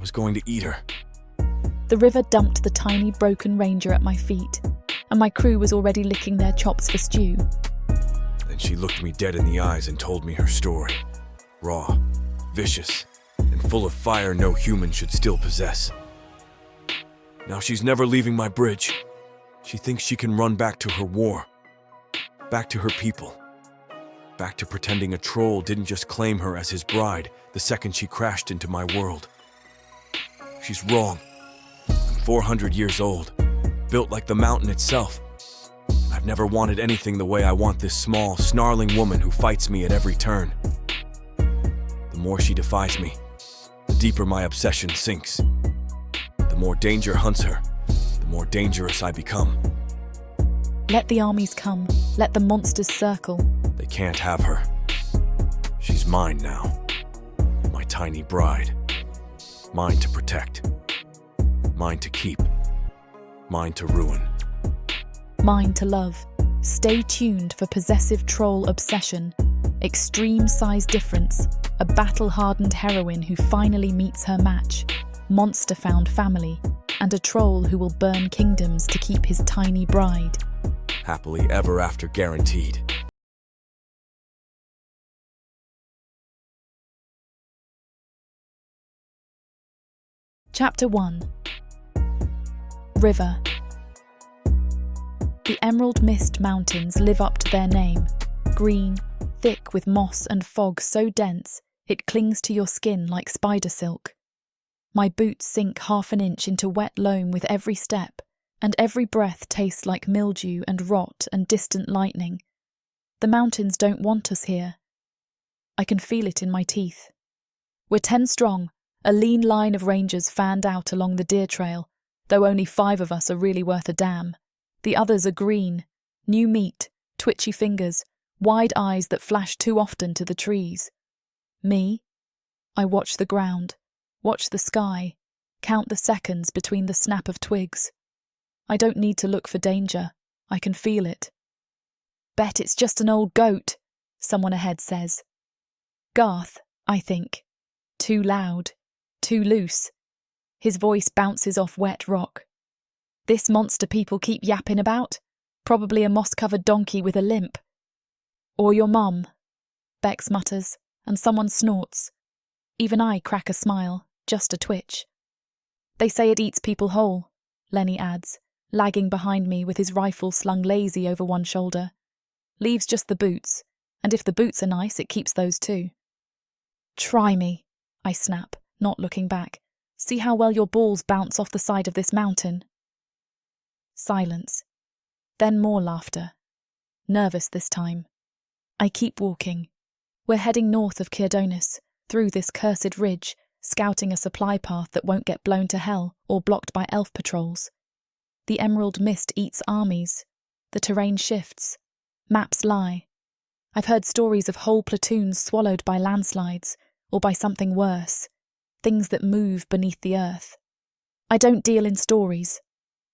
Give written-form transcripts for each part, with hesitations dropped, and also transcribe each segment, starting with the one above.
I was going to eat her. The river dumped the tiny broken ranger at my feet, and my crew was already licking their chops for stew. Then she looked me dead in the eyes and told me her story. Raw, vicious, and full of fire no human should still possess. Now she's never leaving my bridge. She thinks she can run back to her war, back to her people, back to pretending a troll didn't just claim her as his bride the second she crashed into my world. She's wrong. I'm 400 years old, built like the mountain itself. I've never wanted anything the way I want this small, snarling woman who fights me at every turn. The more she defies me, the deeper my obsession sinks. The more danger hunts her, the more dangerous I become. Let the armies come, let the monsters circle. They can't have her. She's mine now. My tiny bride. Mine to protect. Mine to keep. Mine to ruin. Mine to love. Stay tuned for possessive troll obsession. Extreme size difference. A battle-hardened heroine who finally meets her match. Monster-found family. And a troll who will burn kingdoms to keep his tiny bride. Happily ever after guaranteed. Chapter 1. River. The Emerald Mist Mountains live up to their name. Green, thick with moss and fog so dense it clings to your skin like spider silk. My boots sink half an inch into wet loam with every step, and every breath tastes like mildew and rot and distant lightning. The mountains don't want us here. I can feel it in my teeth. We're 10 strong, a lean line of rangers fanned out along the deer trail, though only 5 of us are really worth a damn. The others are green, new meat, twitchy fingers, wide eyes that flash too often to the trees. Me? I watch the ground, watch the sky, count the seconds between the snap of twigs. I don't need to look for danger. I can feel it. Bet it's just an old goat, someone ahead says. Garth, I think. Too loud. Too loose. His voice bounces off wet rock. This monster people keep yapping about? Probably a moss-covered donkey with a limp. Or your mum, Bex mutters, and someone snorts. Even I crack a smile, just a twitch. They say it eats people whole, Lenny adds, lagging behind me with his rifle slung lazy over one shoulder. Leaves just the boots, and if the boots are nice, it keeps those too. Try me, I snap, not looking back. See how well your balls bounce off the side of this mountain. Silence. Then more laughter. Nervous this time. I keep walking. We're heading north of Kirdonis, through this cursed ridge, scouting a supply path that won't get blown to hell or blocked by elf patrols. The emerald mist eats armies. The terrain shifts. Maps lie. I've heard stories of whole platoons swallowed by landslides, or by something worse. Things that move beneath the earth. I don't deal in stories.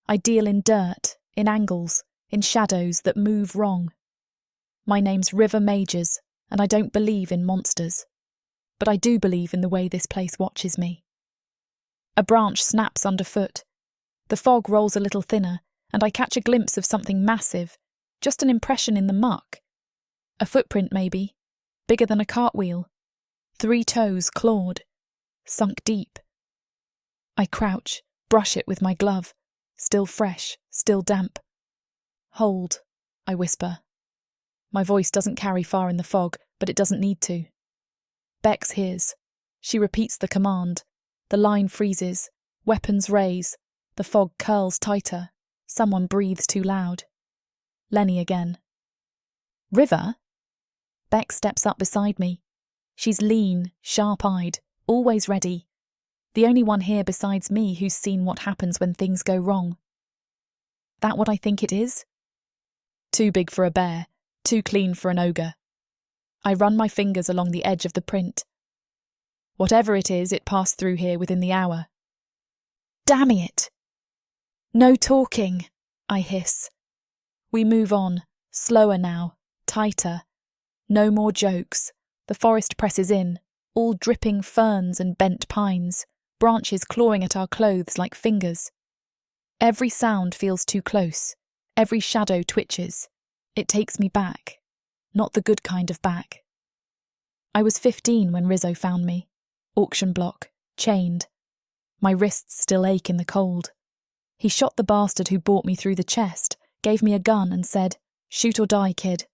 I deal in dirt, in angles, in shadows that move wrong. My name's River Majors, and I don't believe in monsters. But I do believe in the way this place watches me. A branch snaps underfoot. The fog rolls a little thinner, and I catch a glimpse of something massive, just an impression in the muck. A footprint, maybe, bigger than a cartwheel. 3 toes clawed, sunk deep. I crouch, brush it with my glove, still fresh, still damp. Hold, I whisper. My voice doesn't carry far in the fog, but it doesn't need to. Bex hears. She repeats the command. The line freezes. Weapons raise. The fog curls tighter. Someone breathes too loud. Lenny again. River? Bex steps up beside me. She's lean, sharp-eyed, always ready. The only one here besides me who's seen what happens when things go wrong. That what I think it is? Too big for a bear, too clean for an ogre. I run my fingers along the edge of the print. Whatever it is, it passed through here within the hour. Damn it! No talking, I hiss. We move on, slower now, tighter. No more jokes. The forest presses in, all dripping ferns and bent pines, branches clawing at our clothes like fingers. Every sound feels too close. Every shadow twitches. It takes me back. Not the good kind of back. I was 15 when Rizzo found me. Auction block, chained. My wrists still ache in the cold. He shot the bastard who bought me through the chest, gave me a gun and said, "Shoot or die, kid."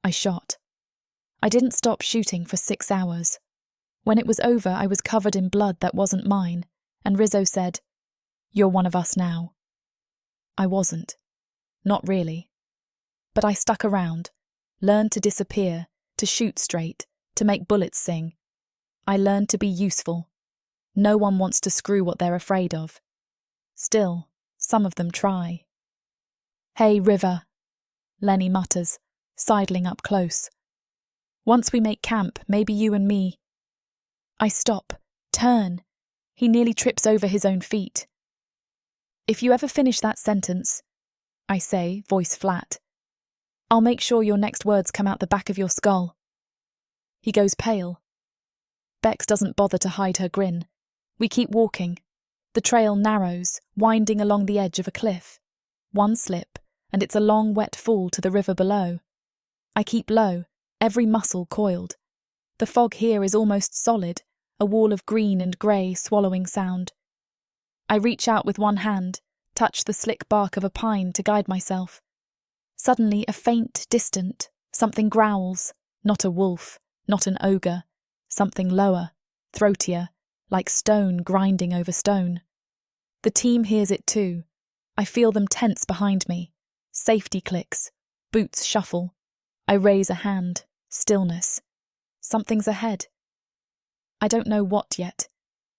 I shot. I didn't stop shooting for 6 hours. When it was over, I was covered in blood that wasn't mine, and Rizzo said, "You're one of us now." I wasn't. Not really. But I stuck around, learned to disappear, to shoot straight, to make bullets sing. I learned to be useful. No one wants to screw what they're afraid of. Still, some of them try. "Hey, River," Lenny mutters, sidling up close. "Once we make camp, maybe you and me." I stop, turn. He nearly trips over his own feet. "If you ever finish that sentence," I say, voice flat, "I'll make sure your next words come out the back of your skull." He goes pale. Bex doesn't bother to hide her grin. We keep walking. The trail narrows, winding along the edge of a cliff. One slip, and it's a long, wet fall to the river below. I keep low, every muscle coiled. The fog here is almost solid, a wall of green and grey swallowing sound. I reach out with one hand, touch the slick bark of a pine to guide myself. Suddenly, a faint, distant, something growls, not a wolf, not an ogre, something lower, throatier, like stone grinding over stone. The team hears it too. I feel them tense behind me. Safety clicks, boots shuffle. I raise a hand, stillness. Something's ahead. I don't know what yet,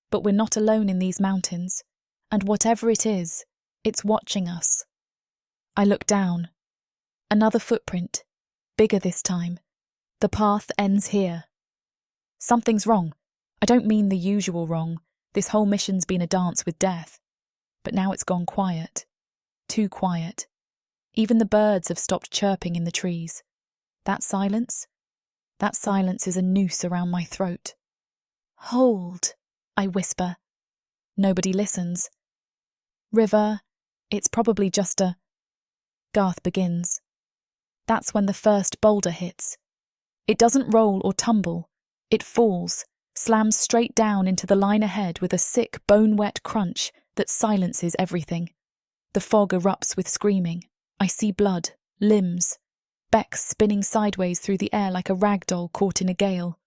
but we're not alone in these mountains, and whatever it is, it's watching us. I look down. Another footprint, bigger this time. The path ends here. Something's wrong. I don't mean the usual wrong. This whole mission's been a dance with death. But now it's gone quiet. Too quiet. Even the birds have stopped chirping in the trees. That silence is a noose around my throat. "Hold," I whisper. Nobody listens. "River, it's probably just a..." Garth begins. That's when the first boulder hits. It doesn't roll or tumble. It falls, slams straight down into the line ahead with a sick, bone-wet crunch that silences everything. The fog erupts with screaming. I see blood, limbs. Bex spinning sideways through the air like a rag doll caught in a gale.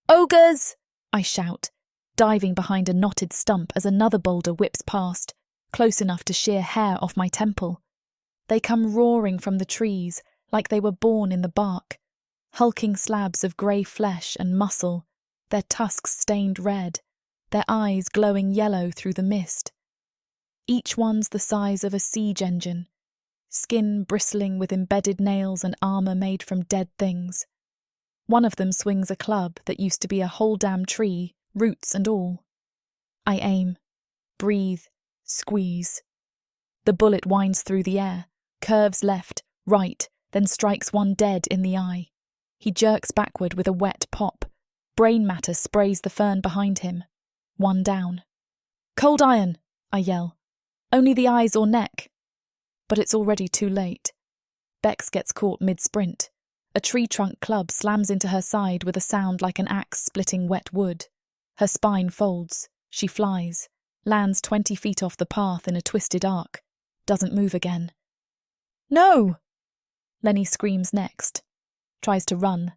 "Ogres!" I shout, diving behind a knotted stump as another boulder whips past, close enough to shear hair off my temple. They come roaring from the trees like they were born in the bark, hulking slabs of grey flesh and muscle, their tusks stained red, their eyes glowing yellow through the mist. Each one's the size of a siege engine, skin bristling with embedded nails and armour made from dead things. One of them swings a club that used to be a whole damn tree, roots and all. I aim, breathe, squeeze. The bullet winds through the air, curves left, right, then strikes one dead in the eye. He jerks backward with a wet pop. Brain matter sprays the fern behind him. One down. "Cold iron!" I yell. "Only the eyes or neck." But it's already too late. Bex gets caught mid-sprint. A tree trunk club slams into her side with a sound like an axe splitting wet wood. Her spine folds. She flies, lands 20 feet off the path in a twisted arc. Doesn't move again. "No!" Lenny screams next. Tries to run.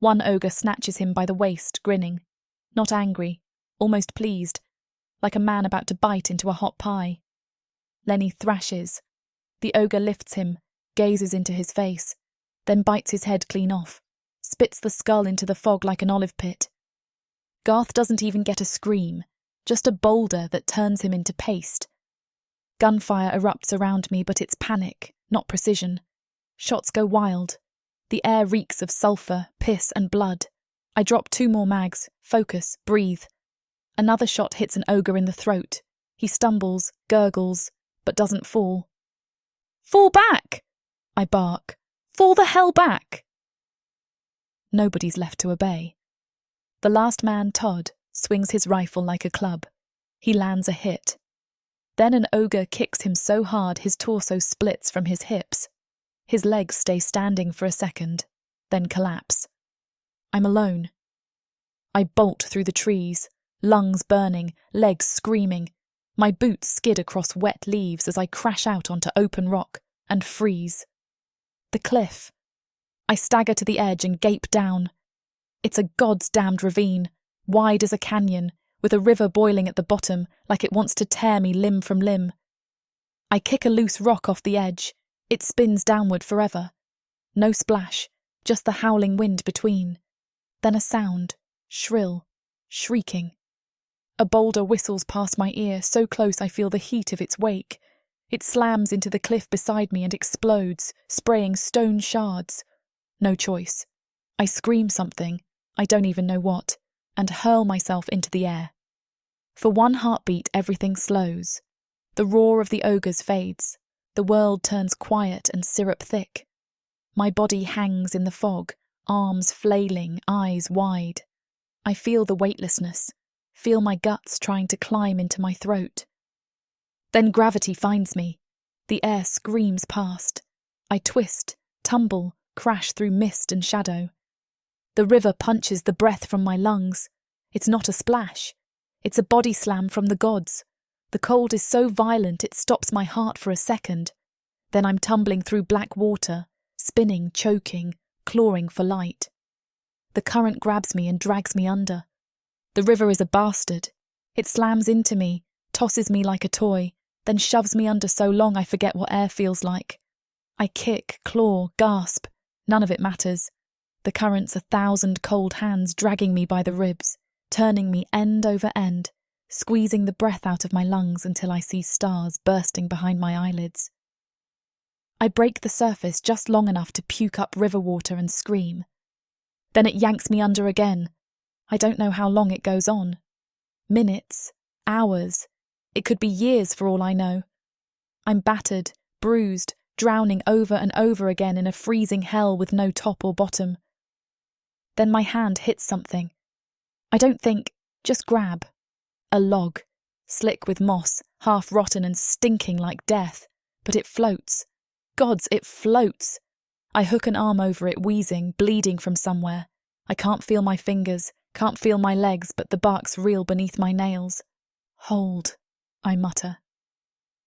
One ogre snatches him by the waist, grinning. Not angry, almost pleased, like a man about to bite into a hot pie. Lenny thrashes. The ogre lifts him, gazes into his face, then bites his head clean off, spits the skull into the fog like an olive pit. Garth doesn't even get a scream, just a boulder that turns him into paste. Gunfire erupts around me, but it's panic, not precision. Shots go wild. The air reeks of sulphur, piss and blood. I drop 2 more mags, focus, breathe. Another shot hits an ogre in the throat. He stumbles, gurgles, but doesn't fall. "Fall back!" I bark. "Fall the hell back!" Nobody's left to obey. The last man, Todd, swings his rifle like a club. He lands a hit. Then an ogre kicks him so hard his torso splits from his hips. His legs stay standing for a second, then collapse. I'm alone. I bolt through the trees, lungs burning, legs screaming. My boots skid across wet leaves as I crash out onto open rock and freeze. The cliff. I stagger to the edge and gape down. It's a God's-damned ravine, wide as a canyon, with a river boiling at the bottom like it wants to tear me limb from limb. I kick a loose rock off the edge. It spins downward forever. No splash, just the howling wind between. Then a sound, shrill, shrieking. A boulder whistles past my ear, so close I feel the heat of its wake. It slams into the cliff beside me and explodes, spraying stone shards. No choice. I scream something, I don't even know what, and hurl myself into the air. For one heartbeat, everything slows. The roar of the ogres fades. The world turns quiet and syrup thick. My body hangs in the fog, arms flailing, eyes wide. I feel the weightlessness, feel my guts trying to climb into my throat. Then gravity finds me. The air screams past. I twist, tumble, crash through mist and shadow. The river punches the breath from my lungs. It's not a splash. It's a body slam from the gods. The cold is so violent it stops my heart for a second. Then I'm tumbling through black water, spinning, choking, clawing for light. The current grabs me and drags me under. The river is a bastard. It slams into me, tosses me like a toy, then shoves me under so long I forget what air feels like. I kick, claw, gasp. None of it matters. The current's 1,000 cold hands dragging me by the ribs, turning me end over end, squeezing the breath out of my lungs until I see stars bursting behind my eyelids. I break the surface just long enough to puke up river water and scream. Then it yanks me under again. I don't know how long it goes on. Minutes, hours. It could be years for all I know. I'm battered, bruised, drowning over and over again in a freezing hell with no top or bottom. Then my hand hits something. I don't think, just grab. A log, slick with moss, half rotten and stinking like death. But it floats. Gods, it floats. I hook an arm over it, wheezing, bleeding from somewhere. I can't feel my fingers, can't feel my legs, but the bark's reel beneath my nails. Hold, I mutter.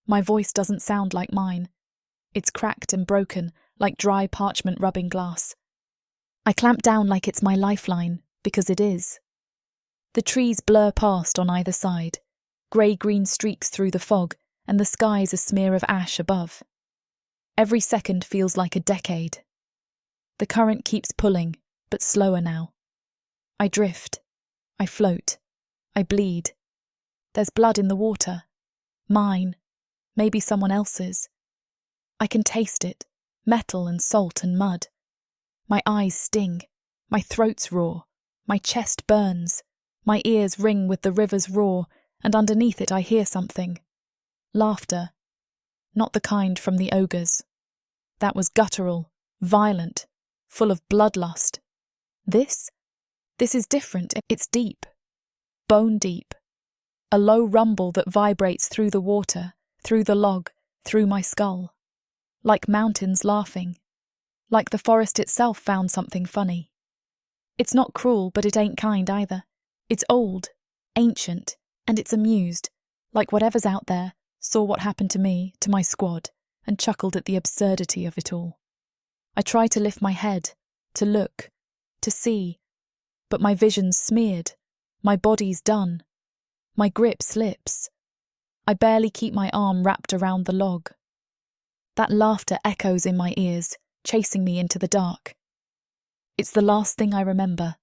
My voice doesn't sound like mine. It's cracked and broken, like dry parchment rubbing glass. I clamp down like it's my lifeline, because it is. The trees blur past on either side, grey-green streaks through the fog, and the sky's a smear of ash above. Every second feels like a decade. The current keeps pulling, but slower now. I drift. I float. I bleed. There's blood in the water. Mine. Maybe someone else's. I can taste it, metal and salt and mud. My eyes sting. My throat's raw. My chest burns. My ears ring with the river's roar, and underneath it I hear something. Laughter. Not the kind from the ogres. That was guttural, violent, full of bloodlust. This is different. It's deep. Bone deep. A low rumble that vibrates through the water, through the log, through my skull. Like mountains laughing. Like the forest itself found something funny. It's not cruel, but it ain't kind either. It's old, ancient, and it's amused, like whatever's out there, saw what happened to me, to my squad, and chuckled at the absurdity of it all. I try to lift my head, to look, to see, but my vision's smeared, my body's done, my grip slips. I barely keep my arm wrapped around the log. That laughter echoes in my ears, chasing me into the dark. It's the last thing I remember.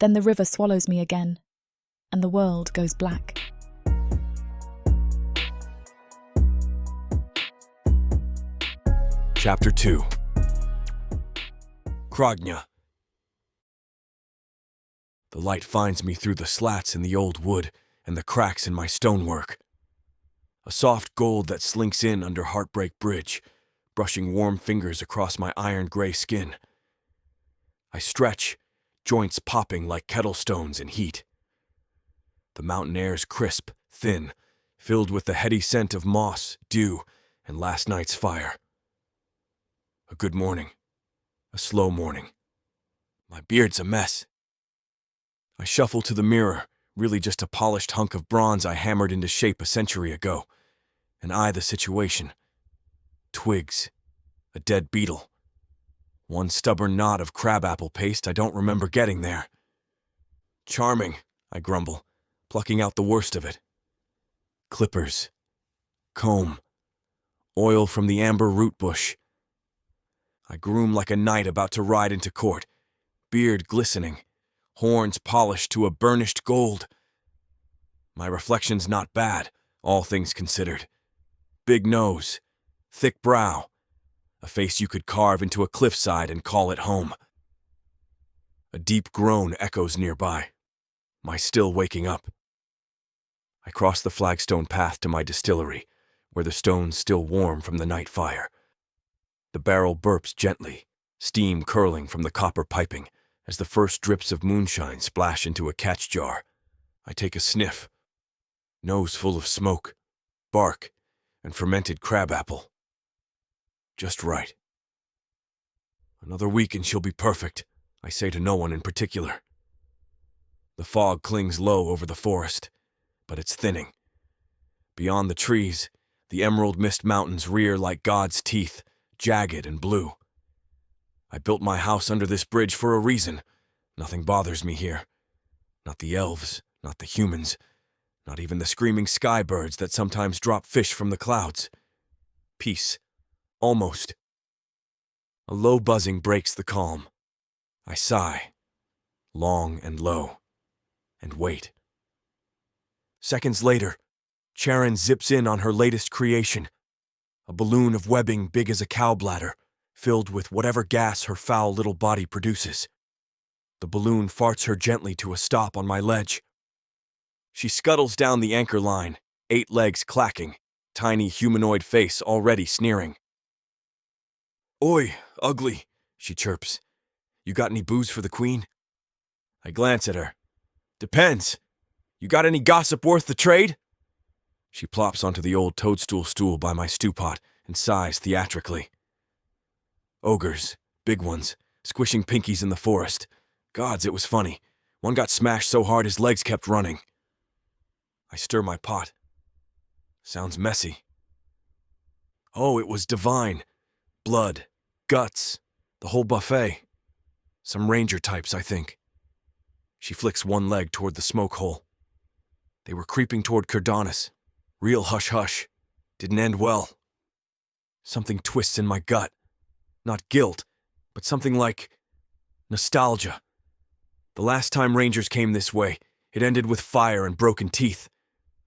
Then the river swallows me again, and the world goes black. Chapter 2. Krogna. The light finds me through the slats in the old wood and the cracks in my stonework. A soft gold that slinks in under Heartbreak Bridge, brushing warm fingers across my iron-gray skin. I stretch, joints popping like kettle stones in heat. The mountain air's crisp, thin, filled with the heady scent of moss, dew, and last night's fire. A good morning. A slow morning. My beard's a mess. I shuffle to the mirror, really just a polished hunk of bronze I hammered into shape a century ago, and eye the situation. Twigs. A dead beetle. One stubborn knot of crabapple paste I don't remember getting there. Charming, I grumble, plucking out the worst of it. Clippers. Comb. Oil from the amber root bush. I groom like a knight about to ride into court, beard glistening, horns polished to a burnished gold. My reflection's not bad, all things considered. Big nose, thick brow, a face you could carve into a cliffside and call it home. A deep groan echoes nearby, my still waking up. I cross the flagstone path to my distillery, where the stone's still warm from the night fire. The barrel burps gently, steam curling from the copper piping as the first drips of moonshine splash into a catch jar. I take a sniff. Nose full of smoke, bark, and fermented crabapple. Just right. Another week and she'll be perfect, I say to no one in particular. The fog clings low over the forest, but it's thinning. Beyond the trees, the emerald mist mountains rear like God's teeth, jagged and blue. I built my house under this bridge for a reason. Nothing bothers me here. Not the elves, not the humans, not even the screaming sky birds that sometimes drop fish from the clouds. Peace. Almost. A low buzzing breaks the calm. I sigh, long and low, and wait. Seconds later, Charon zips in on her latest creation, a balloon of webbing big as a cow bladder, filled with whatever gas her foul little body produces. The balloon farts her gently to a stop on my ledge. She scuttles down the anchor line, 8 legs clacking, tiny humanoid face already sneering. "Oi, ugly," she chirps. "You got any booze for the queen?" I glance at her. "Depends. You got any gossip worth the trade?" She plops onto the old toadstool stool by my stew pot and sighs theatrically. Ogres, big ones, squishing pinkies in the forest. Gods, it was funny. One got smashed so hard his legs kept running. I stir my pot. Sounds messy. Oh, it was divine. Blood, guts, the whole buffet. Some ranger types, I think. She flicks one leg toward the smoke hole. They were creeping toward Cardonis. Real hush-hush. Didn't end well. Something twists in my gut. Not guilt, but something like nostalgia. The last time rangers came this way, it ended with fire and broken teeth.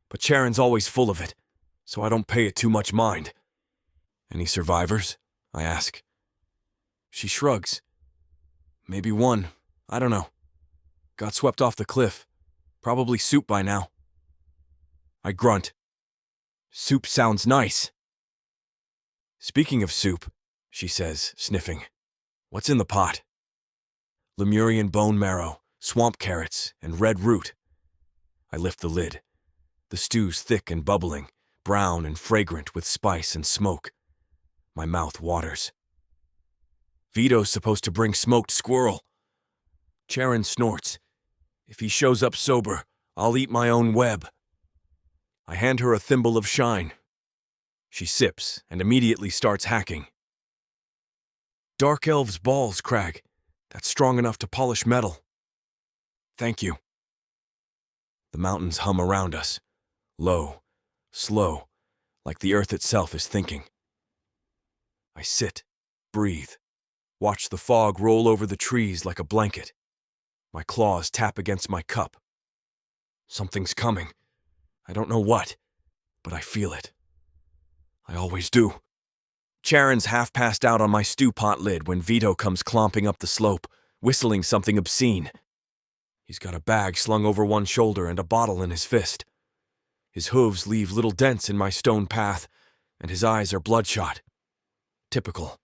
But Charon's always full of it, so I don't pay it too much mind. Any survivors? I ask. She shrugs. Maybe one. I don't know. Got swept off the cliff. Probably Soup by now. I grunt. Soup sounds nice. Speaking of soup, she says, sniffing. What's in the pot? Lemurian bone marrow, swamp carrots, and red root. I lift the lid. The stew's thick and bubbling, brown and fragrant with spice and smoke. My mouth waters. Vito's supposed to bring smoked squirrel. Charon snorts. If he shows up sober, I'll eat my own web. I hand her a thimble of shine. She sips and immediately starts hacking. Dark elf's balls, Crag. That's strong enough to polish metal. Thank you. The mountains hum around us. Low, slow, like the earth itself is thinking. I sit, breathe, watch the fog roll over the trees like a blanket. My claws tap against my cup. Something's coming. I don't know what, but I feel it. I always do. Charon's half passed out on my stew pot lid when Vito comes clomping up the slope, whistling something obscene. He's got a bag slung over one shoulder and a bottle in his fist. His hooves leave little dents in my stone path, and his eyes are bloodshot. Typical.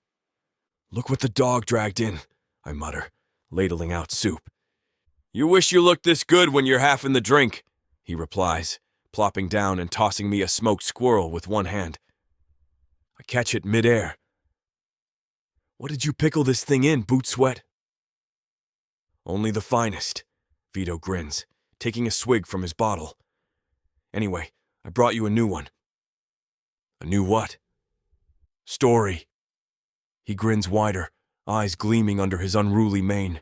Look what the dog dragged in, I mutter, ladling out soup. You wish you looked this good when you're half in the drink, he replies, plopping down and tossing me a smoked squirrel with one hand. I catch it midair. "What did you pickle this thing in, Boot Sweat?" "Only the finest," Vito grins, taking a swig from his bottle. "Anyway, I brought you a new one." "A new what?" "Story." He grins wider, eyes gleaming under his unruly mane.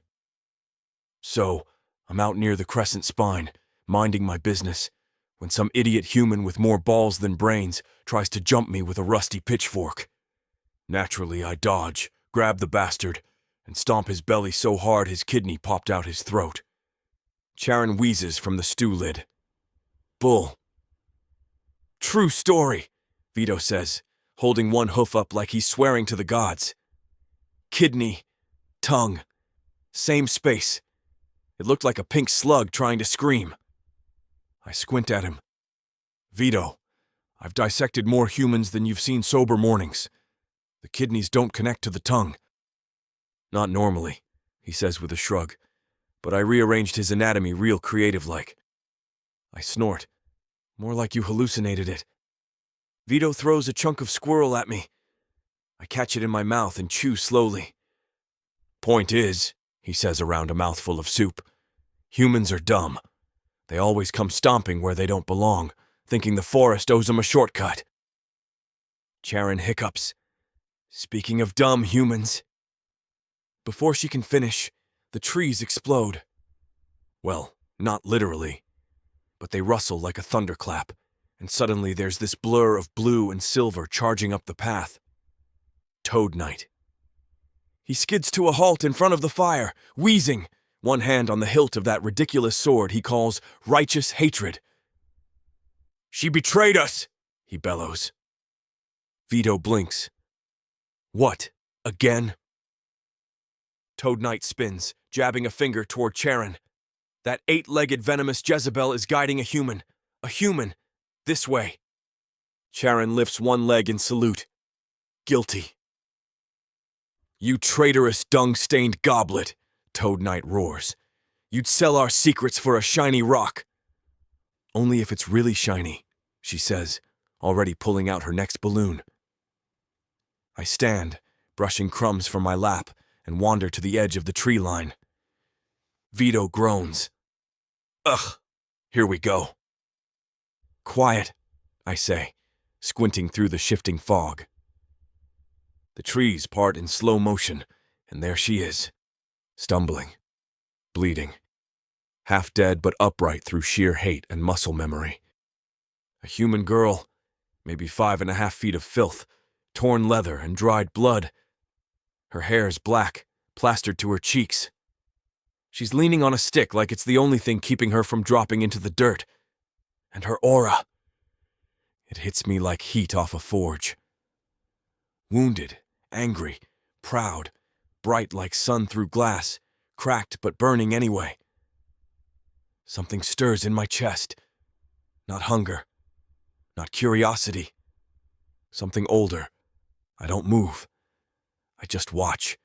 "So, I'm out near the crescent spine, minding my business, when some idiot human with more balls than brains tries to jump me with a rusty pitchfork. Naturally, I dodge, grab the bastard, and stomp his belly so hard his kidney popped out his throat. Charon wheezes from the stew lid. "Bull." "True story," Vito says, holding one hoof up like he's swearing to the gods. "Kidney, tongue, same space. It looked like a pink slug trying to scream." I squint at him. "Vito, I've dissected more humans than you've seen sober mornings. The kidneys don't connect to the tongue." "Not normally," he says with a shrug, "but I rearranged his anatomy real creative-like." I snort. "More like you hallucinated it." Vito throws a chunk of squirrel at me. I catch it in my mouth and chew slowly. "Point is," he says around a mouthful of soup, "humans are dumb. They always come stomping where they don't belong, thinking the forest owes them a shortcut." Charon hiccups. "Speaking of dumb humans." Before she can finish, the trees explode. Well, not literally, but they rustle like a thunderclap, and suddenly there's this blur of blue and silver charging up the path. Toad Knight. He skids to a halt in front of the fire, wheezing, one hand on the hilt of that ridiculous sword he calls righteous hatred. "She betrayed us," he bellows. Vito blinks. "What, again?" Toad Knight spins, jabbing a finger toward Charon. "That 8-legged venomous Jezebel is guiding a human. A human. This way." Charon lifts one leg in salute. "Guilty." "You traitorous, dung-stained goblet," Toad Knight roars. "You'd sell our secrets for a shiny rock." "Only if it's really shiny," she says, already pulling out her next balloon. I stand, brushing crumbs from my lap, and wander to the edge of the tree line. Vito groans. "Ugh, here we go." "Quiet," I say, squinting through the shifting fog. The trees part in slow motion, and there she is, stumbling, bleeding, half dead but upright through sheer hate and muscle memory. A human girl, maybe 5.5 feet of filth, torn leather and dried blood. Her hair's black, plastered to her cheeks. She's leaning on a stick like it's the only thing keeping her from dropping into the dirt. And her aura. It hits me like heat off a forge. Wounded, angry, proud, bright like sun through glass, cracked but burning anyway. Something stirs in my chest. Not hunger. Not curiosity. Something older. I don't move. I just watch.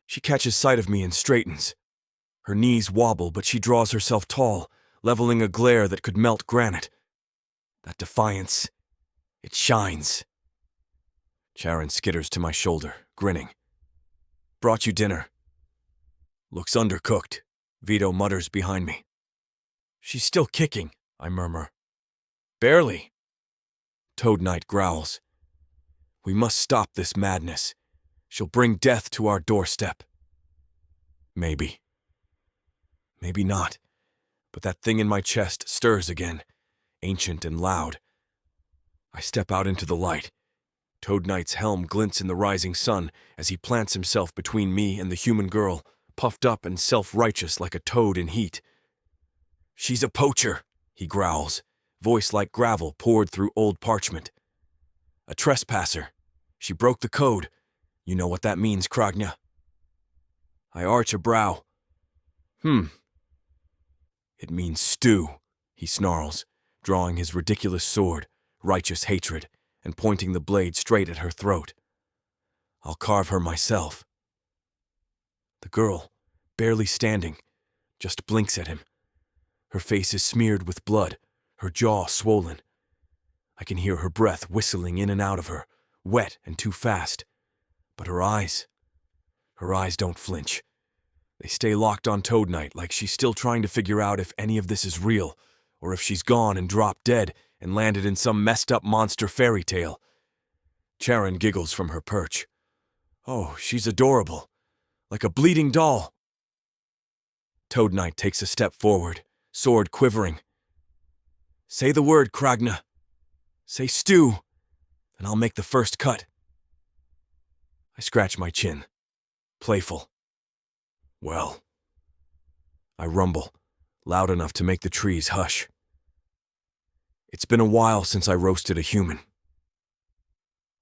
She catches sight of me and straightens. Her knees wobble, but she draws herself tall, leveling a glare that could melt granite. That defiance. It shines. Charon skitters to my shoulder, grinning. "Brought you dinner." "Looks undercooked," Vito mutters behind me. "She's still kicking," I murmur. "Barely." Toad Knight growls. "We must stop this madness. She'll bring death to our doorstep." Maybe. Maybe not. But that thing in my chest stirs again, ancient and loud. I step out into the light. Toad Knight's helm glints in the rising sun as he plants himself between me and the human girl, puffed up and self-righteous like a toad in heat. "She's a poacher," he growls, voice like gravel poured through old parchment. "A trespasser. She broke the code. You know what that means, Kragna." I arch a brow. "It means stew," he snarls, drawing his ridiculous sword, righteous hatred, and pointing the blade straight at her throat. "I'll carve her myself." The girl, barely standing, just blinks at him. Her face is smeared with blood, her jaw swollen. I can hear her breath whistling in and out of her, wet and too fast. But her eyes don't flinch. They stay locked on Toad Knight like she's still trying to figure out if any of this is real, or if she's gone and dropped dead and landed in some messed up monster fairy tale. Charon giggles from her perch. Oh, she's adorable. Like a bleeding doll. Toad Knight takes a step forward, sword quivering. Say the word, Kragna. Say stew, and I'll make the first cut. I scratch my chin, playful. Well, I rumble, loud enough to make the trees hush. It's been a while since I roasted a human.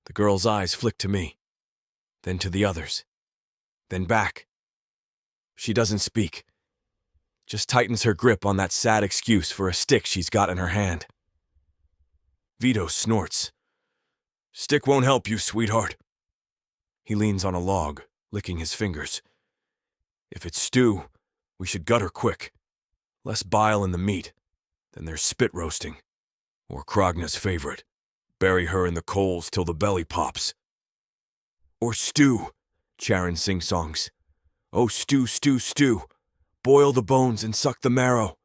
The girl's eyes flick to me, then to the others, then back. She doesn't speak, just tightens her grip on that sad excuse for a stick she's got in her hand. Vito snorts. Stick won't help you, sweetheart. He leans on a log, licking his fingers. If it's stew, we should gut her quick. Less bile in the meat. Then there's spit roasting. Or Kragna's favorite. Bury her in the coals till the belly pops. Or stew, Charon sing-songs. Oh, stew, stew, stew. Boil the bones and suck the marrow.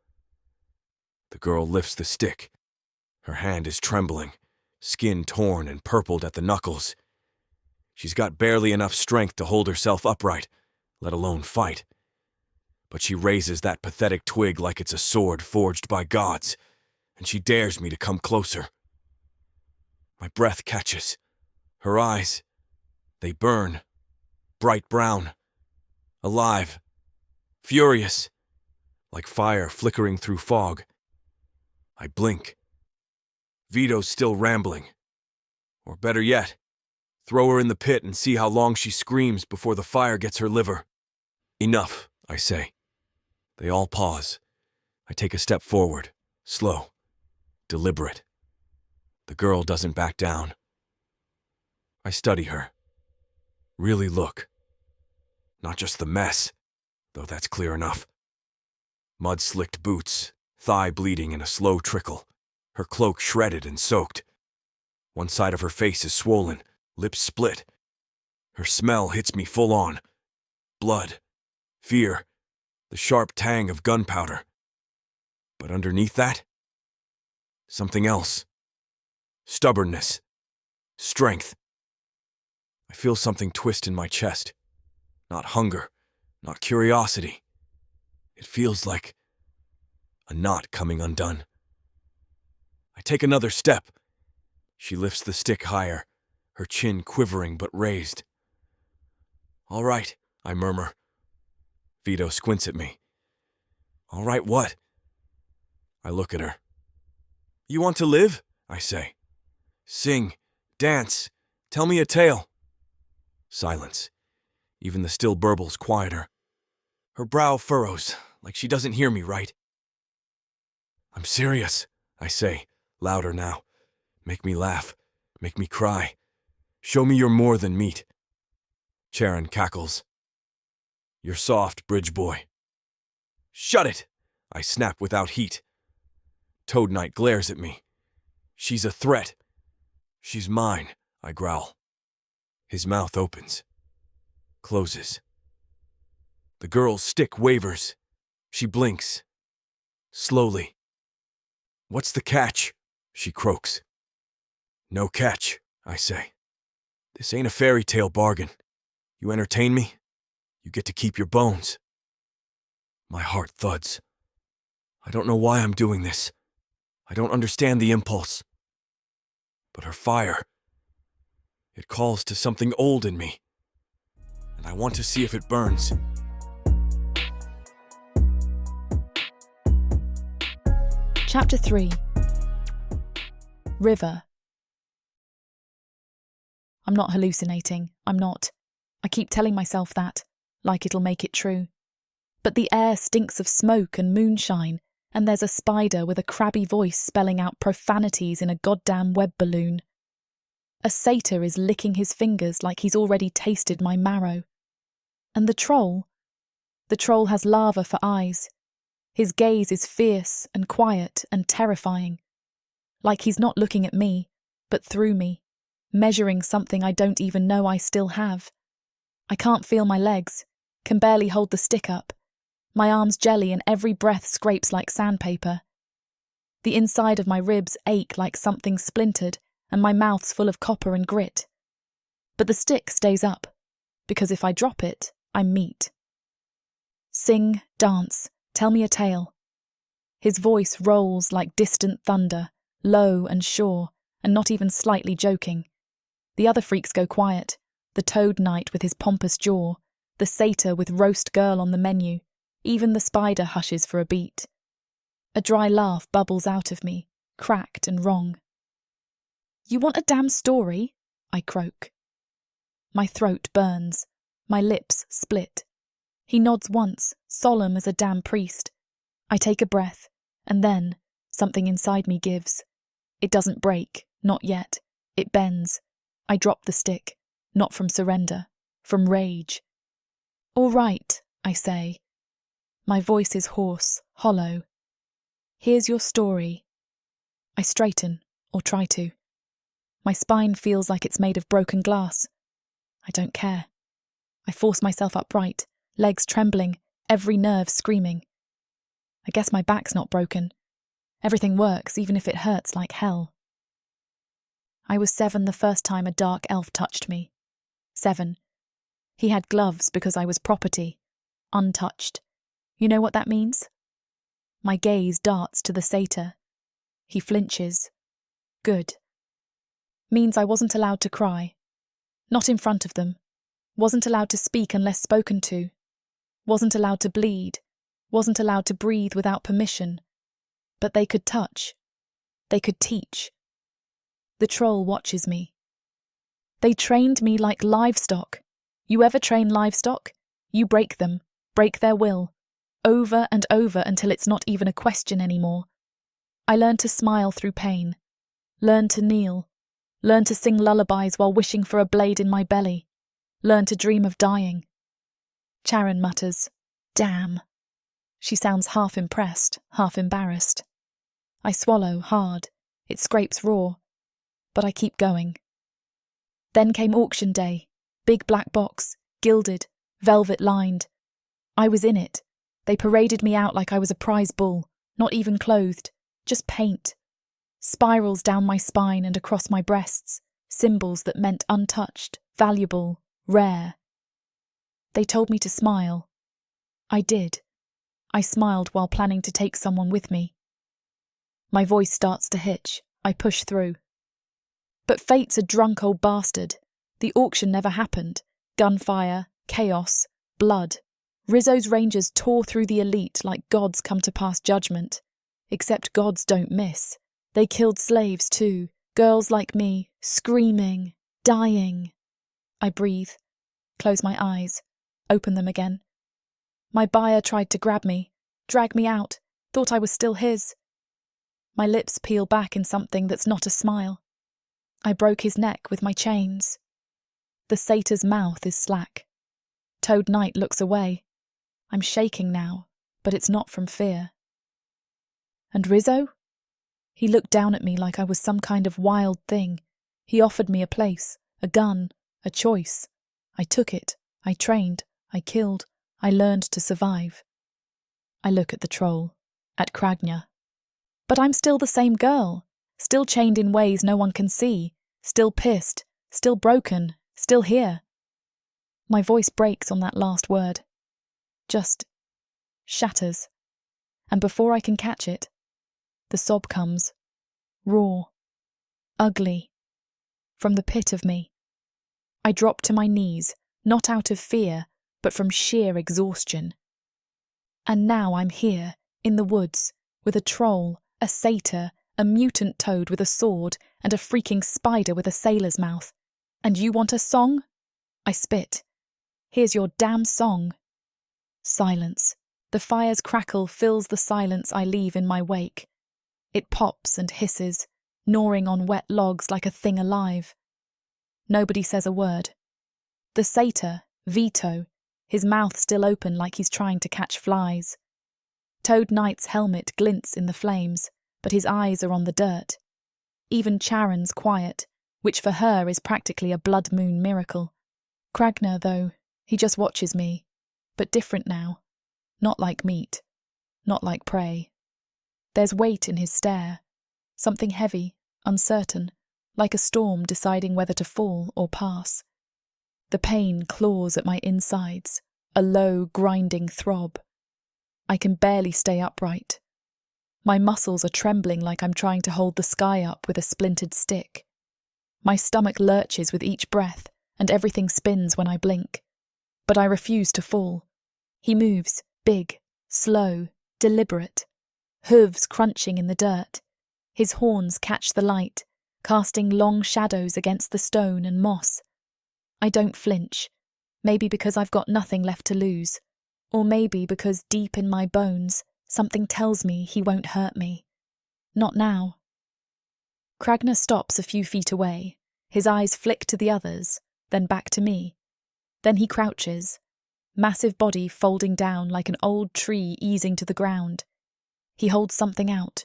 The girl lifts the stick. Her hand is trembling, skin torn and purpled at the knuckles. She's got barely enough strength to hold herself upright, let alone fight. But she raises that pathetic twig like it's a sword forged by gods, and she dares me to come closer. My breath catches. Her eyes, they burn, bright brown, alive, furious, like fire flickering through fog. I blink. Vito's still rambling. Or better yet, throw her in the pit and see how long she screams before the fire gets her liver. Enough, I say. They all pause. I take a step forward, slow, deliberate. The girl doesn't back down. I study her. Really look. Not just the mess, though that's clear enough. Mud-slicked boots, thigh bleeding in a slow trickle, her cloak shredded and soaked. One side of her face is swollen, lips split. Her smell hits me full on. Blood, fear, the sharp tang of gunpowder. But underneath that, something else. Stubbornness, strength. I feel something twist in my chest. Not hunger, not curiosity. It feels like a knot coming undone. I take another step. She lifts the stick higher, her chin quivering but raised. All right, I murmur. Vito squints at me. All right, what? I look at her. You want to live? I say. Sing, dance, tell me a tale. Silence. Even the still burbles quieter. Her brow furrows, like she doesn't hear me right. I'm serious, I say, louder now. Make me laugh, make me cry. Show me you're more than meat. Charon cackles. You're soft, bridge boy. Shut it, I snap without heat. Toad Knight glares at me. She's a threat. She's mine, I growl. His mouth opens. Closes. The girl's stick wavers. She blinks. Slowly. What's the catch? She croaks. No catch, I say. This ain't a fairy tale bargain. You entertain me, you get to keep your bones. My heart thuds. I don't know why I'm doing this. I don't understand the impulse. But her fire, it calls to something old in me. And I want to see if it burns. Chapter 3. River. I'm not hallucinating. I'm not. I keep telling myself that, like it'll make it true. But the air stinks of smoke and moonshine, and there's a spider with a crabby voice spelling out profanities in a goddamn web balloon. A satyr is licking his fingers like he's already tasted my marrow. And the troll? The troll has lava for eyes. His gaze is fierce and quiet and terrifying, Like he's not looking at me, but through me, measuring something I don't even know I still have. I can't feel my legs, can barely hold the stick up. My arms jelly and every breath scrapes like sandpaper. The inside of my ribs ache like something splintered, and my mouth's full of copper and grit. But the stick stays up, because if I drop it, I'm meat. Sing, dance, tell me a tale. His voice rolls like distant thunder, low and sure, and not even slightly joking. The other freaks go quiet, the toad knight with his pompous jaw, the satyr with roast girl on the menu, even the spider hushes for a beat. A dry laugh bubbles out of me, cracked and wrong. You want a damn story? I croak. My throat burns, my lips split. He nods once, solemn as a damn priest. I take a breath, and then something inside me gives. It doesn't break, not yet. It bends. I drop the stick, not from surrender, from rage. All right, I say. My voice is hoarse, hollow. Here's your story. I straighten, or try to. My spine feels like it's made of broken glass. I don't care. I force myself upright, legs trembling, every nerve screaming. I guess my back's not broken. Everything works, even if it hurts like hell. I was 7 the first time a dark elf touched me. 7. He had gloves because I was property, untouched. You know what that means? My gaze darts to the satyr. He flinches. Good. Means I wasn't allowed to cry. Not in front of them. Wasn't allowed to speak unless spoken to. Wasn't allowed to bleed. Wasn't allowed to breathe without permission. But they could touch. They could teach. The troll watches me. They trained me like livestock. You ever train livestock? You break them, break their will, over and over until it's not even a question anymore. I learned to smile through pain, learned to kneel, learned to sing lullabies while wishing for a blade in my belly, learned to dream of dying. Charon mutters, "Damn." She sounds half impressed, half embarrassed. I swallow hard. It scrapes raw. But I keep going. Then came auction day. Big black box, gilded, velvet lined. I was in it. They paraded me out like I was a prize bull, not even clothed, just paint. Spirals down my spine and across my breasts, symbols that meant untouched, valuable, rare. They told me to smile. I did. I smiled while planning to take someone with me. My voice starts to hitch. I push through. But fate's a drunk old bastard. The auction never happened. Gunfire, chaos, blood. Rizzo's rangers tore through the elite like gods come to pass judgment. Except gods don't miss. They killed slaves too, girls like me, screaming, dying. I breathe, close my eyes, open them again. My buyer tried to grab me, drag me out, thought I was still his. My lips peel back in something that's not a smile. I broke his neck with my chains. The satyr's mouth is slack. Toad Knight looks away. I'm shaking now, but it's not from fear. And Rizzo? He looked down at me like I was some kind of wild thing. He offered me a place, a gun, a choice. I took it. I trained. I killed. I learned to survive. I look at the troll, at Kragna. But I'm still the same girl, still chained in ways no one can see, still pissed, still broken, still here. My voice breaks on that last word. Just shatters. And before I can catch it, the sob comes, raw, ugly, from the pit of me. I drop to my knees, not out of fear, but from sheer exhaustion. And now I'm here, in the woods, with a troll, a satyr, a mutant toad with a sword, and a freaking spider with a sailor's mouth. And you want a song? I spit. Here's your damn song. Silence. The fire's crackle fills the silence I leave in my wake. It pops and hisses, gnawing on wet logs like a thing alive. Nobody says a word. The satyr, Vito, his mouth still open like he's trying to catch flies. Toad Knight's helmet glints in the flames, but his eyes are on the dirt. even Charon's quiet, which for her is practically a blood moon miracle. Kragner, though, he just watches me, but different now. Not like meat, not like prey. There's weight in his stare, something heavy, uncertain, like a storm deciding whether to fall or pass. The pain claws at my insides, a low, grinding throb. I can barely stay upright. My muscles are trembling like I'm trying to hold the sky up with a splintered stick. My stomach lurches with each breath, and everything spins when I blink. But I refuse to fall. He moves, big, slow, deliberate, hooves crunching in the dirt. His horns catch the light, casting long shadows against the stone and moss. I don't flinch, maybe because I've got nothing left to lose, or maybe because deep in my bones something tells me he won't hurt me. Not now. Kragner stops a few feet away. His eyes flick to the others, then back to me. Then he crouches, massive body folding down like an old tree easing to the ground. He holds something out.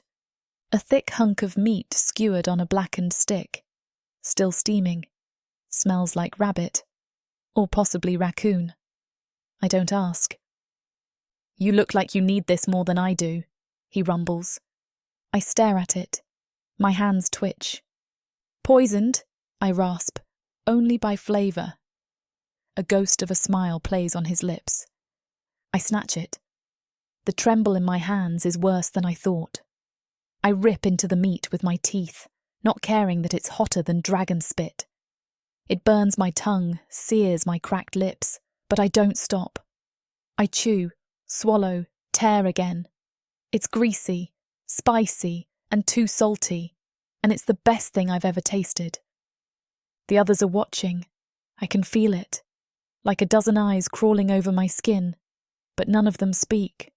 A thick hunk of meat skewered on a blackened stick. Still steaming. Smells like rabbit. Or possibly raccoon. I don't ask. You look like you need this more than I do, he rumbles. I stare at it. My hands twitch. Poisoned, I rasp, only by flavour. A ghost of a smile plays on his lips. I snatch it. The tremble in my hands is worse than I thought. I rip into the meat with my teeth, not caring that it's hotter than dragon spit. It burns my tongue, sears my cracked lips, but I don't stop. I chew, swallow, tear again. It's greasy, spicy, and too salty, and it's the best thing I've ever tasted. The others are watching. I can feel it, like a dozen eyes crawling over my skin, but none of them speak.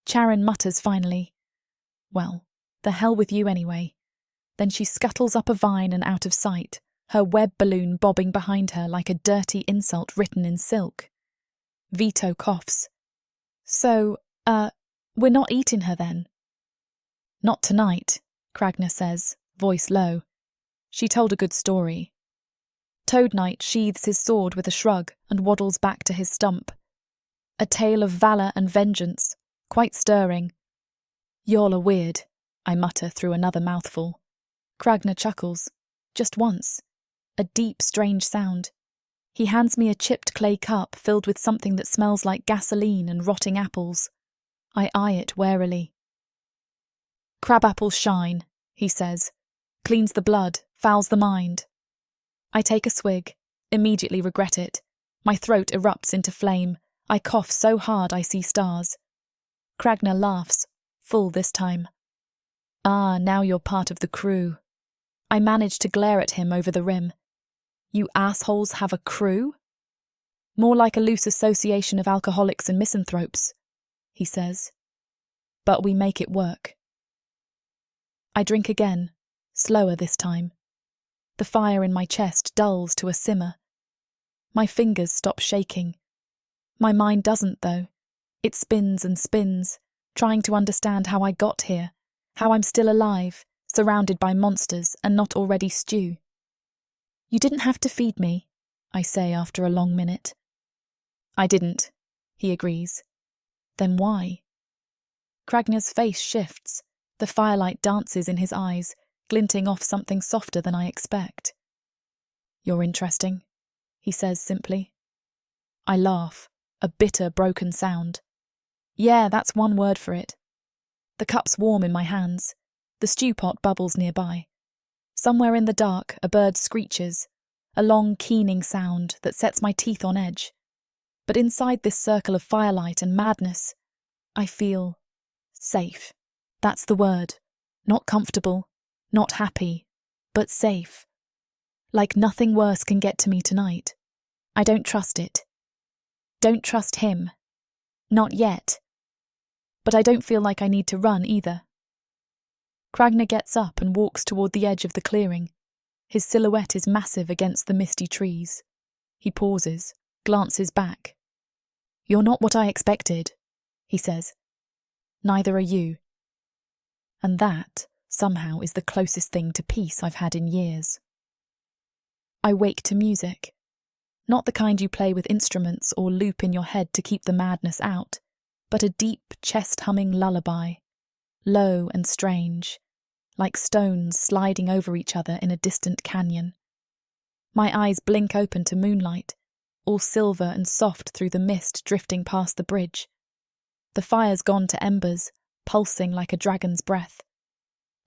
Charon mutters finally, "Well, the hell with you anyway." Then she scuttles up a vine and out of sight, her web balloon bobbing behind her like a dirty insult written in silk. Vito coughs. So, we're not eating her then? Not tonight, Kragner says, voice low. She told a good story. Toad Knight sheathes his sword with a shrug and waddles back to his stump. A tale of valour and vengeance, quite stirring. Y'all are weird, I mutter through another mouthful. Kragner chuckles. Just once. A deep, strange sound. He hands me a chipped clay cup filled with something that smells like gasoline and rotting apples. I eye it warily. Crabapples shine, he says. Cleans the blood, fouls the mind. I take a swig, immediately regret it. My throat erupts into flame. I cough so hard I see stars. Kragner laughs, full this time. Ah, now you're part of the crew. I manage to glare at him over the rim. You assholes have a crew? More like a loose association of alcoholics and misanthropes, he says. But we make it work. I drink again, slower this time. The fire in my chest dulls to a simmer. My fingers stop shaking. My mind doesn't, though. It spins and spins, trying to understand how I got here, how I'm still alive, surrounded by monsters and not already stew. You didn't have to feed me, I say after a long minute. I didn't, he agrees. Then why? Kragner's face shifts. The firelight dances in his eyes, glinting off something softer than I expect. You're interesting, he says simply. I laugh, a bitter, broken sound. Yeah, that's one word for it. The cup's warm in my hands. The stew pot bubbles nearby. Somewhere in the dark, a bird screeches, a long, keening sound that sets my teeth on edge. But inside this circle of firelight and madness, I feel safe. That's the word. Not comfortable, not happy, but safe. Like nothing worse can get to me tonight. I don't trust it. Don't trust him. Not yet. But I don't feel like I need to run either. Kragner gets up and walks toward the edge of the clearing. His silhouette is massive against the misty trees. He pauses, glances back. You're not what I expected, he says. Neither are you. And that, somehow is the closest thing to peace I've had in years. I wake to music. Not the kind you play with instruments or loop in your head to keep the madness out, but a deep, chest-humming lullaby, low and strange, like stones sliding over each other in a distant canyon. My eyes blink open to moonlight, all silver and soft through the mist drifting past the bridge. The fire's gone to embers, pulsing like a dragon's breath.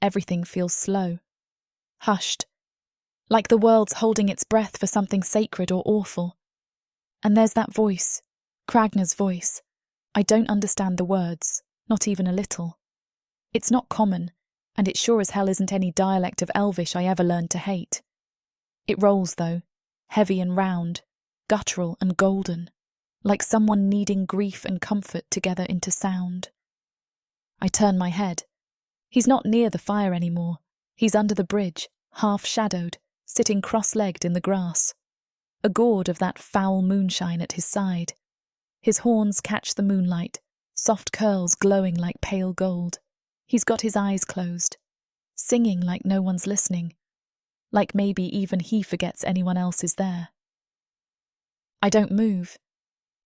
Everything feels slow, hushed, like the world's holding its breath for something sacred or awful. And there's that voice, Kragnar's voice. I don't understand the words, not even a little. It's not common, and it sure as hell isn't any dialect of Elvish I ever learned to hate. It rolls, though, heavy and round, guttural and golden, like someone kneading grief and comfort together into sound. I turn my head. He's not near the fire anymore. He's under the bridge, half-shadowed, sitting cross-legged in the grass, a gourd of that foul moonshine at his side. His horns catch the moonlight, soft curls glowing like pale gold. He's got his eyes closed, singing like no one's listening, like maybe even he forgets anyone else is there. I don't move.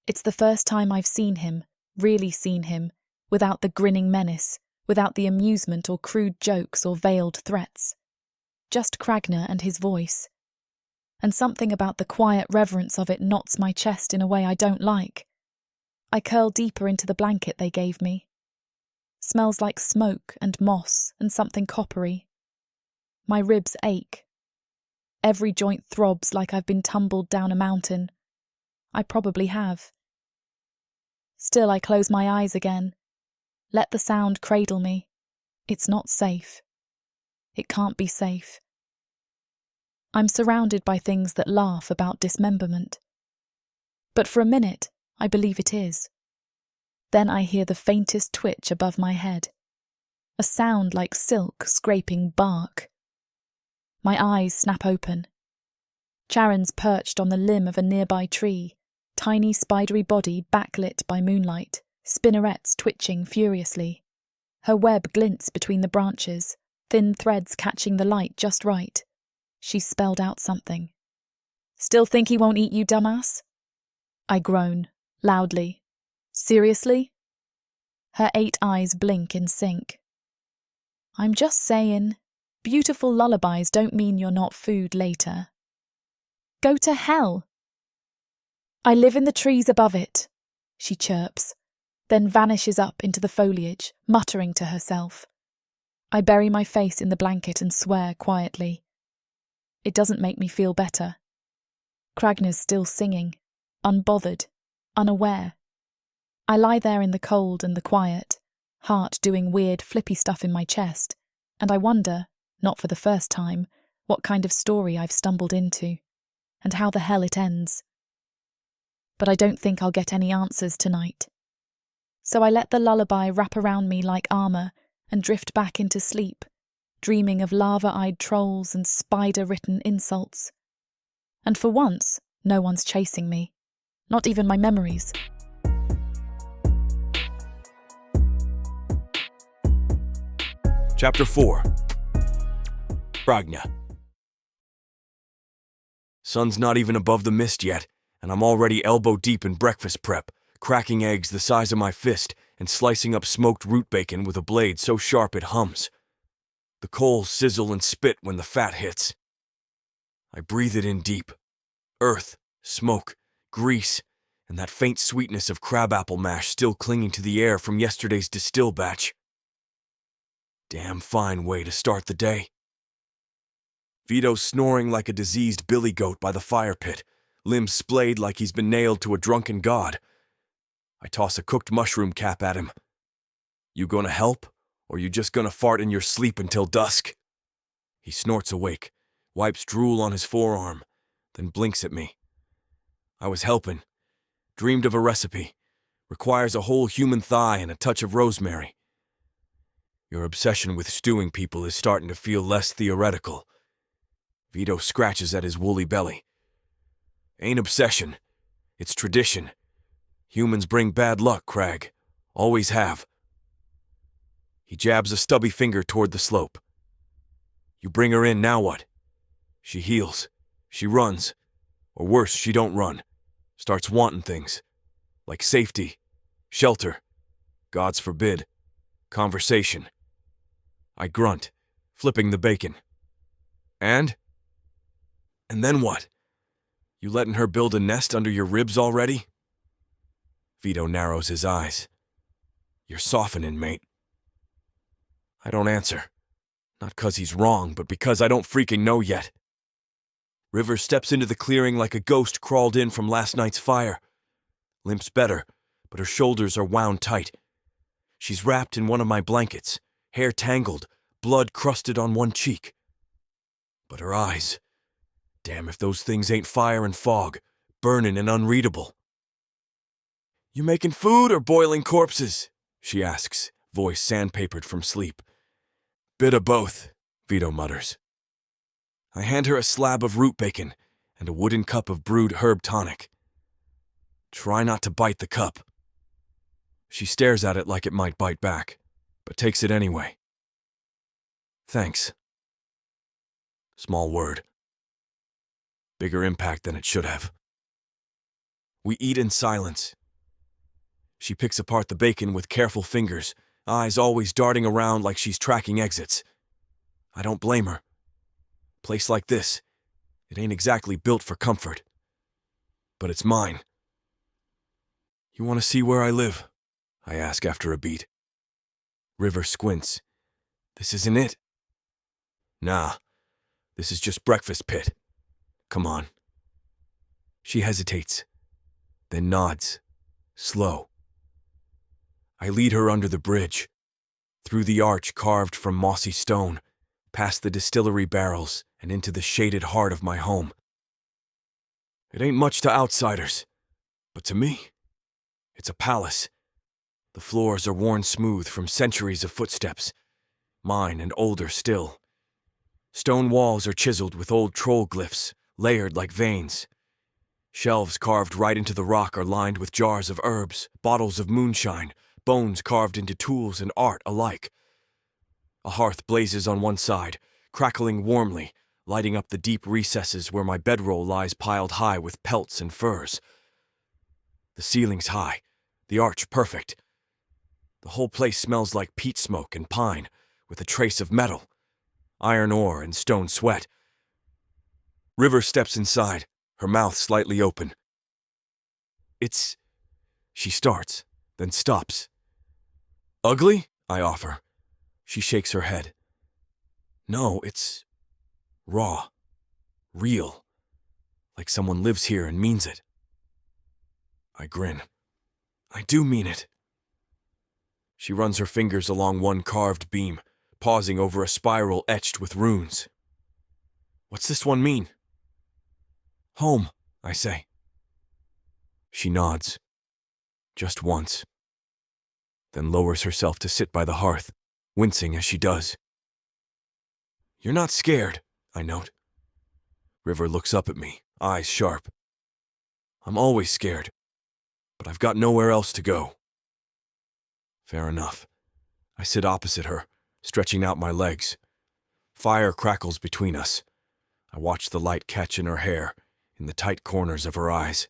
It's the first time I've seen him, really seen him, without the grinning menace, without the amusement or crude jokes or veiled threats. Just Kragnar and his voice. And something about the quiet reverence of it knots my chest in a way I don't like. I curl deeper into the blanket they gave me. Smells like smoke and moss and something coppery. My ribs ache. Every joint throbs like I've been tumbled down a mountain. I probably have. Still, I close my eyes again. Let the sound cradle me. It's not safe. It can't be safe. I'm surrounded by things that laugh about dismemberment. But for a minute, I believe it is. Then I hear the faintest twitch above my head. A sound like silk scraping bark. My eyes snap open. Charon's perched on the limb of a nearby tree, tiny spidery body backlit by moonlight, spinnerets twitching furiously. Her web glints between the branches, thin threads catching the light just right. She's spelled out something. "Still think he won't eat you, dumbass?" I groan, loudly. "Seriously?" Her 8 eyes blink in sync. "I'm just saying, beautiful lullabies don't mean you're not food later." "Go to hell!" "I live in the trees above it," she chirps, then vanishes up into the foliage, muttering to herself. I bury my face in the blanket and swear quietly. It doesn't make me feel better. Kragnar's still singing, unbothered, unaware. I lie there in the cold and the quiet, heart doing weird flippy stuff in my chest, and I wonder, not for the first time, what kind of story I've stumbled into, and how the hell it ends. But I don't think I'll get any answers tonight. So I let the lullaby wrap around me like armour and drift back into sleep, dreaming of lava-eyed trolls and spider-written insults. And for once, no one's chasing me, not even my memories. Chapter 4. Kragnar. Sun's not even above the mist yet, and I'm already elbow-deep in breakfast prep, cracking eggs the size of my fist and slicing up smoked root bacon with a blade so sharp it hums. The coals sizzle and spit when the fat hits. I breathe it in deep. Earth, smoke, grease, and that faint sweetness of crabapple mash still clinging to the air from yesterday's distill batch. Damn fine way to start the day. Vito's snoring like a diseased billy goat by the fire pit, limbs splayed like he's been nailed to a drunken god. I toss a cooked mushroom cap at him. "You gonna help, or you just gonna fart in your sleep until dusk?" He snorts awake, wipes drool on his forearm, then blinks at me. I was helping. Dreamed of a recipe. Requires a whole human thigh and a touch of rosemary. Your obsession with stewing people is starting to feel less theoretical. Vito scratches at his woolly belly. Ain't obsession. It's tradition. Humans bring bad luck, Crag. Always have. He jabs a stubby finger toward the slope. You bring her in, now what? She heals. She runs. Or worse, she don't run. Starts wanting things. Like safety. Shelter. Gods forbid. Conversation. I grunt, flipping the bacon. And? And then what? You letting her build a nest under your ribs already? Vito narrows his eyes. You're softening, mate. I don't answer. Not 'cause he's wrong, but because I don't freaking know yet. River steps into the clearing like a ghost crawled in from last night's fire. Limps better, but her shoulders are wound tight. She's wrapped in one of my blankets, hair tangled, blood crusted on one cheek. But her eyes, damn if those things ain't fire and fog, burning and unreadable. You making food or boiling corpses? She asks, voice sandpapered from sleep. Bit of both, Vito mutters. I hand her a slab of root bacon and a wooden cup of brewed herb tonic. Try not to bite the cup. She stares at it like it might bite back, but takes it anyway. Thanks. Small word. Bigger impact than it should have. We eat in silence. She picks apart the bacon with careful fingers, eyes always darting around like she's tracking exits. I don't blame her. Place like this, it ain't exactly built for comfort. But it's mine. You want to see where I live? I ask after a beat. River squints. This isn't it. Nah, this is just breakfast pit. Come on. She hesitates, then nods, slow. I lead her under the bridge, through the arch carved from mossy stone, past the distillery barrels and into the shaded heart of my home. It ain't much to outsiders, but to me, it's a palace. The floors are worn smooth from centuries of footsteps, mine and older still. Stone walls are chiseled with old troll glyphs, layered like veins. Shelves carved right into the rock are lined with jars of herbs, bottles of moonshine, bones carved into tools and art alike. A hearth blazes on one side, crackling warmly, lighting up the deep recesses where my bedroll lies piled high with pelts and furs. The ceiling's high, the arch perfect. The whole place smells like peat smoke and pine, with a trace of metal, iron ore and stone sweat. River steps inside, her mouth slightly open. It's... She starts, then stops. Ugly? I offer. She shakes her head. No, it's... raw. Real. Like someone lives here and means it. I grin. I do mean it. She runs her fingers along one carved beam, pausing over a spiral etched with runes. What's this one mean? Home, I say. She nods. Just once. Then lowers herself to sit by the hearth, wincing as she does. You're not scared, I note. River looks up at me, eyes sharp. I'm always scared, but I've got nowhere else to go. Fair enough. I sit opposite her, stretching out my legs. Fire crackles between us. I watch the light catch in her hair, in the tight corners of her eyes.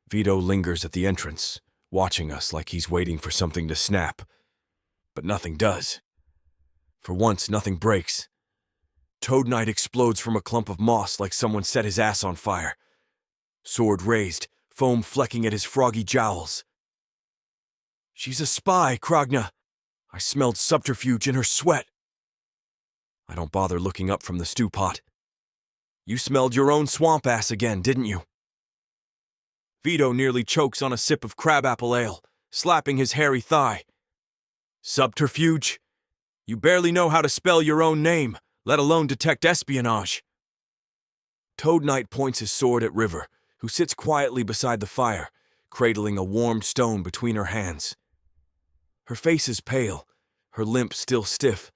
Vito lingers at the entrance, watching us like he's waiting for something to snap. But nothing does. For once, nothing breaks. Toad Knight explodes from a clump of moss like someone set his ass on fire. Sword raised, foam flecking at his froggy jowls. She's a spy, Kragna. I smelled subterfuge in her sweat. I don't bother looking up from the stew pot. You smelled your own swamp ass again, didn't you? Vito nearly chokes on a sip of crabapple ale, slapping his hairy thigh. Subterfuge? You barely know how to spell your own name, let alone detect espionage. Toad Knight points his sword at River, who sits quietly beside the fire, cradling a warmed stone between her hands. Her face is pale, her limp still stiff,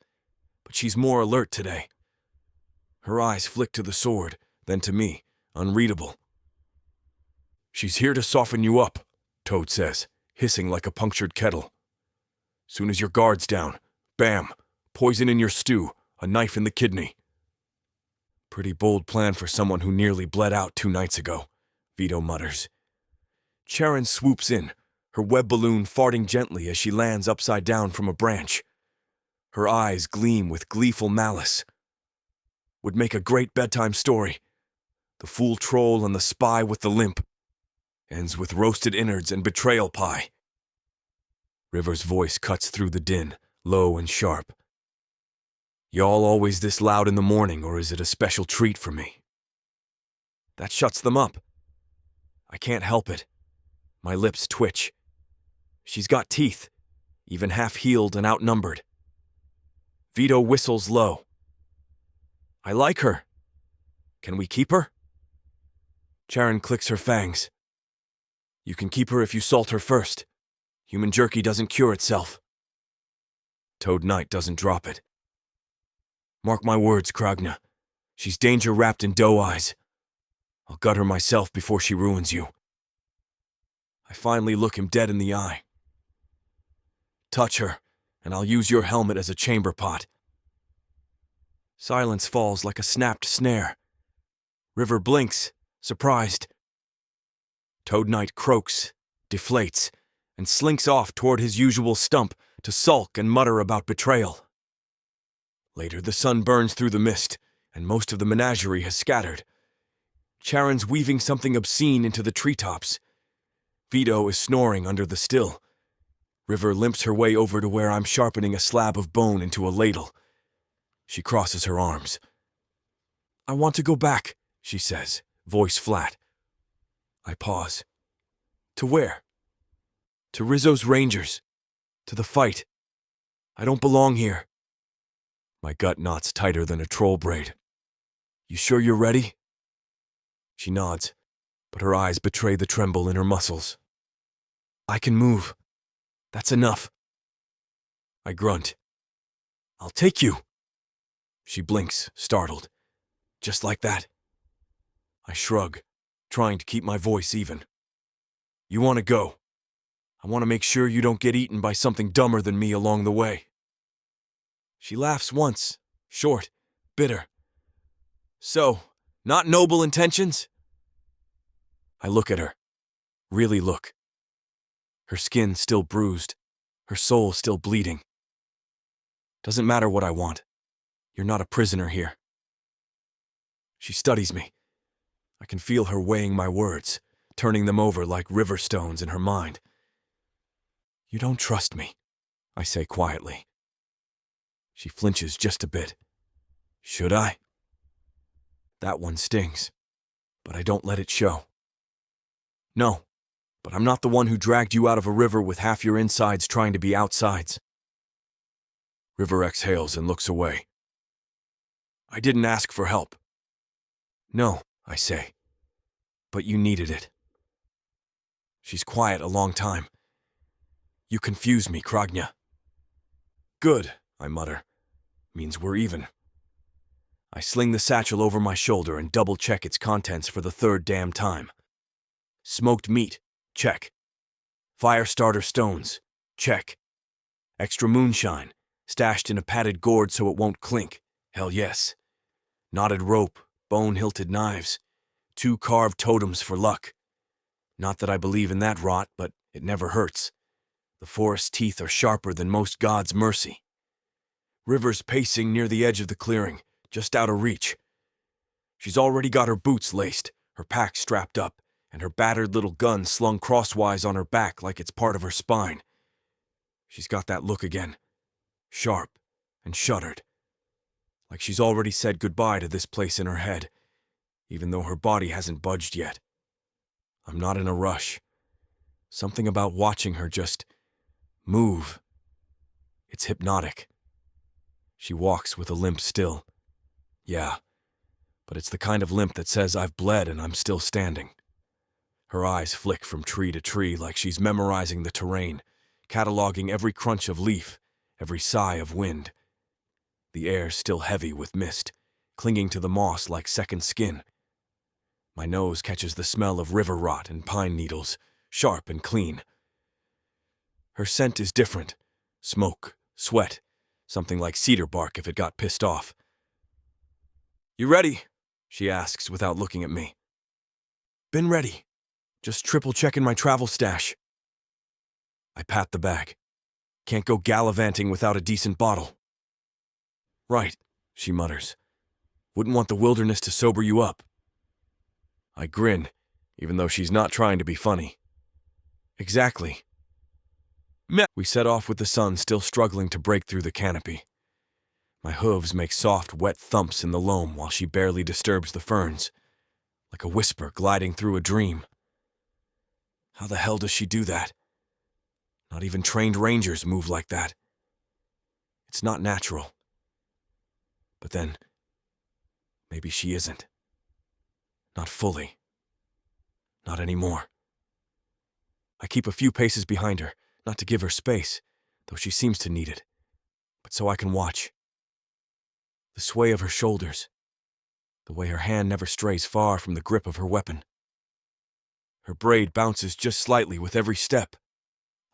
but she's more alert today. Her eyes flick to the sword, then to me, unreadable. She's here to soften you up, Toad says, hissing like a punctured kettle. Soon as your guard's down, bam, poison in your stew, a knife in the kidney. Pretty bold plan for someone who nearly bled out 2 nights ago, Vito mutters. Charon swoops in, her web balloon farting gently as she lands upside down from a branch. Her eyes gleam with gleeful malice. Would make a great bedtime story. The fool troll and the spy with the limp. Ends with roasted innards and betrayal pie. River's voice cuts through the din, low and sharp. Y'all always this loud in the morning, or is it a special treat for me? That shuts them up. I can't help it. My lips twitch. She's got teeth, even half-healed and outnumbered. Vito whistles low. I like her. Can we keep her? Charon clicks her fangs. You can keep her if you salt her first. Human jerky doesn't cure itself. Toad Knight doesn't drop it. Mark my words, Kragna. She's danger wrapped in doe eyes. I'll gut her myself before she ruins you. I finally look him dead in the eye. Touch her, and I'll use your helmet as a chamber pot. Silence falls like a snapped snare. River blinks, surprised. Toad Knight croaks, deflates, and slinks off toward his usual stump to sulk and mutter about betrayal. Later, the sun burns through the mist, and most of the menagerie has scattered. Charon's weaving something obscene into the treetops. Vito is snoring under the still. River limps her way over to where I'm sharpening a slab of bone into a ladle. She crosses her arms. I want to go back, she says, voice flat. I pause. To where? To Rizzo's Rangers. To the fight. I don't belong here. My gut knots tighter than a troll braid. You sure you're ready? She nods, but her eyes betray the tremble in her muscles. I can move. That's enough. I grunt. I'll take you. She blinks, startled. Just like that. I shrug, trying to keep my voice even. You want to go. I want to make sure you don't get eaten by something dumber than me along the way. She laughs once, short, bitter. So, not noble intentions? I look at her. Really look. Her skin still bruised, her soul still bleeding. Doesn't matter what I want. You're not a prisoner here. She studies me. I can feel her weighing my words, turning them over like river stones in her mind. You don't trust me, I say quietly. She flinches just a bit. Should I? That one stings, but I don't let it show. No, but I'm not the one who dragged you out of a river with half your insides trying to be outsides. River exhales and looks away. I didn't ask for help. No, I say, but you needed it. She's quiet a long time. You confuse me, Kragna. Good, I mutter. Means we're even. I sling the satchel over my shoulder and double-check its contents for the third damn time. Smoked meat, check. Fire starter stones, check. Extra moonshine, stashed in a padded gourd so it won't clink, hell yes. Knotted rope, bone-hilted knives, 2 carved totems for luck. Not that I believe in that rot, but it never hurts. The forest's teeth are sharper than most gods' mercy. River's pacing near the edge of the clearing, just out of reach. She's already got her boots laced, her pack strapped up, and her battered little gun slung crosswise on her back like it's part of her spine. She's got that look again, sharp and shuttered, like she's already said goodbye to this place in her head, even though her body hasn't budged yet. I'm not in a rush. Something about watching her just move. It's hypnotic. She walks with a limp still. Yeah, but it's the kind of limp that says I've bled and I'm still standing. Her eyes flick from tree to tree like she's memorizing the terrain, cataloging every crunch of leaf, every sigh of wind. The air's still heavy with mist, clinging to the moss like second skin. My nose catches the smell of river rot and pine needles, sharp and clean. Her scent is different. Smoke, sweat, something like cedar bark if it got pissed off. "You ready?" she asks without looking at me. "Been ready. Just triple-checking my travel stash." I pat the bag. Can't go gallivanting without a decent bottle. "Right," she mutters. "Wouldn't want the wilderness to sober you up." I grin, even though she's not trying to be funny. "Exactly." We set off with the sun still struggling to break through the canopy. My hooves make soft, wet thumps in the loam while she barely disturbs the ferns, like a whisper gliding through a dream. How the hell does she do that? Not even trained rangers move like that. It's not natural. But then, maybe she isn't. Not fully. Not anymore. I keep a few paces behind her, not to give her space, though she seems to need it, but so I can watch. The sway of her shoulders, the way her hand never strays far from the grip of her weapon. Her braid bounces just slightly with every step,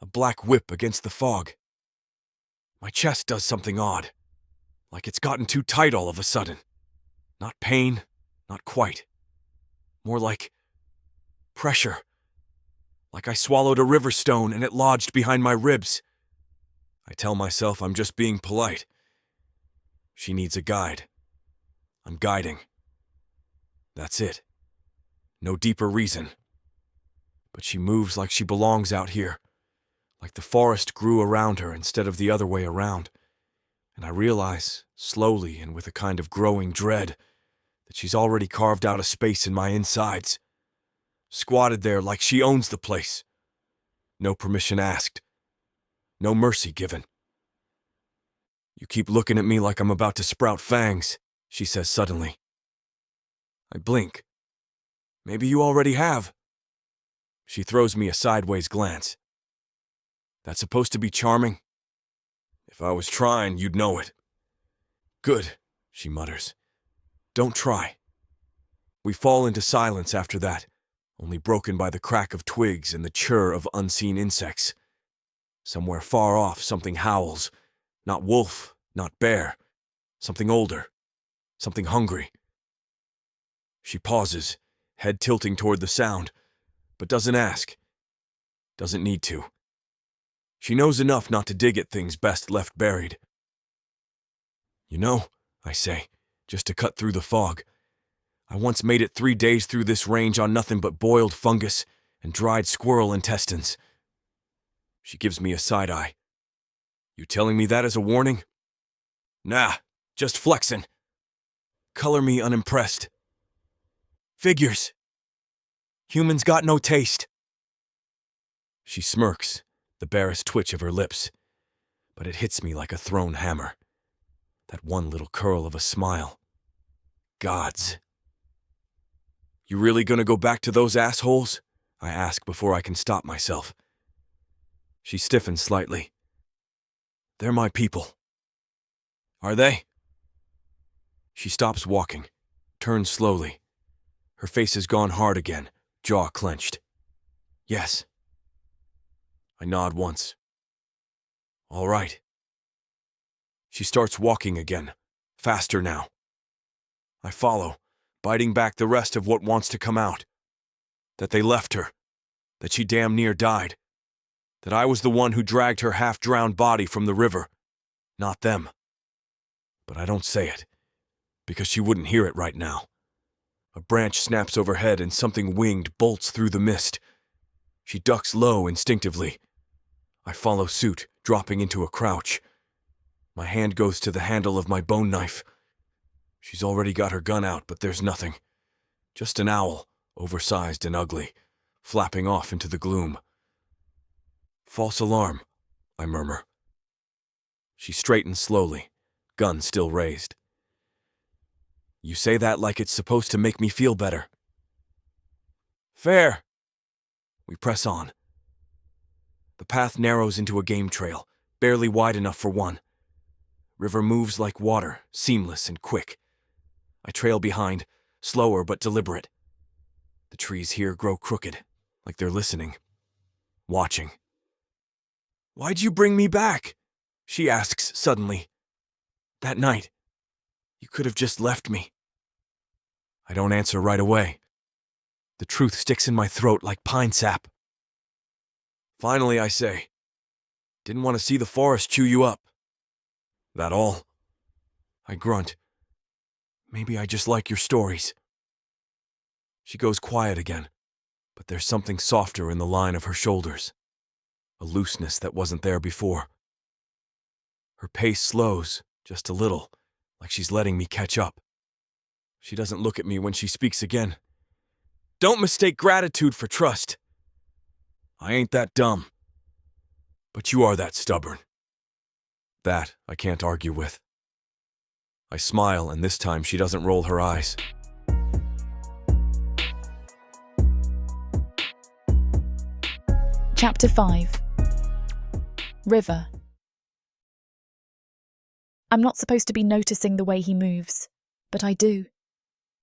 a black whip against the fog. My chest does something odd, like it's gotten too tight all of a sudden. Not pain, not quite. More like pressure. Like I swallowed a river stone and it lodged behind my ribs. I tell myself I'm just being polite. She needs a guide. I'm guiding. That's it. No deeper reason. But she moves like she belongs out here, like the forest grew around her instead of the other way around. And I realize, slowly and with a kind of growing dread, that she's already carved out a space in my insides. Squatted there like she owns the place. No permission asked. No mercy given. "You keep looking at me like I'm about to sprout fangs," she says suddenly. I blink. "Maybe you already have." She throws me a sideways glance. "That's supposed to be charming?" "If I was trying, you'd know it." "Good," she mutters. "Don't try." We fall into silence after that, only broken by the crack of twigs and the chirr of unseen insects. Somewhere far off, something howls. Not wolf, not bear. Something older. Something hungry. She pauses, head tilting toward the sound, but doesn't ask. Doesn't need to. She knows enough not to dig at things best left buried. "You know," I say, just to cut through the fog, "I once made it 3 days through this range on nothing but boiled fungus and dried squirrel intestines." She gives me a side-eye. "You telling me that as a warning?" "Nah, just flexing." Color me unimpressed. "Figures. Humans got no taste." She smirks, the barest twitch of her lips, but it hits me like a thrown hammer. That one little curl of a smile. Gods. "You really gonna go back to those assholes?" I ask before I can stop myself. She stiffens slightly. "They're my people." "Are they?" She stops walking, turns slowly. Her face has gone hard again, jaw clenched. "Yes." I nod once. "All right." She starts walking again, faster now. I follow, biting back the rest of what wants to come out. That they left her. That she damn near died. That I was the one who dragged her half-drowned body from the river. Not them. But I don't say it, because she wouldn't hear it right now. A branch snaps overhead and something winged bolts through the mist. She ducks low instinctively. I follow suit, dropping into a crouch. My hand goes to the handle of my bone knife. She's already got her gun out, but there's nothing. Just an owl, oversized and ugly, flapping off into the gloom. "False alarm," I murmur. She straightens slowly, gun still raised. "You say that like it's supposed to make me feel better." "Fair." We press on. The path narrows into a game trail, barely wide enough for one. River moves like water, seamless and quick. I trail behind, slower but deliberate. The trees here grow crooked, like they're listening, watching. "Why'd you bring me back?" she asks suddenly, That night, you could have just left me. I don't answer right away. The truth sticks in my throat like pine sap. Finally, I say, didn't want to see the forest chew you up. That all? I grunt. Maybe I just like your stories. She goes quiet again, but there's something softer in the line of her shoulders, a looseness that wasn't there before. Her pace slows, just a little, like she's letting me catch up. She doesn't look at me when she speaks again. Don't mistake gratitude for trust. I ain't that dumb. But you are that stubborn. That I can't argue with. I smile, and this time she doesn't roll her eyes. Chapter 5. River. I'm not supposed to be noticing the way he moves, but I do.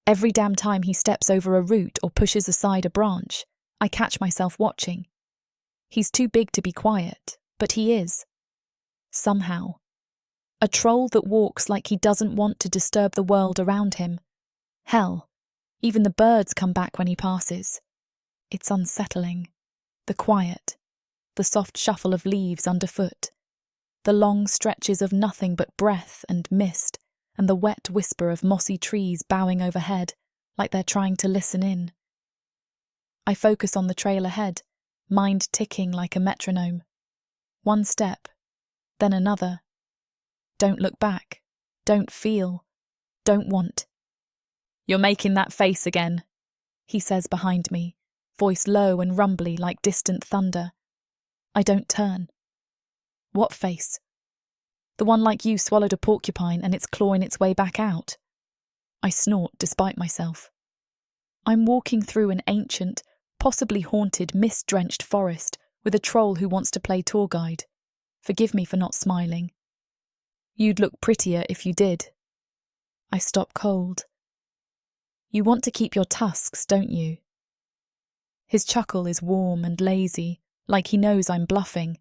Every damn time he steps over a root or pushes aside a branch, I catch myself watching. He's too big to be quiet, but he is. Somehow. A troll that walks like he doesn't want to disturb the world around him. Hell, even the birds come back when he passes. It's unsettling. The quiet, the soft shuffle of leaves underfoot, the long stretches of nothing but breath and mist, and the wet whisper of mossy trees bowing overhead, like they're trying to listen in. I focus on the trail ahead, mind ticking like a metronome. One step, then another. Don't look back, don't feel, don't want. You're making that face again, he says behind me, voice low and rumbly like distant thunder. I don't turn. What face? The one like you swallowed a porcupine and it's clawing its way back out. I snort despite myself. I'm walking through an ancient, possibly haunted, mist-drenched forest with a troll who wants to play tour guide. Forgive me for not smiling. You'd look prettier if you did. I stop cold. You want to keep your tusks, don't you? His chuckle is warm and lazy, like he knows I'm bluffing.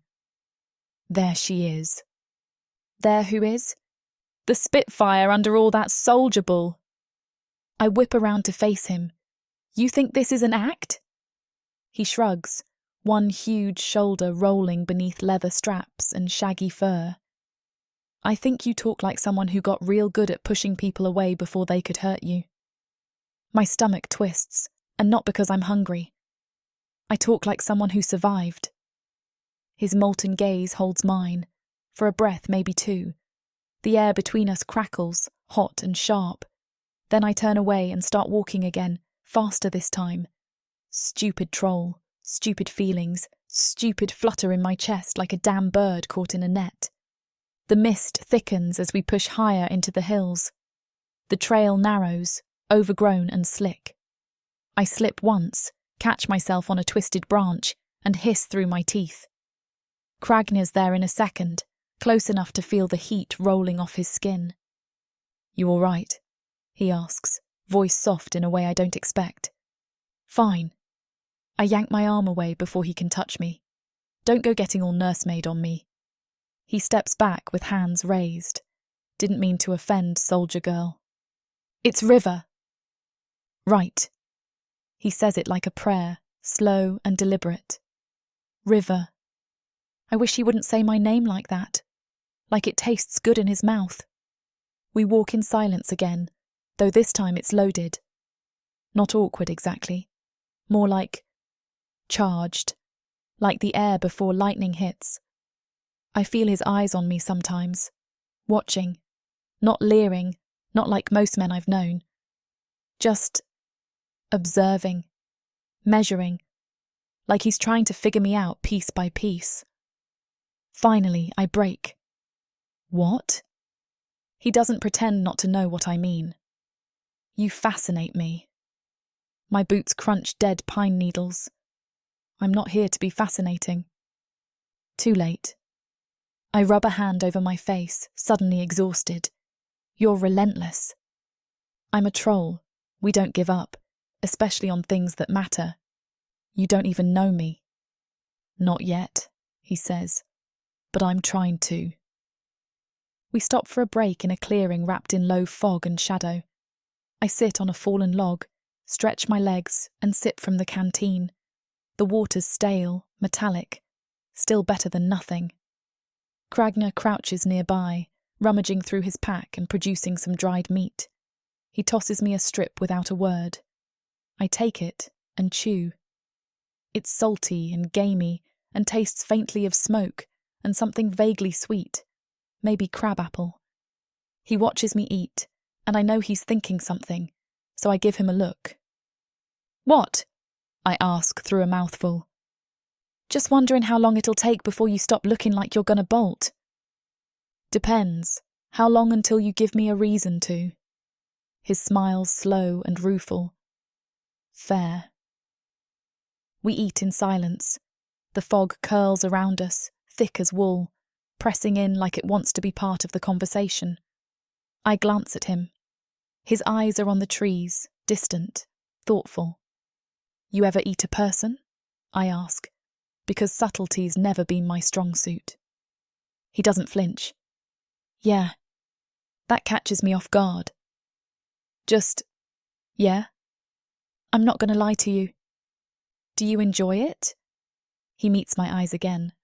There she is. There who is? The Spitfire under all that soldier bull. I whip around to face him. You think this is an act? He shrugs, one huge shoulder rolling beneath leather straps and shaggy fur. I think you talk like someone who got real good at pushing people away before they could hurt you. My stomach twists, and not because I'm hungry. I talk like someone who survived. His molten gaze holds mine, for a breath, maybe two. The air between us crackles, hot and sharp. Then I turn away and start walking again, faster this time. Stupid troll, stupid feelings, stupid flutter in my chest like a damn bird caught in a net. The mist thickens as we push higher into the hills. The trail narrows, overgrown and slick. I slip once, catch myself on a twisted branch, and hiss through my teeth. Kragnir's there in a second, close enough to feel the heat rolling off his skin. You all right? He asks, voice soft in a way I don't expect. Fine. I yank my arm away before he can touch me. Don't go getting all nursemaid on me. He steps back with hands raised. Didn't mean to offend, soldier girl. It's River. Right. He says it like a prayer, slow and deliberate. River. I wish he wouldn't say my name like that. Like it tastes good in his mouth. We walk in silence again, though this time it's loaded. Not awkward exactly. More like charged. Like the air before lightning hits. I feel his eyes on me sometimes, watching, not leering, not like most men I've known. Just observing, measuring, like he's trying to figure me out piece by piece. Finally, I break. What? He doesn't pretend not to know what I mean. You fascinate me. My boots crunch dead pine needles. I'm not here to be fascinating. Too late. I rub a hand over my face, suddenly exhausted. You're relentless. I'm a troll. We don't give up, especially on things that matter. You don't even know me. Not yet, he says, but I'm trying to. We stop for a break in a clearing wrapped in low fog and shadow. I sit on a fallen log, stretch my legs, and sip from the canteen. The water's stale, metallic, still better than nothing. Kragner crouches nearby, rummaging through his pack and producing some dried meat. He tosses me a strip without a word. I take it and chew. It's salty and gamey and tastes faintly of smoke and something vaguely sweet, maybe crabapple. He watches me eat, and I know he's thinking something, so I give him a look. "What?" I ask through a mouthful. "Just wondering how long it'll take before you stop looking like you're gonna bolt." "Depends. How long until you give me a reason to?" His smile's slow and rueful. "Fair." We eat in silence. The fog curls around us, thick as wool, pressing in like it wants to be part of the conversation. I glance at him. His eyes are on the trees, distant, thoughtful. "You ever eat a person?" I ask, because subtlety's never been my strong suit. He doesn't flinch. "Yeah." That catches me off guard. "Just, yeah? I'm not going to lie to you. Do you enjoy it?" He meets my eyes again.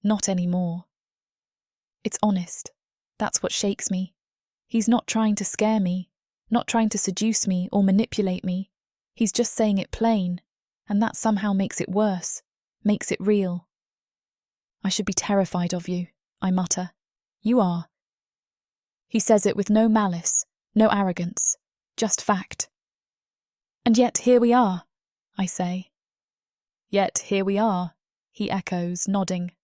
"Not anymore." It's honest. That's what shakes me. He's not trying to scare me, not trying to seduce me or manipulate me. He's just saying it plain, and that somehow makes it worse, makes it real. "I should be terrified of you," I mutter. "You are." He says it with no malice, no arrogance, just fact. "And yet here we are," I say. "Yet here we are," he echoes, nodding.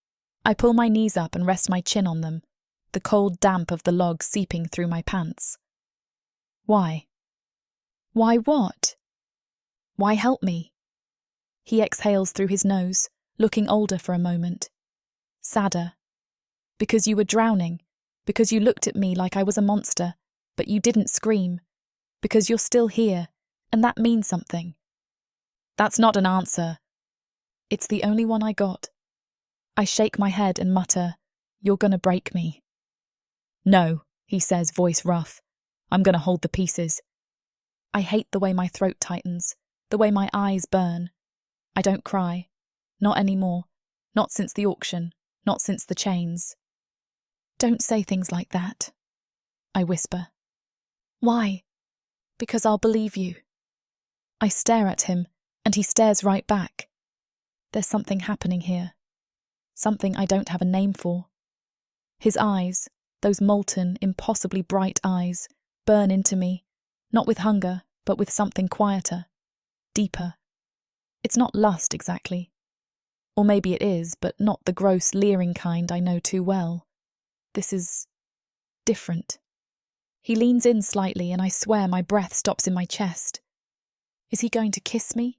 I pull my knees up and rest my chin on them, the cold damp of the log seeping through my pants. "Why?" "Why what?" "Why help me?" He exhales through his nose, looking older for a moment. Sadder. "Because you were drowning, because you looked at me like I was a monster, but you didn't scream, because you're still here, and that means something." "That's not an answer." It's the only one I got. I shake my head and mutter, "You're gonna break me." "No," he says, voice rough. "I'm gonna hold the pieces." I hate the way my throat tightens, the way my eyes burn. I don't cry. Not anymore. Not since the auction. Not since the chains. "Don't say things like that," I whisper. "Why?" "Because I'll believe you." I stare at him, and he stares right back. There's something happening here. Something I don't have a name for. His eyes, those molten, impossibly bright eyes, burn into me, not with hunger, but with something quieter, deeper. It's not lust exactly. Or maybe it is, but not the gross, leering kind I know too well. This is different. He leans in slightly, and I swear my breath stops in my chest. Is he going to kiss me?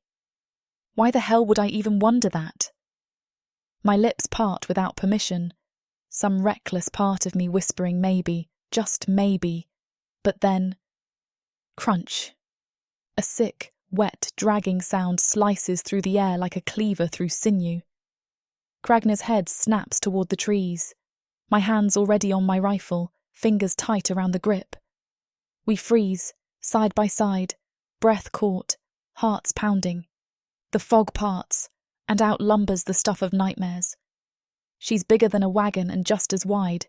Why the hell would I even wonder that? My lips part without permission, some reckless part of me whispering maybe, just maybe, but then, crunch. A sick, wet, dragging sound slices through the air like a cleaver through sinew. Kragner's head snaps toward the trees, my hands already on my rifle, fingers tight around the grip. We freeze, side by side, breath caught, hearts pounding. The fog parts, and out lumbers the stuff of nightmares. She's bigger than a wagon and just as wide.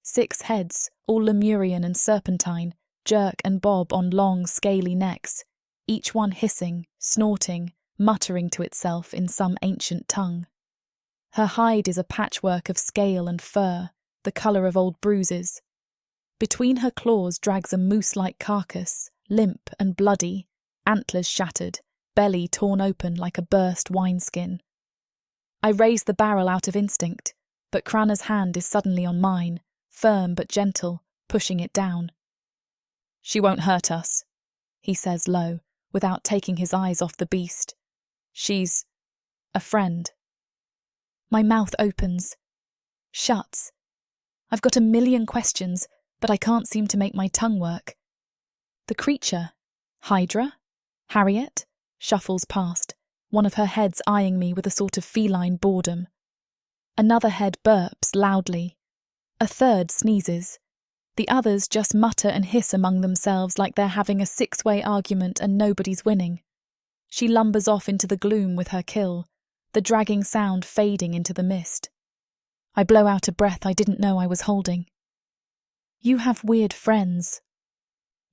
6 heads, all Lemurian and serpentine, jerk and bob on long, scaly necks, each one hissing, snorting, muttering to itself in some ancient tongue. Her hide is a patchwork of scale and fur, the colour of old bruises. Between her claws drags a moose-like carcass, limp and bloody, antlers shattered, belly torn open like a burst wineskin. I raise the barrel out of instinct, but Krana's hand is suddenly on mine, firm but gentle, pushing it down. "She won't hurt us," he says low, without taking his eyes off the beast. "She's a friend." My mouth opens, shuts. I've got a million questions, but I can't seem to make my tongue work. The creature, Hydra? Harriet? Shuffles past, one of her heads eyeing me with a sort of feline boredom. Another head burps loudly. A third sneezes, The others just mutter and hiss among themselves like they're having a six-way argument and nobody's winning. She lumbers off into the gloom with her kill, the dragging sound fading into the mist. I blow out a breath I didn't know I was holding. You have weird friends.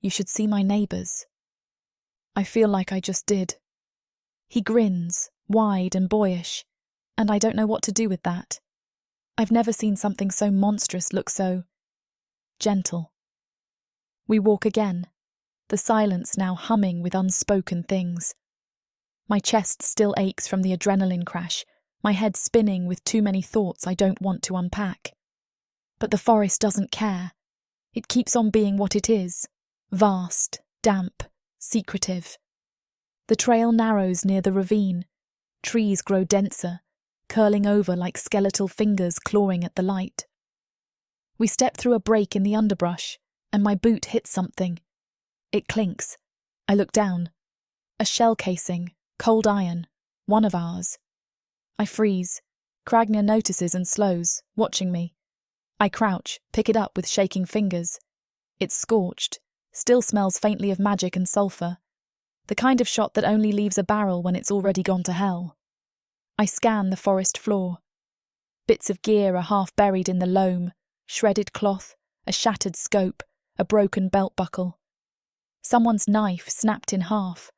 You should see my neighbours. I feel like I just did. He grins, wide and boyish, and I don't know what to do with that. I've never seen something so monstrous look so gentle. We walk again, the silence now humming with unspoken things. My chest still aches from the adrenaline crash, my head spinning with too many thoughts I don't want to unpack. But the forest doesn't care. It keeps on being what it is, vast, damp, secretive. The trail narrows near the ravine. Trees grow denser, curling over like skeletal fingers clawing at the light. We step through a break in the underbrush, and my boot hits something. It clinks. I look down. A shell casing, cold iron, one of ours. I freeze. Kragner notices and slows, watching me. I crouch, pick it up with shaking fingers. It's scorched, still smells faintly of magic and sulphur. The kind of shot that only leaves a barrel when it's already gone to hell. I scan the forest floor. Bits of gear are half buried in the loam, shredded cloth, a shattered scope, a broken belt buckle. Someone's knife snapped in half.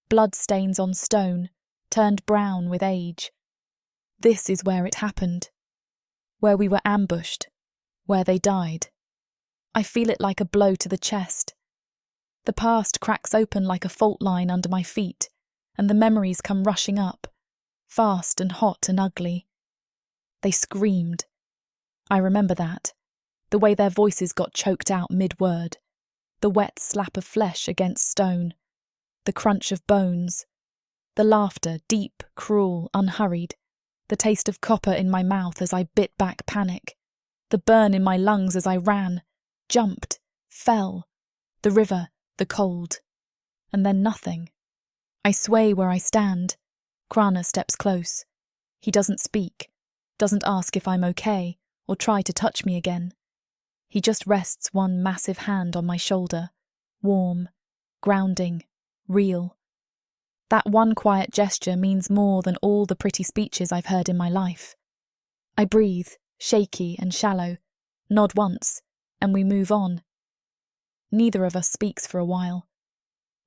Blood stains on stone, turned brown with age. This is where it happened. Where we were ambushed. Where they died. I feel it like a blow to the chest. The past cracks open like a fault line under my feet, and the memories come rushing up, fast and hot and ugly. They screamed. I remember that. The way their voices got choked out mid-word. The wet slap of flesh against stone. The crunch of bones. The laughter, deep, cruel, unhurried. The taste of copper in my mouth as I bit back panic. The burn in my lungs as I ran, jumped, fell. The river, the cold. And then nothing. I sway where I stand. Krana steps close. He doesn't speak, doesn't ask if I'm okay, or try to touch me again. He just rests one massive hand on my shoulder, warm, grounding, real. That one quiet gesture means more than all the pretty speeches I've heard in my life. I breathe, shaky and shallow, nod once, and we move on. Neither of us speaks for a while.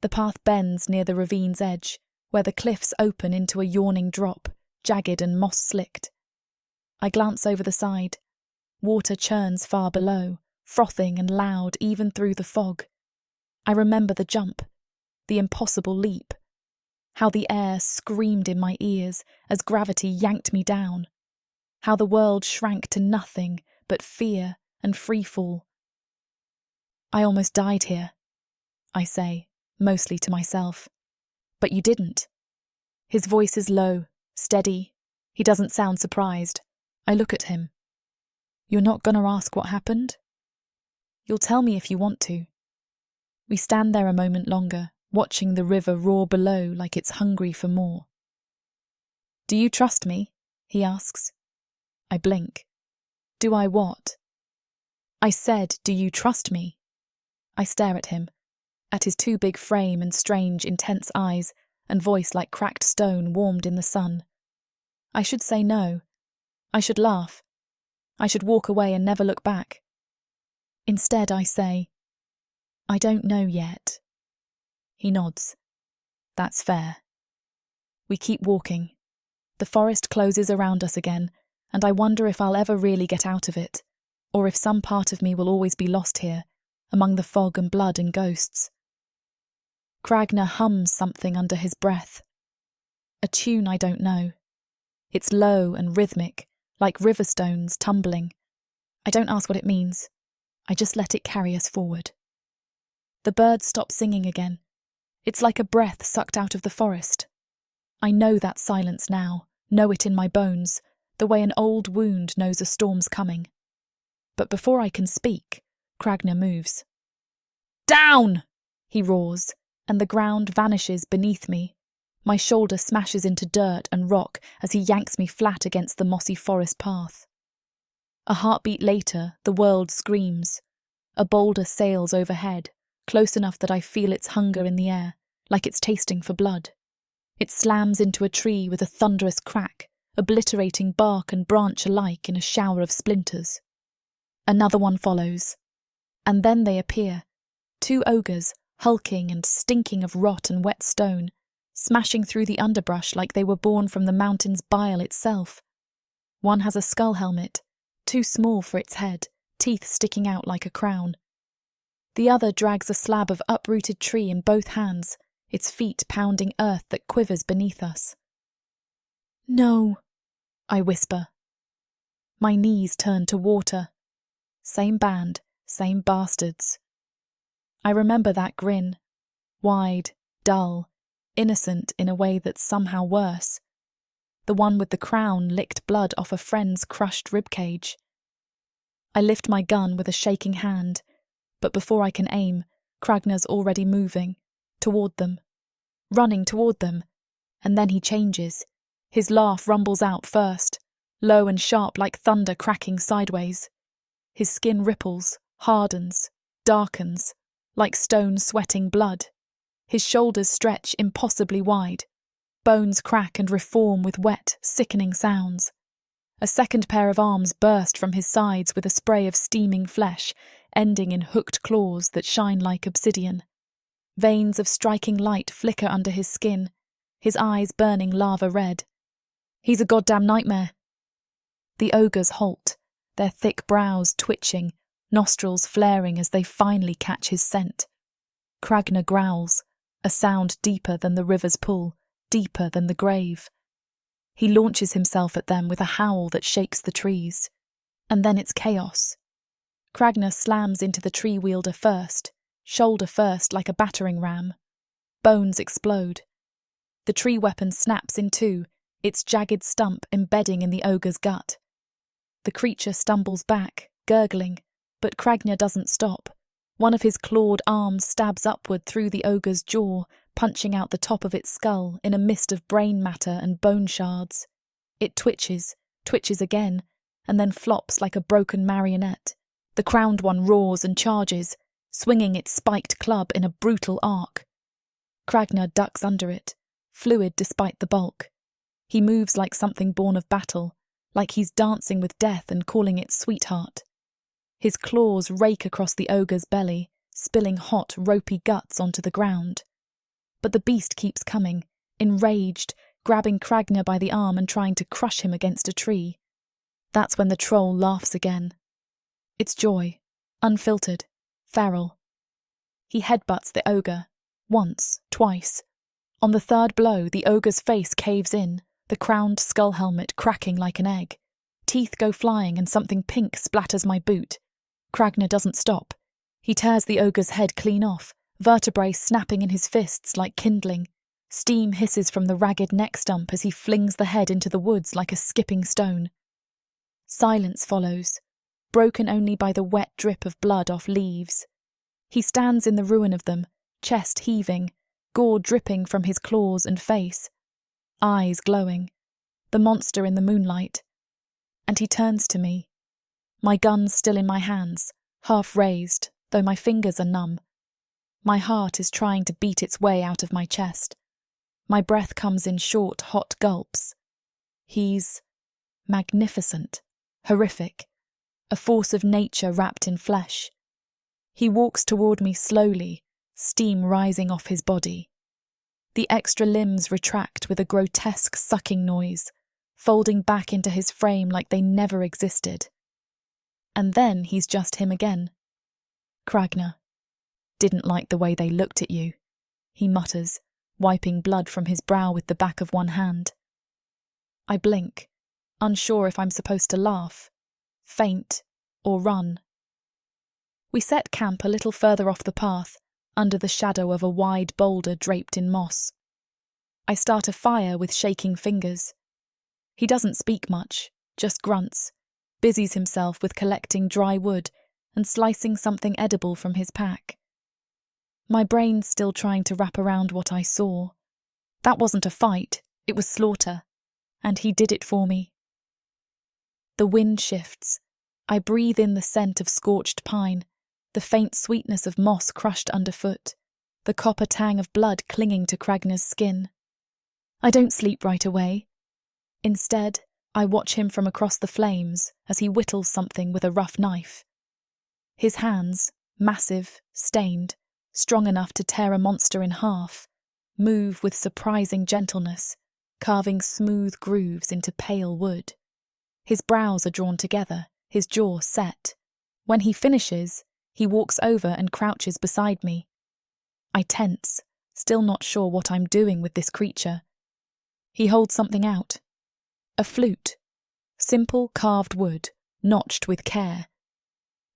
The path bends near the ravine's edge, where the cliffs open into a yawning drop, jagged and moss-slicked. I glance over the side. Water churns far below, frothing and loud even through the fog. I remember the jump, the impossible leap. How the air screamed in my ears as gravity yanked me down. How the world shrank to nothing but fear and freefall. I almost died here, I say, mostly to myself. But you didn't. His voice is low, steady. He doesn't sound surprised. I look at him. You're not gonna ask what happened? You'll tell me if you want to. We stand there a moment longer, watching the river roar below like it's hungry for more. Do you trust me? He asks. I blink. Do I what? I said, do you trust me? I stare at him, at his too big frame and strange, intense eyes, and voice like cracked stone warmed in the sun. I should say no. I should laugh. I should walk away and never look back. Instead, I say, I don't know yet. He nods. That's fair. We keep walking. The forest closes around us again, and I wonder if I'll ever really get out of it, or if some part of me will always be lost here, among the fog and blood and ghosts. Kragner hums something under his breath. A tune I don't know. It's low and rhythmic, like river stones tumbling. I don't ask what it means. I just let it carry us forward. The birds stop singing again. It's like a breath sucked out of the forest. I know that silence now, know it in my bones, the way an old wound knows a storm's coming. But before I can speak, Kragner moves. Down! He roars, and the ground vanishes beneath me. My shoulder smashes into dirt and rock as he yanks me flat against the mossy forest path. A heartbeat later, the world screams. A boulder sails overhead, close enough that I feel its hunger in the air, like it's tasting for blood. It slams into a tree with a thunderous crack, obliterating bark and branch alike in a shower of splinters. Another one follows. And then they appear, 2 ogres, hulking and stinking of rot and wet stone, smashing through the underbrush like they were born from the mountain's bile itself. One has a skull helmet, too small for its head, teeth sticking out like a crown. The other drags a slab of uprooted tree in both hands, its feet pounding earth that quivers beneath us. "No," I whisper. My knees turn to water. Same band, same bastards. I remember that grin, wide, dull, innocent in a way that's somehow worse. The one with the crown licked blood off a friend's crushed ribcage. I lift my gun with a shaking hand, but before I can aim, Kragnar's already moving, toward them, running toward them, and then he changes. His laugh rumbles out first, low and sharp like thunder cracking sideways. His skin ripples, hardens, darkens, like stone sweating blood. His shoulders stretch impossibly wide. Bones crack and reform with wet, sickening sounds. A second pair of arms burst from his sides with a spray of steaming flesh, ending in hooked claws that shine like obsidian. Veins of striking light flicker under his skin, his eyes burning lava red. He's a goddamn nightmare. The ogres halt, their thick brows twitching, nostrils flaring as they finally catch his scent. Kragnar growls, a sound deeper than the river's pull, deeper than the grave. He launches himself at them with a howl that shakes the trees. And then it's chaos. Kragnar slams into the tree wielder first, shoulder first like a battering ram. Bones explode. The tree weapon snaps in two, its jagged stump embedding in the ogre's gut. The creature stumbles back, gurgling, but Kragnar doesn't stop. One of his clawed arms stabs upward through the ogre's jaw, punching out the top of its skull in a mist of brain matter and bone shards. It twitches again, and then flops like a broken marionette. The crowned one roars and charges, swinging its spiked club in a brutal arc. Kragnar ducks under it, fluid despite the bulk. He moves like something born of battle, like he's dancing with death and calling it sweetheart. His claws rake across the ogre's belly, spilling hot, ropey guts onto the ground. But the beast keeps coming, enraged, grabbing Kragnar by the arm and trying to crush him against a tree. That's when the troll laughs again. It's joy, unfiltered, feral. He headbutts the ogre, once, twice. On the third blow, the ogre's face caves in, the crowned skull helmet cracking like an egg. Teeth go flying and something pink splatters my boot. Kragnar doesn't stop. He tears the ogre's head clean off, vertebrae snapping in his fists like kindling. Steam hisses from the ragged neck stump as he flings the head into the woods like a skipping stone. Silence follows, broken only by the wet drip of blood off leaves. He stands in the ruin of them, chest heaving, gore dripping from his claws and face. Eyes glowing, the monster in the moonlight. And he turns to me. My gun still in my hands, half raised, though my fingers are numb. My heart is trying to beat its way out of my chest. My breath comes in short, hot gulps. He's magnificent, horrific, a force of nature wrapped in flesh. He walks toward me slowly, steam rising off his body. The extra limbs retract with a grotesque sucking noise, folding back into his frame like they never existed. And then he's just him again. Kragnar. Didn't like the way they looked at you, he mutters, wiping blood from his brow with the back of one hand. I blink, unsure if I'm supposed to laugh, faint, or run. We set camp a little further off the path, under the shadow of a wide boulder draped in moss. I start a fire with shaking fingers. He doesn't speak much, just grunts, busies himself with collecting dry wood and slicing something edible from his pack. My brain's still trying to wrap around what I saw. That wasn't a fight, it was slaughter, and he did it for me. The wind shifts. I breathe in the scent of scorched pine, the faint sweetness of moss crushed underfoot, the copper tang of blood clinging to Kragna's skin. I don't sleep right away. Instead, I watch him from across the flames as he whittles something with a rough knife. His hands, massive, stained, strong enough to tear a monster in half, move with surprising gentleness, carving smooth grooves into pale wood. His brows are drawn together, his jaw set. When he finishes, he walks over and crouches beside me. I tense, still not sure what I'm doing with this creature. He holds something out. A flute. Simple carved wood, notched with care.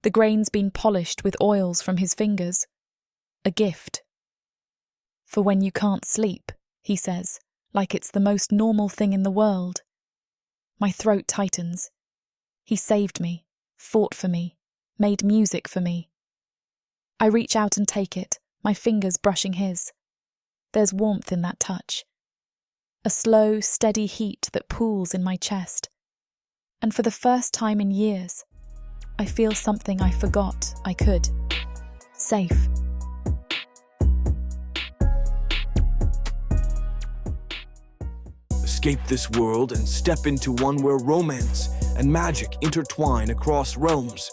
The grain's been polished with oils from his fingers. A gift. For when you can't sleep, he says, like it's the most normal thing in the world. My throat tightens. He saved me, fought for me, made music for me. I reach out and take it, my fingers brushing his. There's warmth in that touch. A slow, steady heat that pools in my chest. And for the first time in years, I feel something I forgot I could. Safe. Escape this world and step into one where romance and magic intertwine across realms,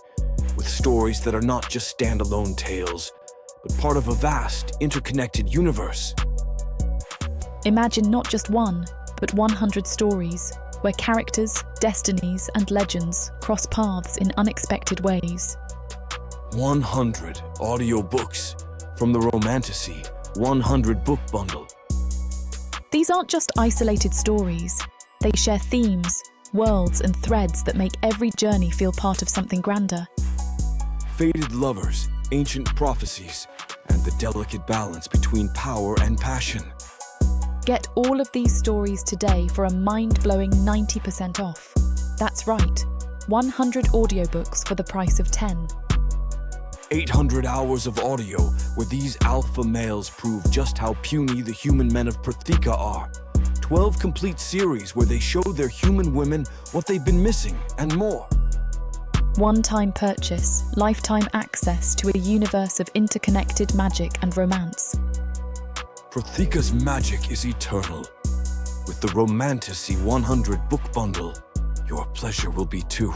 with stories that are not just standalone tales, but part of a vast, interconnected universe. Imagine not just one, but 100 stories, where characters, destinies, and legends cross paths in unexpected ways. 100 audiobooks from the Romantasy 100 book bundle. These aren't just isolated stories. They share themes, worlds, and threads that make every journey feel part of something grander. Fated lovers, ancient prophecies, and the delicate balance between power and passion. Get all of these stories today for a mind-blowing 90% off. That's right, 100 audiobooks for the price of 10. 800 hours of audio where these alpha males prove just how puny the human men of Protheka are. 12 complete series where they show their human women what they've been missing and more. One-time purchase, lifetime access to a universe of interconnected magic and romance. Protheka's magic is eternal. With the Romantasy 100 book bundle, your pleasure will be too.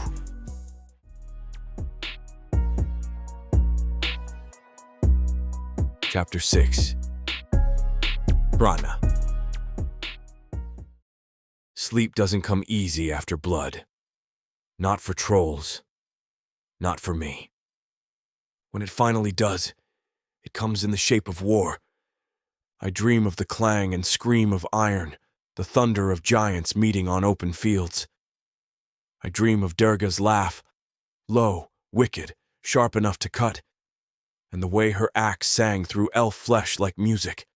Chapter 6. Prana. Sleep doesn't come easy after blood. Not for trolls. Not for me. When it finally does, it comes in the shape of war. I dream of the clang and scream of iron, the thunder of giants meeting on open fields. I dream of Durga's laugh, low, wicked, sharp enough to cut, and the way her axe sang through elf flesh like music.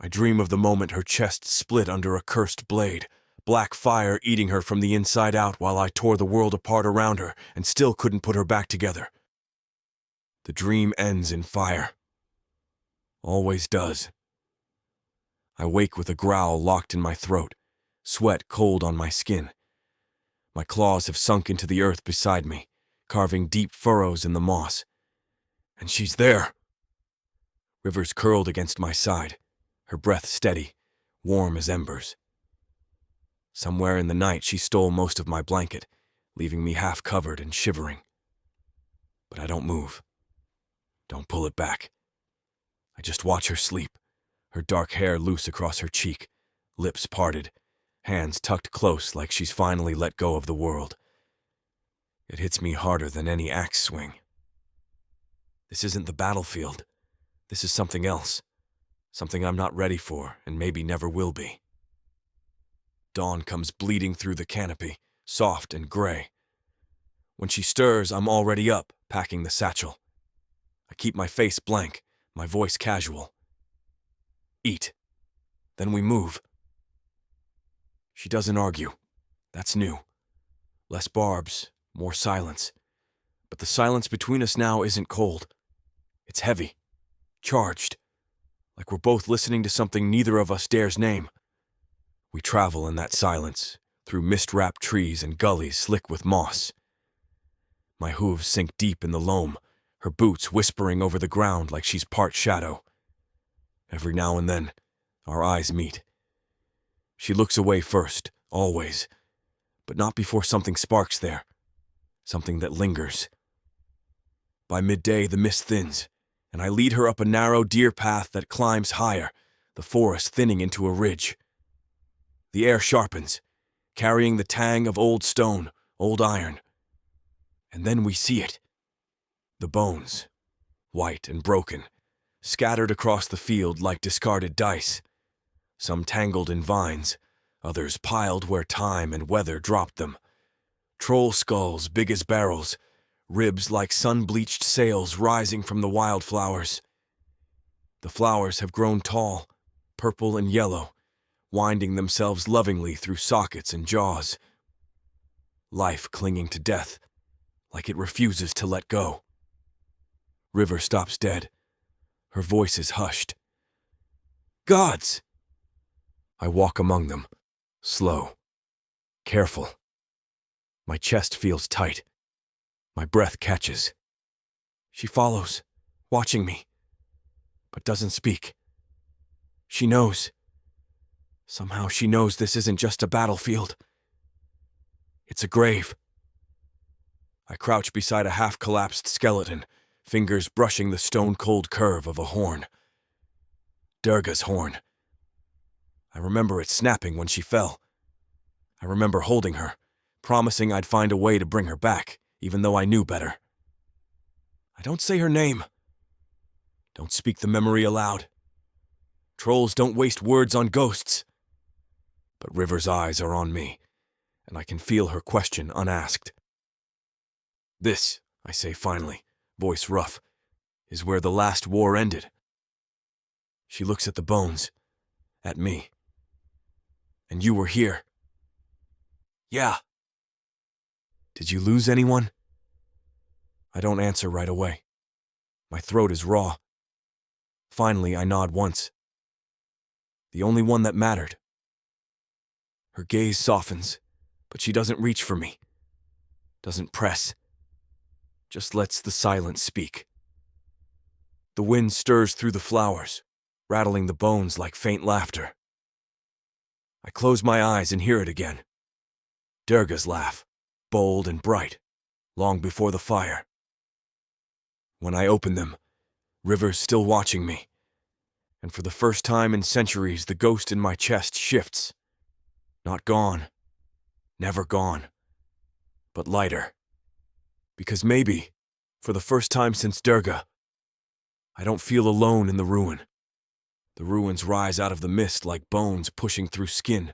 I dream of the moment her chest split under a cursed blade, black fire eating her from the inside out while I tore the world apart around her and still couldn't put her back together. The dream ends in fire. Always does. I wake with a growl locked in my throat, sweat cold on my skin. My claws have sunk into the earth beside me, carving deep furrows in the moss. And she's there. Rivers curled against my side, her breath steady, warm as embers. Somewhere in the night she stole most of my blanket, leaving me half covered and shivering. But I don't move. Don't pull it back. I just watch her sleep, her dark hair loose across her cheek, lips parted, hands tucked close like she's finally let go of the world. It hits me harder than any axe swing. This isn't the battlefield. This is something else. Something I'm not ready for and maybe never will be. Dawn comes bleeding through the canopy, soft and gray. When she stirs, I'm already up, packing the satchel. I keep my face blank, my voice casual. Eat. Then we move. She doesn't argue. That's new. Less barbs, more silence. But the silence between us now isn't cold. It's heavy, charged, like we're both listening to something neither of us dares name. We travel in that silence, through mist-wrapped trees and gullies slick with moss. My hooves sink deep in the loam, her boots whispering over the ground like she's part shadow. Every now and then, our eyes meet. She looks away first, always, but not before something sparks there, something that lingers. By midday, the mist thins, and I lead her up a narrow deer path that climbs higher, the forest thinning into a ridge. The air sharpens, carrying the tang of old stone, old iron. And then we see it. The bones, white and broken, scattered across the field like discarded dice, some tangled in vines, others piled where time and weather dropped them. Troll skulls big as barrels, ribs like sun-bleached sails rising from the wildflowers. The flowers have grown tall, purple and yellow, winding themselves lovingly through sockets and jaws. Life clinging to death, like it refuses to let go. River stops dead. Her voice is hushed. Gods! I walk among them, slow, careful. My chest feels tight. My breath catches. She follows, watching me, but doesn't speak. She knows. Somehow she knows this isn't just a battlefield. It's a grave. I crouch beside a half-collapsed skeleton, fingers brushing the stone-cold curve of a horn. Durga's horn. I remember it snapping when she fell. I remember holding her, promising I'd find a way to bring her back, even though I knew better. I don't say her name. Don't speak the memory aloud. Trolls don't waste words on ghosts. But River's eyes are on me, and I can feel her question unasked. This, I say finally, voice rough, is where the last war ended. She looks at the bones, at me. And you were here. Yeah. Did you lose anyone? I don't answer right away. My throat is raw. Finally, I nod once. The only one that mattered. Her gaze softens, but she doesn't reach for me. Doesn't press. Just lets the silence speak. The wind stirs through the flowers, rattling the bones like faint laughter. I close my eyes and hear it again. Durga's laugh, bold and bright, long before the fire. When I open them, River's still watching me, and for the first time in centuries the ghost in my chest shifts. Not gone, never gone, but lighter. Because maybe, for the first time since Durga, I don't feel alone in the ruin. The ruins rise out of the mist like bones pushing through skin,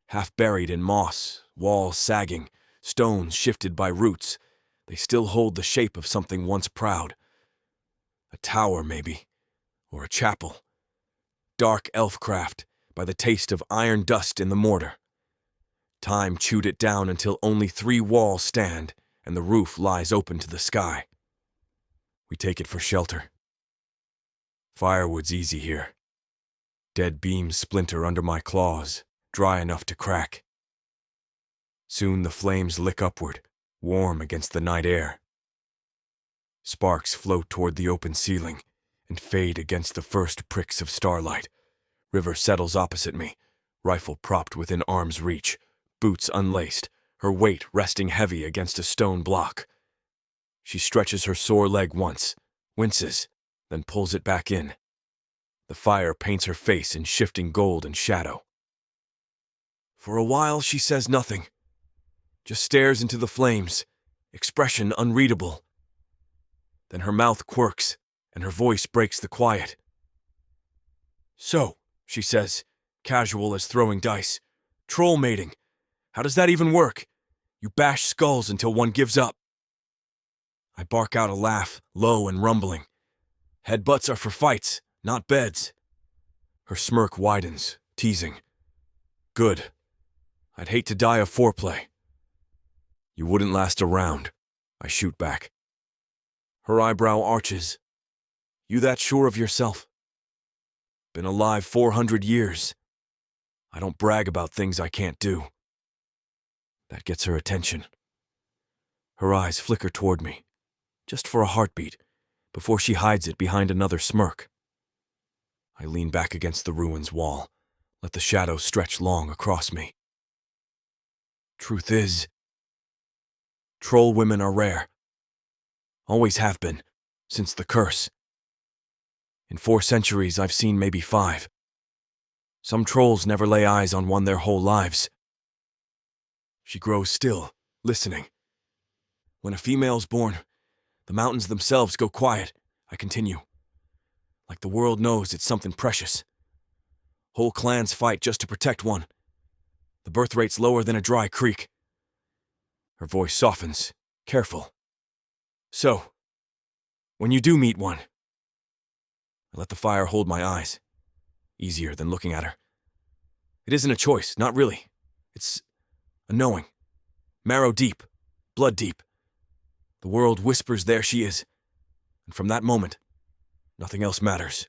half buried in moss, walls sagging, stones shifted by roots. They still hold the shape of something once proud. A tower, maybe, or a chapel. Dark elf-craft, by the taste of iron dust in the mortar. Time chewed it down until only 3 walls stand, and the roof lies open to the sky. We take it for shelter. Firewood's easy here. Dead beams splinter under my claws, dry enough to crack. Soon the flames lick upward, warm against the night air. Sparks float toward the open ceiling and fade against the first pricks of starlight. River settles opposite me, rifle propped within arm's reach, boots unlaced, her weight resting heavy against a stone block. She stretches her sore leg once, winces, then pulls it back in. The fire paints her face in shifting gold and shadow. For a while she says nothing, just stares into the flames, expression unreadable. Then her mouth quirks, and her voice breaks the quiet. So, she says, casual as throwing dice, troll mating. How does that even work? You bash skulls until one gives up. I bark out a laugh, low and rumbling. Headbutts are for fights, not beds. Her smirk widens, teasing. Good. I'd hate to die of foreplay. You wouldn't last a round, I shoot back. Her eyebrow arches. You that sure of yourself? Been alive 400 years. I don't brag about things I can't do. That gets her attention. Her eyes flicker toward me, just for a heartbeat, before she hides it behind another smirk. I lean back against the ruin's wall, let the shadows stretch long across me. Truth is, troll women are rare. Always have been, since the curse. In 4 centuries, I've seen maybe 5. Some trolls never lay eyes on one their whole lives. She grows still, listening. When a female's born, the mountains themselves go quiet, I continue. Like the world knows it's something precious. Whole clans fight just to protect one. The birth rate's lower than a dry creek. Her voice softens, careful. So, when you do meet one, I let the fire hold my eyes. Easier than looking at her. It isn't a choice, not really. It's a knowing. Marrow deep, blood deep. The world whispers there she is. And from that moment, nothing else matters.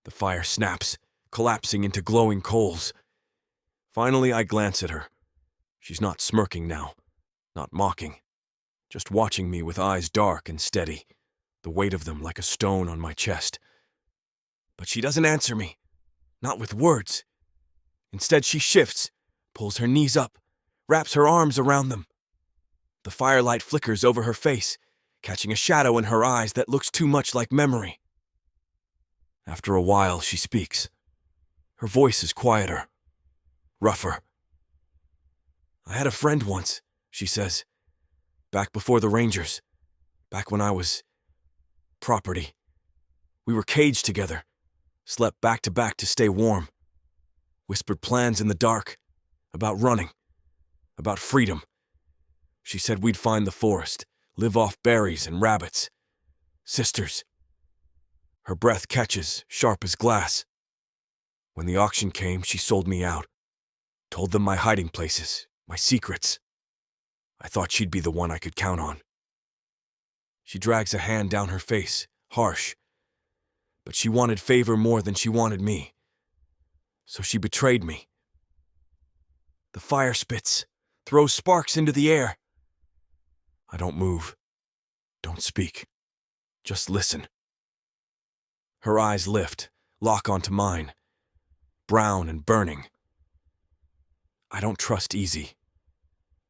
The fire snaps, collapsing into glowing coals. Finally, I glance at her. She's not smirking now, not mocking, just watching me with eyes dark and steady, the weight of them like a stone on my chest. But she doesn't answer me, not with words. Instead, she shifts, pulls her knees up, wraps her arms around them. The firelight flickers over her face, catching a shadow in her eyes that looks too much like memory. After a while, she speaks. Her voice is quieter, rougher. I had a friend once, she says, back before the Rangers, back when I was property. We were caged together, slept back to back to stay warm, whispered plans in the dark, about running, about freedom. She said we'd find the forest, live off berries and rabbits. Sisters. Her breath catches, sharp as glass. When the auction came, she sold me out, told them my hiding places, my secrets. I thought she'd be the one I could count on. She drags a hand down her face, harsh. But she wanted favor more than she wanted me. So she betrayed me. The fire spits, throws sparks into the air. I don't move, don't speak, just listen. Her eyes lift, lock onto mine, brown and burning. I don't trust easy,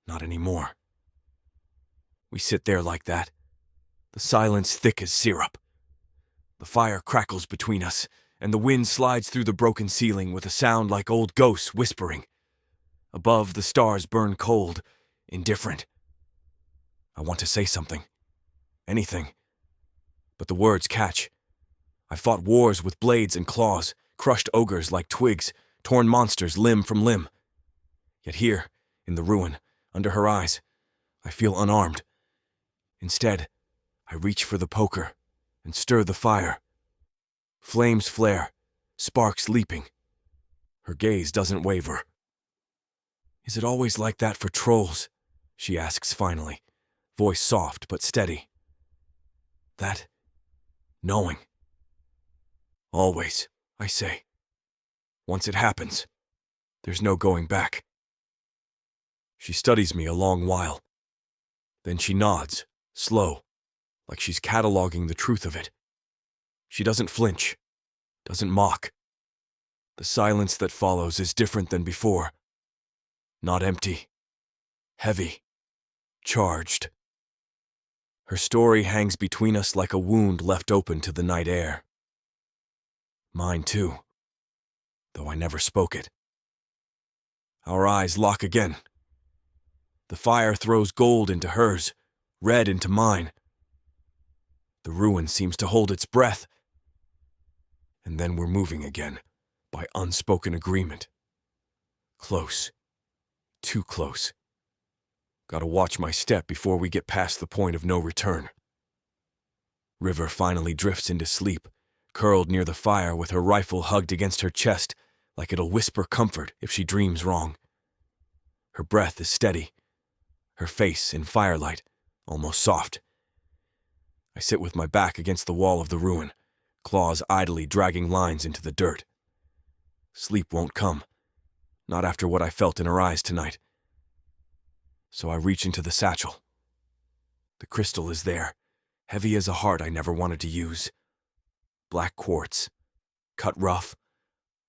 not anymore. We sit there like that, the silence thick as syrup. The fire crackles between us, and the wind slides through the broken ceiling with a sound like old ghosts whispering. Above, the stars burn cold, indifferent. I want to say something, anything, but the words catch. I fought wars with blades and claws, crushed ogres like twigs, torn monsters limb from limb. Yet here, in the ruin, under her eyes, I feel unarmed. Instead, I reach for the poker and stir the fire. Flames flare, sparks leaping. Her gaze doesn't waver. Is it always like that for trolls? She asks finally, voice soft but steady. That knowing. Always, I say. Once it happens, there's no going back. She studies me a long while. Then she nods, slow, like she's cataloging the truth of it. She doesn't flinch, doesn't mock. The silence that follows is different than before. Not empty, heavy, charged. Her story hangs between us like a wound left open to the night air. Mine too, though I never spoke it. Our eyes lock again. The fire throws gold into hers, red into mine. The ruin seems to hold its breath. And then we're moving again, by unspoken agreement. Close. Too close. Gotta watch my step before we get past the point of no return. River finally drifts into sleep, curled near the fire with her rifle hugged against her chest, like it'll whisper comfort if she dreams wrong. Her breath is steady, her face in firelight, almost soft. I sit with my back against the wall of the ruin, claws idly dragging lines into the dirt. Sleep won't come, not after what I felt in her eyes tonight. So I reach into the satchel. The crystal is there, heavy as a heart I never wanted to use. Black quartz, cut rough,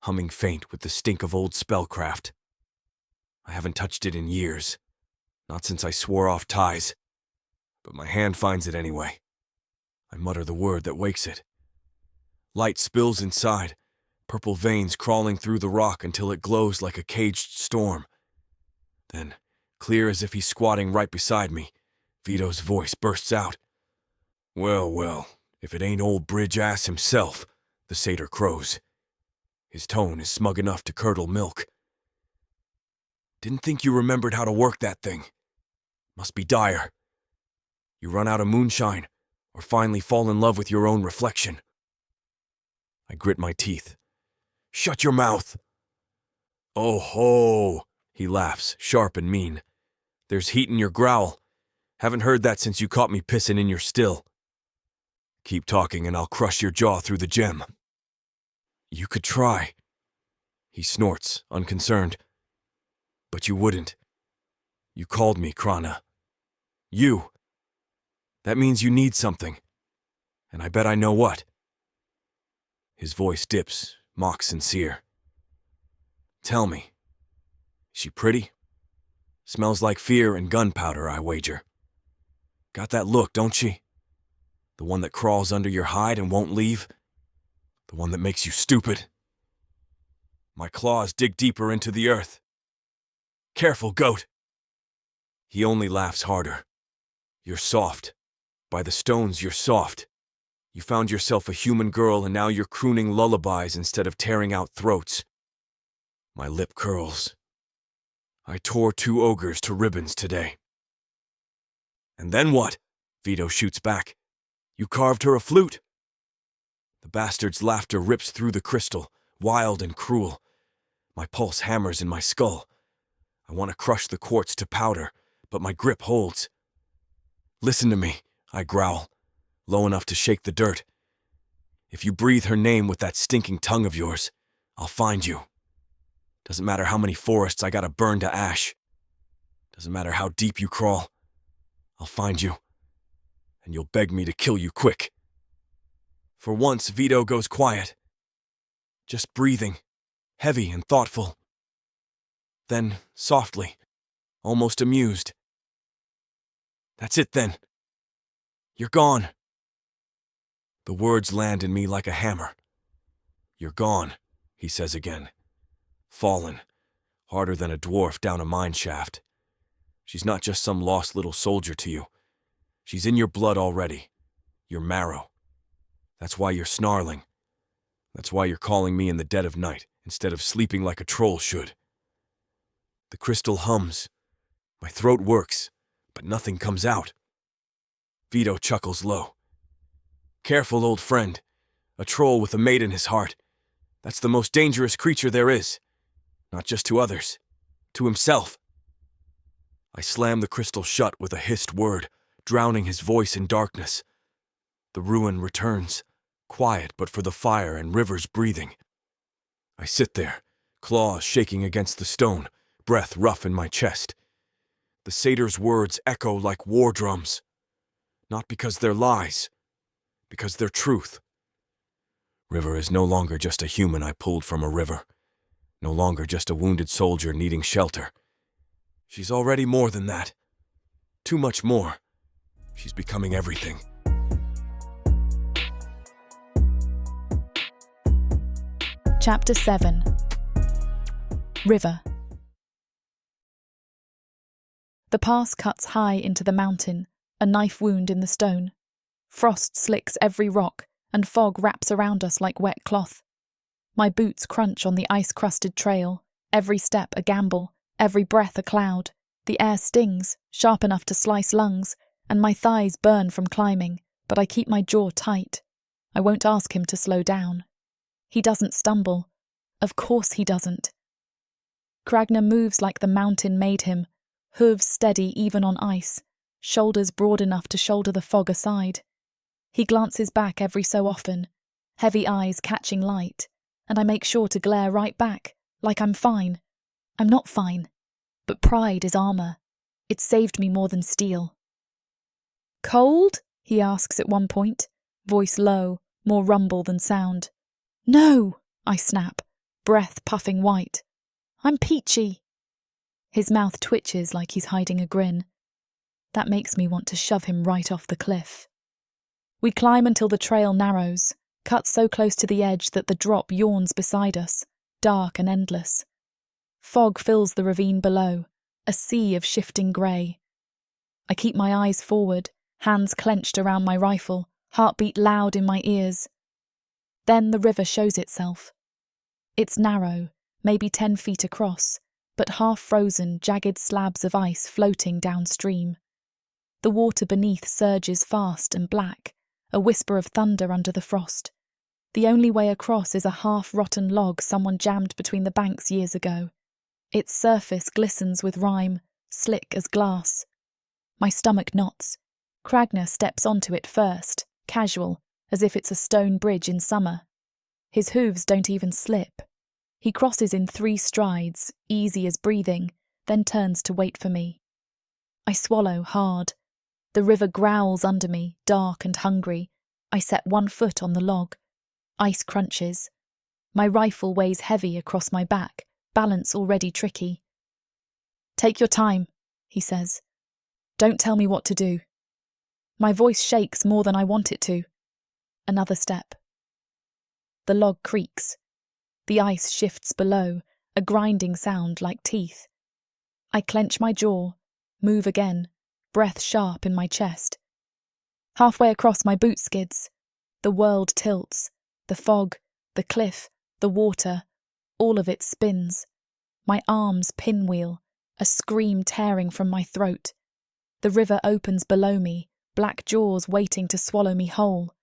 humming faint with the stink of old spellcraft. I haven't touched it in years, not since I swore off ties, but my hand finds it anyway. I mutter the word that wakes it. Light spills inside, purple veins crawling through the rock until it glows like a caged storm. Then, clear as if he's squatting right beside me, Vito's voice bursts out. Well, well, if it ain't old bridge-ass himself, the satyr crows. His tone is smug enough to curdle milk. Didn't think you remembered how to work that thing. Must be dire. You run out of moonshine, or finally fall in love with your own reflection. I grit my teeth. Shut your mouth! Oh ho! He laughs, sharp and mean. There's heat in your growl. Haven't heard that since you caught me pissin' in your still. Keep talking and I'll crush your jaw through the gem. You could try. He snorts, unconcerned. But you wouldn't. You called me, Krana. You. That means you need something. And I bet I know what. His voice dips, mock sincere. Tell me. Is she pretty? Smells like fear and gunpowder, I wager. Got that look, don't she? The one that crawls under your hide and won't leave? The one that makes you stupid? My claws dig deeper into the earth. Careful, goat! He only laughs harder. You're soft. By the stones, you're soft. You found yourself a human girl and now you're crooning lullabies instead of tearing out throats. My lip curls. I tore 2 ogres to ribbons today. And then what? Vito shoots back. You carved her a flute. The bastard's laughter rips through the crystal, wild and cruel. My pulse hammers in my skull. I want to crush the quartz to powder, but my grip holds. Listen to me, I growl, low enough to shake the dirt. If you breathe her name with that stinking tongue of yours, I'll find you. Doesn't matter how many forests I gotta burn to ash. Doesn't matter how deep you crawl. I'll find you. And you'll beg me to kill you quick. For once, Vito goes quiet. Just breathing, heavy and thoughtful. Then, softly, almost amused. That's it then. You're gone. The words land in me like a hammer. You're gone, he says again. Fallen, harder than a dwarf down a mine shaft. She's not just some lost little soldier to you. She's in your blood already, your marrow. That's why you're snarling. That's why you're calling me in the dead of night, instead of sleeping like a troll should. The crystal hums. My throat works, but nothing comes out. Vito chuckles low. Careful, old friend. A troll with a maid in his heart. That's the most dangerous creature there is. Not just to others, to himself. I slam the crystal shut with a hissed word, drowning his voice in darkness. The ruin returns, quiet but for the fire and rivers breathing. I sit there, claws shaking against the stone, breath rough in my chest. The satyr's words echo like war drums. Not because they're lies, because they're truth. River is no longer just a human I pulled from a river. No longer just a wounded soldier needing shelter. She's already more than that. Too much more. She's becoming everything. Chapter 7. River. The pass cuts high into the mountain, a knife wound in the stone. Frost slicks every rock, and fog wraps around us like wet cloth. My boots crunch on the ice-crusted trail, every step a gamble, every breath a cloud. The air stings, sharp enough to slice lungs, and my thighs burn from climbing, but I keep my jaw tight. I won't ask him to slow down. He doesn't stumble. Of course he doesn't. Kragner moves like the mountain made him, hooves steady even on ice, shoulders broad enough to shoulder the fog aside. He glances back every so often, heavy eyes catching light, and I make sure to glare right back, like I'm fine. I'm not fine, but pride is armor. It's saved me more than steel. Cold? He asks at one point, voice low, more rumble than sound. No, I snap, breath puffing white. I'm peachy. His mouth twitches like he's hiding a grin. That makes me want to shove him right off the cliff. We climb until the trail narrows, cut so close to the edge that the drop yawns beside us, dark and endless. Fog fills the ravine below, a sea of shifting grey. I keep my eyes forward, hands clenched around my rifle, heartbeat loud in my ears. Then the river shows itself. It's narrow, maybe 10 feet across, but half-frozen, jagged slabs of ice floating downstream. The water beneath surges fast and black, a whisper of thunder under the frost. The only way across is a half-rotten log someone jammed between the banks years ago. Its surface glistens with rime, slick as glass. My stomach knots. Cragner steps onto it first, casual, as if it's a stone bridge in summer. His hooves don't even slip. He crosses in 3 strides, easy as breathing, then turns to wait for me. I swallow hard. The river growls under me, dark and hungry. I set 1 foot on the log. Ice crunches. My rifle weighs heavy across my back, balance already tricky. Take your time, he says. Don't tell me what to do. My voice shakes more than I want it to. Another step. The log creaks. The ice shifts below, a grinding sound like teeth. I clench my jaw, move again, breath sharp in my chest. Halfway across, my boot skids. The world tilts. The fog, the cliff, the water, all of it spins. My arms pinwheel, a scream tearing from my throat. The river opens below me, black jaws waiting to swallow me whole.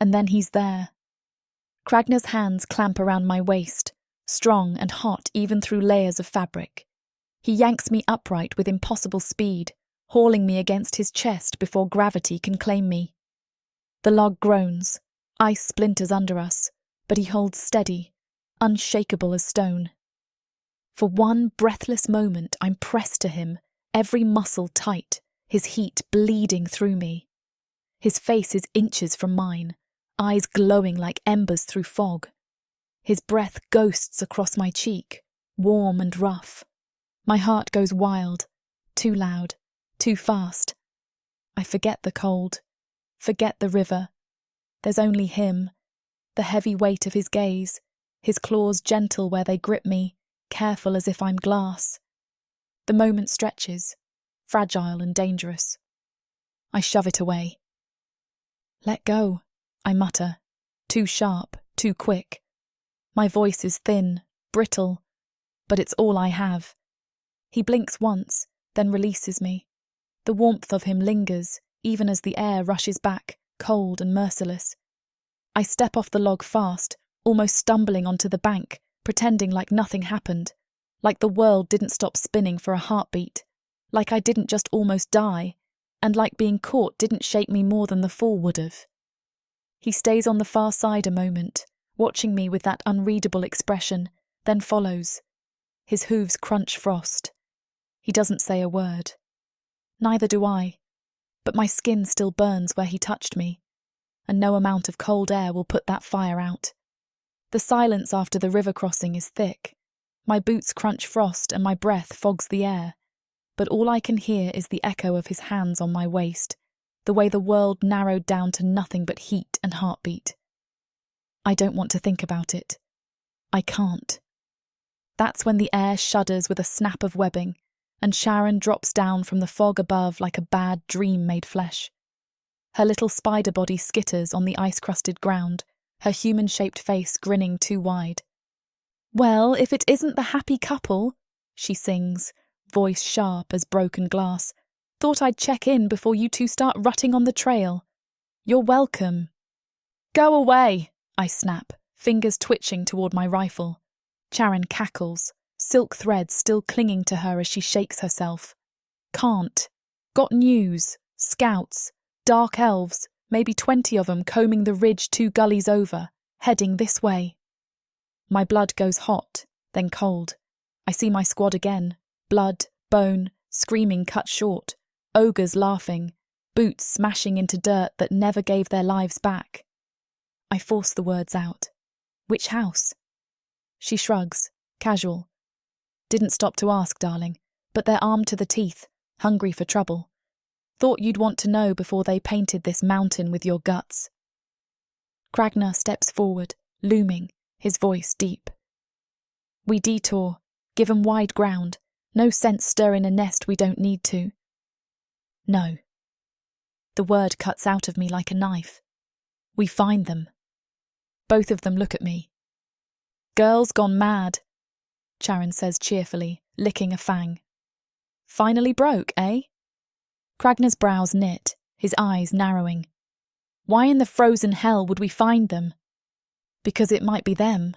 And then he's there. Cragner's hands clamp around my waist, strong and hot even through layers of fabric. He yanks me upright with impossible speed, hauling me against his chest before gravity can claim me. The log groans. Ice splinters under us, but he holds steady, unshakable as stone. For one breathless moment, I'm pressed to him, every muscle tight, his heat bleeding through me. His face is inches from mine, eyes glowing like embers through fog. His breath ghosts across my cheek, warm and rough. My heart goes wild, too loud, too fast. I forget the cold, forget the river. There's only him, the heavy weight of his gaze, his claws gentle where they grip me, careful as if I'm glass. The moment stretches, fragile and dangerous. I shove it away. Let go, I mutter, too sharp, too quick. My voice is thin, brittle, but it's all I have. He blinks once, then releases me. The warmth of him lingers, even as the air rushes back, cold and merciless. I step off the log fast, almost stumbling onto the bank, pretending like nothing happened, like the world didn't stop spinning for a heartbeat, like I didn't just almost die, and like being caught didn't shake me more than the fall would have. He stays on the far side a moment, watching me with that unreadable expression, then follows. His hooves crunch frost. He doesn't say a word. Neither do I, but my skin still burns where he touched me, and no amount of cold air will put that fire out. The silence after the river crossing is thick. My boots crunch frost and my breath fogs the air, but all I can hear is the echo of his hands on my waist, the way the world narrowed down to nothing but heat and heartbeat. I don't want to think about it. I can't. That's when the air shudders with a snap of webbing, and Sharon drops down from the fog above like a bad dream made flesh. Her little spider body skitters on the ice-crusted ground, her human-shaped face grinning too wide. Well, if it isn't the happy couple, she sings, voice sharp as broken glass. Thought I'd check in before you two start rutting on the trail. You're welcome. Go away, I snap, fingers twitching toward my rifle. Sharon cackles, silk threads still clinging to her as she shakes herself. Can't. Got news. Scouts. Dark elves, maybe 20 of them combing the ridge 2 gullies over, heading this way. My blood goes hot, then cold. I see my squad again. Blood, bone, screaming cut short. Ogres laughing. boots smashing into dirt that never gave their lives back. I force the words out. Which house? She shrugs, casual. Didn't stop to ask, darling, but they're armed to the teeth, hungry for trouble. Thought you'd want to know before they painted this mountain with your guts. Cragner steps forward, looming, his voice deep. We detour, give 'em wide ground. No sense stirring a nest we don't need to. No. The word cuts out of me like a knife. We find them. Both of them look at me. Girl's gone mad, Charon says cheerfully, licking a fang. Finally broke, eh? Cragner's brows knit, his eyes narrowing. Why in the frozen hell would we find them? Because it might be them.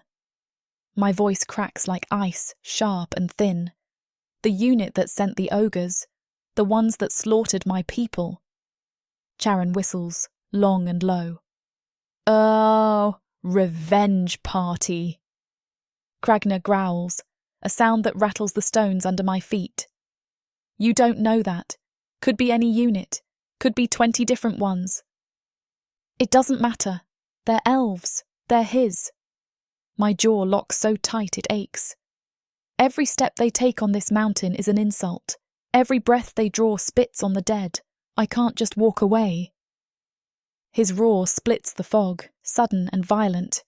My voice cracks like ice, sharp and thin. The unit that sent the ogres, the ones that slaughtered my people. Charon whistles, long and low. Oh, revenge party. Cragner growls, a sound that rattles the stones under my feet. You don't know that. Could be any unit. Could be 20 different ones. It doesn't matter. They're elves. They're his. My jaw locks so tight it aches. Every step they take on this mountain is an insult. Every breath they draw spits on the dead. I can't just walk away. His roar splits the fog, sudden and violent.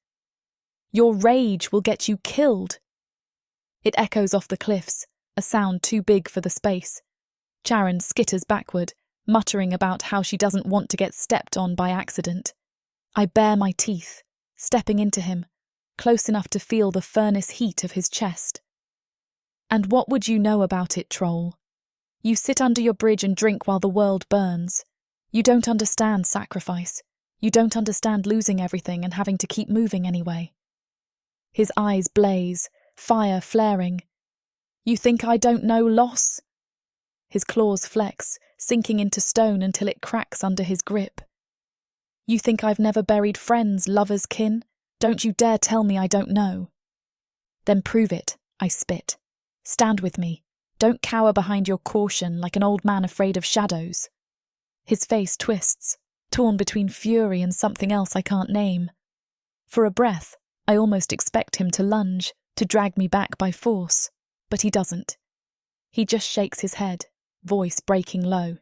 Your rage will get you killed. It echoes off the cliffs, a sound too big for the space. Charon skitters backward, muttering about how she doesn't want to get stepped on by accident. I bare my teeth, stepping into him, close enough to feel the furnace heat of his chest. And what would you know about it, troll? You sit under your bridge and drink while the world burns. You don't understand sacrifice. You don't understand losing everything and having to keep moving anyway. His eyes blaze, fire flaring. You think I don't know loss? His claws flex, sinking into stone until it cracks under his grip. You think I've never buried friends, lovers, kin? Don't you dare tell me I don't know. Then prove it, I spit. Stand with me. Don't cower behind your caution like an old man afraid of shadows. His face twists, torn between fury and something else I can't name. For a breath, I almost expect him to lunge, to drag me back by force, but he doesn't. He just shakes his head, voice breaking low.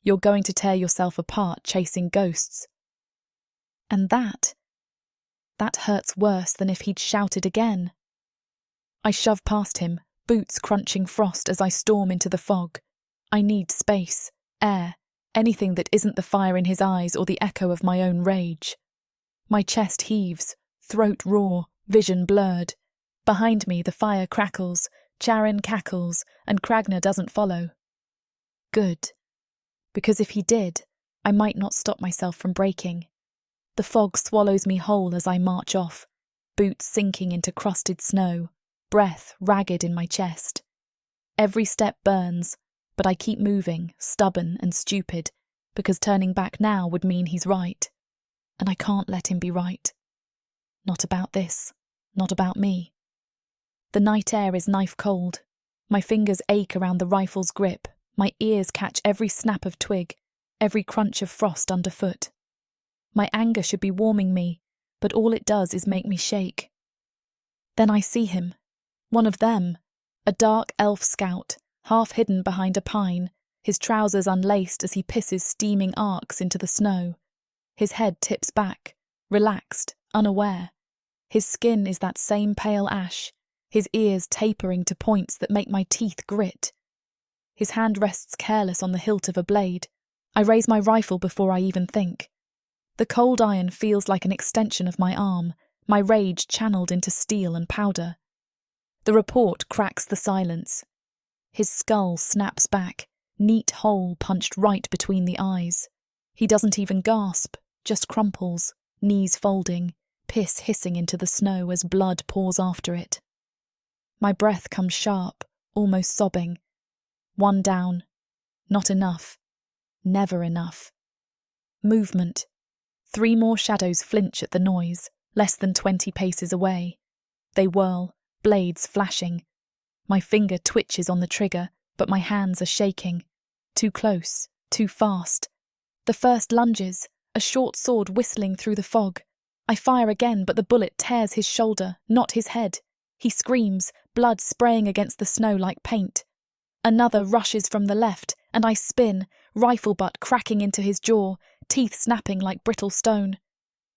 You're going to tear yourself apart chasing ghosts. And that hurts worse than if he'd shouted again. I shove past him, boots crunching frost as I storm into the fog. I need space, air, anything that isn't the fire in his eyes or the echo of my own rage. My chest heaves, throat raw, vision blurred. Behind me the fire crackles, Charon cackles, and Cragner doesn't follow. Good. Because if he did, I might not stop myself from breaking. The fog swallows me whole as I march off, boots sinking into crusted snow, breath ragged in my chest. Every step burns, but I keep moving, stubborn and stupid, because turning back now would mean he's right. And I can't let him be right. Not about this, not about me. The night air is knife cold. My fingers ache around the rifle's grip. My ears catch every snap of twig, every crunch of frost underfoot. My anger should be warming me, but all it does is make me shake. Then I see him. One of them, a dark elf scout, half hidden behind a pine, his trousers unlaced as he pisses steaming arcs into the snow. His head tips back, relaxed, unaware. His skin is that same pale ash, his ears tapering to points that make my teeth grit. His hand rests careless on the hilt of a blade. I raise my rifle before I even think. The cold iron feels like an extension of my arm, my rage channeled into steel and powder. The report cracks the silence. His skull snaps back, neat hole punched right between the eyes. He doesn't even gasp, just crumples, knees folding, piss hissing into the snow as blood pours after it. My breath comes sharp, almost sobbing. One down. Not enough. Never enough. Movement. 3 more shadows flinch at the noise, less than 20 paces away. They whirl, blades flashing. My finger twitches on the trigger, but my hands are shaking. Too close, too fast. The first lunges, a short sword whistling through the fog. I fire again, but the bullet tears his shoulder, not his head. He screams, blood spraying against the snow like paint. Another rushes from the left, and I spin, rifle butt cracking into his jaw, teeth snapping like brittle stone.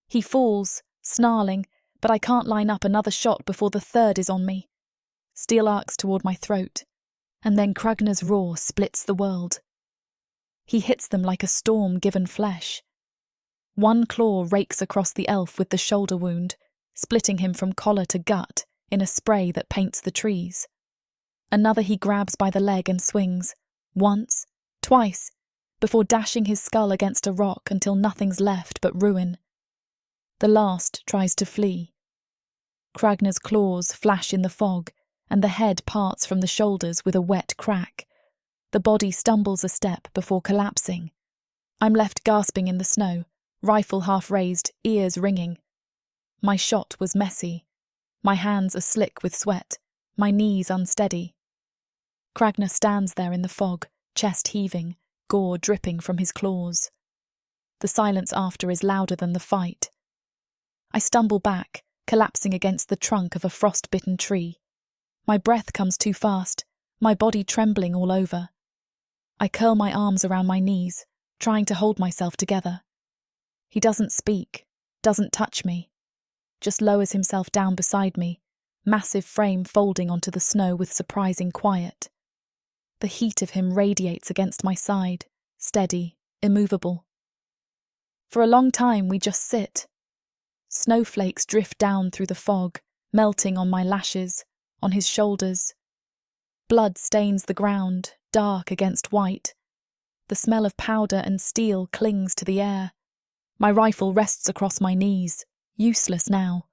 He falls, snarling, but I can't line up another shot before the third is on me. Steel arcs toward my throat, and then Kragner's roar splits the world. He hits them like a storm given flesh. One claw rakes across the elf with the shoulder wound, splitting him from collar to gut in a spray that paints the trees. Another he grabs by the leg and swings, once, twice, before dashing his skull against a rock until nothing's left but ruin. The last tries to flee. Kragner's claws flash in the fog, and the head parts from the shoulders with a wet crack. The body stumbles a step before collapsing. I'm left gasping in the snow, rifle half raised, ears ringing. My shot was messy. My hands are slick with sweat, my knees unsteady. Kragner stands there in the fog, chest heaving, gore dripping from his claws. The silence after is louder than the fight. I stumble back, collapsing against the trunk of a frost-bitten tree. My breath comes too fast, my body trembling all over. I curl my arms around my knees, trying to hold myself together. He doesn't speak, doesn't touch me, just lowers himself down beside me, massive frame folding onto the snow with surprising quiet. The heat of him radiates against my side, steady, immovable. For a long time we just sit. Snowflakes drift down through the fog, melting on my lashes, on his shoulders. Blood stains the ground, dark against white. The smell of powder and steel clings to the air. My rifle rests across my knees, useless now.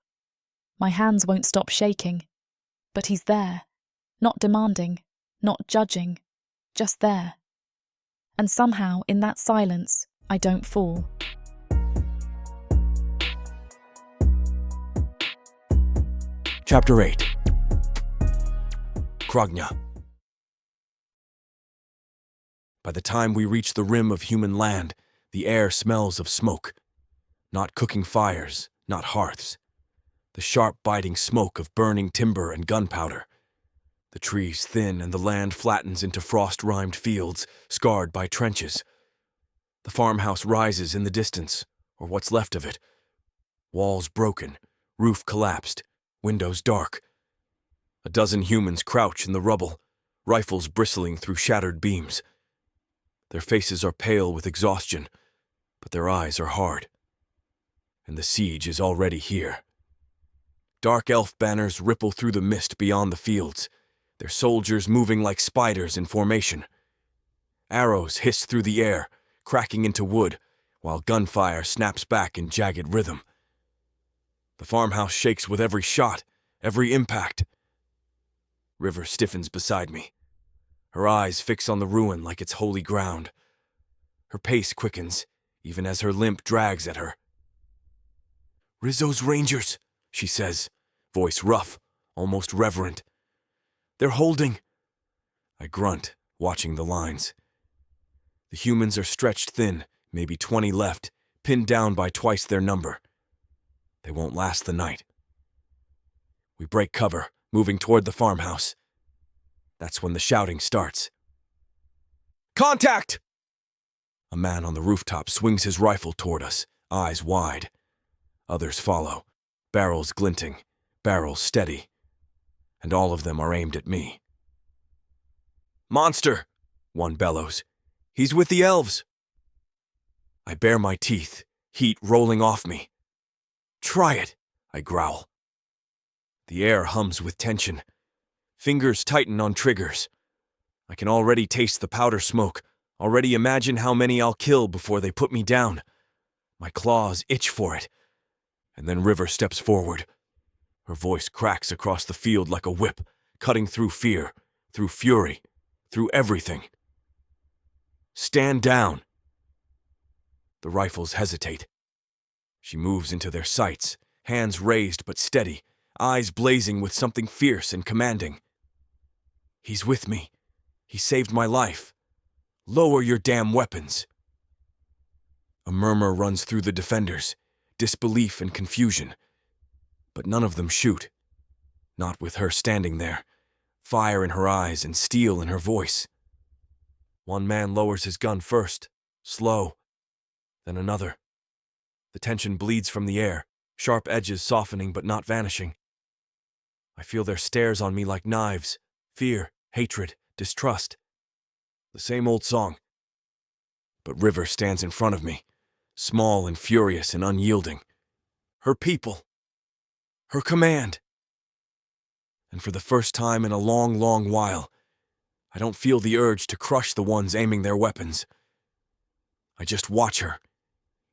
My hands won't stop shaking. But he's there, not demanding, not judging, just there. And somehow, in that silence, I don't fall. Chapter 8. Kragner. By the time we reach the rim of human land, the air smells of smoke. Not cooking fires, not hearths. The sharp biting smoke of burning timber and gunpowder. The trees thin and the land flattens into frost-rimed fields, scarred by trenches. The farmhouse rises in the distance, or what's left of it. Walls broken, roof collapsed, windows dark. A dozen humans crouch in the rubble, rifles bristling through shattered beams. Their faces are pale with exhaustion, but their eyes are hard. And the siege is already here. Dark elf banners ripple through the mist beyond the fields, their soldiers moving like spiders in formation. Arrows hiss through the air, cracking into wood, while gunfire snaps back in jagged rhythm. The farmhouse shakes with every shot, every impact. River stiffens beside me. Her eyes fix on the ruin like it's holy ground. Her pace quickens, even as her limp drags at her. "Rizzo's Rangers," she says, voice rough, almost reverent. "They're holding." I grunt, watching the lines. The humans are stretched thin, maybe 20 left, pinned down by twice their number. They won't last the night. We break cover, moving toward the farmhouse. That's when the shouting starts. "Contact!" A man on the rooftop swings his rifle toward us, eyes wide. Others follow, barrels glinting, barrels steady. And all of them are aimed at me. "Monster!" one bellows. "He's with the elves!" I bare my teeth, heat rolling off me. "Try it," I growl. The air hums with tension. Fingers tighten on triggers. I can already taste the powder smoke, already imagine how many I'll kill before they put me down. My claws itch for it. And then River steps forward. Her voice cracks across the field like a whip, cutting through fear, through fury, through everything. "Stand down." The rifles hesitate. She moves into their sights, hands raised but steady, eyes blazing with something fierce and commanding. "He's with me. He saved my life. Lower your damn weapons. A murmur runs through the defenders, disbelief and confusion. But none of them shoot. Not with her standing there, fire in her eyes and steel in her voice. One man lowers his gun first, slow, then another. The tension bleeds from the air, sharp edges softening but not vanishing. I feel their stares on me like knives, fear, hatred, distrust. The same old song. But River stands in front of me, small and furious and unyielding. Her people. Her command. And for the first time in a long, long while, I don't feel the urge to crush the ones aiming their weapons. I just watch her,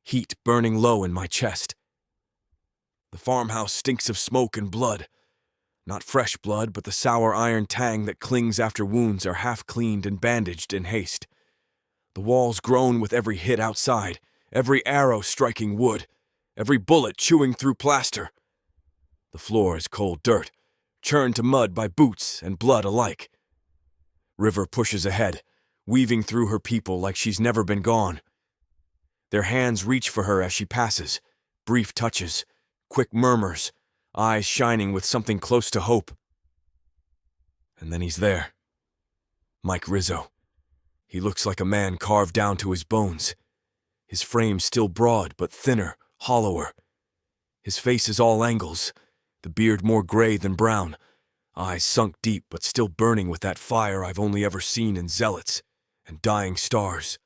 heat burning low in my chest. The farmhouse stinks of smoke and blood. Not fresh blood, but the sour iron tang that clings after wounds are half cleaned and bandaged in haste. The walls groan with every hit outside, every arrow striking wood, every bullet chewing through plaster. The floor is cold dirt, churned to mud by boots and blood alike. River pushes ahead, weaving through her people like she's never been gone. Their hands reach for her as she passes, brief touches, quick murmurs, eyes shining with something close to hope. And then he's there. Mike Rizzo. He looks like a man carved down to his bones. His frame still broad, but thinner, hollower. His face is all angles, the beard more gray than brown, eyes sunk deep but still burning with that fire I've only ever seen in zealots and dying stars.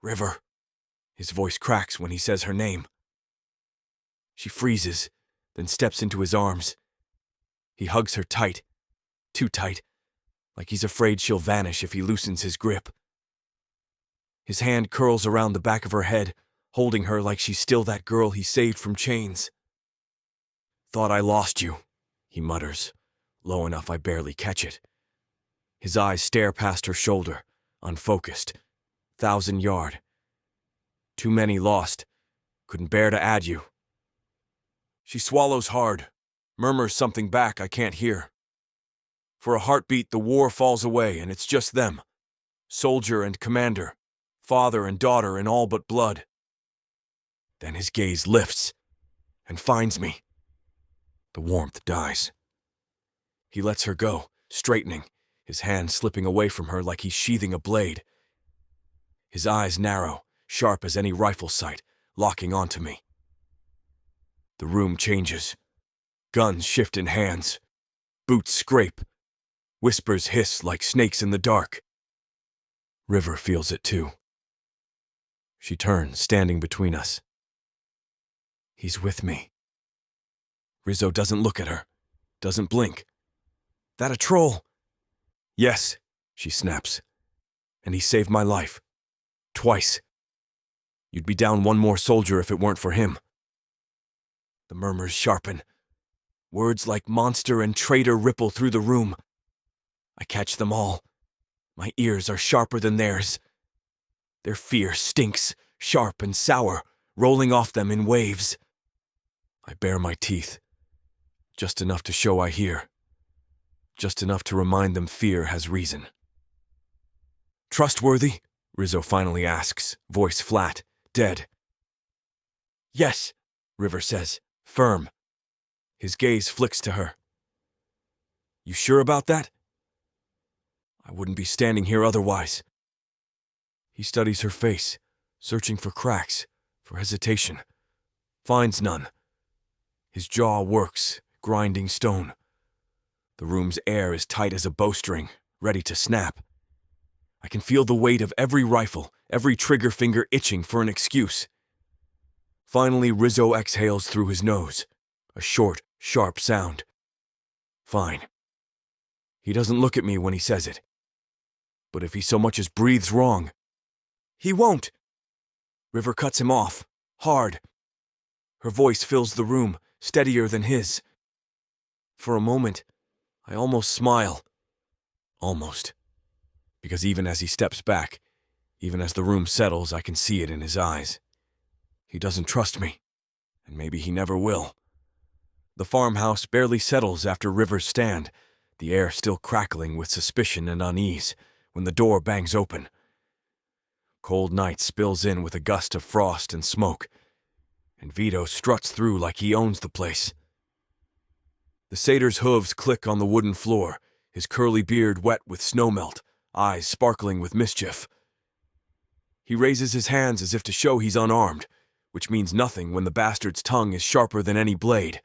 River. His voice cracks when he says her name. She freezes, then steps into his arms. He hugs her tight, too tight, like he's afraid she'll vanish if he loosens his grip. His hand curls around the back of her head, holding her like she's still that girl he saved from chains. Thought I lost you, he mutters, low enough I barely catch it. His eyes stare past her shoulder, unfocused, 1,000-yard. Too many lost, couldn't bear to add you. She swallows hard, murmurs something back I can't hear. For a heartbeat, the war falls away, and it's just them. Soldier and commander, father and daughter in all but blood. Then his gaze lifts and finds me. The warmth dies. He lets her go, straightening, his hand slipping away from her like he's sheathing a blade. His eyes narrow, sharp as any rifle sight, locking onto me. The room changes. Guns shift in hands. Boots scrape. Whispers hiss like snakes in the dark. River feels it too. She turns, standing between us. He's with me. Rizzo doesn't look at her, doesn't blink. That a troll? Yes, she snaps. And he saved my life. Twice. You'd be down one more soldier if it weren't for him. The murmurs sharpen. Words like monster and traitor ripple through the room. I catch them all. My ears are sharper than theirs. Their fear stinks, sharp and sour, rolling off them in waves. I bare my teeth. Just enough to show I hear. Just enough to remind them fear has reason. Trustworthy? Rizzo finally asks, voice flat, dead. Yes, River says, firm. His gaze flicks to her. You sure about that? I wouldn't be standing here otherwise. He studies her face, searching for cracks, for hesitation. Finds none. His jaw works, grinding stone. The room's air is tight as a bowstring, ready to snap. I can feel the weight of every rifle, every trigger finger itching for an excuse. Finally, Rizzo exhales through his nose, a short, sharp sound. Fine. He doesn't look at me when he says it. But if he so much as breathes wrong, he won't. River cuts him off, hard. Her voice fills the room, steadier than his. For a moment, I almost smile. Almost. Because even as he steps back, even as the room settles, I can see it in his eyes. He doesn't trust me, and maybe he never will. The farmhouse barely settles after River's stand, the air still crackling with suspicion and unease, when the door bangs open. Cold night spills in with a gust of frost and smoke, and Vito struts through like he owns the place. The satyr's hooves click on the wooden floor, his curly beard wet with snowmelt, eyes sparkling with mischief. He raises his hands as if to show he's unarmed, which means nothing when the bastard's tongue is sharper than any blade.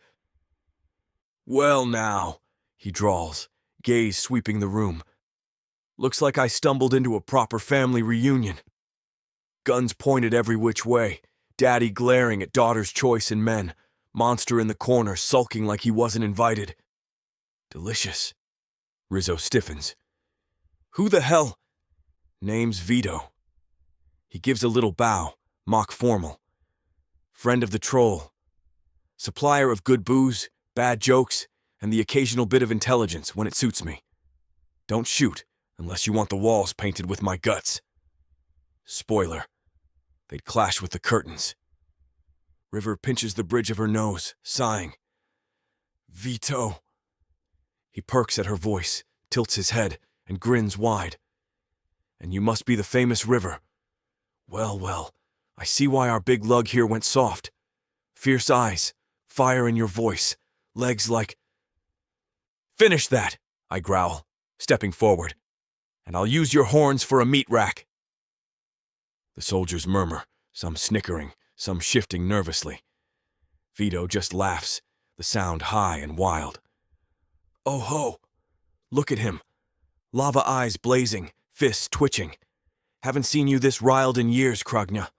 "Well now," he drawls, gaze sweeping the room. "Looks like I stumbled into a proper family reunion. Guns pointed every which way, daddy glaring at daughter's choice in men, monster in the corner sulking like he wasn't invited. Delicious." Rizzo stiffens. "Who the hell?" "Name's Vito." He gives a little bow, mock formal. "Friend of the troll. Supplier of good booze, bad jokes, and the occasional bit of intelligence when it suits me. Don't shoot unless you want the walls painted with my guts. Spoiler, they'd clash with the curtains." River pinches the bridge of her nose, sighing. "Vito." He perks at her voice, tilts his head, and grins wide. "And you must be the famous River. Well, well, I see why our big lug here went soft. Fierce eyes, fire in your voice, legs like—" "Finish that," I growl, stepping forward, "and I'll use your horns for a meat rack." The soldiers murmur, some snickering, some shifting nervously. Vito just laughs, the sound high and wild. "Oh ho! Look at him. Lava eyes blazing, fists twitching. Haven't seen you this riled in years, Kragna."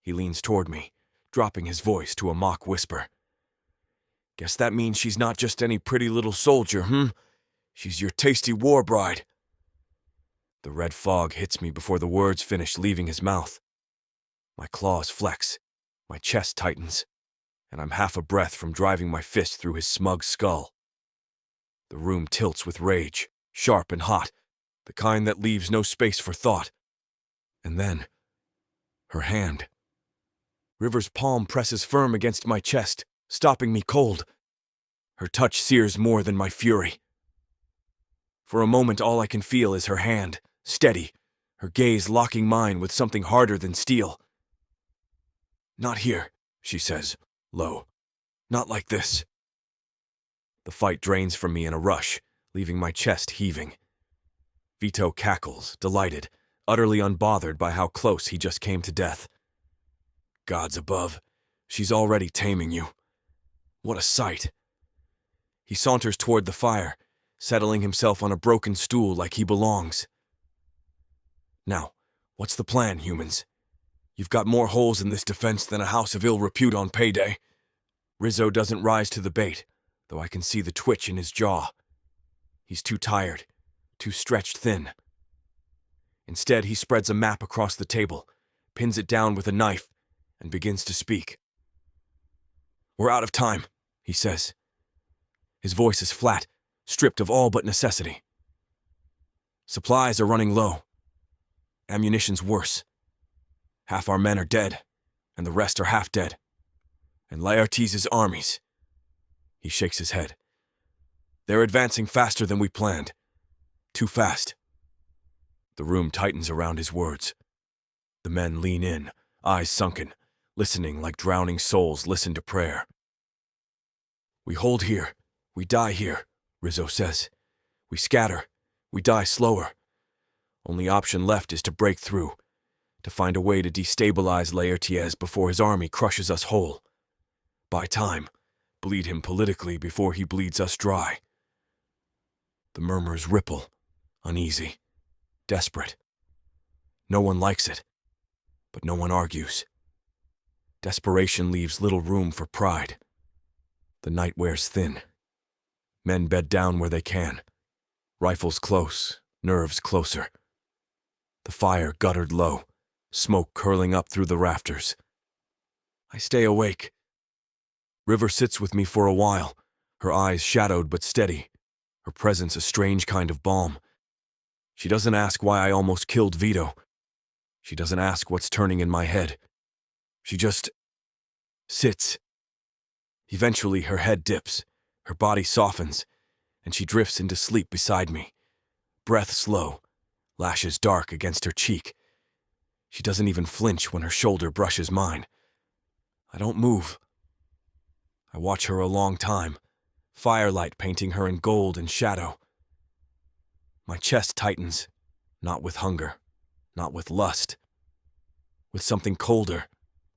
He leans toward me, dropping his voice to a mock whisper. "Guess that means she's not just any pretty little soldier, She's your tasty war bride." The red fog hits me before the words finish leaving his mouth. My claws flex, my chest tightens, and I'm half a breath from driving my fist through his smug skull. The room tilts with rage, sharp and hot, the kind that leaves no space for thought. And then, her hand. River's palm presses firm against my chest, stopping me cold. Her touch sears more than my fury. For a moment, all I can feel is her hand, steady, her gaze locking mine with something harder than steel. "Not here," she says, low. "Not like this." The fight drains from me in a rush, leaving my chest heaving. Vito cackles, delighted, utterly unbothered by how close he just came to death. Gods above, she's already taming you. What a sight. He saunters toward the fire, settling himself on a broken stool like he belongs. "Now, what's the plan, humans? You've got more holes in this defense than a house of ill repute on payday." Rizzo doesn't rise to the bait, though I can see the twitch in his jaw. He's too tired, too stretched thin. Instead, he spreads a map across the table, pins it down with a knife, and begins to speak. "We're out of time," he says. His voice is flat, stripped of all but necessity. "Supplies are running low. Ammunition's worse. Half our men are dead, and the rest are half dead. And Laertes' armies." He shakes his head. "They're advancing faster than we planned. Too fast." The room tightens around his words. The men lean in, eyes sunken, listening like drowning souls listen to prayer. "We hold here, we die here," Rizzo says. "We scatter, we die slower. Only option left is to break through, to find a way to destabilize Laertes before his army crushes us whole. Buy time, bleed him politically before he bleeds us dry." The murmurs ripple, uneasy, desperate. No one likes it, but no one argues. Desperation leaves little room for pride. The night wears thin. Men bed down where they can. Rifles close, nerves closer. The fire guttered low, smoke curling up through the rafters. I stay awake. River sits with me for a while, her eyes shadowed but steady, her presence a strange kind of balm. She doesn't ask why I almost killed Vito. She doesn't ask what's turning in my head. She just sits. Eventually, her head dips, her body softens, and she drifts into sleep beside me, breath slow, lashes dark against her cheek. She doesn't even flinch when her shoulder brushes mine. I don't move. I watch her a long time, firelight painting her in gold and shadow. My chest tightens, not with hunger, not with lust, with something colder,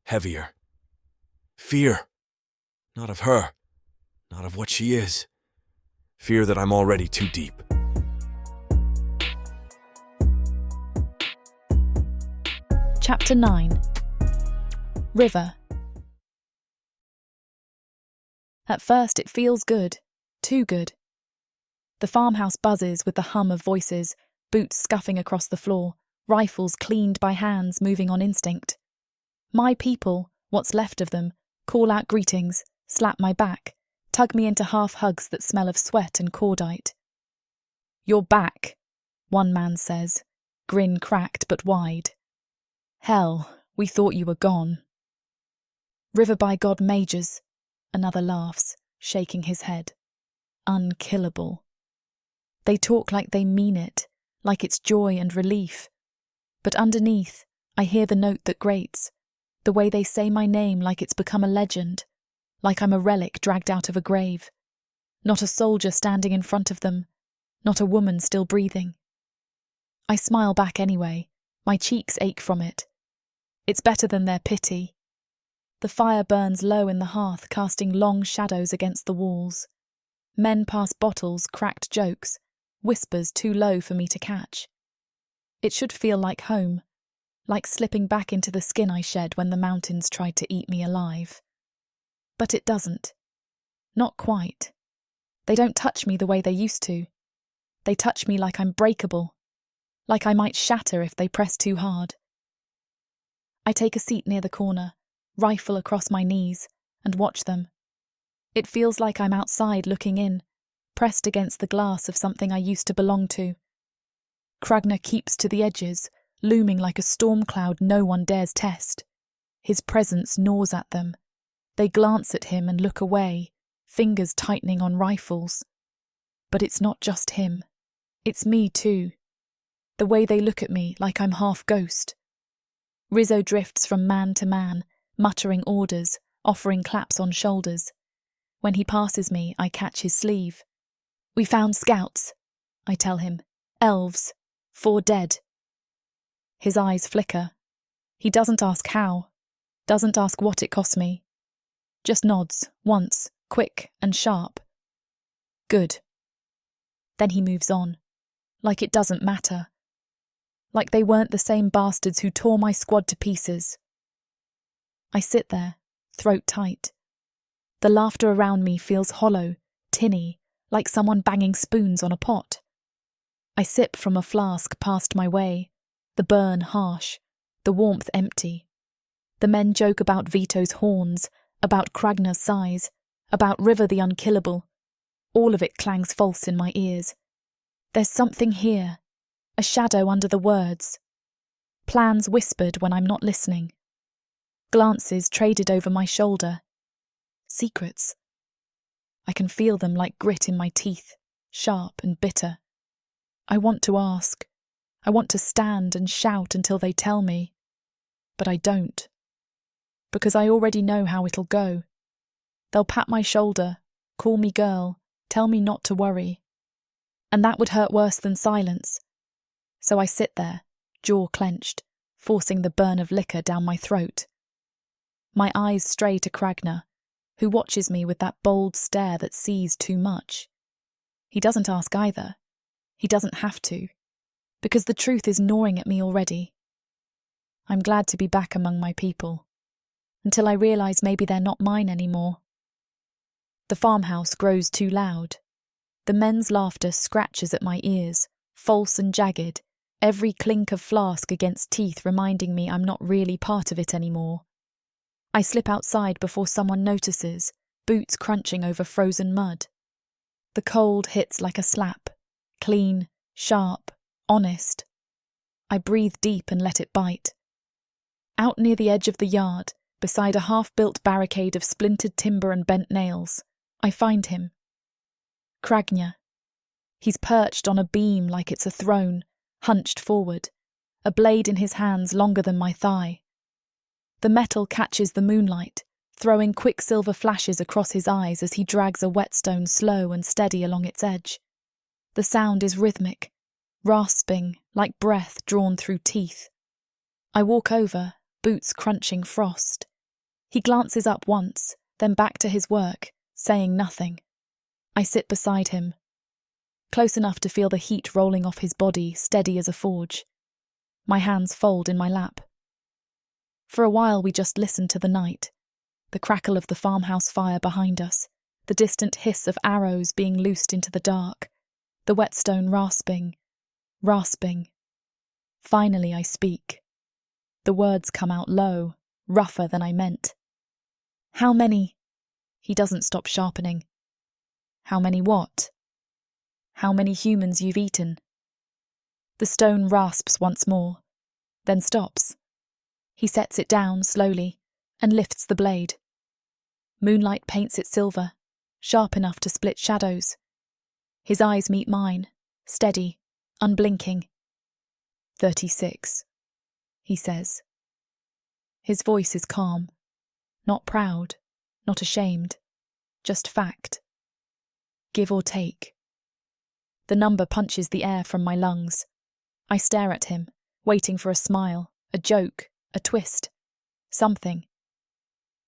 heavier. Fear. Not of her, not of what she is. Fear that I'm already too deep. Chapter 9. River. At first it feels good, too good. The farmhouse buzzes with the hum of voices, boots scuffing across the floor, rifles cleaned by hands moving on instinct. My people, what's left of them, call out greetings, slap my back, tug me into half hugs that smell of sweat and cordite. "You're back," one man says, grin cracked but wide. "Hell, we thought you were gone." "River by God majors," another laughs, shaking his head. "Unkillable." They talk like they mean it, like it's joy and relief. But underneath, I hear the note that grates, the way they say my name like it's become a legend, like I'm a relic dragged out of a grave. Not a soldier standing in front of them, not a woman still breathing. I smile back anyway, my cheeks ache from it. It's better than their pity. The fire burns low in the hearth, casting long shadows against the walls. Men pass bottles, cracked jokes, whispers too low for me to catch. It should feel like home, like slipping back into the skin I shed when the mountains tried to eat me alive. But it doesn't. Not quite. They don't touch me the way they used to. They touch me like I'm breakable, like I might shatter if they press too hard. I take a seat near the corner, rifle across my knees, and watch them. It feels like I'm outside looking in, pressed against the glass of something I used to belong to. Kragner keeps to the edges, looming like a storm cloud no one dares test. His presence gnaws at them. They glance at him and look away, fingers tightening on rifles. But it's not just him. It's me too. The way they look at me like I'm half ghost. Rizzo drifts from man to man, muttering orders, offering claps on shoulders. When he passes me, I catch his sleeve. "We found scouts," I tell him. "Elves. 4 dead." His eyes flicker. He doesn't ask how, doesn't ask what it cost me. Just nods, once, quick and sharp. "Good." Then he moves on, like it doesn't matter. Like they weren't the same bastards who tore my squad to pieces. I sit there, throat tight. The laughter around me feels hollow, tinny, like someone banging spoons on a pot. I sip from a flask passed my way, the burn harsh, the warmth empty. The men joke about Vito's horns, about Kragner's size, about River the unkillable. All of it clangs false in my ears. There's something here, a shadow under the words. Plans whispered when I'm not listening. Glances traded over my shoulder. Secrets. I can feel them like grit in my teeth, sharp and bitter. I want to ask. I want to stand and shout until they tell me. But I don't. Because I already know how it'll go. They'll pat my shoulder, call me girl, tell me not to worry. And that would hurt worse than silence. So I sit there, jaw clenched, forcing the burn of liquor down my throat. My eyes stray to Kragner, who watches me with that bold stare that sees too much. He doesn't ask either. He doesn't have to, because the truth is gnawing at me already. I'm glad to be back among my people, until I realise maybe they're not mine anymore. The farmhouse grows too loud. The men's laughter scratches at my ears, false and jagged, every clink of flask against teeth reminding me I'm not really part of it anymore. I slip outside before someone notices, boots crunching over frozen mud. The cold hits like a slap, clean, sharp, honest. I breathe deep and let it bite. Out near the edge of the yard, beside a half-built barricade of splintered timber and bent nails, I find him. Kragner. He's perched on a beam like it's a throne, hunched forward, a blade in his hands longer than my thigh. The metal catches the moonlight, throwing quicksilver flashes across his eyes as he drags a whetstone slow and steady along its edge. The sound is rhythmic, rasping, like breath drawn through teeth. I walk over, boots crunching frost. He glances up once, then back to his work, saying nothing. I sit beside him, close enough to feel the heat rolling off his body, steady as a forge. My hands fold in my lap. For a while we just listen to the night, the crackle of the farmhouse fire behind us, the distant hiss of arrows being loosed into the dark, the whetstone rasping. Finally I speak. The words come out low, rougher than I meant. How many? He doesn't stop sharpening. How many what? How many humans you've eaten? The stone rasps once more, then stops. He sets it down slowly and lifts the blade. Moonlight paints it silver, sharp enough to split shadows. His eyes meet mine, steady, unblinking. 36, he says. His voice is calm, not proud, not ashamed, just fact. Give or take. The number punches the air from my lungs. I stare at him, waiting for a smile, a joke, a twist, something.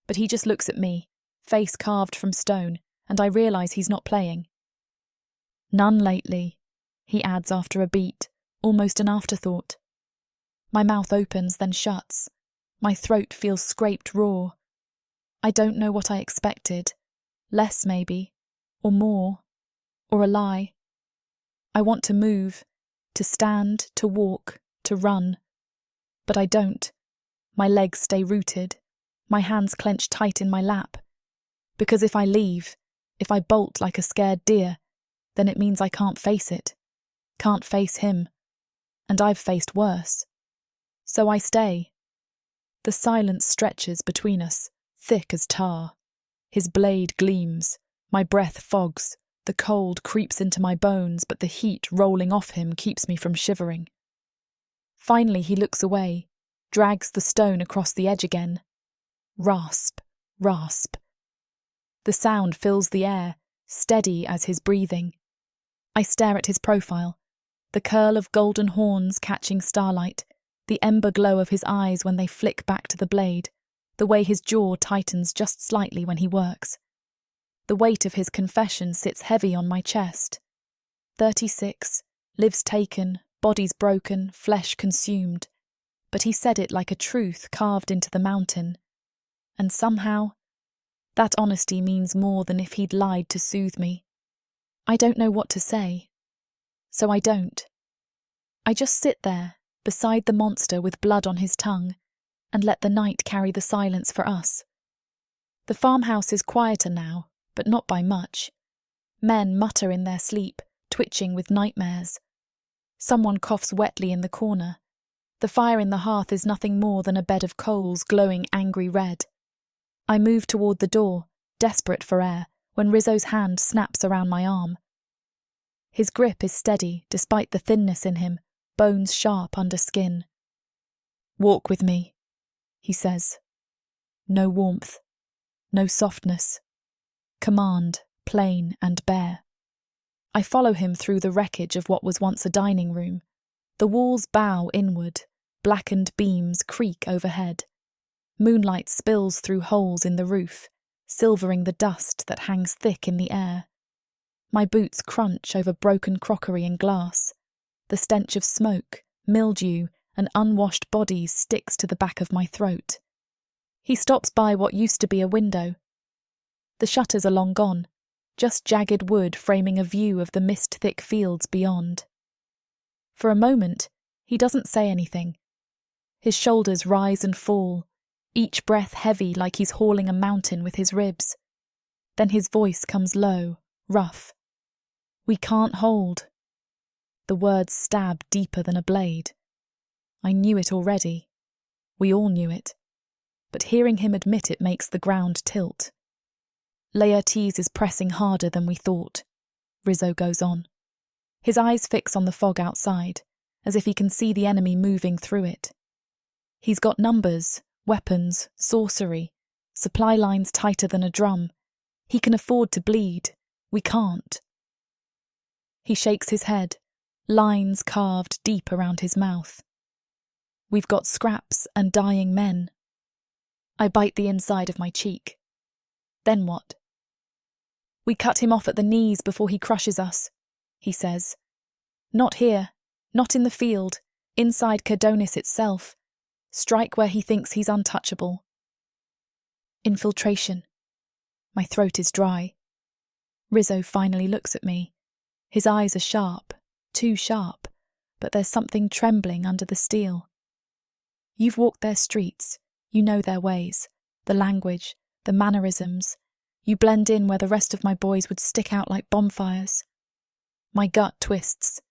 But he just looks at me, face carved from stone, and I realise he's not playing. None lately, he adds after a beat, almost an afterthought. My mouth opens, then shuts. My throat feels scraped raw. I don't know what I expected. Less, maybe, or more, or a lie. I want to move, to stand, to walk, to run. But I don't. My legs stay rooted, my hands clench tight in my lap. Because if I leave, if I bolt like a scared deer, then it means I can't face it, can't face him. And I've faced worse. So I stay. The silence stretches between us, thick as tar. His blade gleams, my breath fogs, the cold creeps into my bones, but the heat rolling off him keeps me from shivering. Finally he looks away, drags the stone across the edge again. Rasp, rasp. The sound fills the air, steady as his breathing. I stare at his profile, the curl of golden horns catching starlight, the ember glow of his eyes when they flick back to the blade, the way his jaw tightens just slightly when he works. The weight of his confession sits heavy on my chest. 36, lives taken, bodies broken, flesh consumed. But he said it like a truth carved into the mountain. And somehow, that honesty means more than if he'd lied to soothe me. I don't know what to say. So I don't. I just sit there, beside the monster with blood on his tongue, and let the night carry the silence for us. The farmhouse is quieter now, but not by much. Men mutter in their sleep, twitching with nightmares. Someone coughs wetly in the corner. The fire in the hearth is nothing more than a bed of coals glowing angry red. I move toward the door, desperate for air, when Rizzo's hand snaps around my arm. His grip is steady, despite the thinness in him, bones sharp under skin. Walk with me, he says. No warmth, no softness. Command, plain and bare. I follow him through the wreckage of what was once a dining room. The walls bow inward, blackened beams creak overhead. Moonlight spills through holes in the roof, silvering the dust that hangs thick in the air. My boots crunch over broken crockery and glass. The stench of smoke, mildew, and unwashed bodies sticks to the back of my throat. He stops by what used to be a window. The shutters are long gone, just jagged wood framing a view of the mist-thick fields beyond. For a moment, he doesn't say anything. His shoulders rise and fall, each breath heavy like he's hauling a mountain with his ribs. Then his voice comes low, rough. We can't hold. The words stab deeper than a blade. I knew it already. We all knew it. But hearing him admit it makes the ground tilt. Laertes is pressing harder than we thought, Rizzo goes on. His eyes fix on the fog outside, as if he can see the enemy moving through it. He's got numbers, weapons, sorcery, supply lines tighter than a drum. He can afford to bleed. We can't. He shakes his head, lines carved deep around his mouth. We've got scraps and dying men. I bite the inside of my cheek. Then what? We cut him off at the knees before he crushes us, he says. Not here, not in the field, inside Kerdonis itself. Strike where he thinks he's untouchable. Infiltration. My throat is dry. Rizzo finally looks at me. His eyes are sharp, too sharp, but there's something trembling under the steel. You've walked their streets. You know their ways, the language, the mannerisms. You blend in where the rest of my boys would stick out like bonfires. My gut twists.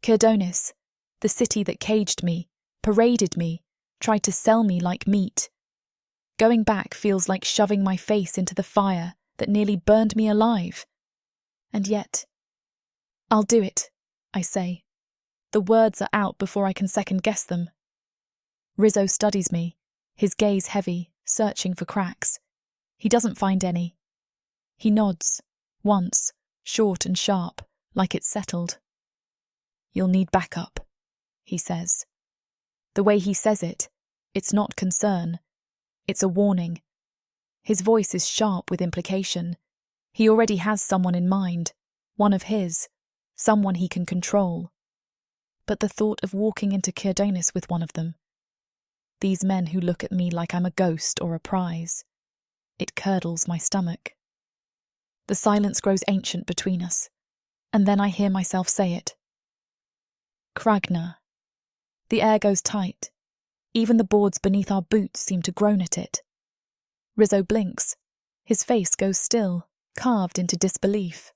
Kerdonis, the city that caged me, paraded me, tried to sell me like meat. Going back feels like shoving my face into the fire that nearly burned me alive. And yet, I'll do it, I say. The words are out before I can second-guess them. Rizzo studies me, his gaze heavy, searching for cracks. He doesn't find any. He nods, once, short and sharp, like it's settled. You'll need backup, he says. The way he says it, it's not concern. It's a warning. His voice is sharp with implication. He already has someone in mind, one of his, someone he can control. But the thought of walking into Kerdonis with one of them, these men who look at me like I'm a ghost or a prize, it curdles my stomach. The silence grows ancient between us, and then I hear myself say it. Kragna. The air goes tight. Even the boards beneath our boots seem to groan at it. Rizzo blinks. His face goes still, carved into disbelief.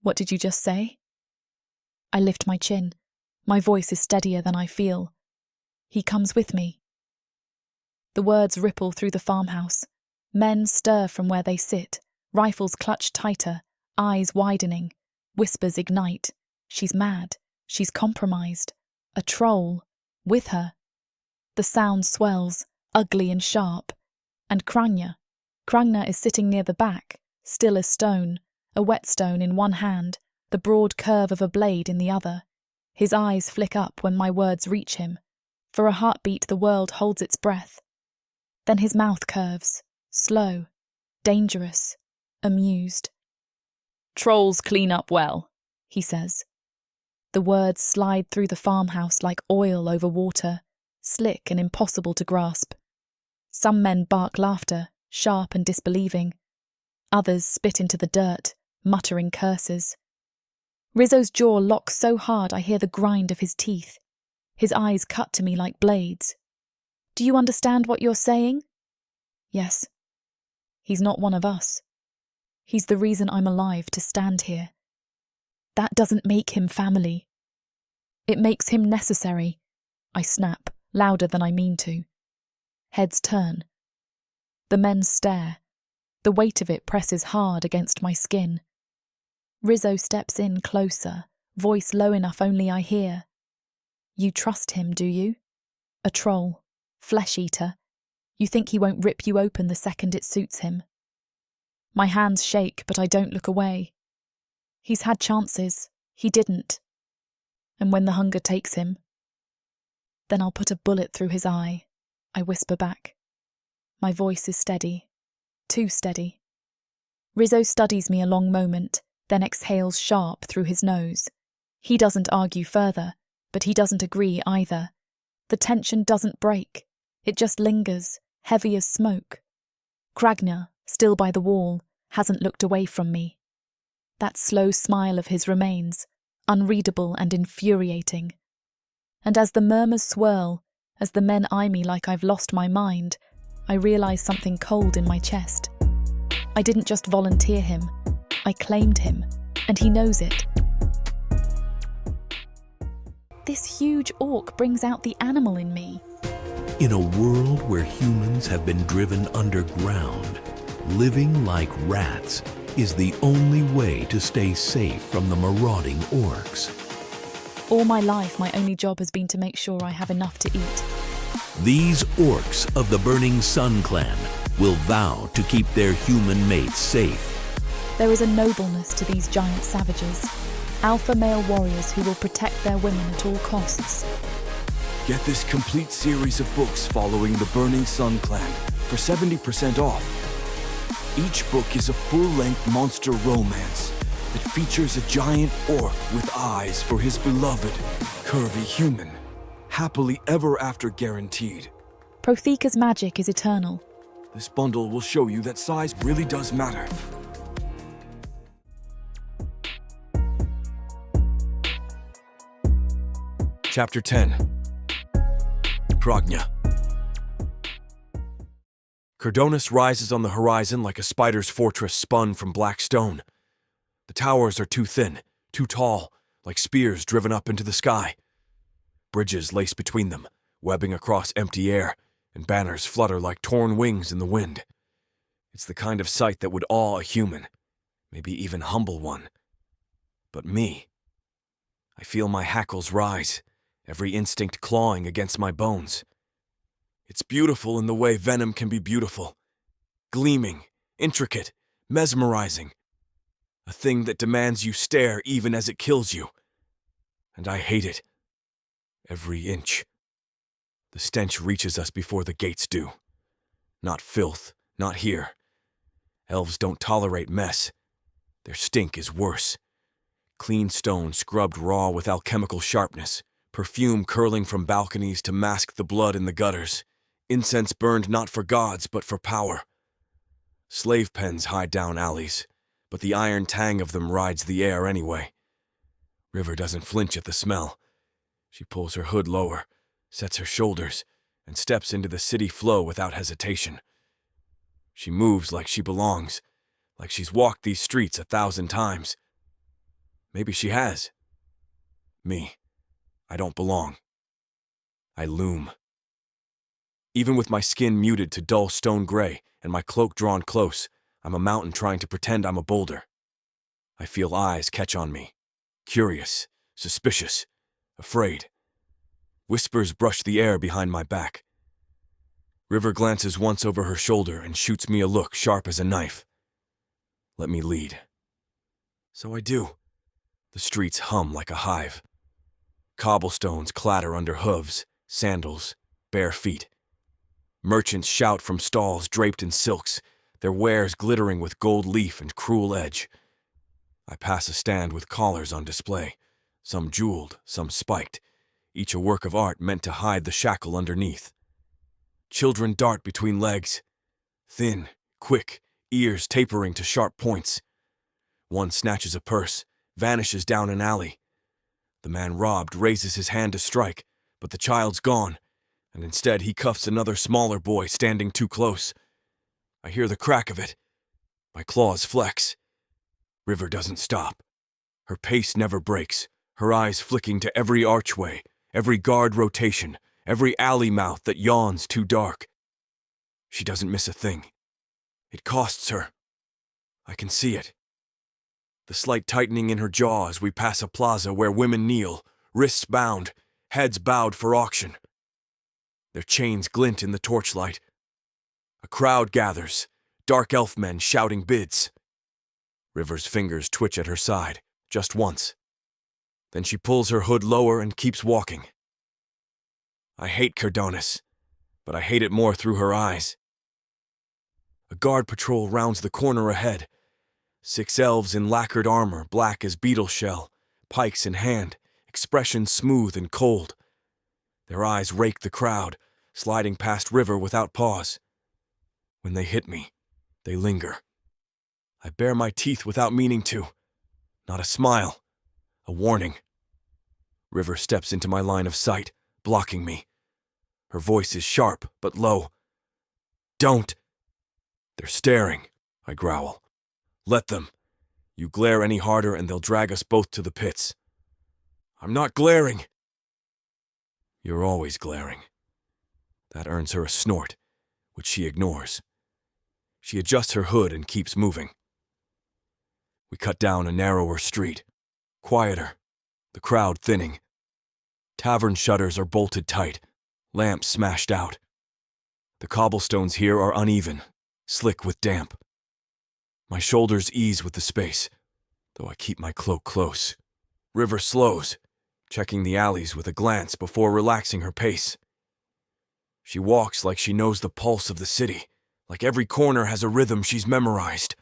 What did you just say? I lift my chin. My voice is steadier than I feel. He comes with me. The words ripple through the farmhouse. Men stir from where they sit, rifles clutch tighter, eyes widening. Whispers ignite. She's mad. She's compromised. A troll. With her. The sound swells, ugly and sharp. And Kragna is sitting near the back, still as stone, a whetstone in one hand, the broad curve of a blade in the other. His eyes flick up when my words reach him. For a heartbeat the world holds its breath. Then his mouth curves, slow, dangerous, amused. Trolls clean up well, he says. The words slide through the farmhouse like oil over water, slick and impossible to grasp. Some men bark laughter, sharp and disbelieving. Others spit into the dirt, muttering curses. Rizzo's jaw locks so hard I hear the grind of his teeth. His eyes cut to me like blades. Do you understand what you're saying? Yes. He's not one of us. He's the reason I'm alive to stand here. That doesn't make him family. It makes him necessary. I snap, louder than I mean to. Heads turn. The men stare. The weight of it presses hard against my skin. Rizzo steps in closer, voice low enough only I hear. You trust him, do you? A troll, flesh-eater. You think he won't rip you open the second it suits him. My hands shake, but I don't look away. He's had chances. He didn't. And when the hunger takes him, then I'll put a bullet through his eye, I whisper back. My voice is steady. Too steady. Rizzo studies me a long moment, then exhales sharp through his nose. He doesn't argue further, but he doesn't agree either. The tension doesn't break. It just lingers, heavy as smoke. Kragna, still by the wall, hasn't looked away from me. That slow smile of his remains, unreadable and infuriating. And as the murmurs swirl, as the men eye me like I've lost my mind, I realise something cold in my chest. I didn't just volunteer him. I claimed him, and he knows it. This huge orc brings out the animal in me. In a world where humans have been driven underground, living like rats is the only way to stay safe from the marauding orcs. All my life, my only job has been to make sure I have enough to eat. These orcs of the Burning Sun clan will vow to keep their human mates safe. There is a nobleness to these giant savages, alpha male warriors who will protect their women at all costs. Get this complete series of books following the Burning Sun clan for 70% off. Each book is a full-length monster romance that features a giant orc with eyes for his beloved, curvy human. Happily ever after guaranteed. Protheka's magic is eternal. This bundle will show you that size really does matter. Chapter 10. Prajna. Cardonis rises on the horizon like a spider's fortress spun from black stone. The towers are too thin, too tall, like spears driven up into the sky. Bridges lace between them, webbing across empty air, and banners flutter like torn wings in the wind. It's the kind of sight that would awe a human, maybe even humble one. But me, I feel my hackles rise, every instinct clawing against my bones. It's beautiful in the way venom can be beautiful. Gleaming, intricate, mesmerizing. A thing that demands you stare even as it kills you. And I hate it. Every inch. The stench reaches us before the gates do. Not filth, not here. Elves don't tolerate mess. Their stink is worse. Clean stone scrubbed raw with alchemical sharpness, perfume curling from balconies to mask the blood in the gutters, incense burned not for gods but for power. Slave pens hide down alleys, but the iron tang of them rides the air anyway. River doesn't flinch at the smell. She pulls her hood lower, sets her shoulders, and steps into the city flow without hesitation. She moves like she belongs, like she's walked these streets 1,000 times. Maybe she has. Me, I don't belong. I loom. Even with my skin muted to dull stone gray and my cloak drawn close, I'm a mountain trying to pretend I'm a boulder. I feel eyes catch on me, curious, suspicious, afraid. Whispers brush the air behind my back. River glances once over her shoulder and shoots me a look sharp as a knife. Let me lead. So I do. The streets hum like a hive. Cobblestones clatter under hooves, sandals, bare feet. Merchants shout from stalls draped in silks, their wares glittering with gold leaf and cruel edge. I pass a stand with collars on display, some jeweled, some spiked, each a work of art meant to hide the shackle underneath. Children dart between legs, thin, quick, ears tapering to sharp points. One snatches a purse, vanishes down an alley. The man robbed raises his hand to strike, but the child's gone, and instead he cuffs another smaller boy standing too close. I hear the crack of it. My claws flex. River doesn't stop. Her pace never breaks, her eyes flicking to every archway, every guard rotation, every alley mouth that yawns too dark. She doesn't miss a thing. It costs her. I can see it. The slight tightening in her jaw as we pass a plaza where women kneel, wrists bound, heads bowed for auction. Their chains glint in the torchlight. A crowd gathers, dark elf men shouting bids. River's fingers twitch at her side, just once. Then she pulls her hood lower and keeps walking. I hate Cardonis, but I hate it more through her eyes. A guard patrol rounds the corner ahead. 6 elves in lacquered armor, black as beetle shell, pikes in hand, expressions smooth and cold. Their eyes rake the crowd, sliding past River without pause. When they hit me, they linger. I bare my teeth without meaning to. Not a smile, a warning. River steps into my line of sight, blocking me. Her voice is sharp but low. Don't! They're staring, I growl. Let them. You glare any harder and they'll drag us both to the pits. I'm not glaring. You're always glaring. That earns her a snort, which she ignores. She adjusts her hood and keeps moving. We cut down a narrower street. Quieter, the crowd thinning, Tavern shutters are bolted tight, lamps smashed out. The cobblestones here are uneven, slick with damp. My shoulders ease with the space, though I keep my cloak close. River slows, checking the alleys with a glance before relaxing her pace. She walks like she knows the pulse of the city, like every corner has a rhythm she's memorized.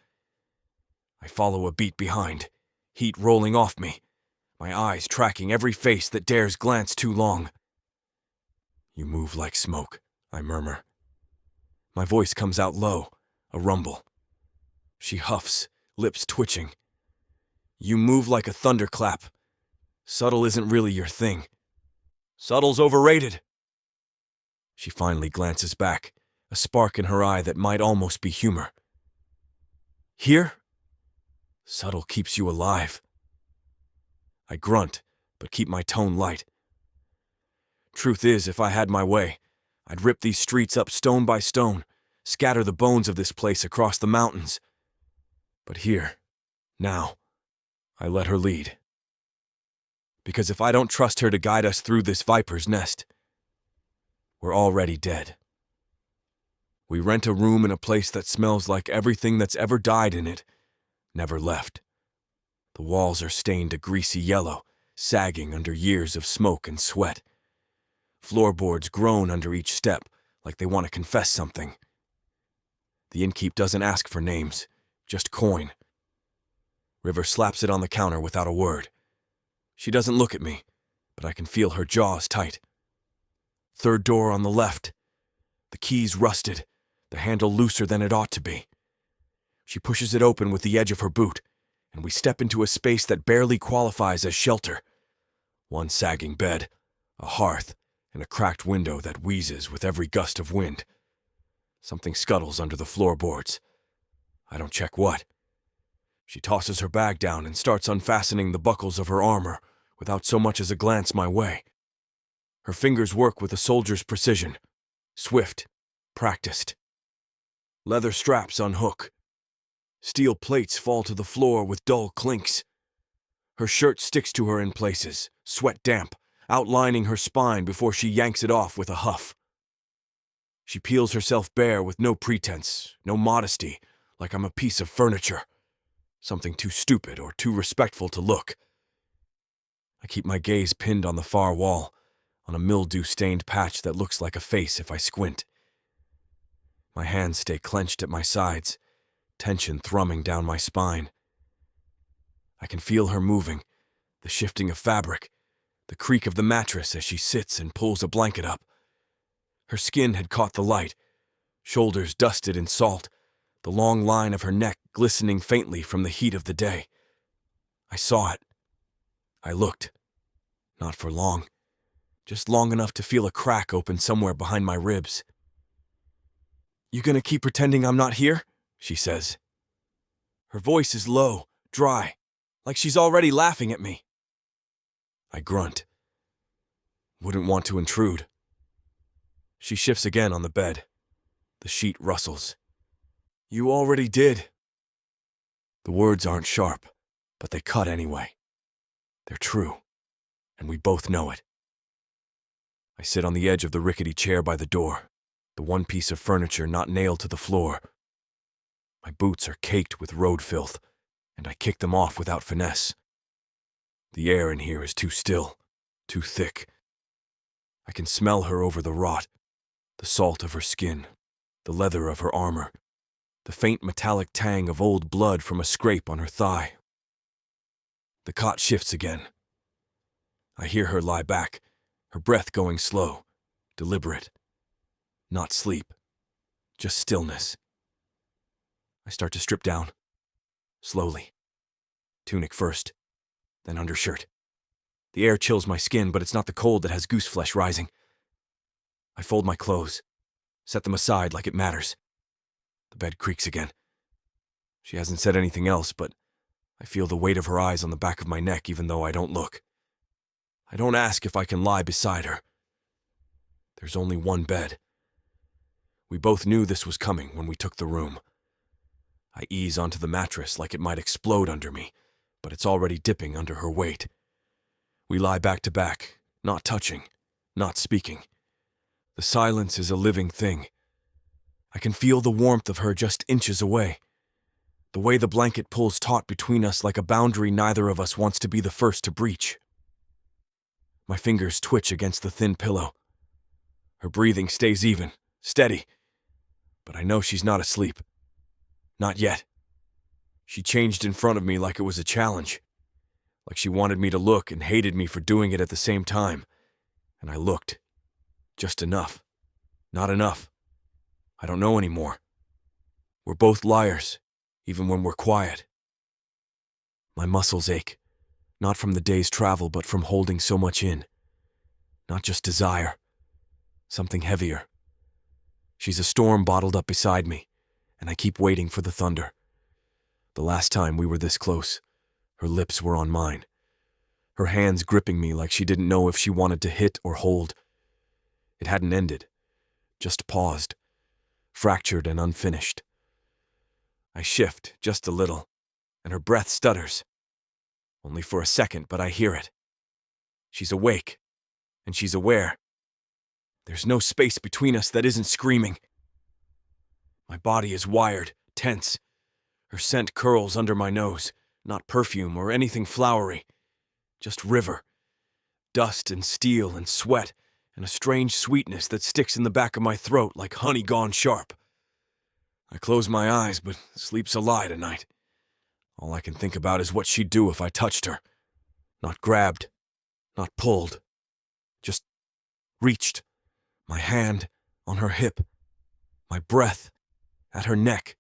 I follow a beat behind, heat rolling off me, my eyes tracking every face that dares glance too long. "You move like smoke," I murmur. My voice comes out low, a rumble. She huffs, lips twitching. "You move like a thunderclap. Subtle isn't really your thing. Subtle's overrated." She finally glances back, a spark in her eye that might almost be humor. "Here? Subtle keeps you alive." I grunt, but keep my tone light. Truth is, if I had my way, I'd rip these streets up stone by stone, scatter the bones of this place across the mountains. But here, now, I let her lead. Because if I don't trust her to guide us through this viper's nest, we're already dead. We rent a room in a place that smells like everything that's ever died in it, never left. The walls are stained a greasy yellow, sagging under years of smoke and sweat. Floorboards groan under each step, like they want to confess something. The innkeep doesn't ask for names, just coin. River slaps it on the counter without a word. She doesn't look at me, but I can feel her jaws tight. Third door on the left. The key's rusted, the handle looser than it ought to be. She pushes it open with the edge of her boot, and we step into a space that barely qualifies as shelter. One sagging bed, a hearth, and a cracked window that wheezes with every gust of wind. Something scuttles under the floorboards. I don't check what. She tosses her bag down and starts unfastening the buckles of her armor without so much as a glance my way. Her fingers work with a soldier's precision, swift, practiced. Leather straps unhook. Steel plates fall to the floor with dull clinks. Her shirt sticks to her in places, sweat damp, outlining her spine before she yanks it off with a huff. She peels herself bare with no pretense, no modesty, like I'm a piece of furniture. Something too stupid or too respectful to look. I keep my gaze pinned on the far wall, on a mildew-stained patch that looks like a face if I squint. My hands stay clenched at my sides, tension thrumming down my spine. I can feel her moving, the shifting of fabric, the creak of the mattress as she sits and pulls a blanket up. Her skin had caught the light, shoulders dusted in salt, the long line of her neck glistening faintly from the heat of the day. I saw it. I looked. Not for long, just long enough to feel a crack open somewhere behind my ribs. "You gonna keep pretending I'm not here?" she says. Her voice is low, dry, like she's already laughing at me. I grunt. Wouldn't want to intrude. She shifts again on the bed. The sheet rustles. "You already did." The words aren't sharp, but they cut anyway. They're true, and we both know it. I sit on the edge of the rickety chair by the door, the one piece of furniture not nailed to the floor. My boots are caked with road filth, and I kick them off without finesse. The air in here is too still, too thick. I can smell her over the rot, the salt of her skin, the leather of her armor, the faint metallic tang of old blood from a scrape on her thigh. The cot shifts again. I hear her lie back, her breath going slow, deliberate. Not sleep, just stillness. I start to strip down, slowly. Tunic first, then undershirt. The air chills my skin, but it's not the cold that has goose flesh rising. I fold my clothes, set them aside like it matters. The bed creaks again. She hasn't said anything else, but I feel the weight of her eyes on the back of my neck even though I don't look. I don't ask if I can lie beside her. There's only one bed. We both knew this was coming when we took the room. I ease onto the mattress like it might explode under me, but it's already dipping under her weight. We lie back to back, not touching, not speaking. The silence is a living thing. I can feel the warmth of her just inches away. The way the blanket pulls taut between us like a boundary neither of us wants to be the first to breach. My fingers twitch against the thin pillow. Her breathing stays even, steady. But I know she's not asleep. Not yet. She changed in front of me like it was a challenge. Like she wanted me to look and hated me for doing it at the same time. And I looked. Just enough. Not enough. I don't know anymore. We're both liars, even when we're quiet. My muscles ache, not from the day's travel, but from holding so much in. Not just desire, something heavier. She's a storm bottled up beside me, and I keep waiting for the thunder. The last time we were this close, her lips were on mine. Her hands gripping me like she didn't know if she wanted to hit or hold. It hadn't ended, just paused, fractured and unfinished. I shift just a little, and her breath stutters. Only for a second, but I hear it. She's awake, and she's aware. There's no space between us that isn't screaming. My body is wired, tense. Her scent curls under my nose, not perfume or anything flowery, just river, dust and steel and sweat, and a strange sweetness that sticks in the back of my throat like honey gone sharp. I close my eyes, but sleep's a lie tonight. All I can think about is what she'd do if I touched her. Not grabbed, not pulled, just reached. My hand on her hip, my breath at her neck.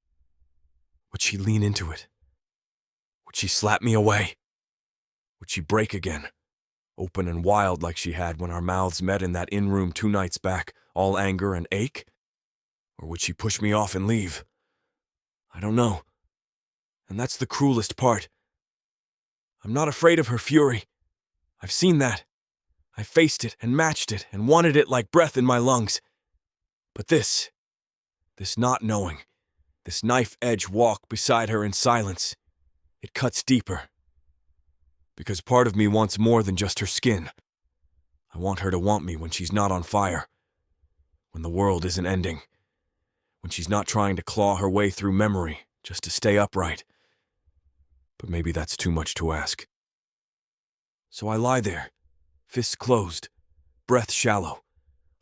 Would she lean into it? Would she slap me away? Would she break again, open and wild like she had when our mouths met in that in-room 2 nights back, all anger and ache? Or would she push me off and leave? I don't know. And that's the cruelest part. I'm not afraid of her fury. I've seen that. I faced it and matched it and wanted it like breath in my lungs. But this not knowing, this knife-edge walk beside her in silence, it cuts deeper. Because part of me wants more than just her skin. I want her to want me when she's not on fire, when the world isn't ending, when she's not trying to claw her way through memory just to stay upright. But maybe that's too much to ask. So I lie there, fists closed, breath shallow,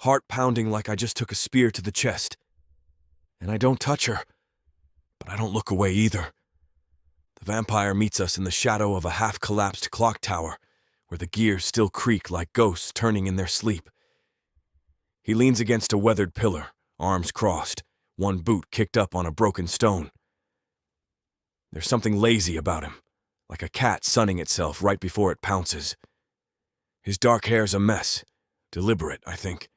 heart pounding like I just took a spear to the chest. And I don't touch her, but I don't look away either. The vampire meets us in the shadow of a half-collapsed clock tower, where the gears still creak like ghosts turning in their sleep. He leans against a weathered pillar, arms crossed, one boot kicked up on a broken stone. There's something lazy about him, like a cat sunning itself right before it pounces. His dark hair's a mess, deliberate, I think,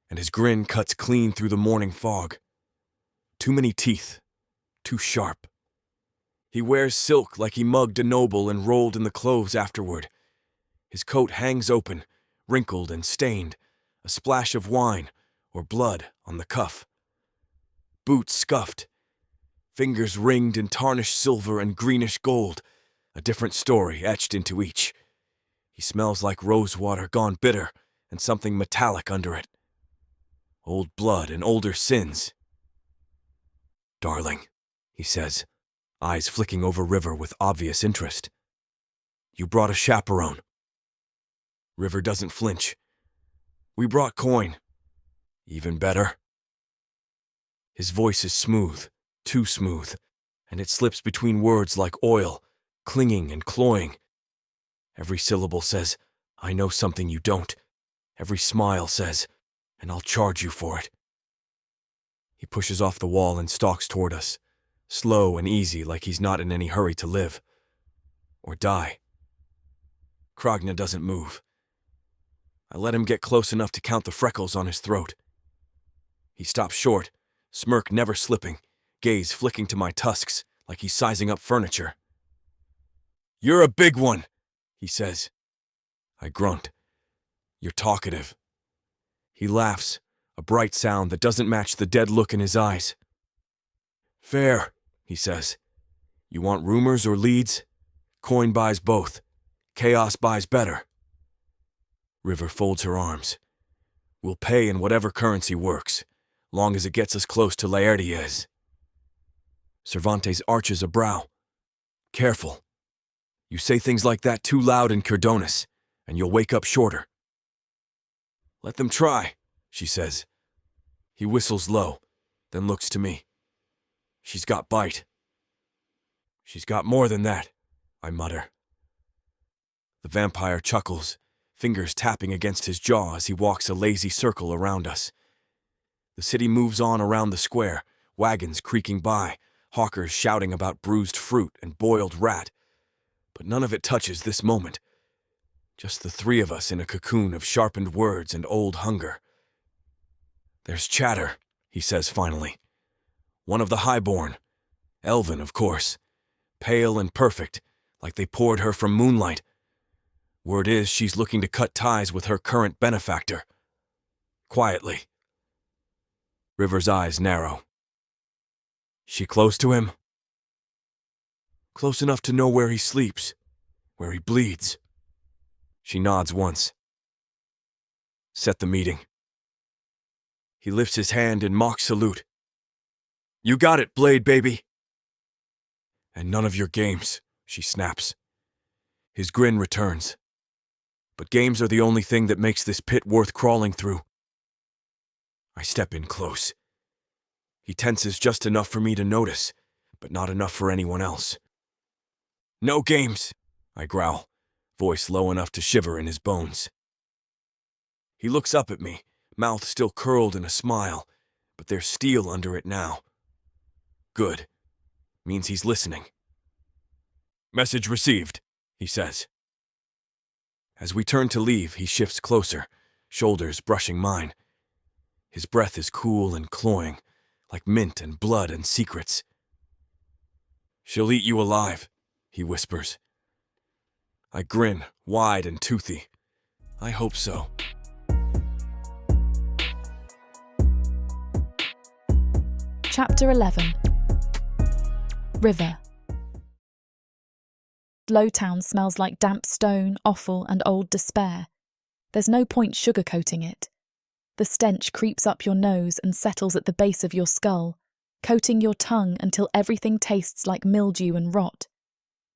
and his grin cuts clean through the morning fog. Too many teeth, too sharp. He wears silk like he mugged a noble and rolled in the cloves afterward. His coat hangs open, wrinkled and stained, a splash of wine or blood on the cuff. Boots scuffed, fingers ringed in tarnished silver and greenish gold, a different story etched into each. He smells like rosewater gone bitter and something metallic under it. Old blood and older sins. "Darling," he says, eyes flicking over River with obvious interest. "You brought a chaperone." River doesn't flinch. "We brought coin." "Even better." His voice is smooth, too smooth, and it slips between words like oil, clinging and cloying. Every syllable says, "I know something you don't." Every smile says, "And I'll charge you for it." He pushes off the wall and stalks toward us, slow and easy like he's not in any hurry to live. Or die. Kragna doesn't move. I let him get close enough to count the freckles on his throat. He stops short, smirk never slipping, gaze flicking to my tusks like he's sizing up furniture. "You're a big one," he says. I grunt. "You're talkative." He laughs, a bright sound that doesn't match the dead look in his eyes. "Fair," he says. "You want rumors or leads? Coin buys both. Chaos buys better." River folds her arms. We'll pay in whatever currency works, long as it gets us close to Laertes. Cervantes arches a brow. Careful. You say things like that too loud in Cordonus, and you'll wake up shorter. Let them try, she says. He whistles low, then looks to me. She's got bite. She's got more than that, I mutter. The vampire chuckles, fingers tapping against his jaw as he walks a lazy circle around us. The city moves on around the square, wagons creaking by, hawkers shouting about bruised fruit and boiled rat. But none of it touches this moment. Just the three of us in a cocoon of sharpened words and old hunger. There's chatter, he says finally. One of the highborn. Elven, of course. Pale and perfect, like they poured her from moonlight. Word is she's looking to cut ties with her current benefactor. Quietly. River's eyes narrow. She close to him? Close enough to know where he sleeps, where he bleeds. She nods once. Set the meeting. He lifts his hand in mock salute. You got it, Blade baby. And none of your games, she snaps. His grin returns. But games are the only thing that makes this pit worth crawling through. I step in close. He tenses just enough for me to notice, but not enough for anyone else. No games, I growl, voice low enough to shiver in his bones. He looks up at me, mouth still curled in a smile, but there's steel under it now. Good. Means he's listening. Message received, he says. As we turn to leave, he shifts closer, shoulders brushing mine. His breath is cool and cloying, like mint and blood and secrets. She'll eat you alive, he whispers. I grin, wide and toothy. I hope so. Chapter 11. River. Lowtown smells like damp stone, offal, and old despair. There's no point sugarcoating it. The stench creeps up your nose and settles at the base of your skull, coating your tongue until everything tastes like mildew and rot.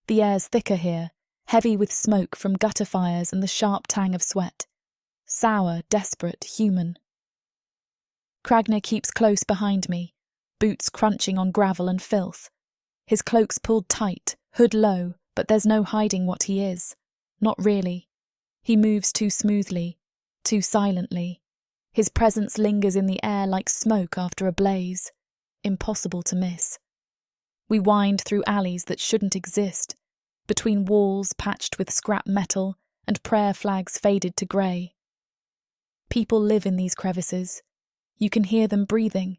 The air's thicker here, heavy with smoke from gutter fires and the sharp tang of sweat. Sour, desperate, human. Cragner keeps close behind me, boots crunching on gravel and filth. His cloak's pulled tight, hood low, but there's no hiding what he is. Not really. He moves too smoothly, too silently. His presence lingers in the air like smoke after a blaze. Impossible to miss. We wind through alleys that shouldn't exist, between walls patched with scrap metal and prayer flags faded to grey. People live in these crevices. You can hear them breathing,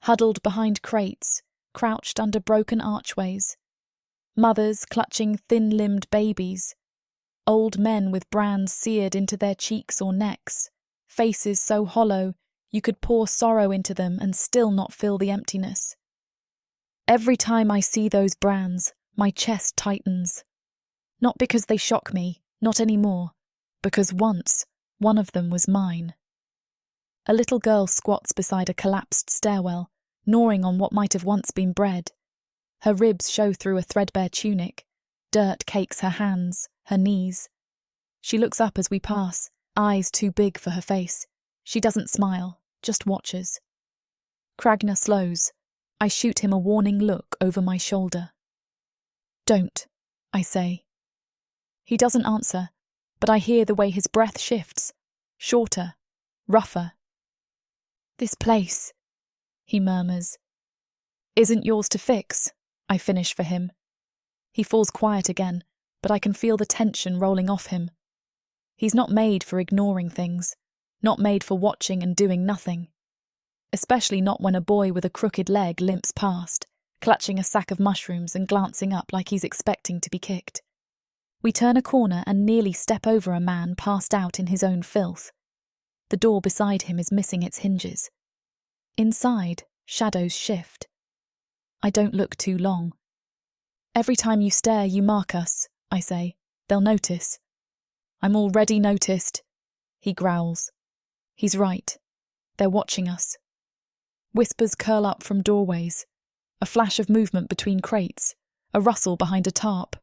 huddled behind crates, crouched under broken archways. Mothers clutching thin-limbed babies. Old men with brands seared into their cheeks or necks. Faces so hollow you could pour sorrow into them and still not fill the emptiness. Every time I see those brands, my chest tightens. Not because they shock me, not anymore, because once one of them was mine. A little girl squats beside a collapsed stairwell, gnawing on what might have once been bread. Her ribs show through a threadbare tunic. Dirt cakes her hands, her knees. She looks up as we pass, eyes too big for her face. She doesn't smile, just watches. Cragner slows. I shoot him a warning look over my shoulder. Don't, I say. He doesn't answer, but I hear the way his breath shifts, shorter, rougher. This place, he murmurs, isn't yours to fix, I finish for him. He falls quiet again, but I can feel the tension rolling off him. He's not made for ignoring things, not made for watching and doing nothing. Especially not when a boy with a crooked leg limps past, clutching a sack of mushrooms and glancing up like he's expecting to be kicked. We turn a corner and nearly step over a man passed out in his own filth. The door beside him is missing its hinges. Inside, shadows shift. I don't look too long. Every time you stare, you mark us, I say. They'll notice. I'm already noticed. he growls. He's right. They're watching us. Whispers curl up from doorways. A flash of movement between crates. A rustle behind a tarp.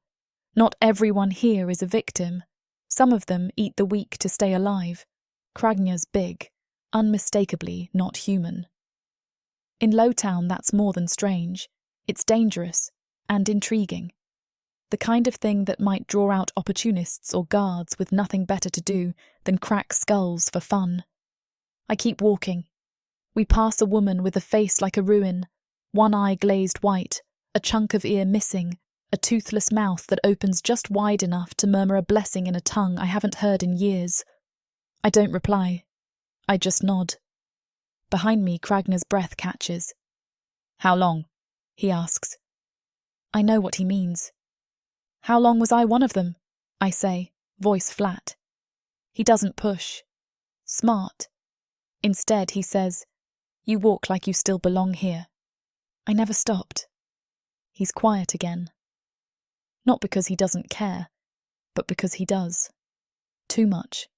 Not everyone here is a victim. Some of them eat the weak to stay alive. Kragnya's big, unmistakably not human. In Lowtown, that's more than strange. It's dangerous and intriguing. The kind of thing that might draw out opportunists or guards with nothing better to do than crack skulls for fun. I keep walking. We pass a woman with a face like a ruin, one eye glazed white, a chunk of ear missing, a toothless mouth that opens just wide enough to murmur a blessing in a tongue I haven't heard in years. I don't reply. I just nod. Behind me, Kragnar's breath catches. How long? He asks. I know what he means. How long was I one of them? I say, voice flat. He doesn't push. Smart. Instead, he says, you walk like you still belong here. I never stopped. He's quiet again. Not because he doesn't care, but because he does. Too much.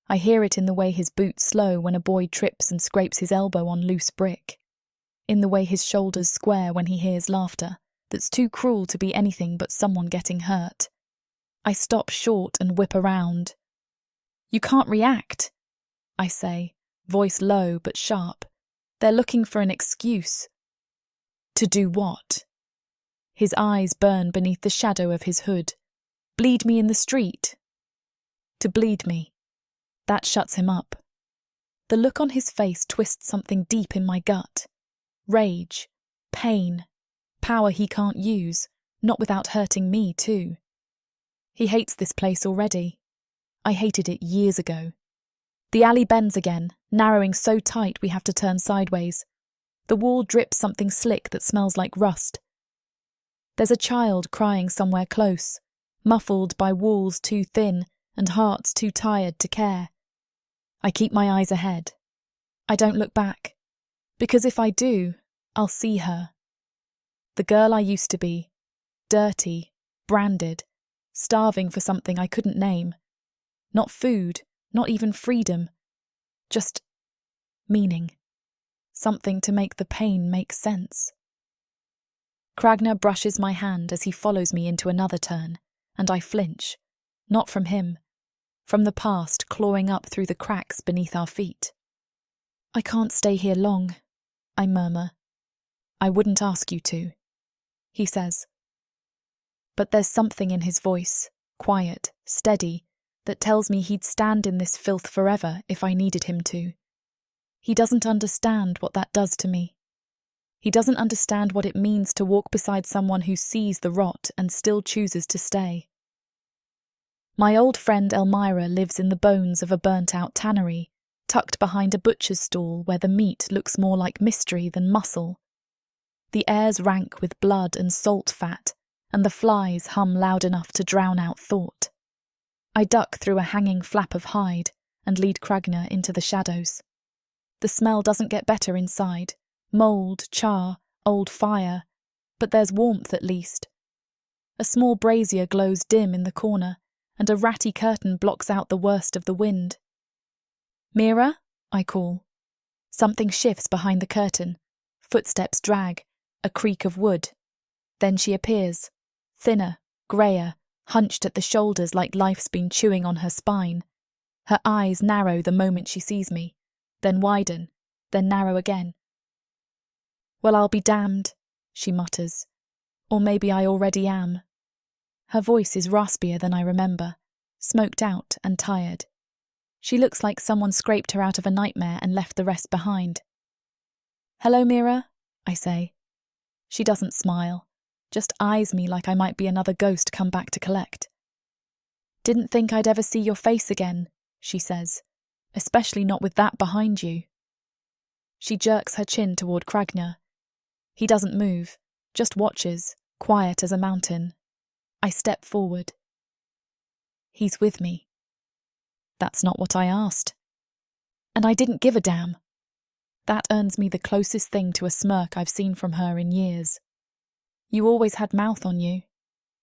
I hear it in the way his boots slow when a boy trips and scrapes his elbow on loose brick. In the way his shoulders square when he hears laughter that's too cruel to be anything but someone getting hurt. I stop short and whip around. You can't react, I say, voice low but sharp. They're looking for an excuse. To do what? His eyes burn beneath the shadow of his hood. Bleed me in the street. To bleed me. That shuts him up. The look on his face twists something deep in my gut. Rage, pain, power he can't use, not without hurting me too. He hates this place already. I hated it years ago. The alley bends again, narrowing so tight we have to turn sideways. The wall drips something slick that smells like rust. There's a child crying somewhere close, muffled by walls too thin and hearts too tired to care. I keep my eyes ahead. I don't look back, because if I do, I'll see her. The girl I used to be, dirty, branded, starving for something I couldn't name. Not food, not even freedom, just meaning. Something to make the pain make sense. Kragner brushes my hand as he follows me into another turn, and I flinch, not from him, from the past clawing up through the cracks beneath our feet. I can't stay here long, I murmur. I wouldn't ask you to, he says. But there's something in his voice, quiet, steady, that tells me he'd stand in this filth forever if I needed him to. He doesn't understand what that does to me. He doesn't understand what it means to walk beside someone who sees the rot and still chooses to stay. My old friend Elmira lives in the bones of a burnt-out tannery, tucked behind a butcher's stall where the meat looks more like mystery than muscle. The air's rank with blood and salt fat, and the flies hum loud enough to drown out thought. I duck through a hanging flap of hide and lead Kragner into the shadows. The smell doesn't get better inside. Mould, char, old fire, but there's warmth at least. A small brazier glows dim in the corner, and a ratty curtain blocks out the worst of the wind. Mira, I call. Something shifts behind the curtain. Footsteps drag, a creak of wood. Then she appears, thinner, greyer, hunched at the shoulders like life's been chewing on her spine. Her eyes narrow the moment she sees me, then widen, then narrow again. Well, I'll be damned, she mutters. Or maybe I already am. Her voice is raspier than I remember, smoked out and tired. She looks like someone scraped her out of a nightmare and left the rest behind. Hello, Mira, I say. She doesn't smile, just eyes me like I might be another ghost come back to collect. Didn't think I'd ever see your face again, she says, especially not with that behind you. She jerks her chin toward Kragner. He doesn't move, just watches, quiet as a mountain. I step forward. He's with me. That's not what I asked. And I didn't give a damn. That earns me the closest thing to a smirk I've seen from her in years. You always had mouth on you,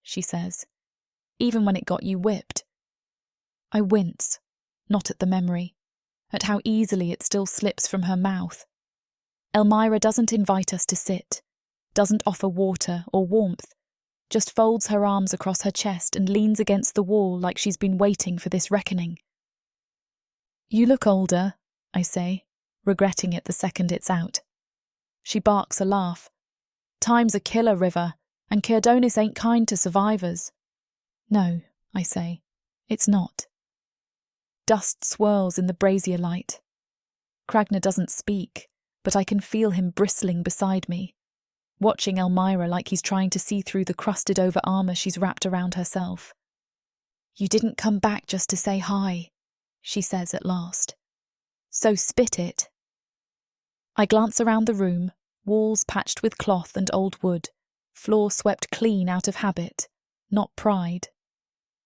she says, even when it got you whipped. I wince. not at the memory, at how easily it still slips from her mouth. Elmira doesn't invite us to sit, doesn't offer water or warmth, just folds her arms across her chest and leans against the wall like she's been waiting for this reckoning. "You look older," I say, regretting it the second it's out. She barks a laugh. "Time's a killer, River, and Kirdonis ain't kind to survivors." "No," I say, "it's not." Dust swirls in the brazier light. Cragner doesn't speak, but I can feel him bristling beside me, watching Elmira like he's trying to see through the crusted-over armour she's wrapped around herself. "You didn't come back just to say hi," she says at last. "So spit it." I glance around the room, walls patched with cloth and old wood, floor swept clean out of habit, not pride.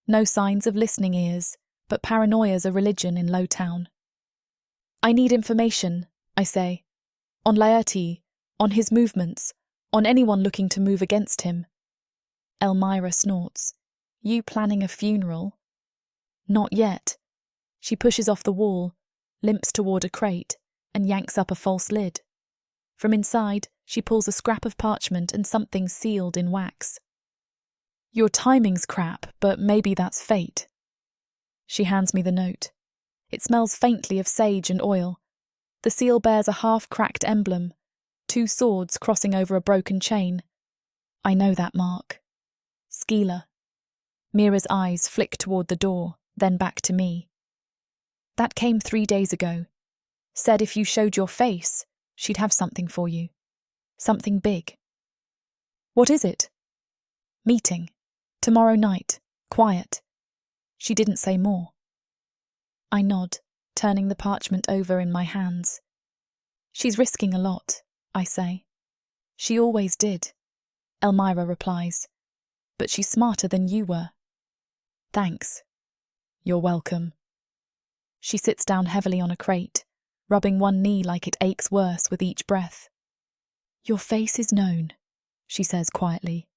No signs of listening ears, but paranoia's a religion in Lowtown. "I need information," I say, "on Laertes, on his movements, on anyone looking to move against him." Elmira snorts. "You planning a funeral?" "Not yet." She pushes off the wall, limps toward a crate, and yanks up a false lid. From inside, she pulls a scrap of parchment and something sealed in wax. "Your timing's crap, but maybe that's fate." She hands me the note. It smells faintly of sage and oil. The seal bears a half-cracked emblem, 2 swords crossing over a broken chain. I know that mark. Skeeler. Mira's eyes flick toward the door, then back to me. "That came 3 days ago. Said if you showed your face, she'd have something for you. Something big." "What is it?" "Meeting. Tomorrow night. Quiet." She didn't say more. I nod, turning the parchment over in my hands. "She's risking a lot," I say. "She always did," Elmira replies. "But she's smarter than you were." "Thanks." "You're welcome." She sits down heavily on a crate, rubbing one knee like it aches worse with each breath. "Your face is known," she says quietly.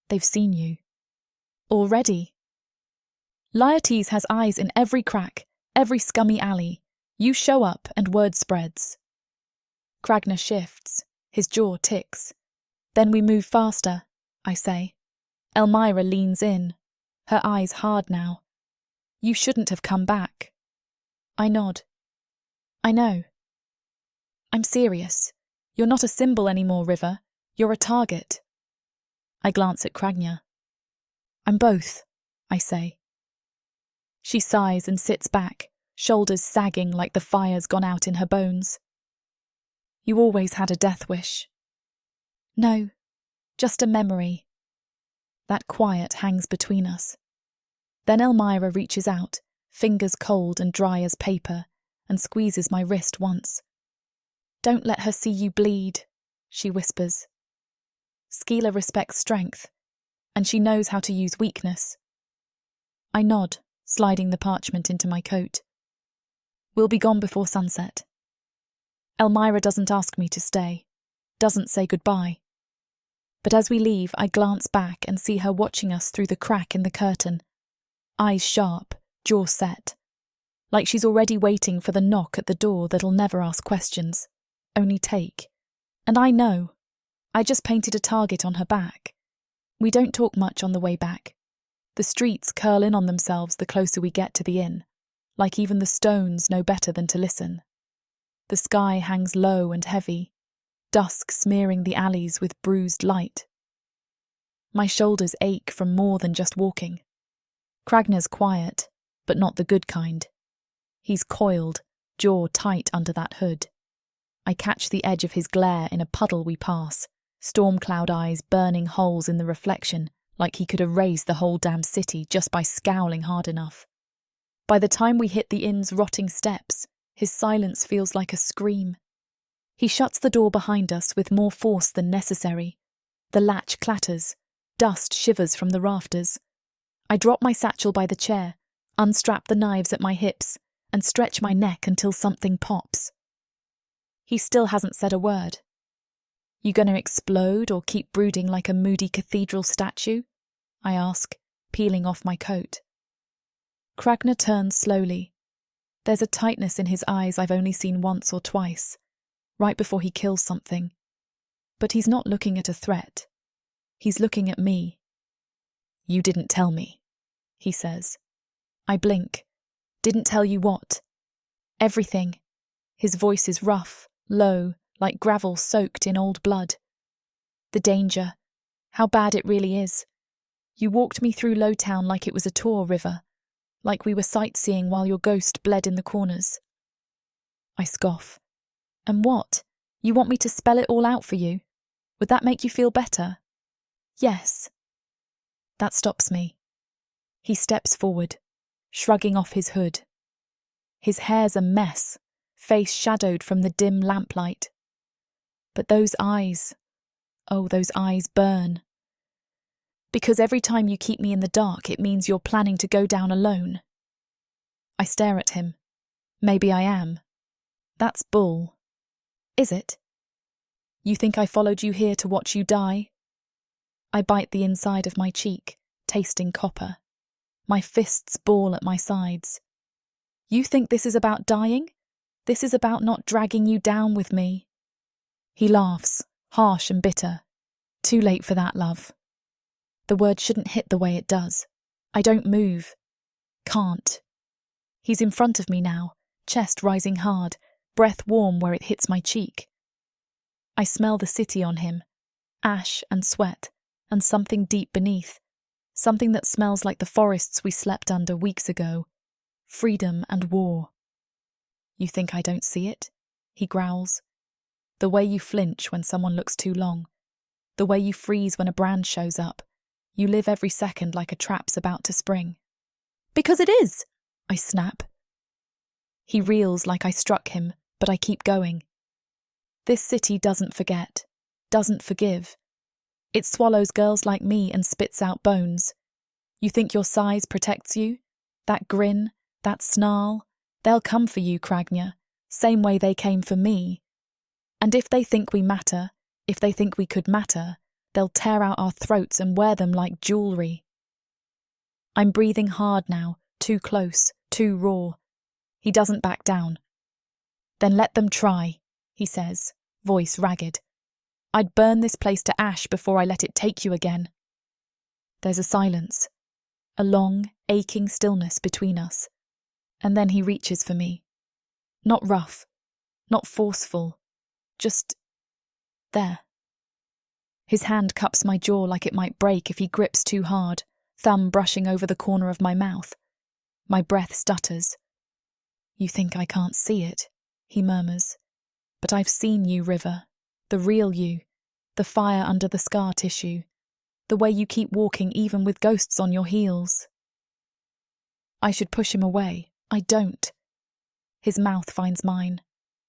"They've seen you." "Already?" "Laertes has eyes in every crack, every scummy alley. You show up and word spreads." Cragner shifts, his jaw ticks. "Then we move faster," I say. Elmira leans in, her eyes hard now. "You shouldn't have come back." I nod. "I know." "I'm serious. You're not a symbol anymore, River. You're a target." I glance at Cragner. "I'm both," I say. She sighs and sits back, shoulders sagging like the fire's gone out in her bones. "You always had a death wish." "No, just a memory." That quiet hangs between us. Then Elmira reaches out, fingers cold and dry as paper, and squeezes my wrist once. "Don't let her see you bleed," she whispers. Skeeler respects strength, and she knows how to use weakness. I nod, sliding the parchment into my coat. "We'll be gone before sunset." Elmira doesn't ask me to stay, doesn't say goodbye. But as we leave, I glance back and see her watching us through the crack in the curtain, eyes sharp, jaw set, like she's already waiting for the knock at the door that'll never ask questions, only take. And I know. I just painted a target on her back. We don't talk much on the way back. The streets curl in on themselves the closer we get to the inn, like even the stones know better than to listen. The sky hangs low and heavy, dusk smearing the alleys with bruised light. My shoulders ache from more than just walking. Cragner's quiet, but not the good kind. He's coiled, jaw tight under that hood. I catch the edge of his glare in a puddle we pass, storm cloud eyes burning holes in the reflection, like he could erase the whole damn city just by scowling hard enough. By the time we hit the inn's rotting steps, his silence feels like a scream. He shuts the door behind us with more force than necessary. The latch clatters, dust shivers from the rafters. I drop my satchel by the chair, unstrap the knives at my hips, and stretch my neck until something pops. He still hasn't said a word. "You gonna explode or keep brooding like a moody cathedral statue?" I ask, peeling off my coat. Cragner turns slowly. There's a tightness in his eyes I've only seen once or twice, right before he kills something. But he's not looking at a threat. He's looking at me. "You didn't tell me," he says. I blink. "Didn't tell you what?" "Everything." His voice is rough, low, like gravel soaked in old blood. "The danger. How bad it really is. You walked me through Lowtown like it was a tour, River. Like we were sightseeing while your ghost bled in the corners." I scoff. "And what? You want me to spell it all out for you? Would that make you feel better?" "Yes." That stops me. He steps forward, shrugging off his hood. His hair's a mess, face shadowed from the dim lamplight. But those eyes, oh, those eyes burn. "Because every time you keep me in the dark, it means you're planning to go down alone." I stare at him. Maybe I am. That's bull. Is it? "You think I followed you here to watch you die?" I bite the inside of my cheek, tasting copper. My fists ball at my sides. "You think this is about dying? This is about not dragging you down with me." He laughs, harsh and bitter. "Too late for that, love." The word shouldn't hit the way it does. I don't move. Can't. He's in front of me now, chest rising hard, breath warm where it hits my cheek. I smell the city on him, ash and sweat, and something deep beneath, something that smells like the forests we slept under weeks ago. Freedom and war. "You think I don't see it?" he growls. "The way you flinch when someone looks too long. The way you freeze when a brand shows up. You live every second like a trap's about to spring." "Because it is!" I snap. He reels like I struck him, but I keep going. This city doesn't forget, doesn't forgive. It swallows girls like me and spits out bones. You think your size protects you? That grin, that snarl? They'll come for you, Kragna, same way they came for me. And if they think we matter, if they think we could matter, they'll tear out our throats and wear them like jewellery. I'm breathing hard now, too close, too raw. He doesn't back down. "Then let them try," he says, voice ragged. "I'd burn this place to ash before I let it take you again." There's a silence, a long, aching stillness between us. And then he reaches for me. Not rough, not forceful, just there. His hand cups my jaw like it might break if he grips too hard, thumb brushing over the corner of my mouth. My breath stutters. "You think I can't see it," he murmurs. "But I've seen you, River. The real you. The fire under the scar tissue. The way you keep walking even with ghosts on your heels." I should push him away. I don't. His mouth finds mine,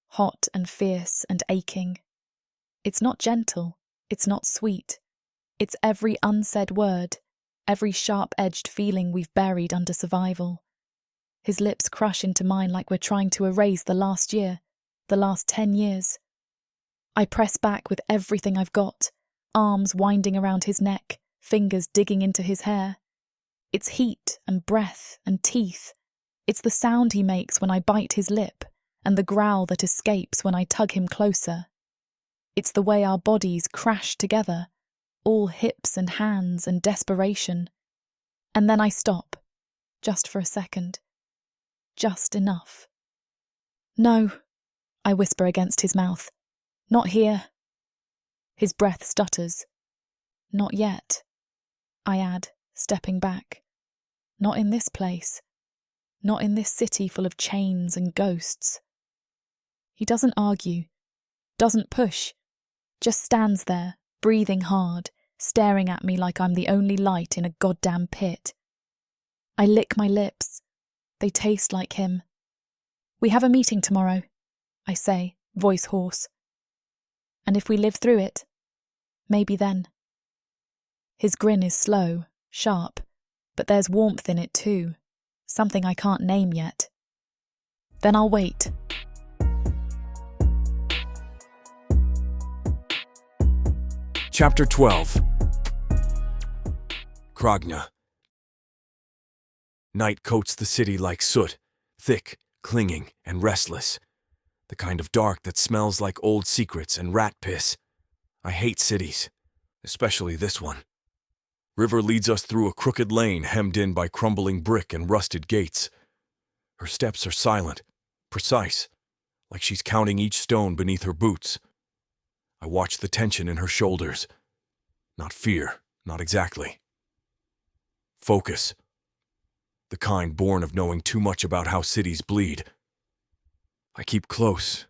hot and fierce and aching. It's not gentle. It's not sweet. It's every unsaid word, every sharp-edged feeling we've buried under survival. His lips crush into mine like we're trying to erase the last year, the last 10 years. I press back with everything I've got, arms winding around his neck, fingers digging into his hair. It's heat and breath and teeth. It's the sound he makes when I bite his lip and the growl that escapes when I tug him closer. It's the way our bodies crash together, all hips and hands and desperation. And then I stop, just for a second. Just enough. "No," I whisper against his mouth. "Not here." His breath stutters. "Not yet," I add, stepping back. "Not in this place. Not in this city full of chains and ghosts." He doesn't argue, doesn't push, just stands there, breathing hard, staring at me like I'm the only light in a goddamn pit. I lick my lips. They taste like him. "We have a meeting tomorrow," I say, voice hoarse. "And if we live through it, maybe then." His grin is slow, sharp, but there's warmth in it too, something I can't name yet. "Then I'll wait." Chapter 12. Kragna. Night coats the city like soot, thick, clinging and restless, the kind of dark that smells like old secrets and rat piss. I hate cities, especially this one. River leads us through a crooked lane hemmed in by crumbling brick and rusted gates. Her steps are silent, precise, like she's counting each stone beneath her boots. I watch the tension in her shoulders. Not fear, not exactly. Focus. The kind born of knowing too much about how cities bleed. I keep close,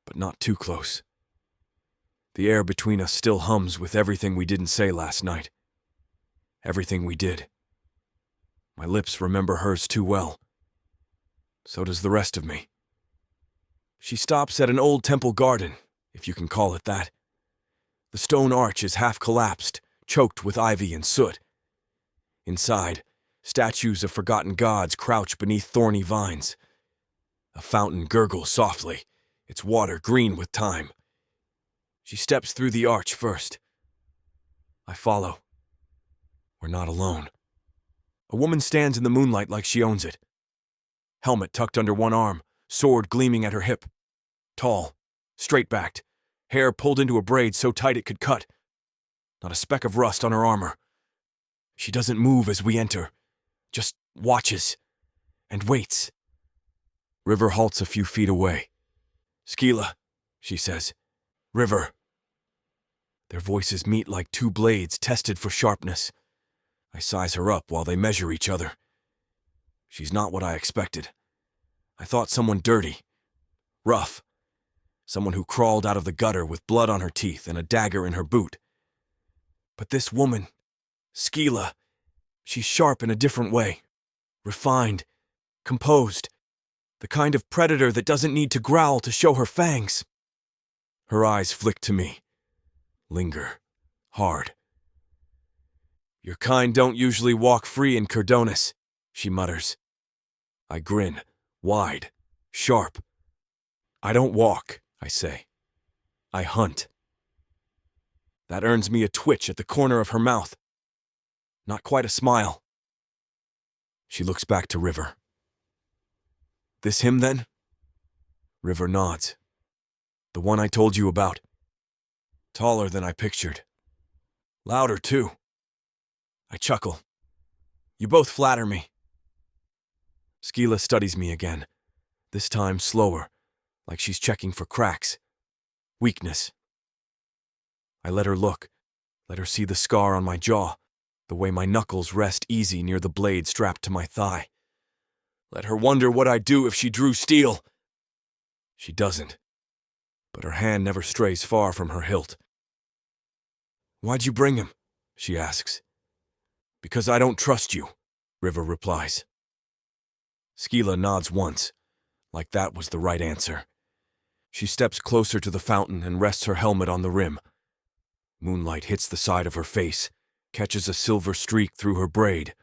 but not too close. The air between us still hums with everything we didn't say last night. Everything we did. My lips remember hers too well. So does the rest of me. She stops at an old temple garden, if you can call it that. The stone arch is half collapsed, choked with ivy and soot. Inside, statues of forgotten gods crouch beneath thorny vines. A fountain gurgles softly, its water green with time. She steps through the arch first. I follow. We're not alone. A woman stands in the moonlight like she owns it. Helmet tucked under one arm, sword gleaming at her hip. Tall, straight-backed, hair pulled into a braid so tight it could cut. Not a speck of rust on her armor. She doesn't move as we enter, just watches and waits. River halts a few feet away. "Skeela," she says. "River." Their voices meet like two blades tested for sharpness. I size her up while they measure each other. She's not what I expected. I thought someone dirty, rough, someone who crawled out of the gutter with blood on her teeth and a dagger in her boot. But this woman, Skeela, she's sharp in a different way, refined, composed, the kind of predator that doesn't need to growl to show her fangs. Her eyes flick to me, linger, hard. "Your kind don't usually walk free in Cordonis," she mutters. I grin, wide, sharp. "I don't walk," I say. "I hunt." That earns me a twitch at the corner of her mouth. Not quite a smile. She looks back to River. "This him, then?" River nods. "The one I told you about. Taller than I pictured. Louder, too." I chuckle. "You both flatter me." Skeela studies me again, this time slower, like she's checking for cracks, weakness. I let her look, let her see the scar on my jaw, the way my knuckles rest easy near the blade strapped to my thigh. Let her wonder what I'd do if she drew steel. She doesn't, but her hand never strays far from her hilt. "Why'd you bring him?" she asks. "Because I don't trust you," River replies. Skeela nods once, like that was the right answer. She steps closer to the fountain and rests her helmet on the rim. Moonlight hits the side of her face, catches a silver streak through her braid.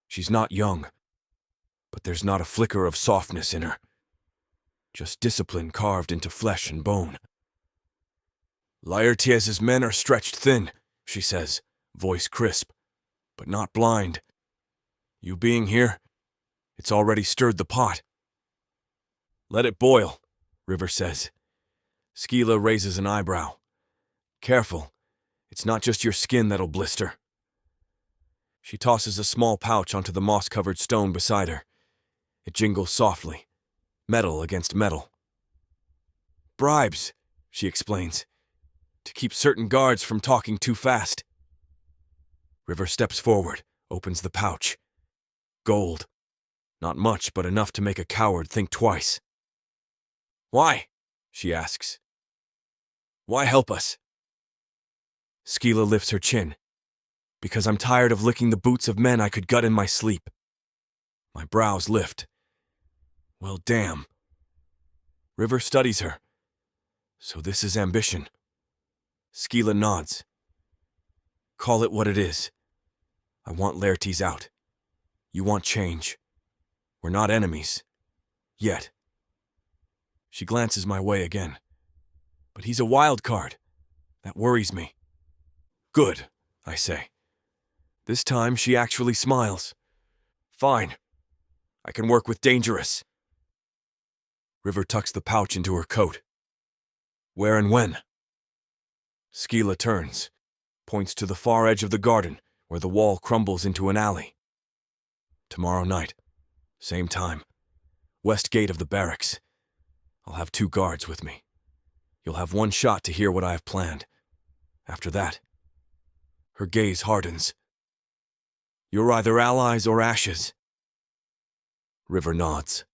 She's not young, but there's not a flicker of softness in her. Just discipline carved into flesh and bone. "Laertiez's men are stretched thin," she says, voice crisp, "but not blind. You being here, it's already stirred the pot." "Let it boil," River says. Skeela raises an eyebrow. "Careful, it's not just your skin that'll blister." She tosses a small pouch onto the moss-covered stone beside her. It jingles softly, metal against metal. "Bribes," she explains, "to keep certain guards from talking too fast." River steps forward, opens the pouch. Gold. Not much, but enough to make a coward think twice. "Why?" she asks. "Why help us?" Skeela lifts her chin. "Because I'm tired of licking the boots of men I could gut in my sleep." My brows lift. Well, damn. River studies her. "So this is ambition." Skeela nods. "Call it what it is. I want Laertes out. You want change. We're not enemies. Yet." She glances my way again. "But he's a wild card. That worries me." "Good," I say. This time she actually smiles. "Fine. I can work with dangerous. River tucks the pouch into her coat. Where and when? Skeela turns, points to the far edge of the garden where the wall crumbles into an alley. Tomorrow night, same time, west gate of the barracks. I'll have 2 guards with me. You'll have 1 shot to hear what I have planned. After that, her gaze hardens. You're either allies or ashes. River nods.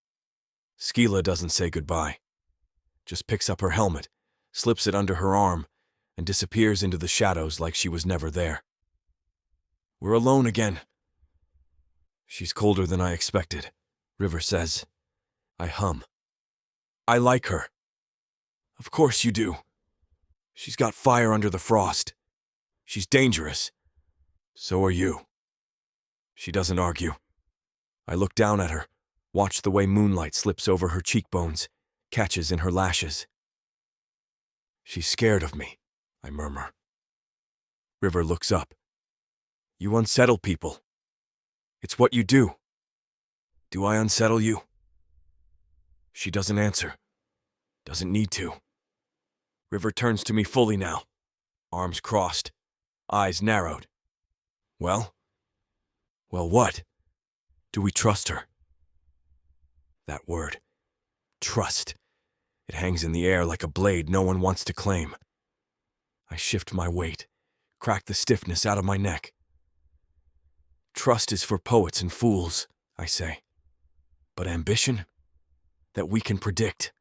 Skeela doesn't say goodbye, just picks up her helmet, slips it under her arm, and disappears into the shadows like she was never there. We're alone again. She's colder than I expected, River says. I hum. I like her. Of course you do. She's got fire under the frost. She's dangerous. So are you. She doesn't argue. I look down at her, watch the way moonlight slips over her cheekbones, catches in her lashes. She's scared of me, I murmur. River looks up. You unsettle people. It's what you do. Do I unsettle you? She doesn't answer. Doesn't need to. River turns to me fully now, arms crossed, eyes narrowed. Well? Well, what? Do we trust her? That word. Trust. It hangs in the air like a blade no one wants to claim. I shift my weight, crack the stiffness out of my neck. Trust is for poets and fools, I say. But ambition? That we can predict.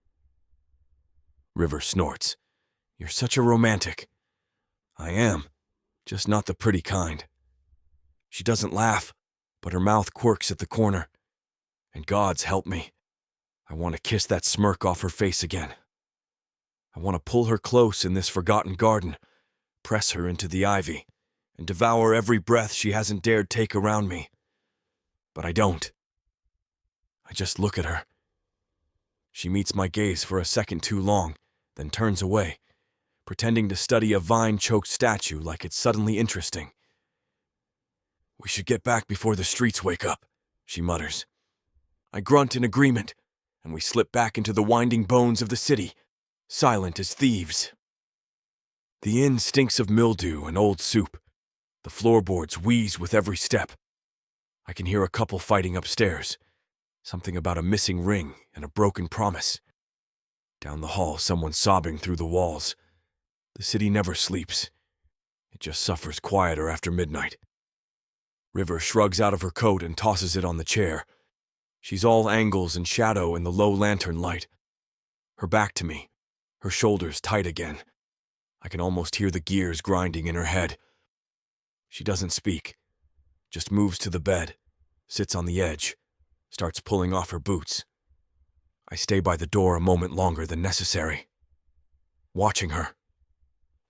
River snorts. You're such a romantic. I am, just not the pretty kind. She doesn't laugh, but her mouth quirks at the corner. And gods help me. I want to kiss that smirk off her face again. I want to pull her close in this forgotten garden, press her into the ivy, and devour every breath she hasn't dared take around me. But I don't. I just look at her. She meets my gaze for a second too long, then turns away, pretending to study a vine-choked statue like it's suddenly interesting. We should get back before the streets wake up, she mutters. I grunt in agreement, and we slip back into the winding bones of the city, silent as thieves. The inn stinks of mildew and old soup. The floorboards wheeze with every step. I can hear a couple fighting upstairs, something about a missing ring and a broken promise. Down the hall, someone sobbing through the walls. The city never sleeps. It just suffers quieter after midnight. River shrugs out of her coat and tosses it on the chair. She's all angles and shadow in the low lantern light. Her back to me, her shoulders tight again. I can almost hear the gears grinding in her head. She doesn't speak, just moves to the bed, sits on the edge, starts pulling off her boots. I stay by the door a moment longer than necessary. Watching her,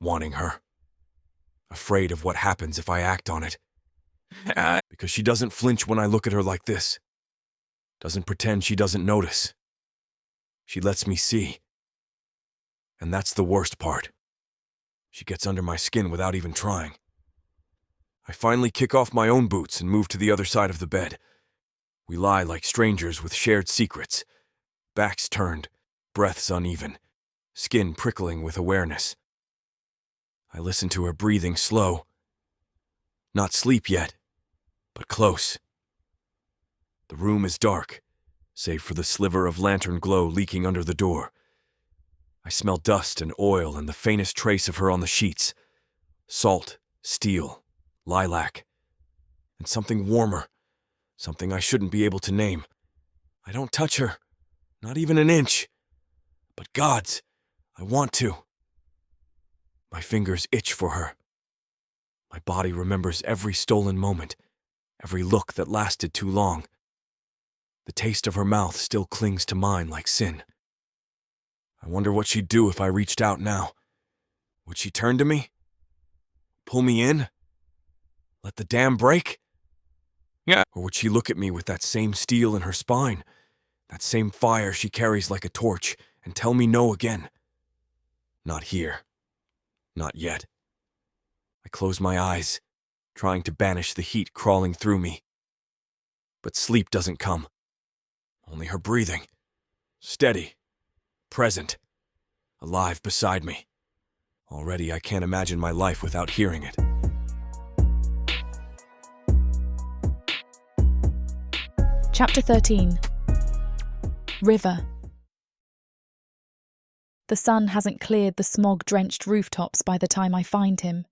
wanting her, afraid of what happens if I act on it. Because she doesn't flinch when I look at her like this. Doesn't pretend she doesn't notice. She lets me see. And that's the worst part. She gets under my skin without even trying. I finally kick off my own boots and move to the other side of the bed. We lie like strangers with shared secrets. Backs turned, breaths uneven, skin prickling with awareness. I listen to her breathing slow. Not sleep yet, but close. The room is dark, save for the sliver of lantern glow leaking under the door. I smell dust and oil and the faintest trace of her on the sheets. Salt, steel, lilac, and something warmer, something I shouldn't be able to name. I don't touch her, not even an inch. But gods, I want to. My fingers itch for her. My body remembers every stolen moment, every look that lasted too long. The taste of her mouth still clings to mine like sin. I wonder what she'd do if I reached out now. Would she turn to me? Pull me in? Let the dam break? Yeah. Or would she look at me with that same steel in her spine, that same fire she carries like a torch, and tell me no again? Not here. Not yet. I close my eyes, trying to banish the heat crawling through me. But sleep doesn't come. Only her breathing. Steady, present, alive beside me. Already I can't imagine my life without hearing it. Chapter 13. River. The sun hasn't cleared the smog-drenched rooftops by the time I find him.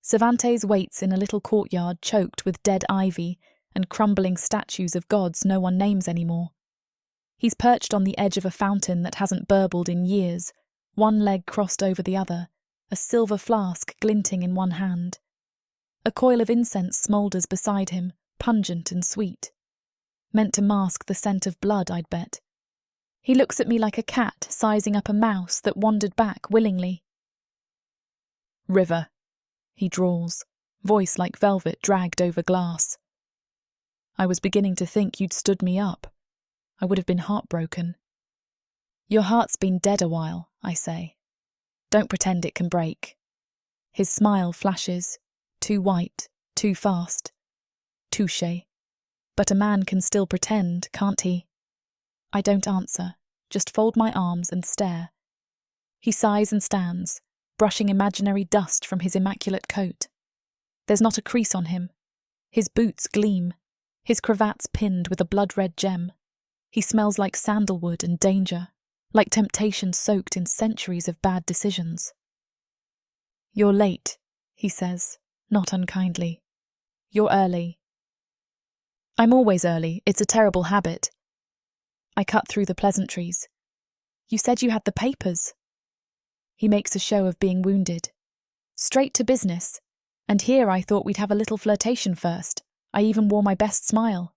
Cervantes waits in a little courtyard choked with dead ivy and crumbling statues of gods no one names anymore. He's perched on the edge of a fountain that hasn't burbled in years, one leg crossed over the other, a silver flask glinting in one hand. A coil of incense smoulders beside him, pungent and sweet. Meant to mask the scent of blood, I'd bet. He looks at me like a cat sizing up a mouse that wandered back willingly. "River," he drawls, voice like velvet dragged over glass. "I was beginning to think you'd stood me up. I would have been heartbroken." "Your heart's been dead a while," I say. "Don't pretend it can break." His smile flashes, too white, too fast. Touché. But a man can still pretend, can't he? I don't answer, just fold my arms and stare. He sighs and stands, brushing imaginary dust from his immaculate coat. There's not a crease on him. His boots gleam, his cravat's pinned with a blood-red gem. He smells like sandalwood and danger, like temptation soaked in centuries of bad decisions. "You're late," he says, not unkindly. "You're early." "I'm always early, it's a terrible habit." I cut through the pleasantries. "You said you had the papers." He makes a show of being wounded. "Straight to business. And here I thought we'd have a little flirtation first. I even wore my best smile."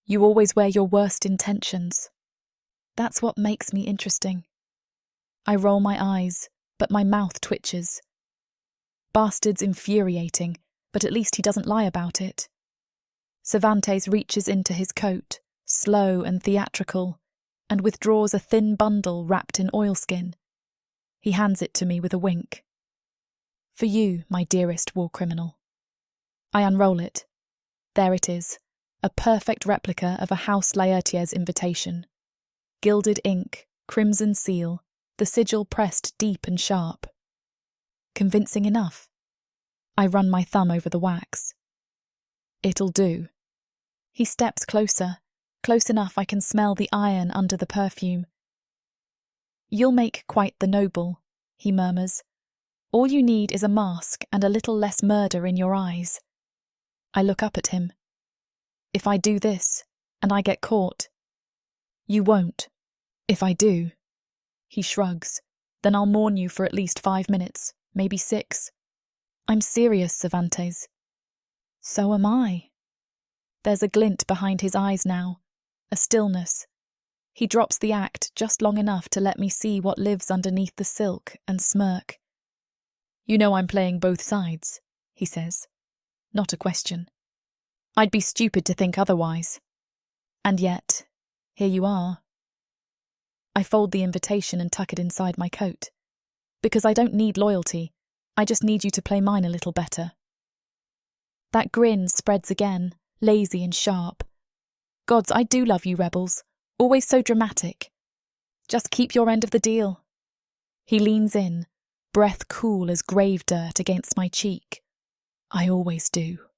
"You always wear your worst intentions." "That's what makes me interesting." I roll my eyes, but my mouth twitches. Bastard's infuriating, but at least he doesn't lie about it. Cervantes reaches into his coat, slow and theatrical, and withdraws a thin bundle wrapped in oilskin. He hands it to me with a wink. "For you, my dearest war criminal." I unroll it. There it is, a perfect replica of a House Laertier's invitation. Gilded ink, crimson seal, the sigil pressed deep and sharp. Convincing enough. I run my thumb over the wax. "It'll do." He steps closer, close enough I can smell the iron under the perfume. "You'll make quite the noble," he murmurs. "All you need is a mask and a little less murder in your eyes." I look up at him. "If I do this, and I get caught?" "You won't. If I do." He shrugs. "Then I'll mourn you for at least 5 minutes, maybe 6. "I'm serious, Cervantes." "So am I." There's a glint behind his eyes now, a stillness. He drops the act just long enough to let me see what lives underneath the silk and smirk. "You know I'm playing both sides," he says. Not a question. I'd be stupid to think otherwise. And yet, here you are. I fold the invitation and tuck it inside my coat. Because I don't need loyalty, I just need you to play mine a little better. That grin spreads again, lazy and sharp. Gods, I do love you rebels, always so dramatic. Just keep your end of the deal. He leans in, breath cool as grave dirt against my cheek. I always do.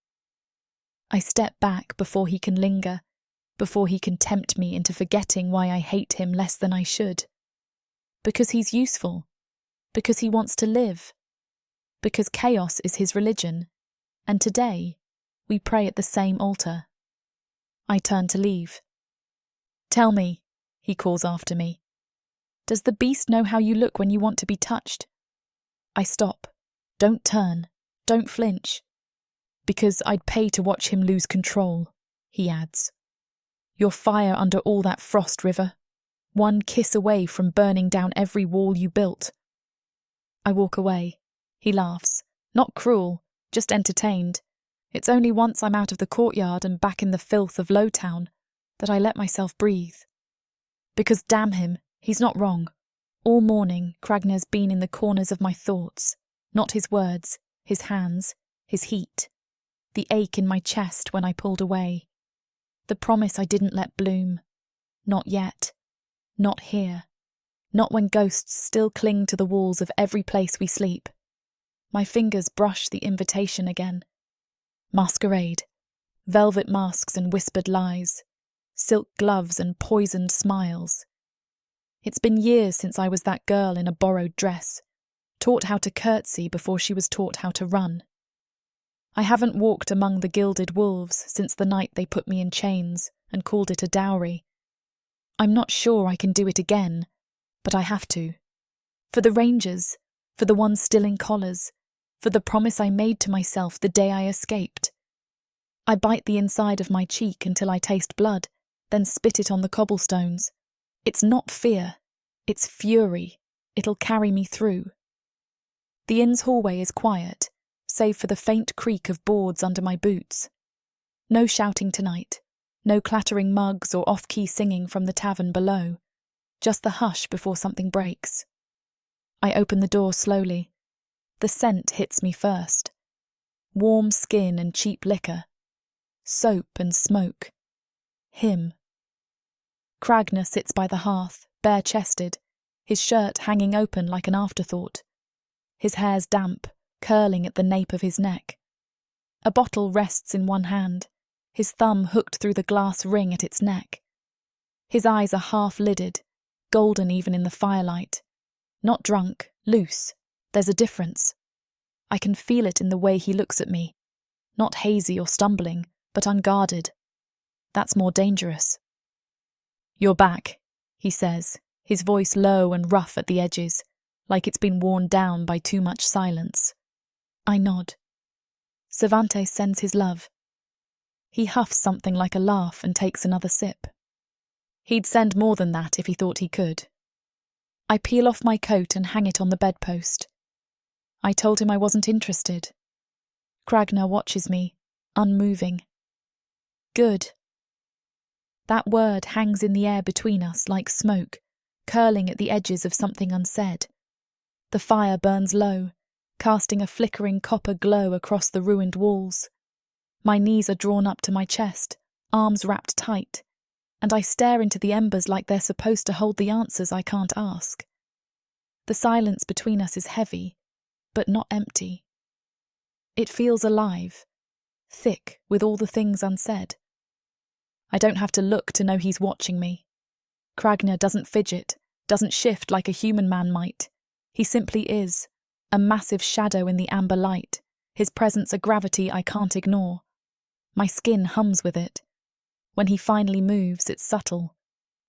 I step back before he can linger, before he can tempt me into forgetting why I hate him less than I should. Because he's useful. Because he wants to live. Because chaos is his religion. And today, we pray at the same altar. I turn to leave. "Tell me," he calls after me. "Does the beast know how you look when you want to be touched?" I stop. Don't turn. Don't flinch. "Because I'd pay to watch him lose control," he adds. "You're fire under all that frost, River. One kiss away from burning down every wall you built." I walk away. He laughs. Not cruel, just entertained. It's only once I'm out of the courtyard and back in the filth of Lowtown that I let myself breathe. Because damn him, he's not wrong. All morning, Kragner's been in the corners of my thoughts. Not his words, his hands, his heat. The ache in my chest when I pulled away. The promise I didn't let bloom. Not yet. Not here. Not when ghosts still cling to the walls of every place we sleep. My fingers brush the invitation again. Masquerade. Velvet masks and whispered lies. Silk gloves and poisoned smiles. It's been years since I was that girl in a borrowed dress, taught how to curtsy before she was taught how to run. I haven't walked among the gilded wolves since the night they put me in chains and called it a dowry. I'm not sure I can do it again, but I have to. For the rangers, for the ones still in collars, for the promise I made to myself the day I escaped. I bite the inside of my cheek until I taste blood, then spit it on the cobblestones. It's not fear, it's fury. It'll carry me through. The inn's hallway is quiet, save for the faint creak of boards under my boots. No shouting tonight, no clattering mugs or off-key singing from the tavern below, just the hush before something breaks. I open the door slowly. The scent hits me first. Warm skin and cheap liquor. Soap and smoke. Him. Cragner sits by the hearth, bare-chested, his shirt hanging open like an afterthought. His hair's damp, curling at the nape of his neck. A bottle rests in one hand, his thumb hooked through the glass ring at its neck. His eyes are half-lidded, golden even in the firelight. Not drunk, loose. There's a difference. I can feel it in the way he looks at me. Not hazy or stumbling, but unguarded. That's more dangerous. "You're back," he says, his voice low and rough at the edges, like it's been worn down by too much silence. I nod. Cervantes sends his love. He huffs something like a laugh and takes another sip. He'd send more than that if he thought he could. I peel off my coat and hang it on the bedpost. I told him I wasn't interested. Cragner watches me, unmoving. Good. That word hangs in the air between us like smoke, curling at the edges of something unsaid. The fire burns low, casting a flickering copper glow across the ruined walls. My knees are drawn up to my chest, arms wrapped tight, and I stare into the embers like they're supposed to hold the answers I can't ask. The silence between us is heavy, but not empty. It feels alive, thick with all the things unsaid. I don't have to look to know he's watching me. Cragner doesn't fidget, doesn't shift like a human man might. He simply is, a massive shadow in the amber light, his presence a gravity I can't ignore. My skin hums with it. When he finally moves, it's subtle.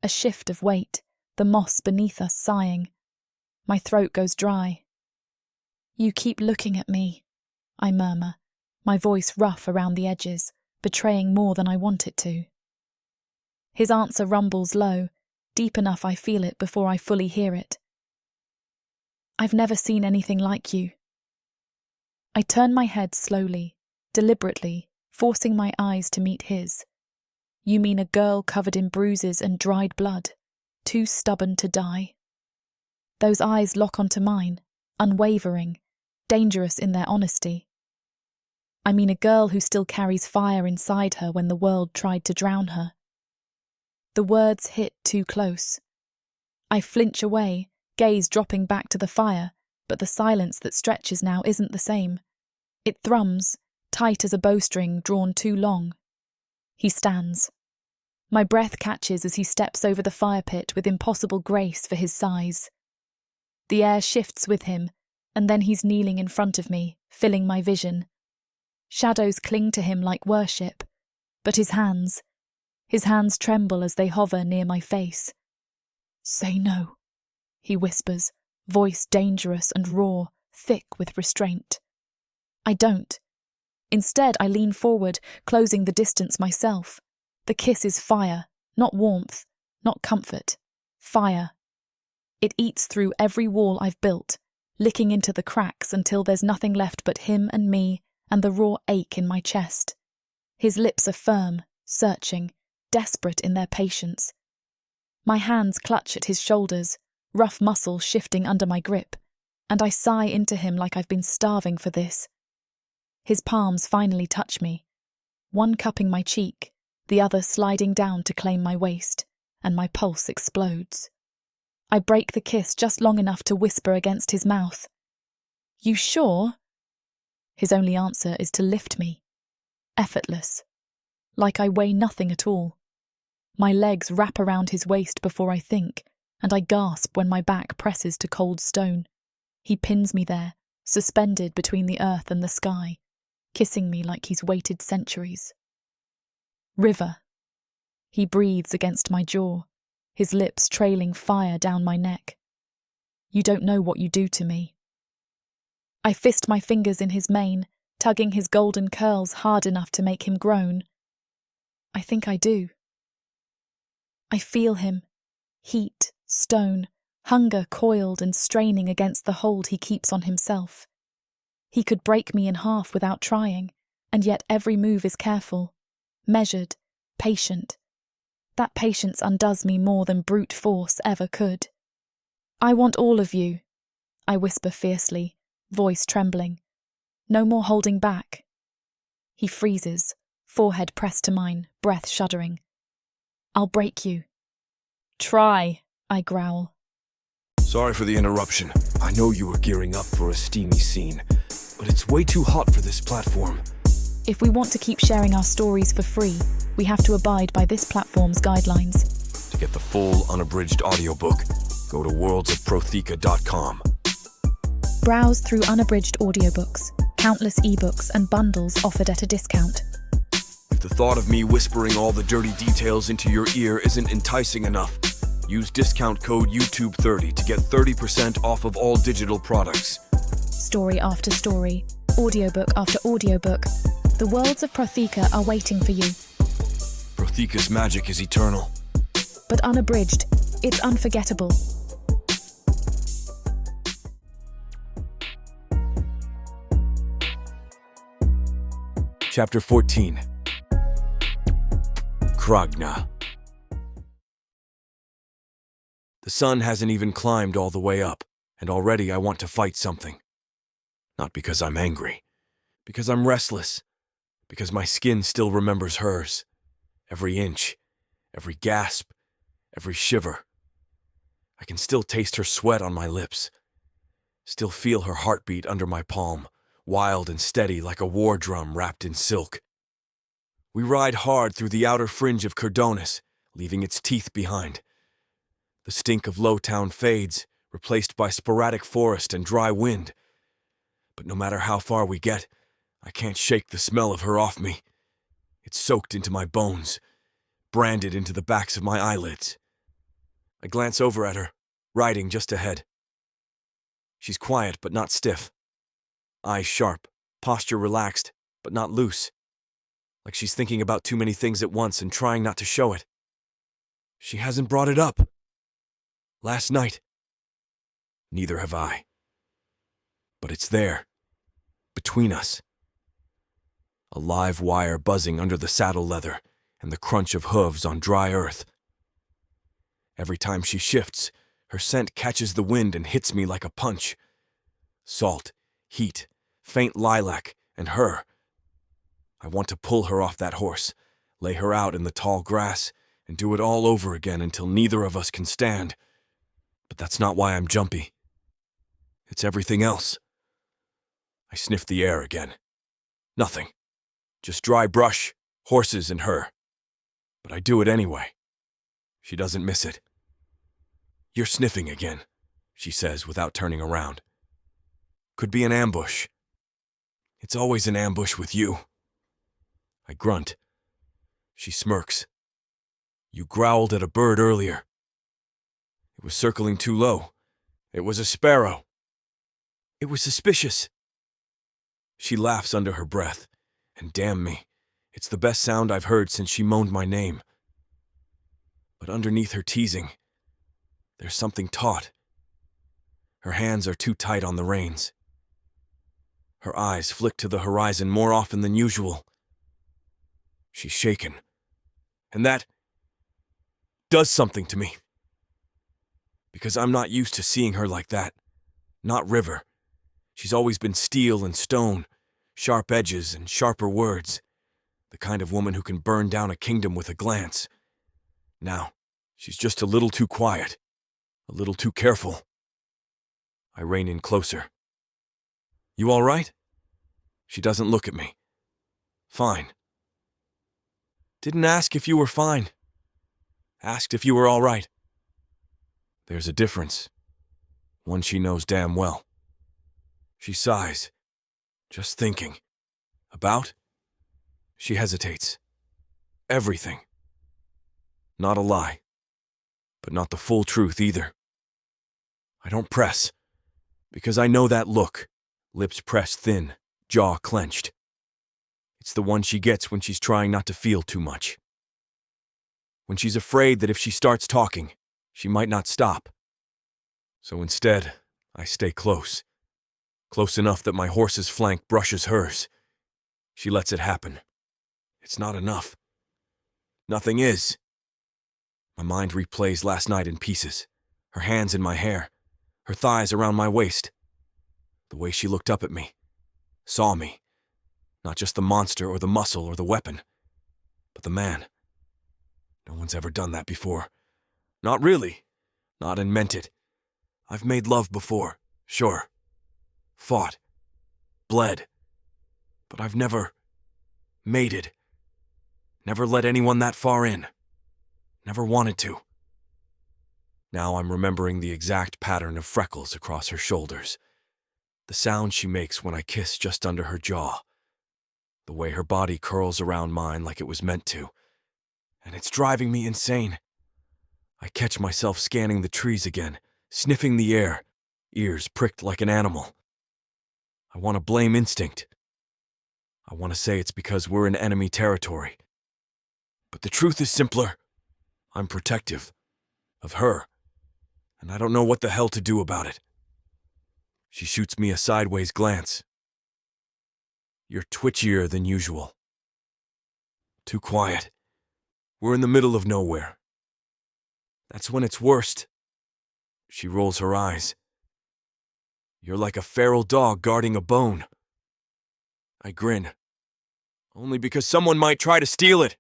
A shift of weight, the moss beneath us sighing. My throat goes dry. "You keep looking at me," I murmur, my voice rough around the edges, betraying more than I want it to. His answer rumbles low, deep enough I feel it before I fully hear it. "I've never seen anything like you." I turn my head slowly, deliberately, forcing my eyes to meet his. "You mean a girl covered in bruises and dried blood, too stubborn to die?" Those eyes lock onto mine, unwavering, dangerous in their honesty. "I mean a girl who still carries fire inside her when the world tried to drown her." The words hit too close. I flinch away, gaze dropping back to the fire, but the silence that stretches now isn't the same. It thrums, tight as a bowstring drawn too long. He stands. My breath catches as he steps over the fire pit with impossible grace for his size. The air shifts with him, and then he's kneeling in front of me, filling my vision. Shadows cling to him like worship, but his hands tremble as they hover near my face. "Say no," he whispers, voice dangerous and raw, thick with restraint. I don't. Instead, I lean forward, closing the distance myself. The kiss is fire, not warmth, not comfort. Fire. It eats through every wall I've built, licking into the cracks until there's nothing left but him and me and the raw ache in my chest. His lips are firm, searching, desperate in their patience. My hands clutch at his shoulders, rough muscle shifting under my grip, and I sigh into him like I've been starving for this. His palms finally touch me, one cupping my cheek, the other sliding down to claim my waist, and my pulse explodes. I break the kiss just long enough to whisper against his mouth. You sure? His only answer is to lift me. Effortless. Like I weigh nothing at all. My legs wrap around his waist before I think, and I gasp when my back presses to cold stone. He pins me there, suspended between the earth and the sky, kissing me like he's waited centuries. River. He breathes against my jaw, his lips trailing fire down my neck. You don't know what you do to me. I fist my fingers in his mane, tugging his golden curls hard enough to make him groan. I think I do. I feel him. Heat, stone, hunger coiled and straining against the hold he keeps on himself. He could break me in half without trying, and yet every move is careful, measured, patient. That patience undoes me more than brute force ever could. I want all of you, I whisper fiercely, voice trembling. No more holding back. He freezes, forehead pressed to mine, breath shuddering. I'll break you. Try, I growl. Sorry for the interruption. I know you were gearing up for a steamy scene, but it's way too hot for this platform. If we want to keep sharing our stories for free, we have to abide by this platform's guidelines. To get the full unabridged audiobook, go to worldsofprotheka.com. Browse through unabridged audiobooks, countless ebooks and bundles offered at a discount. If the thought of me whispering all the dirty details into your ear isn't enticing enough, use discount code YouTube30 to get 30% off of all digital products. Story after story, audiobook after audiobook, the worlds of Protheka are waiting for you. Protheka's magic is eternal. But unabridged, it's unforgettable. Chapter 14. Kragna. The sun hasn't even climbed all the way up, and already I want to fight something. Not because I'm angry, because I'm restless, because my skin still remembers hers. Every inch, every gasp, every shiver. I can still taste her sweat on my lips, still feel her heartbeat under my palm, wild and steady like a war drum wrapped in silk. We ride hard through the outer fringe of Cordonis, leaving its teeth behind. The stink of Lowtown fades, replaced by sporadic forest and dry wind. But no matter how far we get, I can't shake the smell of her off me. It's soaked into my bones, branded into the backs of my eyelids. I glance over at her, riding just ahead. She's quiet but not stiff. Eyes sharp, posture relaxed, but not loose. Like she's thinking about too many things at once and trying not to show it. She hasn't brought it up. Last night. Neither have I. But it's there, between us. A live wire buzzing under the saddle leather and the crunch of hooves on dry earth. Every time she shifts, her scent catches the wind and hits me like a punch. Salt, heat, faint lilac, and her. I want to pull her off that horse, lay her out in the tall grass, and do it all over again until neither of us can stand. But that's not why I'm jumpy. It's everything else. I sniff the air again. Nothing. Just dry brush, horses, and her. But I do it anyway. She doesn't miss it. You're sniffing again, she says without turning around. Could be an ambush. It's always an ambush with you. I grunt. She smirks. You growled at a bird earlier. It was circling too low. It was a sparrow. It was suspicious. She laughs under her breath, and damn me, it's the best sound I've heard since she moaned my name. But underneath her teasing, there's something taut. Her hands are too tight on the reins. Her eyes flick to the horizon more often than usual. She's shaken, and that does something to me. Because I'm not used to seeing her like that. Not River. She's always been steel and stone, sharp edges and sharper words. The kind of woman who can burn down a kingdom with a glance. Now, she's just a little too quiet. A little too careful. I rein in closer. You all right? She doesn't look at me. Fine. Didn't ask if you were fine. Asked if you were all right. There's a difference. One she knows damn well. She sighs. Just thinking. About? She hesitates. Everything. Not a lie. But not the full truth either. I don't press. Because I know that look. Lips pressed thin, jaw clenched. It's the one she gets when she's trying not to feel too much. When she's afraid that if she starts talking, she might not stop. So instead, I stay close. Close enough that my horse's flank brushes hers. She lets it happen. It's not enough. Nothing is. My mind replays last night in pieces. Her hands in my hair. Her thighs around my waist. The way she looked up at me. Saw me. Not just the monster or the muscle or the weapon, but the man. No one's ever done that before. Not really. Not and meant it. I've made love before, sure. Fought. Bled. But I've never mated. Never let anyone that far in. Never wanted to. Now I'm remembering the exact pattern of freckles across her shoulders. The sound she makes when I kiss just under her jaw. The way her body curls around mine like it was meant to. And it's driving me insane. I catch myself scanning the trees again, sniffing the air, ears pricked like an animal. I want to blame instinct. I want to say it's because we're in enemy territory. But the truth is simpler. I'm protective. Of her. And I don't know what the hell to do about it. She shoots me a sideways glance. You're twitchier than usual. Too quiet. We're in the middle of nowhere. That's when it's worst. She rolls her eyes. You're like a feral dog guarding a bone. I grin. Only because someone might try to steal it.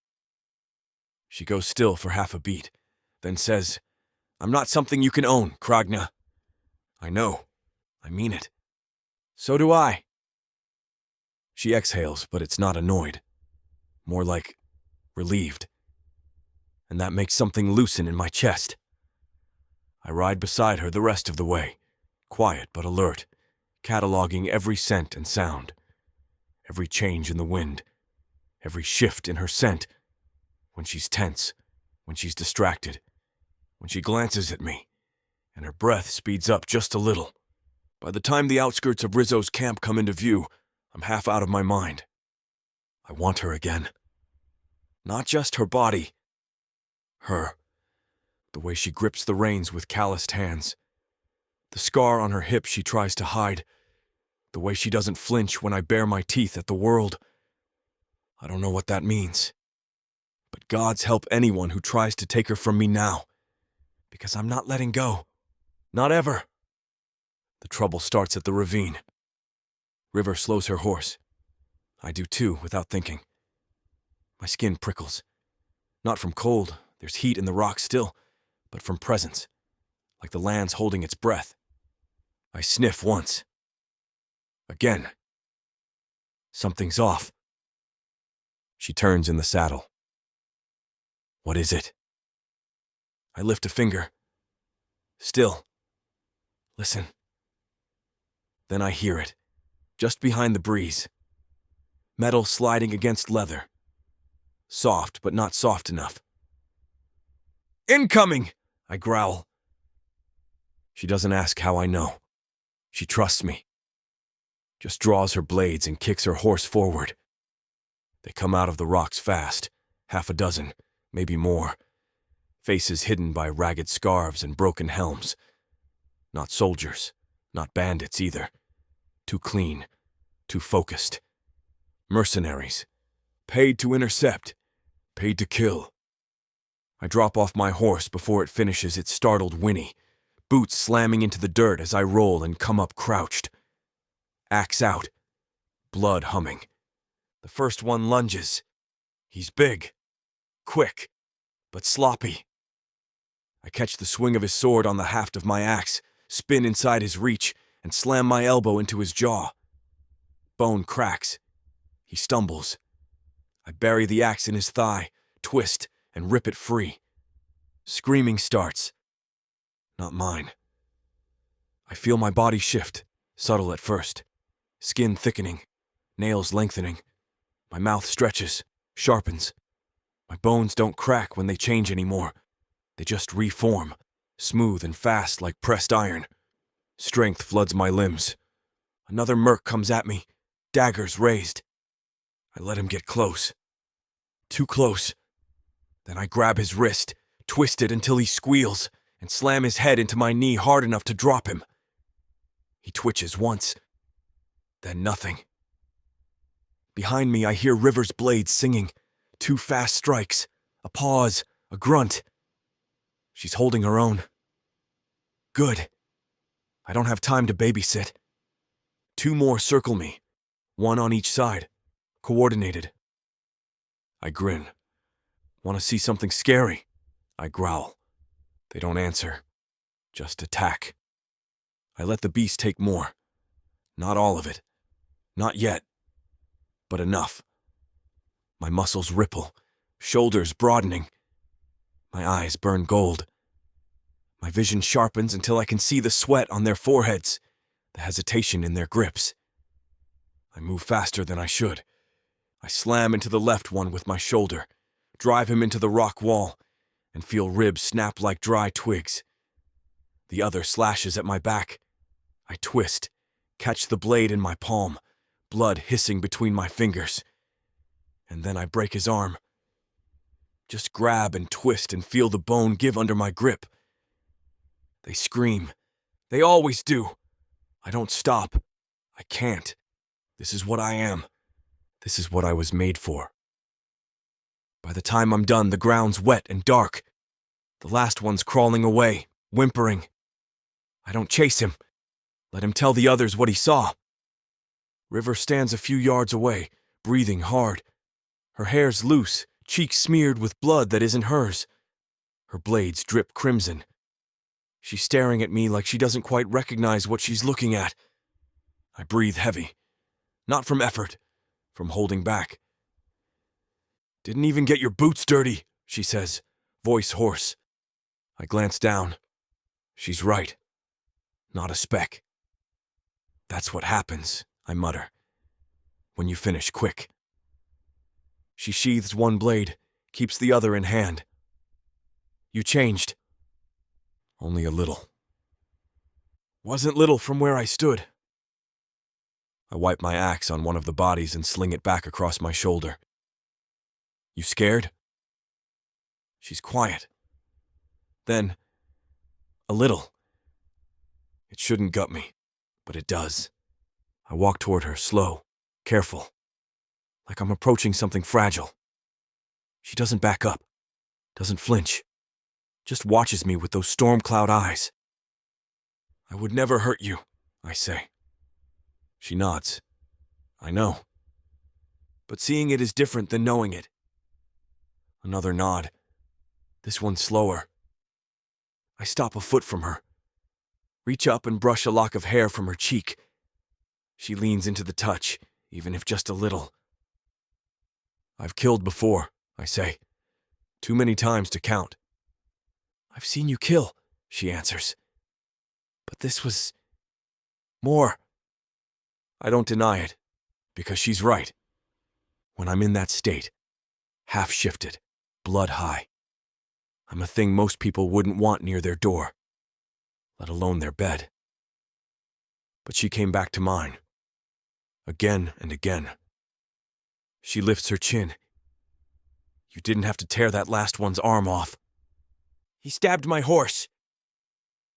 She goes still for half a beat, then says, I'm not something you can own, Kragna. I know. I mean it. So do I. She exhales, but it's not annoyed. More like relieved. And that makes something loosen in my chest. I ride beside her the rest of the way, quiet but alert, cataloging every scent and sound, every change in the wind, every shift in her scent, when she's tense, when she's distracted, when she glances at me, and her breath speeds up just a little. By the time the outskirts of Rizzo's camp come into view, I'm half out of my mind. I want her again. Not just her body. Her. The way she grips the reins with calloused hands. The scar on her hip she tries to hide. The way she doesn't flinch when I bare my teeth at the world. I don't know what that means. But gods help anyone who tries to take her from me now. Because I'm not letting go. Not ever. The trouble starts at the ravine. River slows her horse. I do too, without thinking. My skin prickles. Not from cold, there's heat in the rock still, but from presence, like the land's holding its breath. I sniff once. Again. Something's off. She turns in the saddle. What is it? I lift a finger. Still. Listen. Then I hear it, just behind the breeze. Metal sliding against leather. Soft, but not soft enough. Incoming! I growl. She doesn't ask how I know. She trusts me. Just draws her blades and kicks her horse forward. They come out of the rocks fast, half a dozen, maybe more. Faces hidden by ragged scarves and broken helms. Not soldiers, not bandits either. Too clean, too focused. Mercenaries. Paid to intercept, paid to kill. I drop off my horse before it finishes its startled whinny, boots slamming into the dirt as I roll and come up crouched. Axe out, blood humming. The first one lunges. He's big, quick, but sloppy. I catch the swing of his sword on the haft of my axe, spin inside his reach, and slam my elbow into his jaw. Bone cracks. He stumbles. I bury the axe in his thigh, twist, and rip it free. Screaming starts. Not mine. I feel my body shift, subtle at first. Skin thickening, nails lengthening. My mouth stretches, sharpens. My bones don't crack when they change anymore. They just reform, smooth and fast like pressed iron. Strength floods my limbs. Another merc comes at me, daggers raised. I let him get close. Too close. Then I grab his wrist, twist it until he squeals, and slam his head into my knee hard enough to drop him. He twitches once, then nothing. Behind me, I hear River's blade singing. 2 fast strikes, a pause, a grunt. She's holding her own. Good. I don't have time to babysit. 2 more circle me, 1 on each side, coordinated. I grin. Want to see something scary? I growl. They don't answer, just attack. I let the beast take more. Not all of it. Not yet. But enough. My muscles ripple, shoulders broadening. My eyes burn gold. My vision sharpens until I can see the sweat on their foreheads, the hesitation in their grips. I move faster than I should. I slam into the left one with my shoulder, drive him into the rock wall, and feel ribs snap like dry twigs. The other slashes at my back. I twist, catch the blade in my palm, blood hissing between my fingers. And then I break his arm. Just grab and twist and feel the bone give under my grip. They scream. They always do. I don't stop. I can't. This is what I am. This is what I was made for. By the time I'm done, the ground's wet and dark. The last one's crawling away, whimpering. I don't chase him. Let him tell the others what he saw. River stands a few yards away, breathing hard. Her hair's loose, cheeks smeared with blood that isn't hers. Her blades drip crimson. She's staring at me like she doesn't quite recognize what she's looking at. I breathe heavy. Not from effort, from holding back. Didn't even get your boots dirty, she says, voice hoarse. I glance down. She's right. Not a speck. That's what happens, I mutter. When you finish quick. She sheathes one blade, keeps the other in hand. You changed. Only a little. Wasn't little from where I stood. I wipe my axe on one of the bodies and sling it back across my shoulder. You scared? She's quiet. Then, a little. It shouldn't gut me, but it does. I walk toward her, slow, careful, like I'm approaching something fragile. She doesn't back up, doesn't flinch, just watches me with those storm cloud eyes. I would never hurt you, I say. She nods. I know. But seeing it is different than knowing it. Another nod. This one's slower. I stop a foot from her. Reach up and brush a lock of hair from her cheek. She leans into the touch, even if just a little. I've killed before, I say. Too many times to count. I've seen you kill, she answers. But this was more. I don't deny it, because she's right. When I'm in that state, half-shifted, blood high, I'm a thing most people wouldn't want near their door, let alone their bed. But she came back to mine, again and again. She lifts her chin. You didn't have to tear that last one's arm off. He stabbed my horse.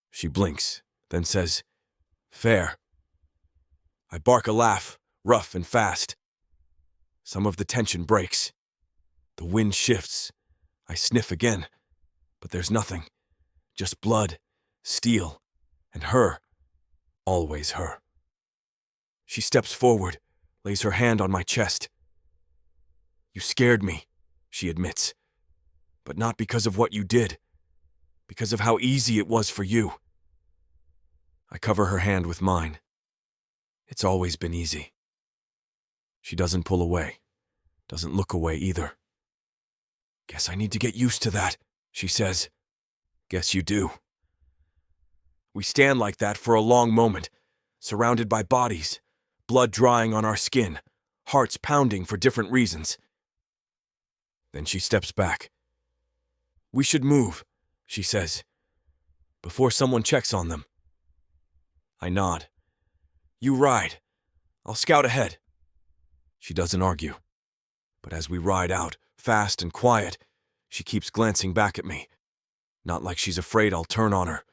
She blinks, then says, fair. I bark a laugh, rough and fast. Some of the tension breaks. The wind shifts. I sniff again, but there's nothing. Just blood, steel, and her. Always her. She steps forward, lays her hand on my chest. You scared me, she admits. But not because of what you did. Because of how easy it was for you. I cover her hand with mine. It's always been easy. She doesn't pull away, doesn't look away either. Guess I need to get used to that, she says. Guess you do. We stand like that for a long moment, surrounded by bodies, blood drying on our skin, hearts pounding for different reasons. Then she steps back. We should move, she says, before someone checks on them. I nod. You ride. I'll scout ahead. She doesn't argue. But as we ride out, fast and quiet, she keeps glancing back at me. Not like she's afraid I'll turn on her.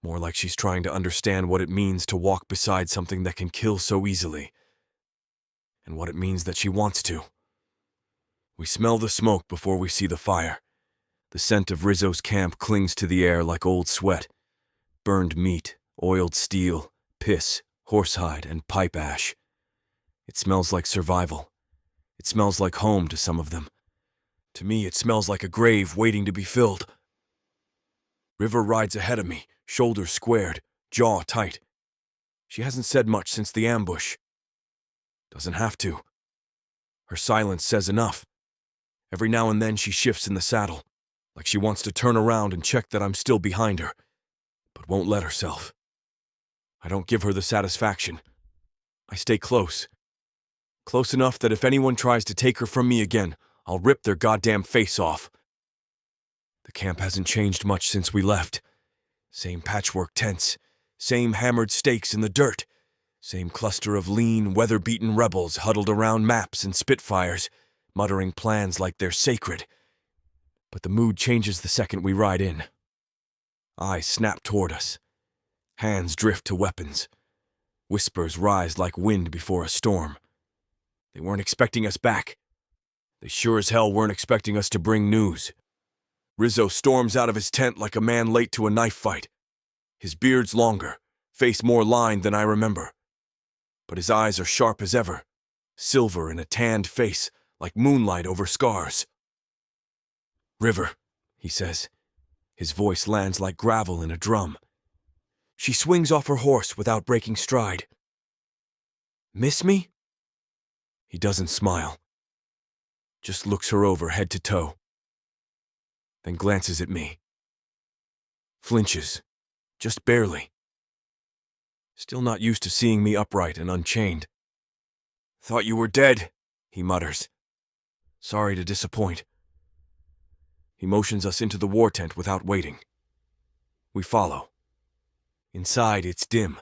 More like she's trying to understand what it means to walk beside something that can kill so easily. And what it means that she wants to. We smell the smoke before we see the fire. The scent of Rizzo's camp clings to the air like old sweat. Burned meat, oiled steel, piss, horsehide, and pipe ash. It smells like survival. It smells like home to some of them. To me, it smells like a grave waiting to be filled. River rides ahead of me, shoulders squared, jaw tight. She hasn't said much since the ambush. Doesn't have to. Her silence says enough. Every now and then she shifts in the saddle, like she wants to turn around and check that I'm still behind her, but won't let herself. I don't give her the satisfaction. I stay close. Close enough that if anyone tries to take her from me again, I'll rip their goddamn face off. The camp hasn't changed much since we left. Same patchwork tents, same hammered stakes in the dirt, same cluster of lean, weather-beaten rebels huddled around maps and Spitfires, muttering plans like they're sacred. But the mood changes the second we ride in. Eyes snap toward us. Hands drift to weapons. Whispers rise like wind before a storm. They weren't expecting us back. They sure as hell weren't expecting us to bring news. Rizzo storms out of his tent like a man late to a knife fight. His beard's longer, face more lined than I remember. But his eyes are sharp as ever, silver in a tanned face, like moonlight over scars. River, he says. His voice lands like gravel in a drum. She swings off her horse without breaking stride. Miss me? He doesn't smile. Just looks her over head to toe. Then glances at me. Flinches, just barely. Still not used to seeing me upright and unchained. Thought you were dead, he mutters. Sorry to disappoint. He motions us into the war tent without waiting. We follow. Inside it's dim,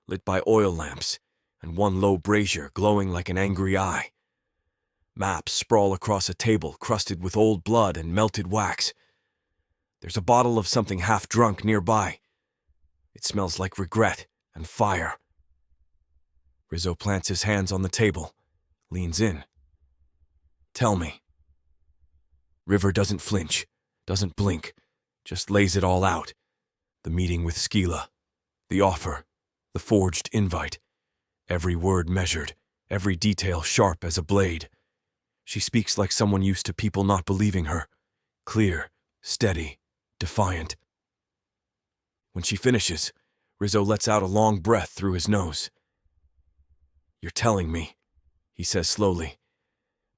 lit by oil lamps, and one low brazier glowing like an angry eye. Maps sprawl across a table crusted with old blood and melted wax. There's a bottle of something half-drunk nearby. It smells like regret and fire. Rizzo plants his hands on the table, leans in. Tell me. River doesn't flinch, doesn't blink, just lays it all out. The meeting with Skila, the offer, the forged invite. Every word measured, every detail sharp as a blade. She speaks like someone used to people not believing her. Clear, steady, defiant. When she finishes, Rizzo lets out a long breath through his nose. You're telling me, he says slowly,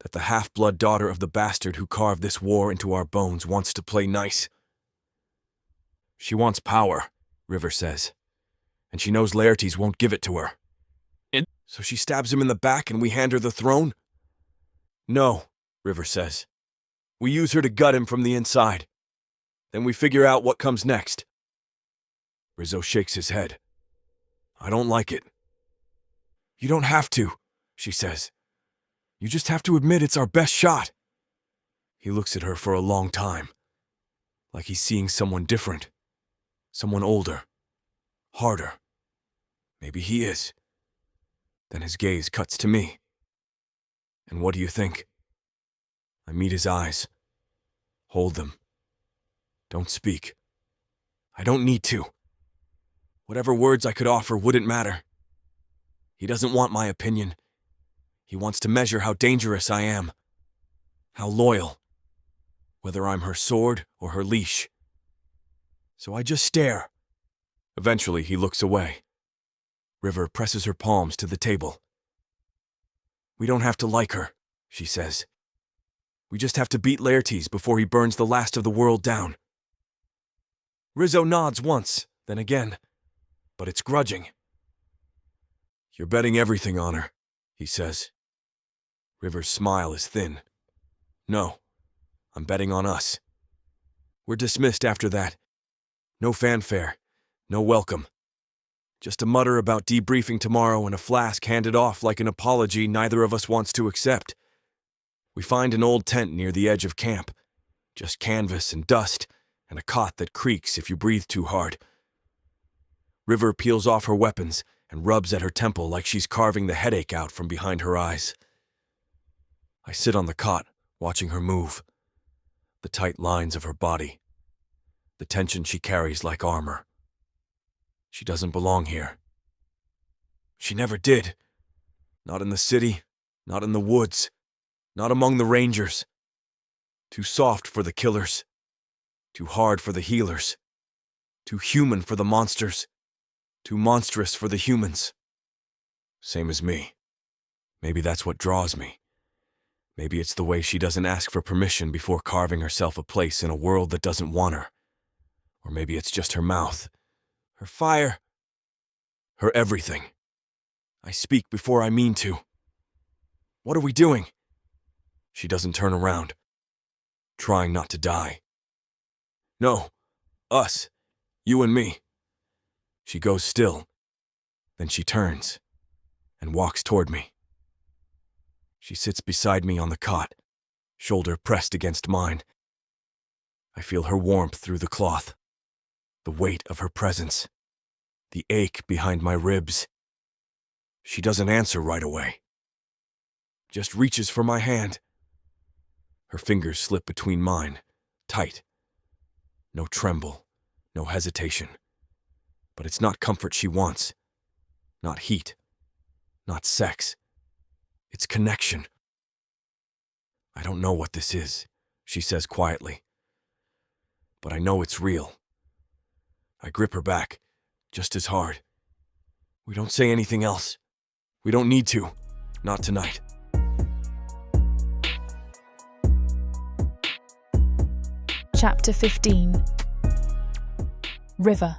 that the half-blood daughter of the bastard who carved this war into our bones wants to play nice? She wants power, River says, and she knows Laertes won't give it to her. So she stabs him in the back and we hand her the throne? No, River says. We use her to gut him from the inside. Then we figure out what comes next. Rizzo shakes his head. I don't like it. You don't have to, she says. You just have to admit it's our best shot. He looks at her for a long time, like he's seeing someone different, someone older, harder. Maybe he is. Then his gaze cuts to me. And what do you think? I meet his eyes. Hold them. Don't speak. I don't need to. Whatever words I could offer wouldn't matter. He doesn't want my opinion. He wants to measure how dangerous I am. How loyal. Whether I'm her sword or her leash. So I just stare. Eventually, he looks away. River presses her palms to the table. We don't have to like her, she says. We just have to beat Laertes before he burns the last of the world down. Rizzo nods once, then again, but it's grudging. You're betting everything on her, he says. River's smile is thin. No, I'm betting on us. We're dismissed after that. No fanfare, no welcome. Just a mutter about debriefing tomorrow and a flask handed off like an apology neither of us wants to accept. We find an old tent near the edge of camp. Just canvas and dust, and a cot that creaks if you breathe too hard. River peels off her weapons and rubs at her temple like she's carving the headache out from behind her eyes. I sit on the cot, watching her move. The tight lines of her body. The tension she carries like armor. She doesn't belong here. She never did. Not in the city, not in the woods, not among the rangers. Too soft for the killers. Too hard for the healers. Too human for the monsters. Too monstrous for the humans. Same as me. Maybe that's what draws me. Maybe it's the way she doesn't ask for permission before carving herself a place in a world that doesn't want her. Or maybe it's just her mouth. Her fire. Her everything. I speak before I mean to. What are we doing? She doesn't turn around. Trying not to die. No. Us. You and me. She goes still. Then she turns and walks toward me. She sits beside me on the cot, shoulder pressed against mine. I feel her warmth through the cloth, the weight of her presence, the ache behind my ribs. She doesn't answer right away. Just reaches for my hand. Her fingers slip between mine, tight. No tremble, no hesitation. But it's not comfort she wants. Not heat. Not sex. It's connection. I don't know what this is, she says quietly. But I know it's real. I grip her back, just as hard. We don't say anything else. We don't need to. Not tonight. Chapter 15. River.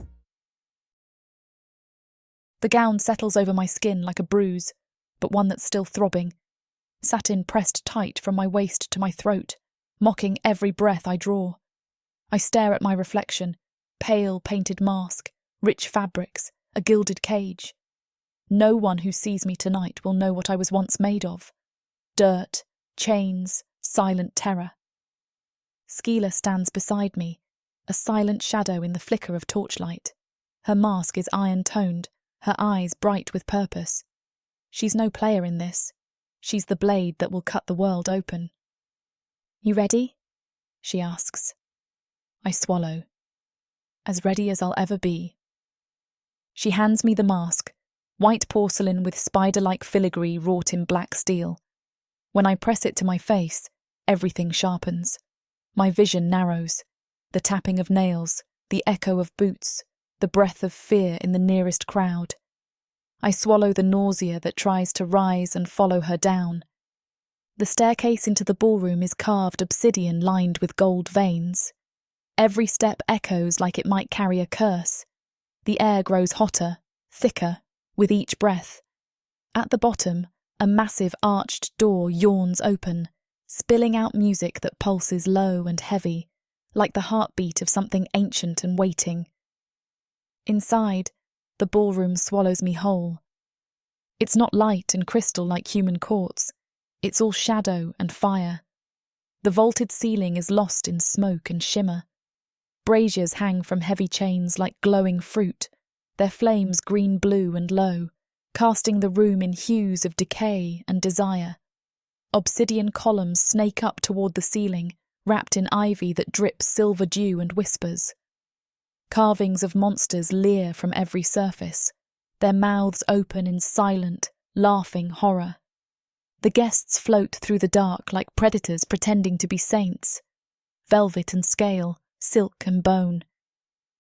The gown settles over my skin like a bruise, but one that's still throbbing. Satin pressed tight from my waist to my throat, mocking every breath I draw. I stare at my reflection, pale painted mask, rich fabrics, a gilded cage. No one who sees me tonight will know what I was once made of. Dirt, chains, silent terror. Skeela stands beside me, a silent shadow in the flicker of torchlight. Her mask is iron-toned, her eyes bright with purpose. She's no player in this. She's the blade that will cut the world open. You ready? She asks. I swallow. As ready as I'll ever be. She hands me the mask, white porcelain with spider-like filigree wrought in black steel. When I press it to my face, everything sharpens. My vision narrows. The tapping of nails, the echo of boots, the breath of fear in the nearest crowd. I swallow the nausea that tries to rise and follow her down. The staircase into the ballroom is carved obsidian lined with gold veins. Every step echoes like it might carry a curse. The air grows hotter, thicker, with each breath. At the bottom, a massive arched door yawns open, spilling out music that pulses low and heavy, like the heartbeat of something ancient and waiting. Inside, the ballroom swallows me whole. It's not light and crystal like human courts. It's all shadow and fire. The vaulted ceiling is lost in smoke and shimmer. Braziers hang from heavy chains like glowing fruit, their flames green-blue and low, casting the room in hues of decay and desire. Obsidian columns snake up toward the ceiling, wrapped in ivy that drips silver dew and whispers. Carvings of monsters leer from every surface, their mouths open in silent, laughing horror. The guests float through the dark like predators pretending to be saints. Velvet and scale, silk and bone.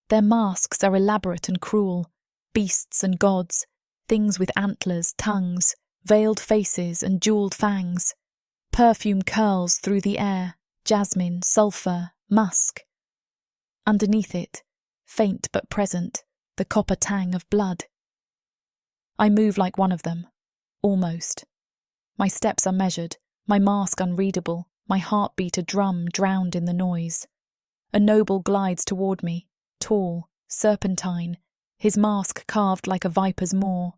Their masks are elaborate and cruel, beasts and gods, things with antlers, tongues, veiled faces and jewelled fangs. Perfume curls through the air, jasmine, sulphur, musk. Underneath it, faint but present, the copper tang of blood. I move like one of them, almost. My steps are measured, my mask unreadable, my heartbeat a drum drowned in the noise. A noble glides toward me, tall, serpentine, his mask carved like a viper's maw.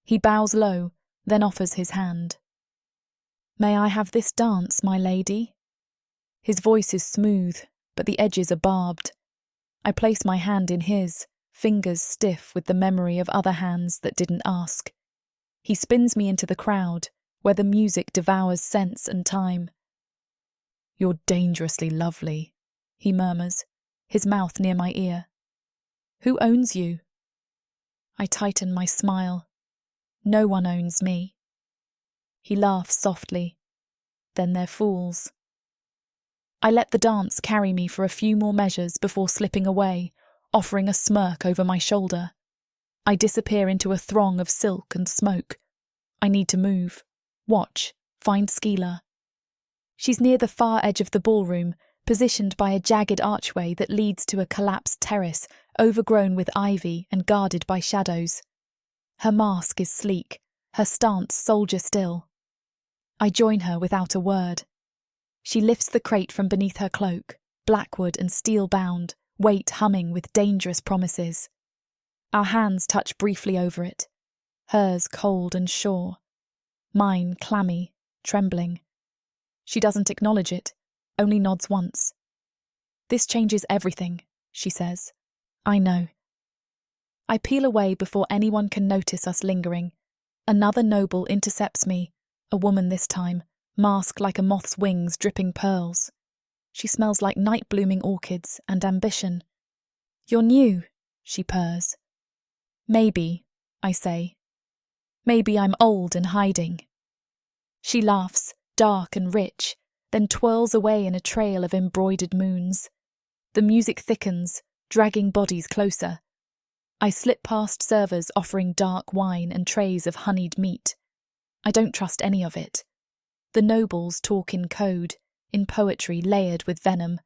He bows low, then offers his hand. "May I have this dance, my lady?" His voice is smooth, but the edges are barbed. I place my hand in his, fingers stiff with the memory of other hands that didn't ask. He spins me into the crowd, where the music devours sense and time. "You're dangerously lovely," he murmurs, his mouth near my ear. "Who owns you?" I tighten my smile. No one owns me. He laughs softly. Then they're fools. I let the dance carry me for a few more measures before slipping away, offering a smirk over my shoulder. I disappear into a throng of silk and smoke. I need to move, watch, find Skeela. She's near the far edge of the ballroom, positioned by a jagged archway that leads to a collapsed terrace, overgrown with ivy and guarded by shadows. Her mask is sleek, her stance soldier still. I join her without a word. She lifts the crate from beneath her cloak, blackwood and steel-bound, weight humming with dangerous promises. Our hands touch briefly over it, hers cold and sure, mine clammy, trembling. She doesn't acknowledge it, only nods once. "This changes everything," she says. "I know." I peel away before anyone can notice us lingering. Another noble intercepts me, a woman this time, masked like a moth's wings dripping pearls. She smells like night-blooming orchids and ambition. "You're new," she purrs. "Maybe," I say. "Maybe I'm old and hiding." She laughs, dark and rich, then twirls away in a trail of embroidered moons. The music thickens, dragging bodies closer. I slip past servers offering dark wine and trays of honeyed meat. I don't trust any of it. The nobles talk in code, in poetry layered with venom,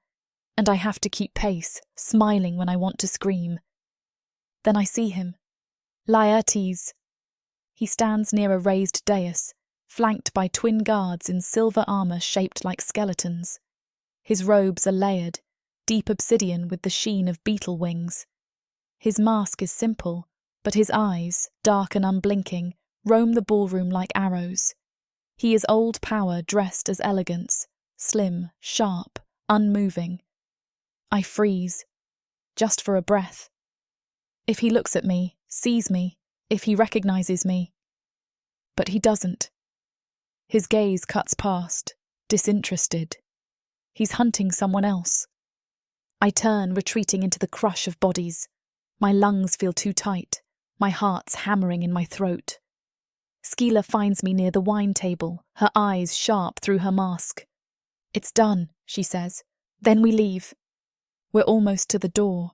and I have to keep pace, smiling when I want to scream. Then I see him. Laertes. He stands near a raised dais, flanked by twin guards in silver armour shaped like skeletons. His robes are layered, deep obsidian with the sheen of beetle wings. His mask is simple, but his eyes, dark and unblinking, roam the ballroom like arrows. He is old power dressed as elegance, slim, sharp, unmoving. I freeze, just for a breath. If he looks at me, sees me, if he recognises me. But he doesn't. His gaze cuts past, disinterested. He's hunting someone else. I turn, retreating into the crush of bodies. My lungs feel too tight, my heart's hammering in my throat. Skeela finds me near the wine table, her eyes sharp through her mask. "It's done," she says. "Then we leave." We're almost to the door.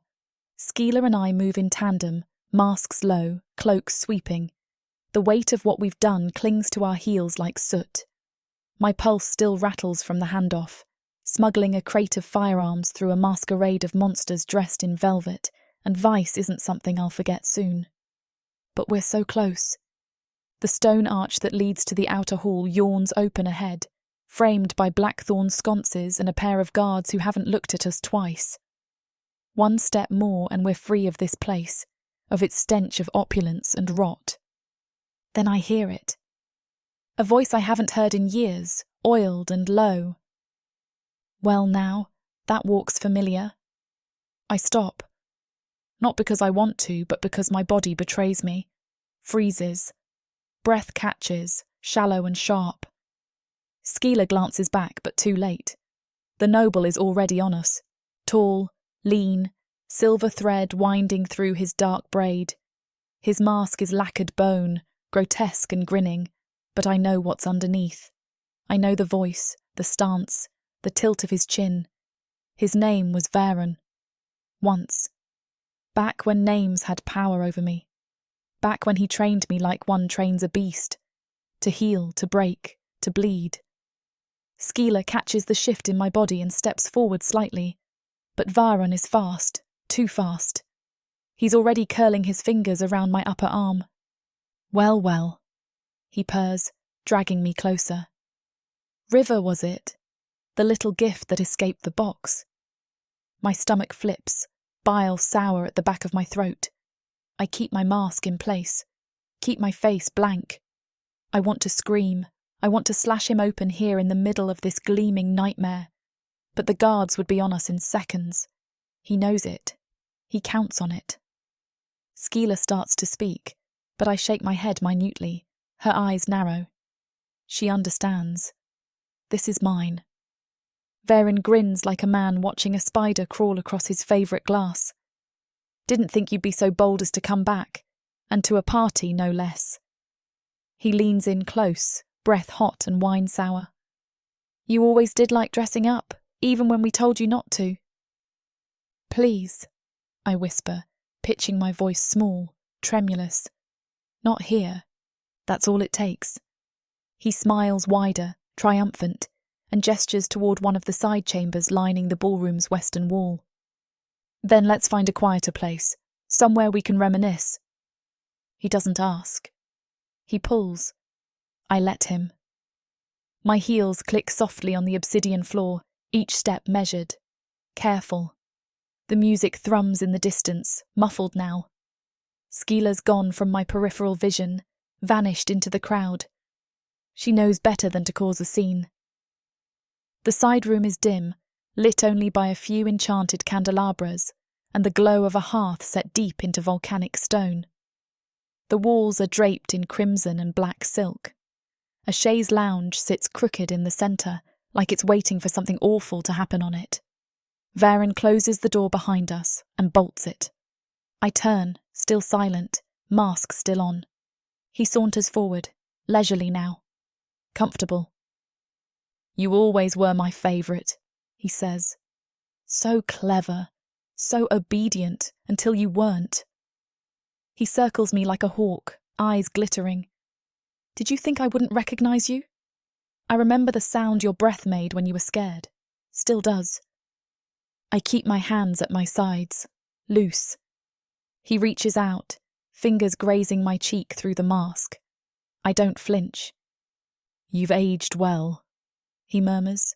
Skeela and I move in tandem, masks low, cloaks sweeping. The weight of what we've done clings to our heels like soot. My pulse still rattles from the handoff, smuggling a crate of firearms through a masquerade of monsters dressed in velvet, and vice isn't something I'll forget soon. But we're so close. The stone arch that leads to the outer hall yawns open ahead, framed by blackthorn sconces and a pair of guards who haven't looked at us twice. One step more and we're free of this place, of its stench of opulence and rot. Then I hear it. A voice I haven't heard in years, oiled and low. "Well now, that walk's familiar." I stop. Not because I want to, but because my body betrays me. Freezes. Breath catches, shallow and sharp. Skeela glances back, but too late. The noble is already on us. Tall, lean, silver thread winding through his dark braid. His mask is lacquered bone, grotesque and grinning, but I know what's underneath. I know the voice, the stance, the tilt of his chin. His name was Varen. Once. Back when names had power over me. Back when he trained me like one trains a beast. To heal, to break, to bleed. Skeeler catches the shift in my body and steps forward slightly. But Varan is fast, too fast. He's already curling his fingers around my upper arm. Well, well, he purrs, dragging me closer. River, was it? The little gift that escaped the box. My stomach flips, bile sour at the back of my throat. I keep my mask in place, keep my face blank. I want to scream. I want to slash him open here in the middle of this gleaming nightmare. But the guards would be on us in seconds. He knows it. He counts on it. Skeeler starts to speak, but I shake my head minutely, her eyes narrow. She understands. This is mine. Varen grins like a man watching a spider crawl across his favourite glass. Didn't think you'd be so bold as to come back, and to a party no less. He leans in close, breath hot and wine sour. You always did like dressing up, even when we told you not to. Please, I whisper, pitching my voice small, tremulous. Not here. That's all it takes. He smiles wider, triumphant, and gestures toward one of the side chambers lining the ballroom's western wall. Then let's find a quieter place, somewhere we can reminisce. He doesn't ask. He pulls. I let him. My heels click softly on the obsidian floor, each step measured, careful. The music thrums in the distance, muffled now. Skeeler's gone from my peripheral vision, vanished into the crowd. She knows better than to cause a scene. The side room is dim, lit only by a few enchanted candelabras and the glow of a hearth set deep into volcanic stone. The walls are draped in crimson and black silk. A chaise lounge sits crooked in the centre, like it's waiting for something awful to happen on it. Varen closes the door behind us and bolts it. I turn, still silent, mask still on. He saunters forward, leisurely now. Comfortable. You always were my favourite, he says. So clever, so obedient, until you weren't. He circles me like a hawk, eyes glittering. Did you think I wouldn't recognise you? I remember the sound your breath made when you were scared. Still does. I keep my hands at my sides, loose. He reaches out, fingers grazing my cheek through the mask. I don't flinch. You've aged well, he murmurs.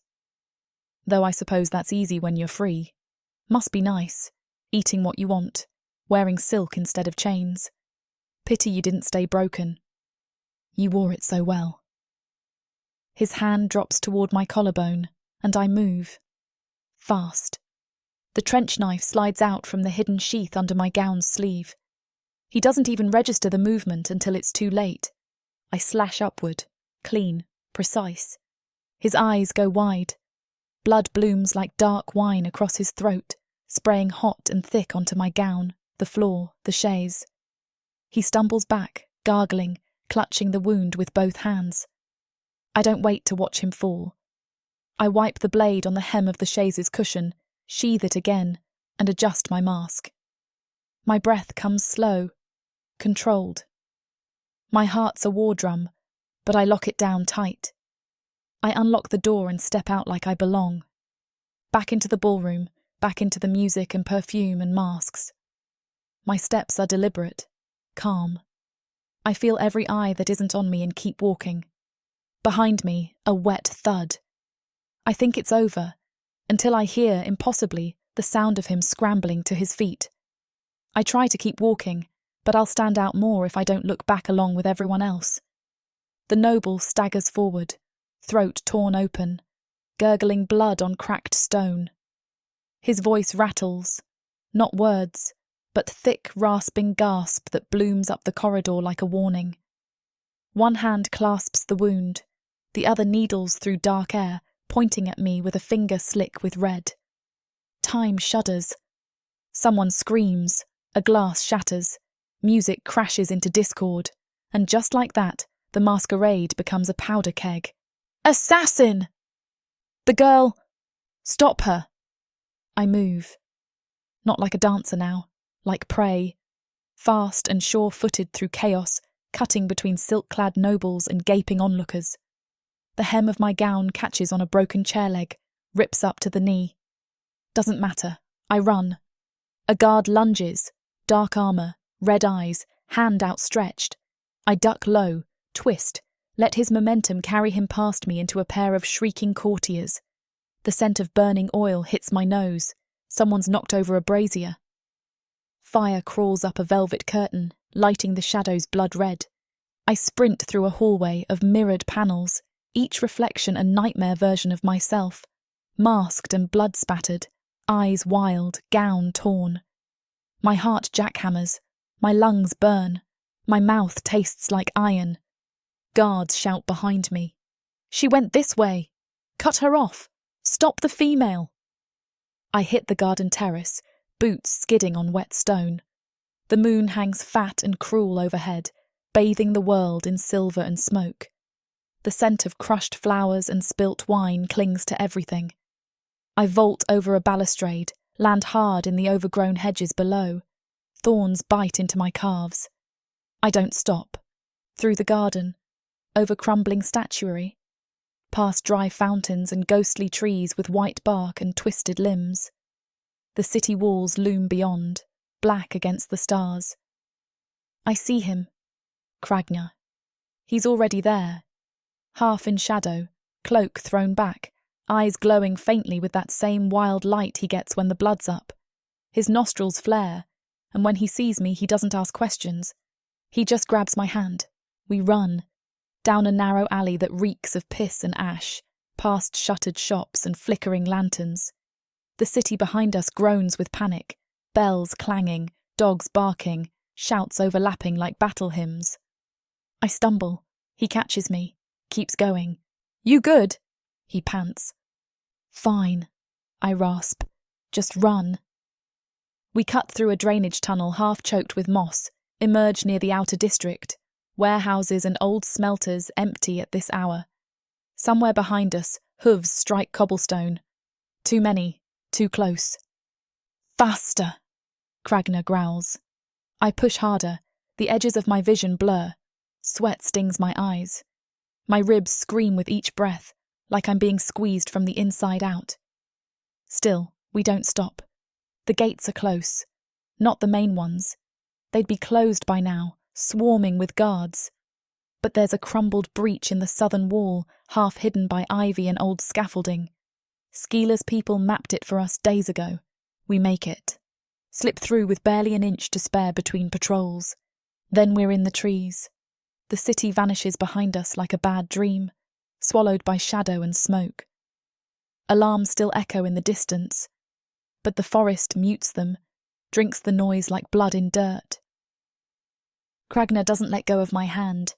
Though I suppose that's easy when you're free. Must be nice, eating what you want, wearing silk instead of chains. Pity you didn't stay broken. You wore it so well. His hand drops toward my collarbone, and I move. Fast. The trench knife slides out from the hidden sheath under my gown's sleeve. He doesn't even register the movement until it's too late. I slash upward, clean, precise. His eyes go wide. Blood blooms like dark wine across his throat, spraying hot and thick onto my gown, the floor, the chaise. He stumbles back, gargling, clutching the wound with both hands. I don't wait to watch him fall. I wipe the blade on the hem of the chaise's cushion, sheathe it again, and adjust my mask. My breath comes slow, controlled. My heart's a war drum, but I lock it down tight. I unlock the door and step out like I belong. Back into the ballroom, back into the music and perfume and masks. My steps are deliberate, calm. I feel every eye that isn't on me and keep walking. Behind me, a wet thud. I think it's over, until I hear, impossibly, the sound of him scrambling to his feet. I try to keep walking, but I'll stand out more if I don't look back along with everyone else. The noble staggers forward, throat torn open, gurgling blood on cracked stone. His voice rattles, not words, but thick, rasping gasp that blooms up the corridor like a warning. One hand clasps the wound, the other needles through dark air, pointing at me with a finger slick with red. Time shudders. Someone screams, a glass shatters, music crashes into discord, and just like that, the masquerade becomes a powder keg. Assassin! The girl... Stop her! I move. Not like a dancer now, like prey, fast and sure-footed through chaos, cutting between silk-clad nobles and gaping onlookers. The hem of my gown catches on a broken chair leg, rips up to the knee. Doesn't matter. I run. A guard lunges, dark armour, red eyes, hand outstretched. I duck low, twist, let his momentum carry him past me into a pair of shrieking courtiers. The scent of burning oil hits my nose. Someone's knocked over a brazier. Fire crawls up a velvet curtain, lighting the shadows blood red. I sprint through a hallway of mirrored panels, each reflection a nightmare version of myself, masked and blood-spattered, eyes wild, gown torn. My heart jackhammers, my lungs burn, my mouth tastes like iron. Guards shout behind me. She went this way. Cut her off. Stop the female. I hit the garden terrace, boots skidding on wet stone. The moon hangs fat and cruel overhead, bathing the world in silver and smoke. The scent of crushed flowers and spilt wine clings to everything. I vault over a balustrade, land hard in the overgrown hedges below. Thorns bite into my calves. I don't stop. Through the garden, over crumbling statuary, past dry fountains and ghostly trees with white bark and twisted limbs. The city walls loom beyond, black against the stars. I see him, Cragna. He's already there, half in shadow, cloak thrown back, eyes glowing faintly with that same wild light he gets when the blood's up. His nostrils flare, and when he sees me he doesn't ask questions. He just grabs my hand. We run, down a narrow alley that reeks of piss and ash, past shuttered shops and flickering lanterns. The city behind us groans with panic, bells clanging, dogs barking, shouts overlapping like battle hymns. I stumble. He catches me, keeps going. You good? He pants. Fine, I rasp. Just run. We cut through a drainage tunnel half choked with moss, emerge near the outer district, warehouses and old smelters empty at this hour. Somewhere behind us, hooves strike cobblestone. Too many, too close. Faster, Cragna growls. I push harder, the edges of my vision blur. Sweat stings my eyes. My ribs scream with each breath, like I'm being squeezed from the inside out. Still, we don't stop. The gates are close. Not the main ones. They'd be closed by now, swarming with guards. But there's a crumbled breach in the southern wall, half hidden by ivy and old scaffolding. Skeeler's people mapped it for us days ago. We make it. Slip through with barely an inch to spare between patrols. Then we're in the trees. The city vanishes behind us like a bad dream, swallowed by shadow and smoke. Alarms still echo in the distance, but the forest mutes them, drinks the noise like blood in dirt. Cragna doesn't let go of my hand.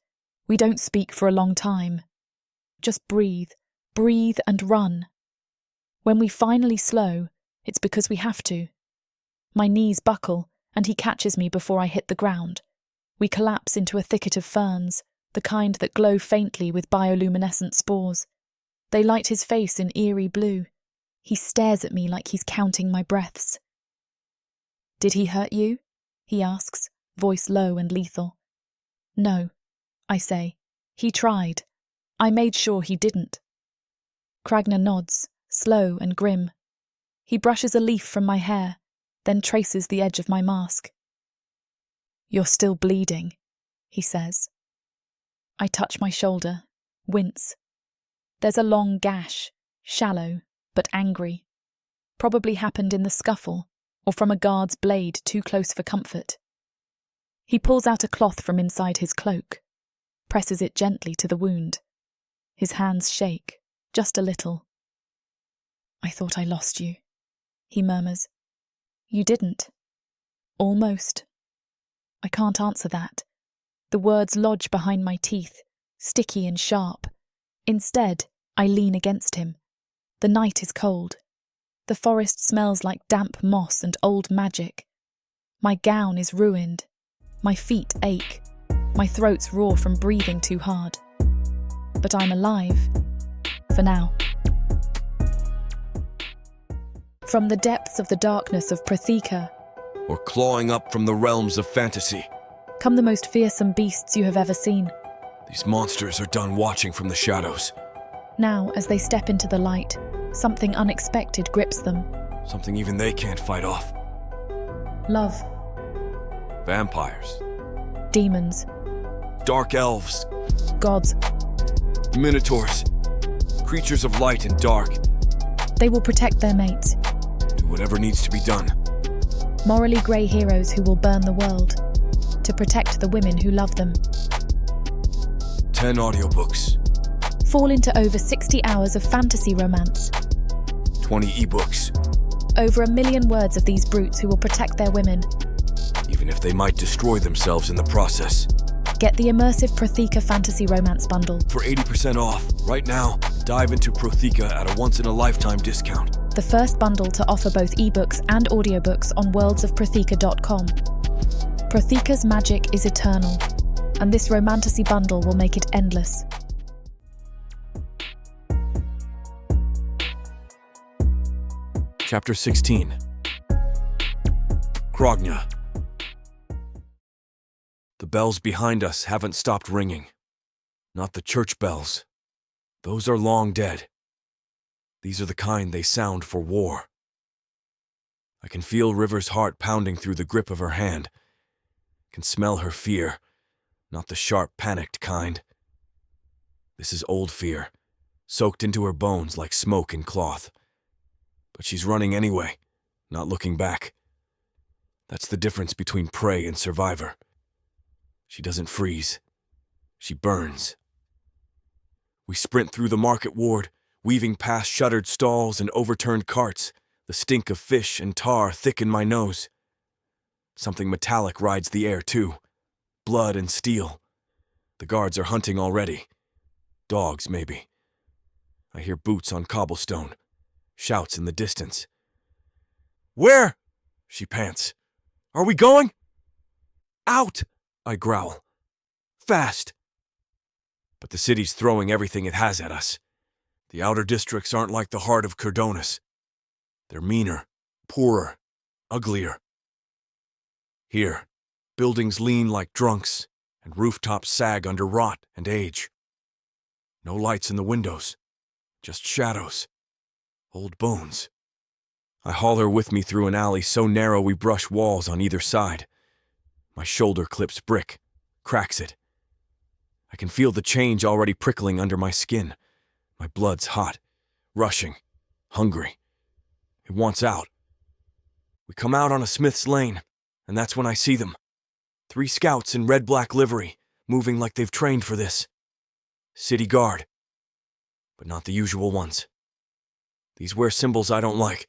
We don't speak for a long time. Just breathe and run. When we finally slow, it's because we have to. My knees buckle, and he catches me before I hit the ground. We collapse into a thicket of ferns, the kind that glow faintly with bioluminescent spores. They light his face in eerie blue. He stares at me like he's counting my breaths. Did he hurt you? He asks, voice low and lethal. No, I say. He tried. I made sure he didn't. Cragna nods, slow and grim. He brushes a leaf from my hair, then traces the edge of my mask. You're still bleeding, he says. I touch my shoulder, wince. There's a long gash, shallow but angry. Probably happened in the scuffle, or from a guard's blade too close for comfort. He pulls out a cloth from inside his cloak, presses it gently to the wound. His hands shake, just a little. I thought I lost you, he murmurs. You didn't. Almost. I can't answer that. The words lodge behind my teeth, sticky and sharp. Instead, I lean against him. The night is cold. The forest smells like damp moss and old magic. My gown is ruined. My feet ache. My throat's raw from breathing too hard. But I'm alive. For now. From the depths of the darkness of Protheka, or clawing up from the realms of fantasy. Come the most fearsome beasts you have ever seen. These monsters are done watching from the shadows. Now, as they step into the light, something unexpected grips them. Something even they can't fight off. Love, Vampires, demons, dark elves, gods. minotaurs, creatures of light and dark. They will protect their mates. Do whatever needs to be done. Morally grey heroes who will burn the world to protect the women who love them. 10 audiobooks, Fall into over 60 hours of fantasy romance. 20 ebooks, Over 1 million words of these brutes who will protect their women. even if they might destroy themselves in the process. Get the immersive Protheka fantasy romance bundle. For 80% off, right now, dive into Protheka at a once-in-a-lifetime discount. The first bundle to offer both ebooks and audiobooks on worldsofprotheka.com. Protheka's magic is eternal, and this Romantasy bundle will make it endless. Chapter 16. Krogna. The bells behind us haven't stopped ringing. Not the church bells. Those are long dead. These are the kind they sound for war. I can feel River's heart pounding through the grip of her hand. Can smell her fear, not the sharp, panicked kind. This is old fear, soaked into her bones like smoke in cloth. But she's running anyway, not looking back. That's the difference between prey and survivor. She doesn't freeze. She burns. We sprint through the market ward, weaving past shuttered stalls and overturned carts, the stink of fish and tar thick in my nose. Something metallic rides the air, too. Blood and steel. The guards are hunting already. Dogs, maybe. I hear boots on cobblestone. Shouts in the distance. "Where?" she pants. "Are we going?" "Out!" I growl. "Fast!" But the city's throwing everything it has at us. The outer districts aren't like the heart of Cordonis. They're meaner, poorer, uglier. Here, buildings lean like drunks, and rooftops sag under rot and age. No lights in the windows, just shadows, old bones. I haul her with me through an alley so narrow we brush walls on either side. My shoulder clips brick, cracks it. I can feel the change already prickling under my skin. My blood's hot, rushing, hungry. It wants out. We come out on a Smith's Lane, and that's when I see them. 3 scouts in red-black livery, moving like they've trained for this. City guard. But not the usual ones. These wear symbols I don't like.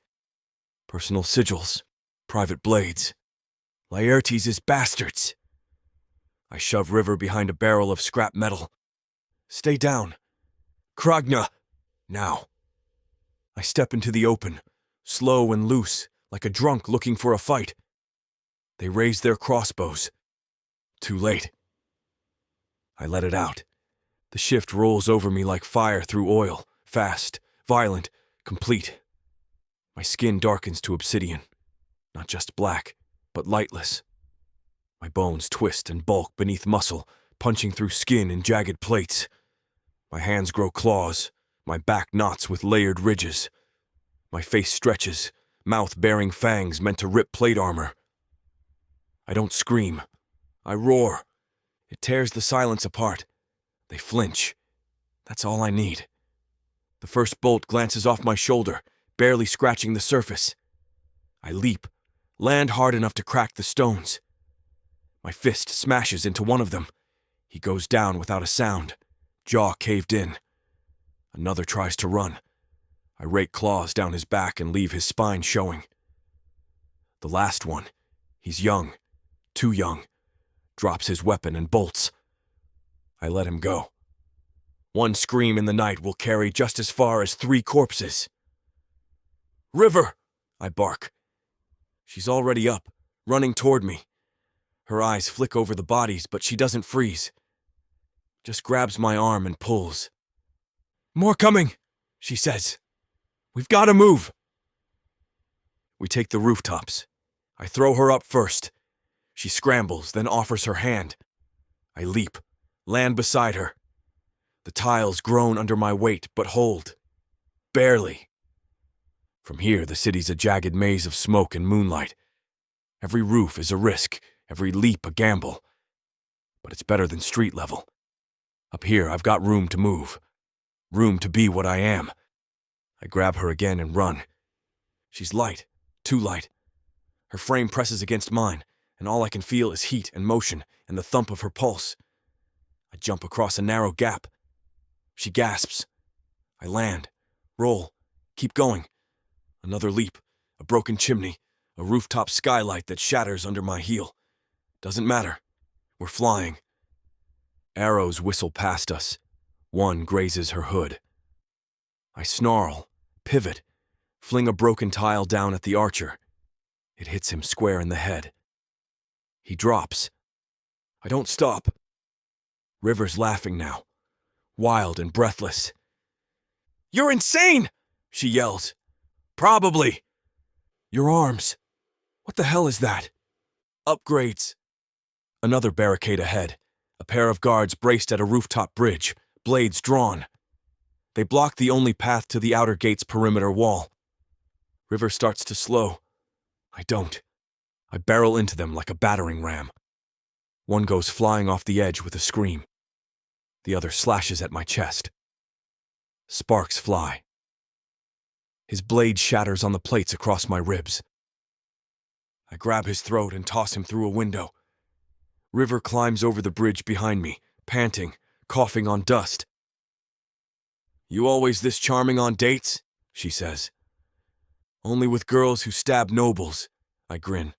Personal sigils, private blades. Laertes' bastards. I shove River behind a barrel of scrap metal. "Stay down. Krogna! Now." I step into the open, slow and loose, like a drunk looking for a fight. They raise their crossbows. Too late. I let it out. The shift rolls over me like fire through oil, fast, violent, complete. My skin darkens to obsidian, not just black, but lightless. My bones twist and bulk beneath muscle, punching through skin in jagged plates. My hands grow claws, my back knots with layered ridges. My face stretches, mouth bearing fangs meant to rip plate armor. I don't scream. I roar. It tears the silence apart. They flinch. That's all I need. The first bolt glances off my shoulder, barely scratching the surface. I leap, land hard enough to crack the stones. My fist smashes into one of them. He goes down without a sound, jaw caved in. Another tries to run. I rake claws down his back and leave his spine showing. The last one, he's young, too young, drops his weapon and bolts. I let him go. One scream in the night will carry just as far as 3 corpses. "River!" I bark. She's already up, running toward me. Her eyes flick over the bodies, but she doesn't freeze. Just grabs my arm and pulls. "More coming," she says. "We've got to move." We take the rooftops. I throw her up first. She scrambles, then offers her hand. I leap, land beside her. The tiles groan under my weight, but hold. Barely. From here, the city's a jagged maze of smoke and moonlight. Every roof is a risk, every leap a gamble. But it's better than street level. Up here, I've got room to move. Room to be what I am. I grab her again and run. She's light, too light. Her frame presses against mine, and all I can feel is heat and motion and the thump of her pulse. I jump across a narrow gap. She gasps. I land, roll, keep going. Another leap, a broken chimney, a rooftop skylight that shatters under my heel. Doesn't matter. We're flying. Arrows whistle past us. One grazes her hood. I snarl, pivot, fling a broken tile down at the archer. It hits him square in the head. He drops. I don't stop. River's laughing now, wild and breathless. "You're insane!" she yells. "Probably." "Your arms. What the hell is that?" "Upgrades." Another barricade ahead. A pair of guards braced at a rooftop bridge, blades drawn. They block the only path to the outer gate's perimeter wall. River starts to slow. I don't. I barrel into them like a battering ram. One goes flying off the edge with a scream. The other slashes at my chest. Sparks fly. His blade shatters on the plates across my ribs. I grab his throat and toss him through a window. River climbs over the bridge behind me, panting, coughing on dust. "You always this charming on dates?" she says. "Only with girls who stab nobles," I grin.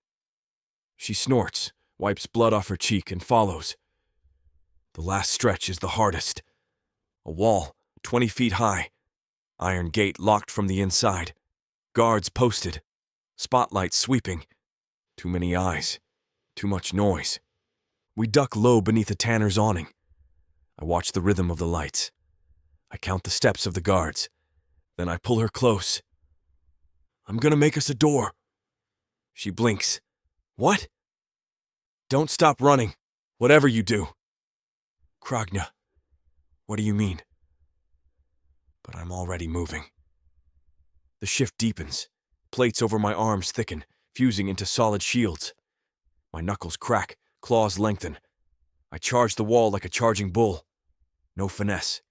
She snorts, wipes blood off her cheek, and follows. The last stretch is the hardest. A wall, 20 feet high. Iron gate locked from the inside. Guards posted. Spotlight sweeping. Too many eyes. Too much noise. We duck low beneath a tanner's awning. I watch the rhythm of the lights. I count the steps of the guards. Then I pull her close. "I'm gonna make us a door." She blinks. "What?" "Don't stop running, whatever you do." "Kragna, what do you mean?" But I'm already moving. The shift deepens. Plates over my arms thicken, fusing into solid shields. My knuckles crack, claws lengthen. I charge the wall like a charging bull. No finesse,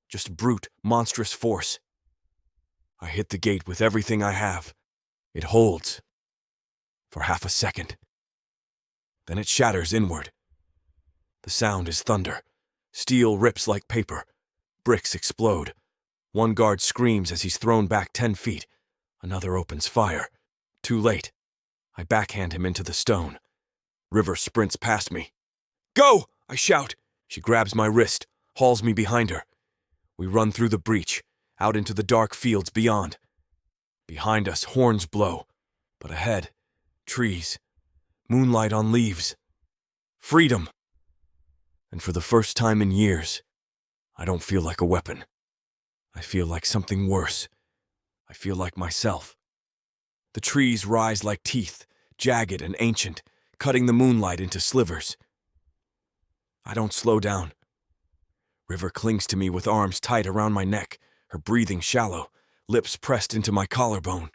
just brute, monstrous force. I hit the gate with everything I have. It holds. For half a second. Then it shatters inward. The sound is thunder. Steel rips like paper. Bricks explode. One guard screams as he's thrown back 10 feet. Another opens fire. Too late. I backhand him into the stone. River sprints past me. "Go!" I shout. She grabs my wrist, hauls me behind her. We run through the breach, out into the dark fields beyond. Behind us, horns blow. But ahead, trees. Moonlight on leaves. Freedom! And for the first time in years, I don't feel like a weapon. I feel like something worse. I feel like myself. The trees rise like teeth, jagged and ancient, cutting the moonlight into slivers. I don't slow down. River clings to me with arms tight around my neck, her breathing shallow, lips pressed into my collarbone.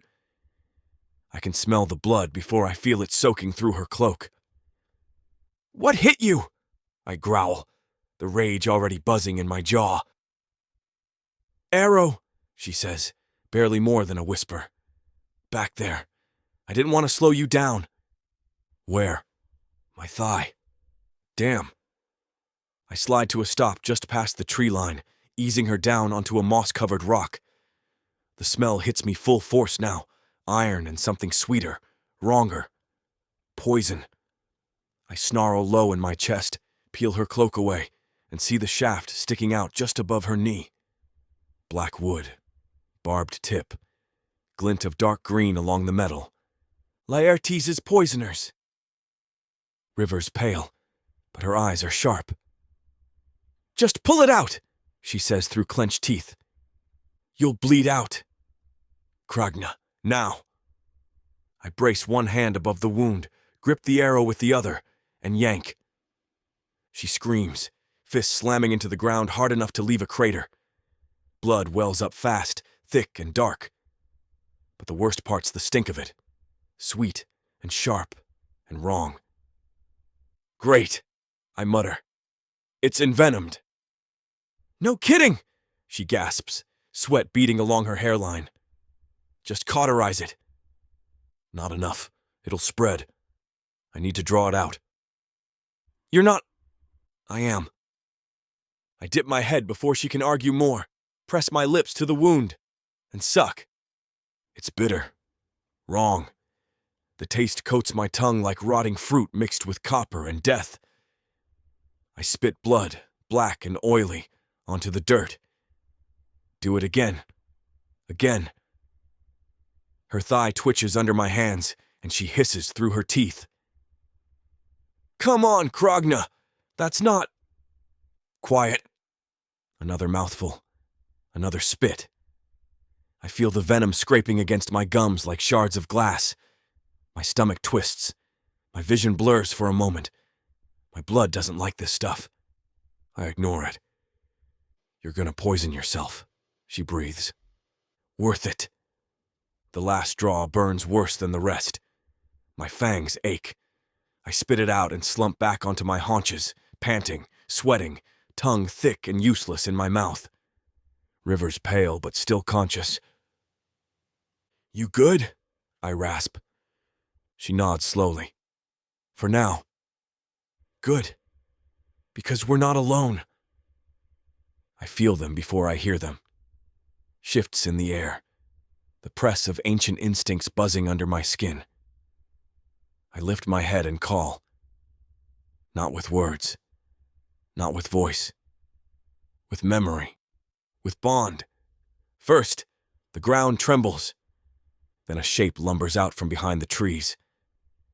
I can smell the blood before I feel it soaking through her cloak. "What hit you?" I growl, the rage already buzzing in my jaw. "Arrow," she says, barely more than a whisper. "Back there. I didn't want to slow you down." "Where?" "My thigh." "Damn." I slide to a stop just past the tree line, easing her down onto a moss-covered rock. The smell hits me full force now, iron and something sweeter, wronger. Poison. I snarl low in my chest, peel her cloak away, and see the shaft sticking out just above her knee. Black wood. Barbed tip. Glint of dark green along the metal. "Laertes' poisoners." River's pale, but her eyes are sharp. "Just pull it out," she says through clenched teeth. "You'll bleed out." "Kragna, now." I brace one hand above the wound, grip the arrow with the other, and yank. She screams, fists slamming into the ground hard enough to leave a crater. Blood wells up fast, thick and dark. But the worst part's the stink of it. Sweet and sharp and wrong. Great, I mutter. It's envenomed. No kidding, she gasps, sweat beading along her hairline. Just cauterize it. Not enough. It'll spread. I need to draw it out. You're not... I am. I dip my head before she can argue more, press my lips to the wound, and suck. It's bitter. Wrong. The taste coats my tongue like rotting fruit mixed with copper and death. I spit blood, black and oily, onto the dirt. Do it again. Again. Her thigh twitches under my hands, and she hisses through her teeth. Come on, Krogna! That's not... Quiet. Another mouthful. Another spit. I feel the venom scraping against my gums like shards of glass. My stomach twists. My vision blurs for a moment. My blood doesn't like this stuff. I ignore it. You're gonna poison yourself, she breathes. Worth it. The last straw burns worse than the rest. My fangs ache. I spit it out and slump back onto my haunches, panting, sweating, tongue thick and useless in my mouth. River's pale but still conscious. You good? I rasp. She nods slowly. For now. Good. Because we're not alone. I feel them before I hear them. Shifts in the air. The press of ancient instincts buzzing under my skin. I lift my head and call. Not with words. Not with voice. With memory. With bond. First, the ground trembles. Then a shape lumbers out from behind the trees.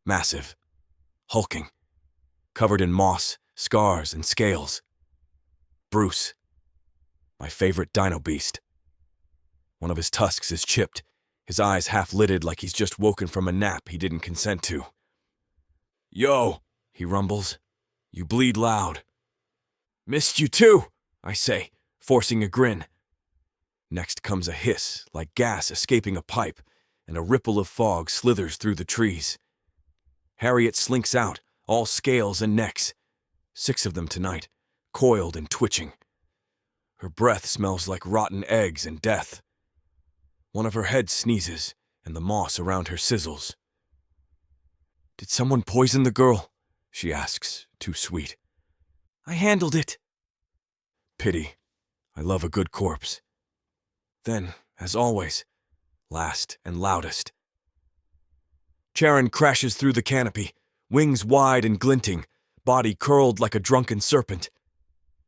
Massive. Hulking. Covered in moss, scars, and scales. Bruce. My favorite dino beast. One of his tusks is chipped, his eyes half-lidded like he's just woken from a nap he didn't consent to. Yo, he rumbles. You bleed loud. Missed you too, I say, forcing a grin. Next comes a hiss, like gas escaping a pipe, and a ripple of fog slithers through the trees. Harriet slinks out, all scales and necks. 6 of them tonight, coiled and twitching. Her breath smells like rotten eggs and death. One of her heads sneezes, and the moss around her sizzles. Did someone poison the girl? She asks, too sweet. I handled it. Pity. I love a good corpse. Then, as always, last and loudest. Charon crashes through the canopy, wings wide and glinting, body curled like a drunken serpent.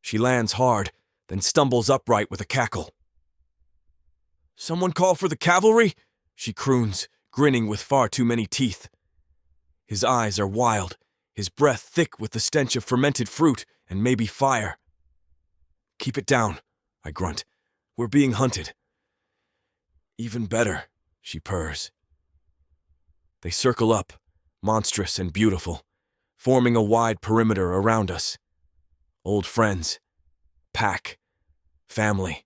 She lands hard, then stumbles upright with a cackle. Someone call for the cavalry? She croons, grinning with far too many teeth. His eyes are wild, his breath thick with the stench of fermented fruit and maybe fire. Keep it down, I grunt. We're being hunted. Even better, she purrs. They circle up, monstrous and beautiful, forming a wide perimeter around us. Old friends, pack, family.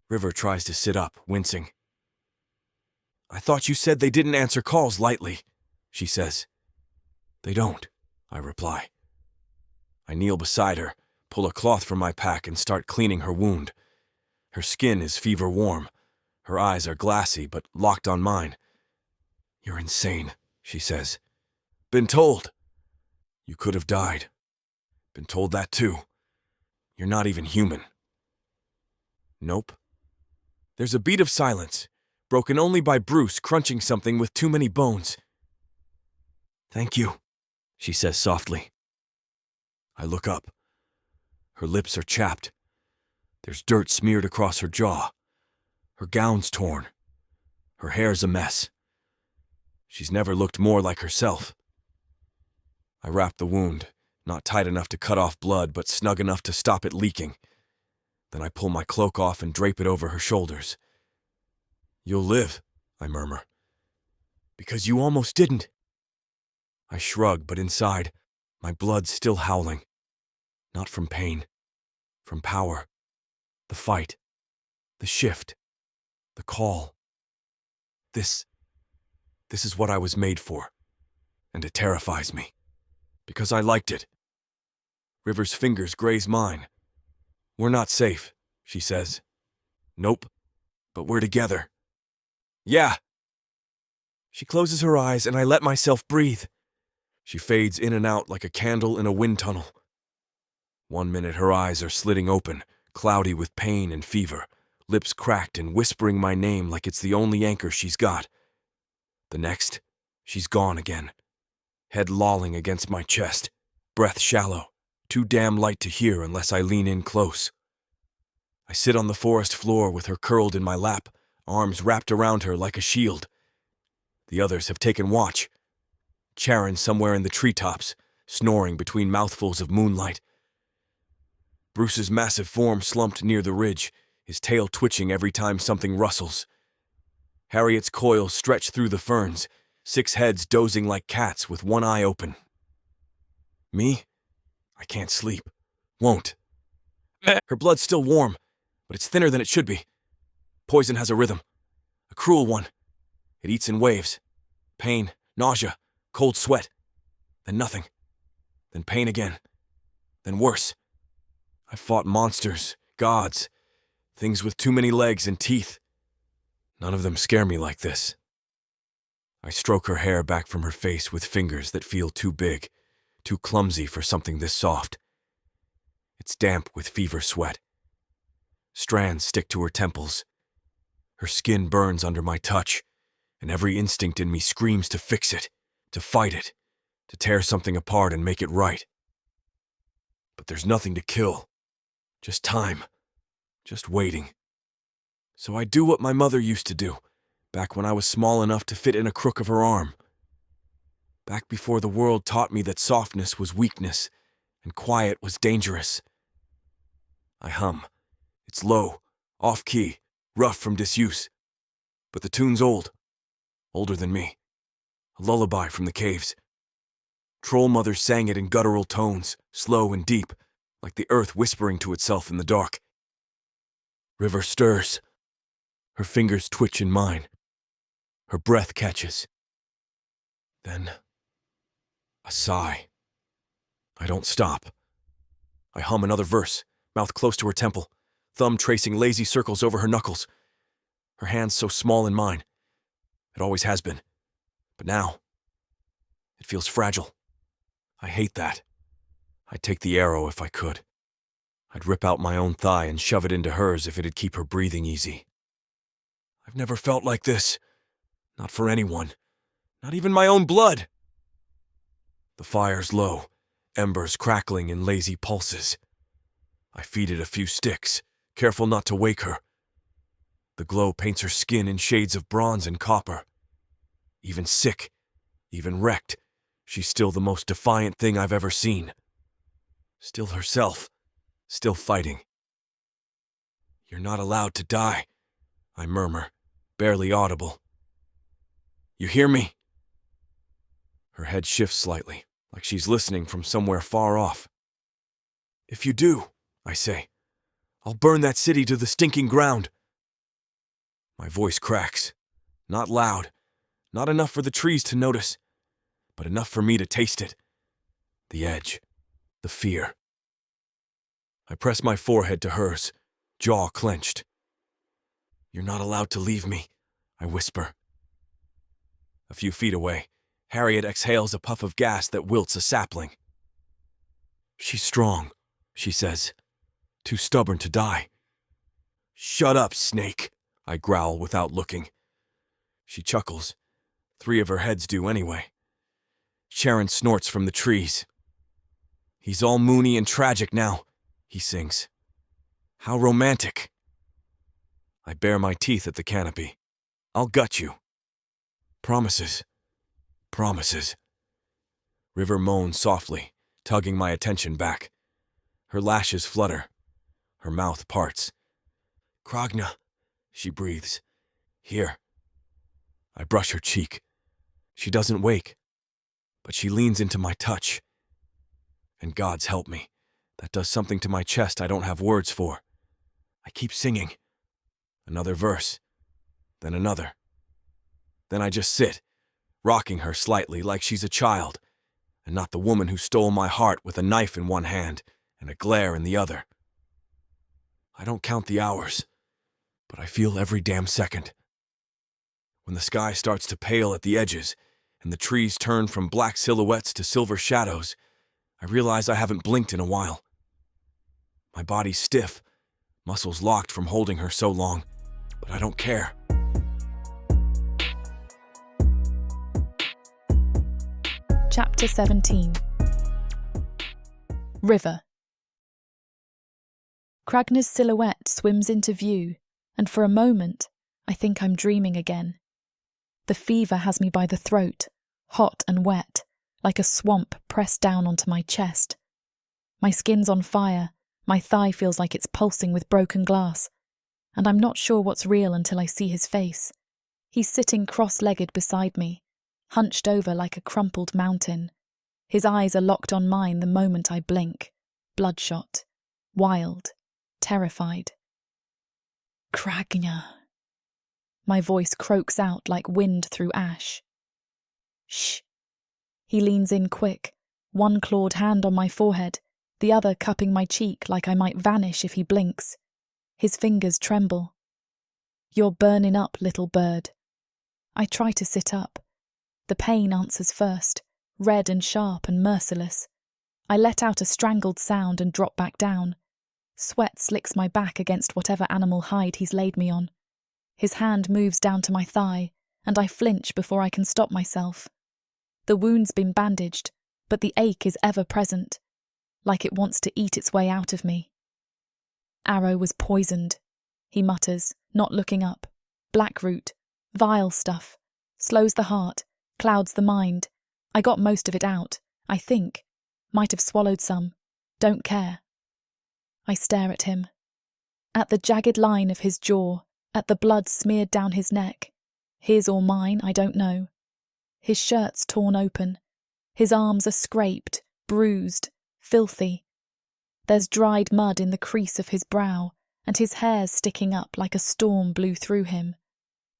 River tries to sit up, wincing. I thought you said they didn't answer calls lightly, she says. They don't, I reply. I kneel beside her, pull a cloth from my pack and start cleaning her wound. Her skin is fever warm. Her eyes are glassy but locked on mine. You're insane, she says. Been told. You could have died. Been told that too. You're not even human. Nope. There's a beat of silence, broken only by Bruce crunching something with too many bones. Thank you, she says softly. I look up. Her lips are chapped. There's dirt smeared across her jaw. Her gown's torn. Her hair's a mess. She's never looked more like herself. I wrap the wound, not tight enough to cut off blood, but snug enough to stop it leaking. Then I pull my cloak off and drape it over her shoulders. You'll live, I murmur. Because you almost didn't. I shrug, but inside, my blood's still howling. Not from pain, from power. The fight, the shift, the call. This is what I was made for, and it terrifies me. Because I liked it. River's fingers graze mine. We're not safe, she says. Nope, but we're together. Yeah. She closes her eyes and I let myself breathe. She fades in and out like a candle in a wind tunnel. 1 minute her eyes are slitting open, cloudy with pain and fever, lips cracked and whispering my name like it's the only anchor she's got. The next, she's gone again. Head lolling against my chest, breath shallow, too damn light to hear unless I lean in close. I sit on the forest floor with her curled in my lap, arms wrapped around her like a shield. The others have taken watch. Charon somewhere in the treetops, snoring between mouthfuls of moonlight. Bruce's massive form slumped near the ridge, his tail twitching every time something rustles. Harriet's coils stretch through the ferns, 6 heads dozing like cats with one eye open. Me? I can't sleep. Won't. Her blood's still warm, but it's thinner than it should be. Poison has a rhythm. A cruel one. It eats in waves. Pain, nausea, cold sweat. Then nothing. Then pain again. Then worse. I've fought monsters, gods, things with too many legs and teeth. None of them scare me like this. I stroke her hair back from her face with fingers that feel too big, too clumsy for something this soft. It's damp with fever sweat. Strands stick to her temples. Her skin burns under my touch, and every instinct in me screams to fix it, to fight it, to tear something apart and make it right. But there's nothing to kill. Just time. Just waiting. So I do what my mother used to do, back when I was small enough to fit in a crook of her arm. Back before the world taught me that softness was weakness, and quiet was dangerous. I hum. It's low, off-key, rough from disuse. But the tune's old. Older than me. A lullaby from the caves. Troll mothers sang it in guttural tones, slow and deep, like the earth whispering to itself in the dark. River stirs. Her fingers twitch in mine. Her breath catches. Then, a sigh. I don't stop. I hum another verse, mouth close to her temple, thumb tracing lazy circles over her knuckles. Her hand's so small in mine. It always has been. But now, it feels fragile. I hate that. I'd take the arrow if I could. I'd rip out my own thigh and shove it into hers if it'd keep her breathing easy. I've never felt like this. Not for anyone. Not even my own blood. The fire's low, embers crackling in lazy pulses. I feed it a few sticks, careful not to wake her. The glow paints her skin in shades of bronze and copper. Even sick, even wrecked, she's still the most defiant thing I've ever seen. Still herself, still fighting. You're not allowed to die, I murmur, barely audible. You hear me? Her head shifts slightly, like she's listening from somewhere far off. If you do, I say, I'll burn that city to the stinking ground. My voice cracks. Not loud, not enough for the trees to notice, but enough for me to taste it. The edge, the fear. I press my forehead to hers, jaw clenched. You're not allowed to leave me, I whisper. A few feet away, Harriet exhales a puff of gas that wilts a sapling. She's strong, she says. Too stubborn to die. Shut up, snake, I growl without looking. She chuckles. 3 of her heads do anyway. Charon snorts from the trees. He's all moony and tragic now, he sings. How romantic. I bare my teeth at the canopy. I'll gut you. Promises. Promises. River moans softly, tugging my attention back. Her lashes flutter. Her mouth parts. Kragna, she breathes. Here. I brush her cheek. She doesn't wake, but she leans into my touch. And God's help me, that does something to my chest I don't have words for. I keep singing. Another verse, then another. Then I just sit, rocking her slightly like she's a child, and not the woman who stole my heart with a knife in one hand and a glare in the other. I don't count the hours, but I feel every damn second. When the sky starts to pale at the edges, and the trees turn from black silhouettes to silver shadows, I realize I haven't blinked in a while. My body's stiff, muscles locked from holding her so long, but I don't care. Chapter 17. River. Kragna's silhouette swims into view, and for a moment, I think I'm dreaming again. The fever has me by the throat, hot and wet, like a swamp pressed down onto my chest. My skin's on fire, my thigh feels like it's pulsing with broken glass, and I'm not sure what's real until I see his face. He's sitting cross-legged beside me, hunched over like a crumpled mountain. His eyes are locked on mine the moment I blink, bloodshot, wild, terrified. Kragna. My voice croaks out like wind through ash. Shh. He leans in quick, one clawed hand on my forehead, the other cupping my cheek like I might vanish if he blinks. His fingers tremble. You're burning up, little bird. I try to sit up. The pain answers first, red and sharp and merciless. I let out a strangled sound and drop back down. Sweat slicks my back against whatever animal hide he's laid me on. His hand moves down to my thigh, and I flinch before I can stop myself. The wound's been bandaged, but the ache is ever present, like it wants to eat its way out of me. Arrow was poisoned, he mutters, not looking up. Blackroot, vile stuff, slows the heart, clouds the mind. I got most of it out, I think. Might have swallowed some. Don't care. I stare at him. At the jagged line of his jaw, at the blood smeared down his neck. His or mine, I don't know. His shirt's torn open. His arms are scraped, bruised, filthy. There's dried mud in the crease of his brow, and his hair's sticking up like a storm blew through him.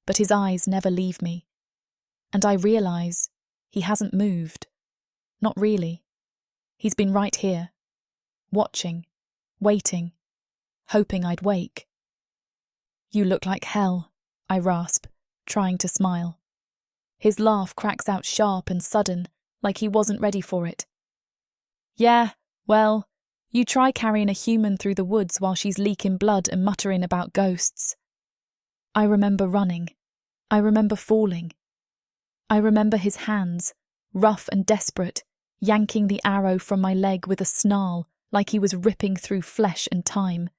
But his eyes never leave me. And I realise he hasn't moved. Not really. He's been right here, watching, waiting, hoping I'd wake. You look like hell, I rasp, trying to smile. His laugh cracks out sharp and sudden, like he wasn't ready for it. Yeah, well, you try carrying a human through the woods while she's leaking blood and muttering about ghosts. I remember running. I remember falling. I remember his hands, rough and desperate, yanking the arrow from my leg with a snarl like he was ripping through flesh and time.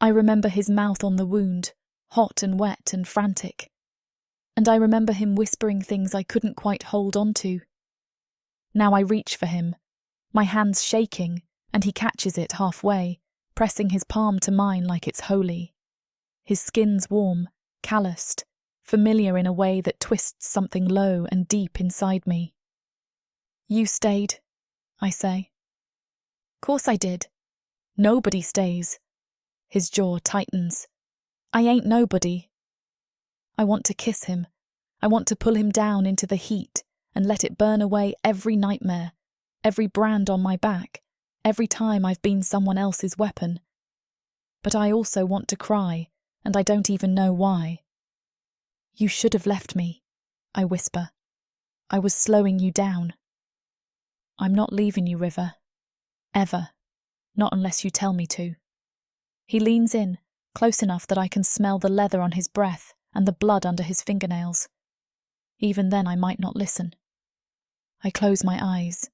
I remember his mouth on the wound, hot and wet and frantic. And I remember him whispering things I couldn't quite hold on to. Now I reach for him, my hands shaking, and he catches it halfway, pressing his palm to mine like it's holy. His skin's warm, calloused, familiar in a way that twists something low and deep inside me. You stayed, I say. Course I did. Nobody stays. His jaw tightens. I ain't nobody. I want to kiss him. I want to pull him down into the heat and let it burn away every nightmare, every brand on my back, every time I've been someone else's weapon. But I also want to cry, and I don't even know why. You should have left me, I whisper. I was slowing you down. I'm not leaving you, River. Ever. Not unless you tell me to. He leans in, close enough that I can smell the leather on his breath and the blood under his fingernails. Even then I might not listen. I close my eyes.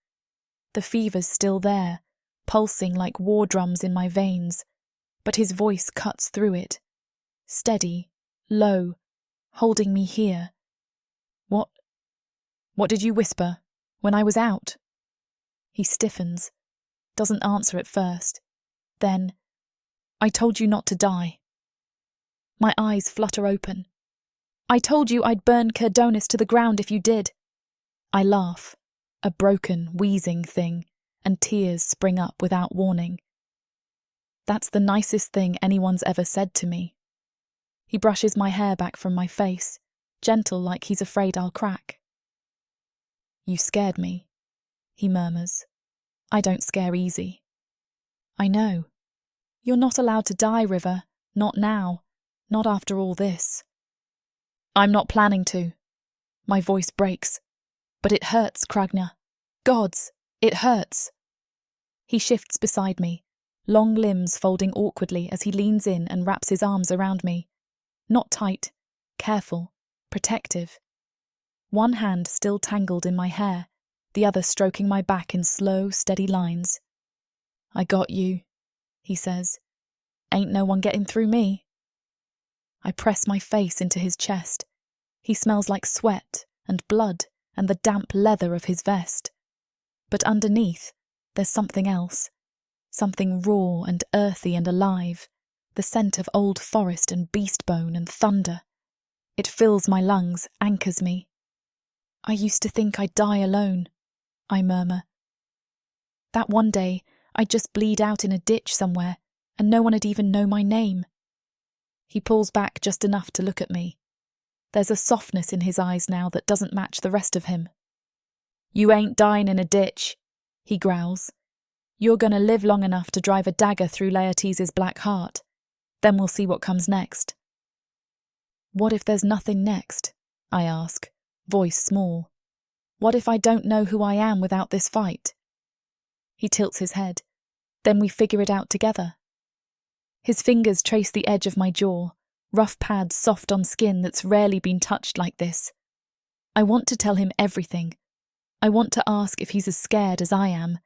The fever's still there, pulsing like war drums in my veins, but his voice cuts through it. Steady, low, holding me here. What did you whisper when I was out? He stiffens, doesn't answer at first. Then, I told you not to die. My eyes flutter open. I told you I'd burn Kerdonis to the ground if you did. I laugh, a broken, wheezing thing, and tears spring up without warning. That's the nicest thing anyone's ever said to me. He brushes my hair back from my face, gentle like he's afraid I'll crack. You scared me, he murmurs. I don't scare easy. I know. You're not allowed to die, River. Not now. Not after all this. I'm not planning to. My voice breaks. But it hurts, Kragna. Gods, it hurts. He shifts beside me, long limbs folding awkwardly as he leans in and wraps his arms around me. Not tight, careful, protective. One hand still tangled in my hair, the other stroking my back in slow, steady lines. I got you, he says. Ain't no one getting through me. I press my face into his chest. He smells like sweat and blood and the damp leather of his vest. But underneath, there's something else. Something raw and earthy and alive. The scent of old forest and beast bone and thunder. It fills my lungs, anchors me. I used to think I'd die alone, I murmur. That one day, I'd just bleed out in a ditch somewhere, and no one would even know my name. He pulls back just enough to look at me. There's a softness in his eyes now that doesn't match the rest of him. You ain't dying in a ditch, he growls. You're gonna live long enough to drive a dagger through Laertes' black heart. Then we'll see what comes next. What if there's nothing next? I ask, voice small. What if I don't know who I am without this fight? He tilts his head. Then we figure it out together. His fingers trace the edge of my jaw, rough pads soft on skin that's rarely been touched like this. I want to tell him everything. I want to ask if he's as scared as I am,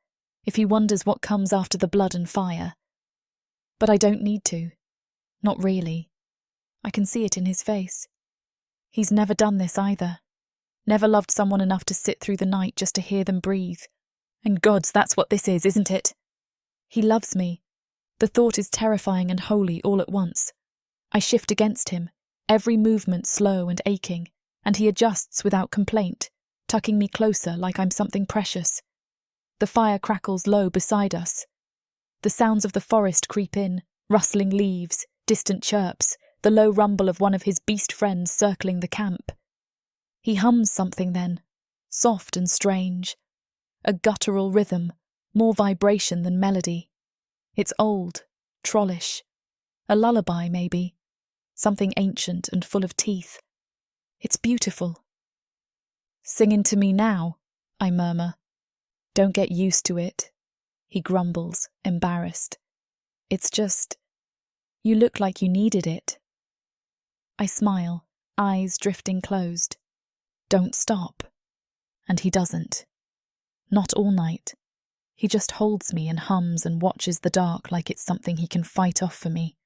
if he wonders what comes after the blood and fire. But I don't need to. Not really. I can see it in his face. He's never done this either. Never loved someone enough to sit through the night just to hear them breathe. And gods, that's what this is, isn't it? He loves me. The thought is terrifying and holy all at once. I shift against him, every movement slow and aching, and he adjusts without complaint, tucking me closer like I'm something precious. The fire crackles low beside us. The sounds of the forest creep in, rustling leaves, distant chirps, the low rumble of one of his beast friends circling the camp. He hums something then, soft and strange. A guttural rhythm, more vibration than melody. It's old, trollish. A lullaby, maybe. Something ancient and full of teeth. It's beautiful. Singing to me now, I murmur. Don't get used to it, he grumbles, embarrassed. It's just, you look like you needed it. I smile, eyes drifting closed. Don't stop. And he doesn't. Not all night. He just holds me and hums and watches the dark like it's something he can fight off for me.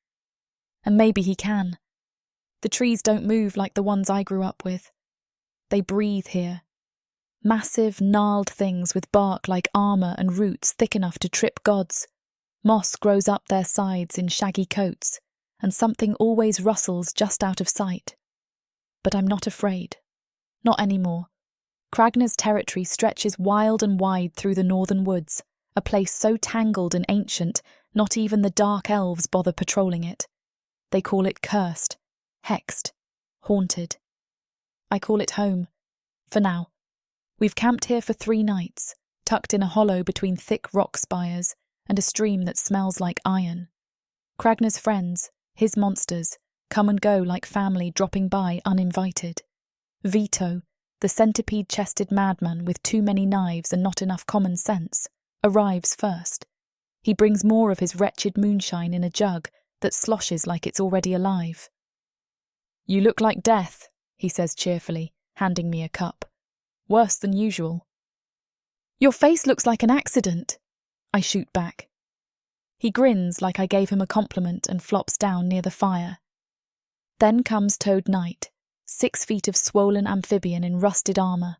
And maybe he can. The trees don't move like the ones I grew up with. They breathe here. Massive, gnarled things with bark like armour and roots thick enough to trip gods. Moss grows up their sides in shaggy coats, and something always rustles just out of sight. But I'm not afraid. Not anymore. Kragna's territory stretches wild and wide through the northern woods, a place so tangled and ancient, not even the dark elves bother patrolling it. They call it cursed, hexed, haunted. I call it home, for now. We've camped here for 3 nights, tucked in a hollow between thick rock spires and a stream that smells like iron. Kragna's friends, his monsters, come and go like family dropping by uninvited. Vito, the centipede-chested madman with too many knives and not enough common sense, arrives first. He brings more of his wretched moonshine in a jug that sloshes like it's already alive. You look like death, he says cheerfully, handing me a cup. Worse than usual. Your face looks like an accident, I shoot back. He grins like I gave him a compliment and flops down near the fire. Then comes Toad Knight, 6 feet of swollen amphibian in rusted armour,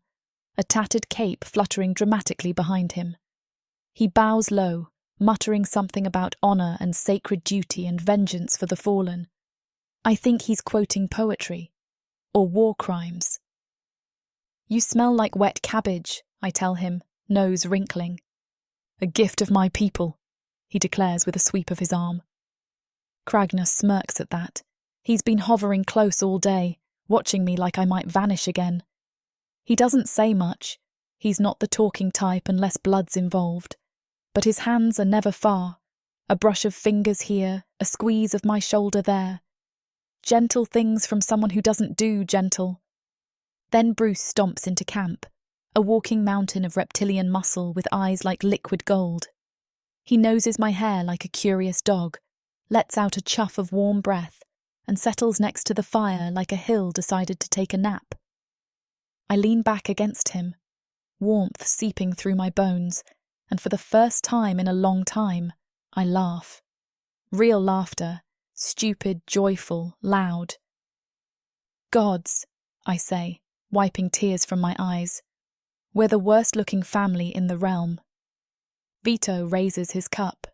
a tattered cape fluttering dramatically behind him. He bows low, muttering something about honour and sacred duty and vengeance for the fallen. I think he's quoting poetry, or war crimes. You smell like wet cabbage, I tell him, nose wrinkling. A gift of my people, he declares with a sweep of his arm. Cragner smirks at that. He's been hovering close all day, watching me like I might vanish again. He doesn't say much. He's not the talking type unless blood's involved. But his hands are never far. A brush of fingers here, a squeeze of my shoulder there. Gentle things from someone who doesn't do gentle. Then Bruce stomps into camp, a walking mountain of reptilian muscle with eyes like liquid gold. He noses my hair like a curious dog, lets out a chuff of warm breath, and settles next to the fire like a hill decided to take a nap. I lean back against him, warmth seeping through my bones, and for the first time in a long time, I laugh. Real laughter, stupid, joyful, loud. Gods, I say, wiping tears from my eyes. We're the worst-looking family in the realm. Vito raises his cup.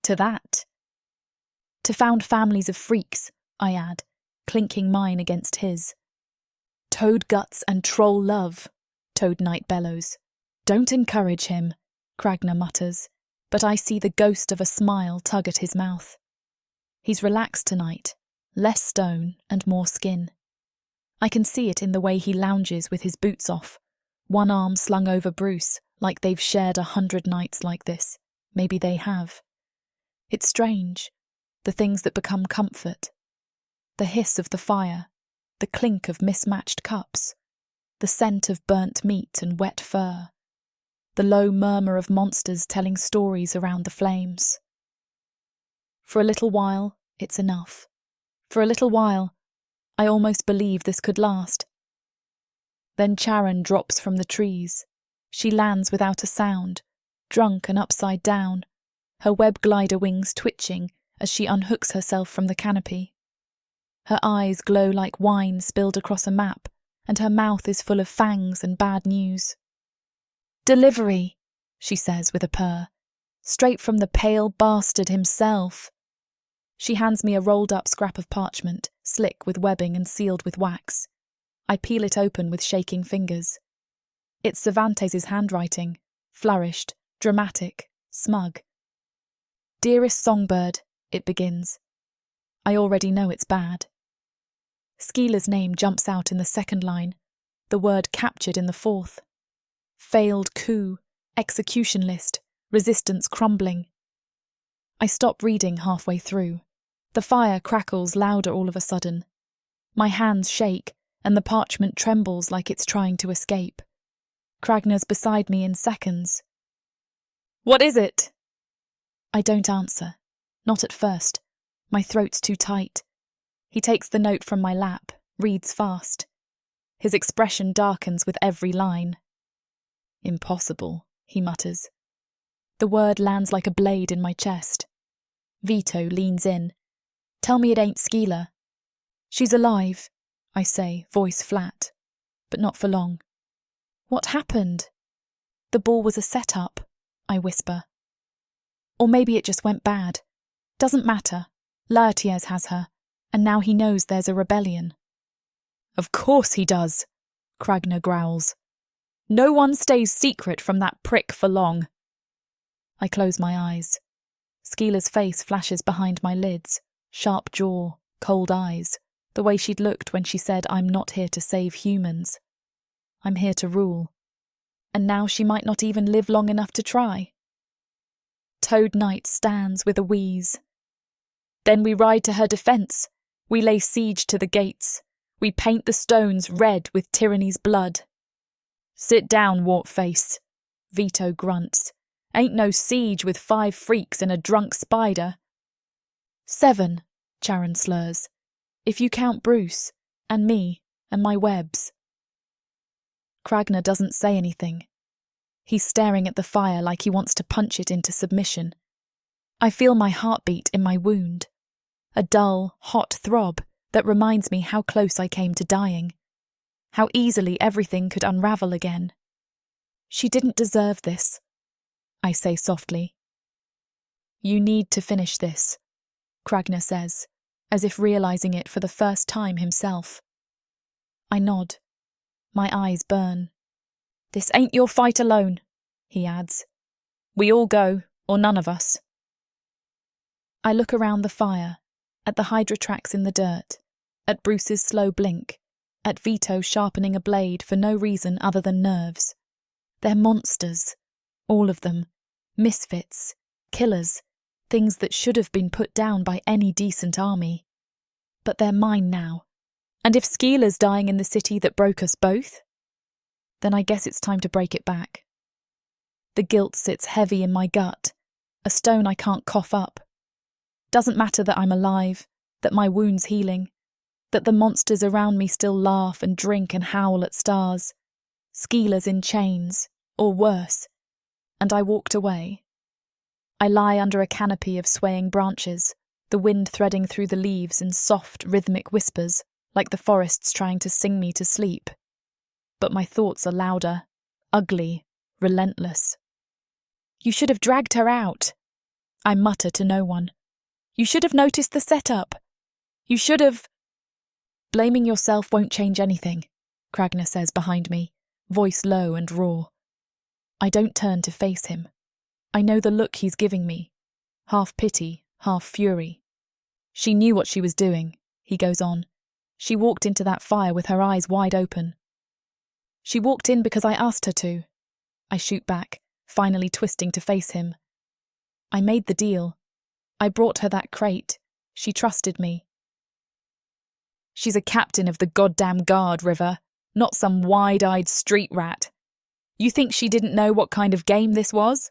To that. To found families of freaks, I add, clinking mine against his. Toad guts and troll love, Toad Knight bellows. Don't encourage him, Cragner mutters, but I see the ghost of a smile tug at his mouth. He's relaxed tonight, less stone and more skin. I can see it in the way he lounges with his boots off, one arm slung over Bruce, like they've shared 100 nights like this. Maybe they have. It's strange, the things that become comfort. The hiss of the fire, the clink of mismatched cups, the scent of burnt meat and wet fur, the low murmur of monsters telling stories around the flames. For a little while, it's enough. For a little while, I almost believe this could last. Then Charon drops from the trees. She lands without a sound, drunk and upside down, her web glider wings twitching as she unhooks herself from the canopy. Her eyes glow like wine spilled across a map, and her mouth is full of fangs and bad news. Delivery, she says with a purr, straight from the pale bastard himself. She hands me a rolled-up scrap of parchment, slick with webbing and sealed with wax. I peel it open with shaking fingers. It's Cervantes' handwriting, flourished, dramatic, smug. Dearest songbird, it begins. I already know it's bad. Skeeler's name jumps out in the second line, the word captured in the fourth. Failed coup, execution list, resistance crumbling. I stop reading halfway through. The fire crackles louder all of a sudden. My hands shake, and the parchment trembles like it's trying to escape. Cragner's beside me in seconds. What is it? I don't answer. Not at first. My throat's too tight. He takes the note from my lap, reads fast. His expression darkens with every line. Impossible, he mutters. The word lands like a blade in my chest. Vito leans in. Tell me it ain't Skeeler. She's alive, I say, voice flat. But not for long. What happened? The ball was a set-up, I whisper. Or maybe it just went bad. Doesn't matter. Laertiers has her, and now he knows there's a rebellion. Of course he does, Cragner growls. No one stays secret from that prick for long. I close my eyes. Skeeler's face flashes behind my lids, sharp jaw, cold eyes, the way she'd looked when she said I'm not here to save humans. I'm here to rule. And now she might not even live long enough to try. Toad Knight stands with a wheeze. Then we ride to her defence. We lay siege to the gates. We paint the stones red with tyranny's blood. Sit down, wart-face, Vito grunts. Ain't no siege with 5 freaks and a drunk spider. 7, Charon slurs, if you count Bruce, and me, and my webs. Cragner doesn't say anything. He's staring at the fire like he wants to punch it into submission. I feel my heartbeat in my wound. A dull, hot throb that reminds me how close I came to dying. How easily everything could unravel again. She didn't deserve this, I say softly. You need to finish this, Cragner says, as if realising it for the first time himself. I nod. My eyes burn. "This ain't your fight alone," he adds. "We all go, or none of us." I look around the fire, at the Hydra tracks in the dirt, at Bruce's slow blink, at Vito sharpening a blade for no reason other than nerves. They're monsters, all of them, misfits, killers, things that should have been put down by any decent army. But they're mine now, and if Skeeler's dying in the city that broke us both, then I guess it's time to break it back. The guilt sits heavy in my gut, a stone I can't cough up. Doesn't matter that I'm alive, that my wound's healing, that the monsters around me still laugh and drink and howl at stars. Skeeler's in chains, or worse, and I walked away. I lie under a canopy of swaying branches, the wind threading through the leaves in soft, rhythmic whispers, like the forest's trying to sing me to sleep. But my thoughts are louder, ugly, relentless. "You should have dragged her out," I mutter to no one. "You should have noticed the setup. You should have—" "Blaming yourself won't change anything," Kragner says behind me, voice low and raw. I don't turn to face him. I know the look he's giving me, half pity, half fury. "She knew what she was doing," he goes on. "She walked into that fire with her eyes wide open." "She walked in because I asked her to," I shoot back, finally twisting to face him. "I made the deal. I brought her that crate. She trusted me." "She's a captain of the goddamn guard, River, not some wide-eyed street rat. You think she didn't know what kind of game this was?"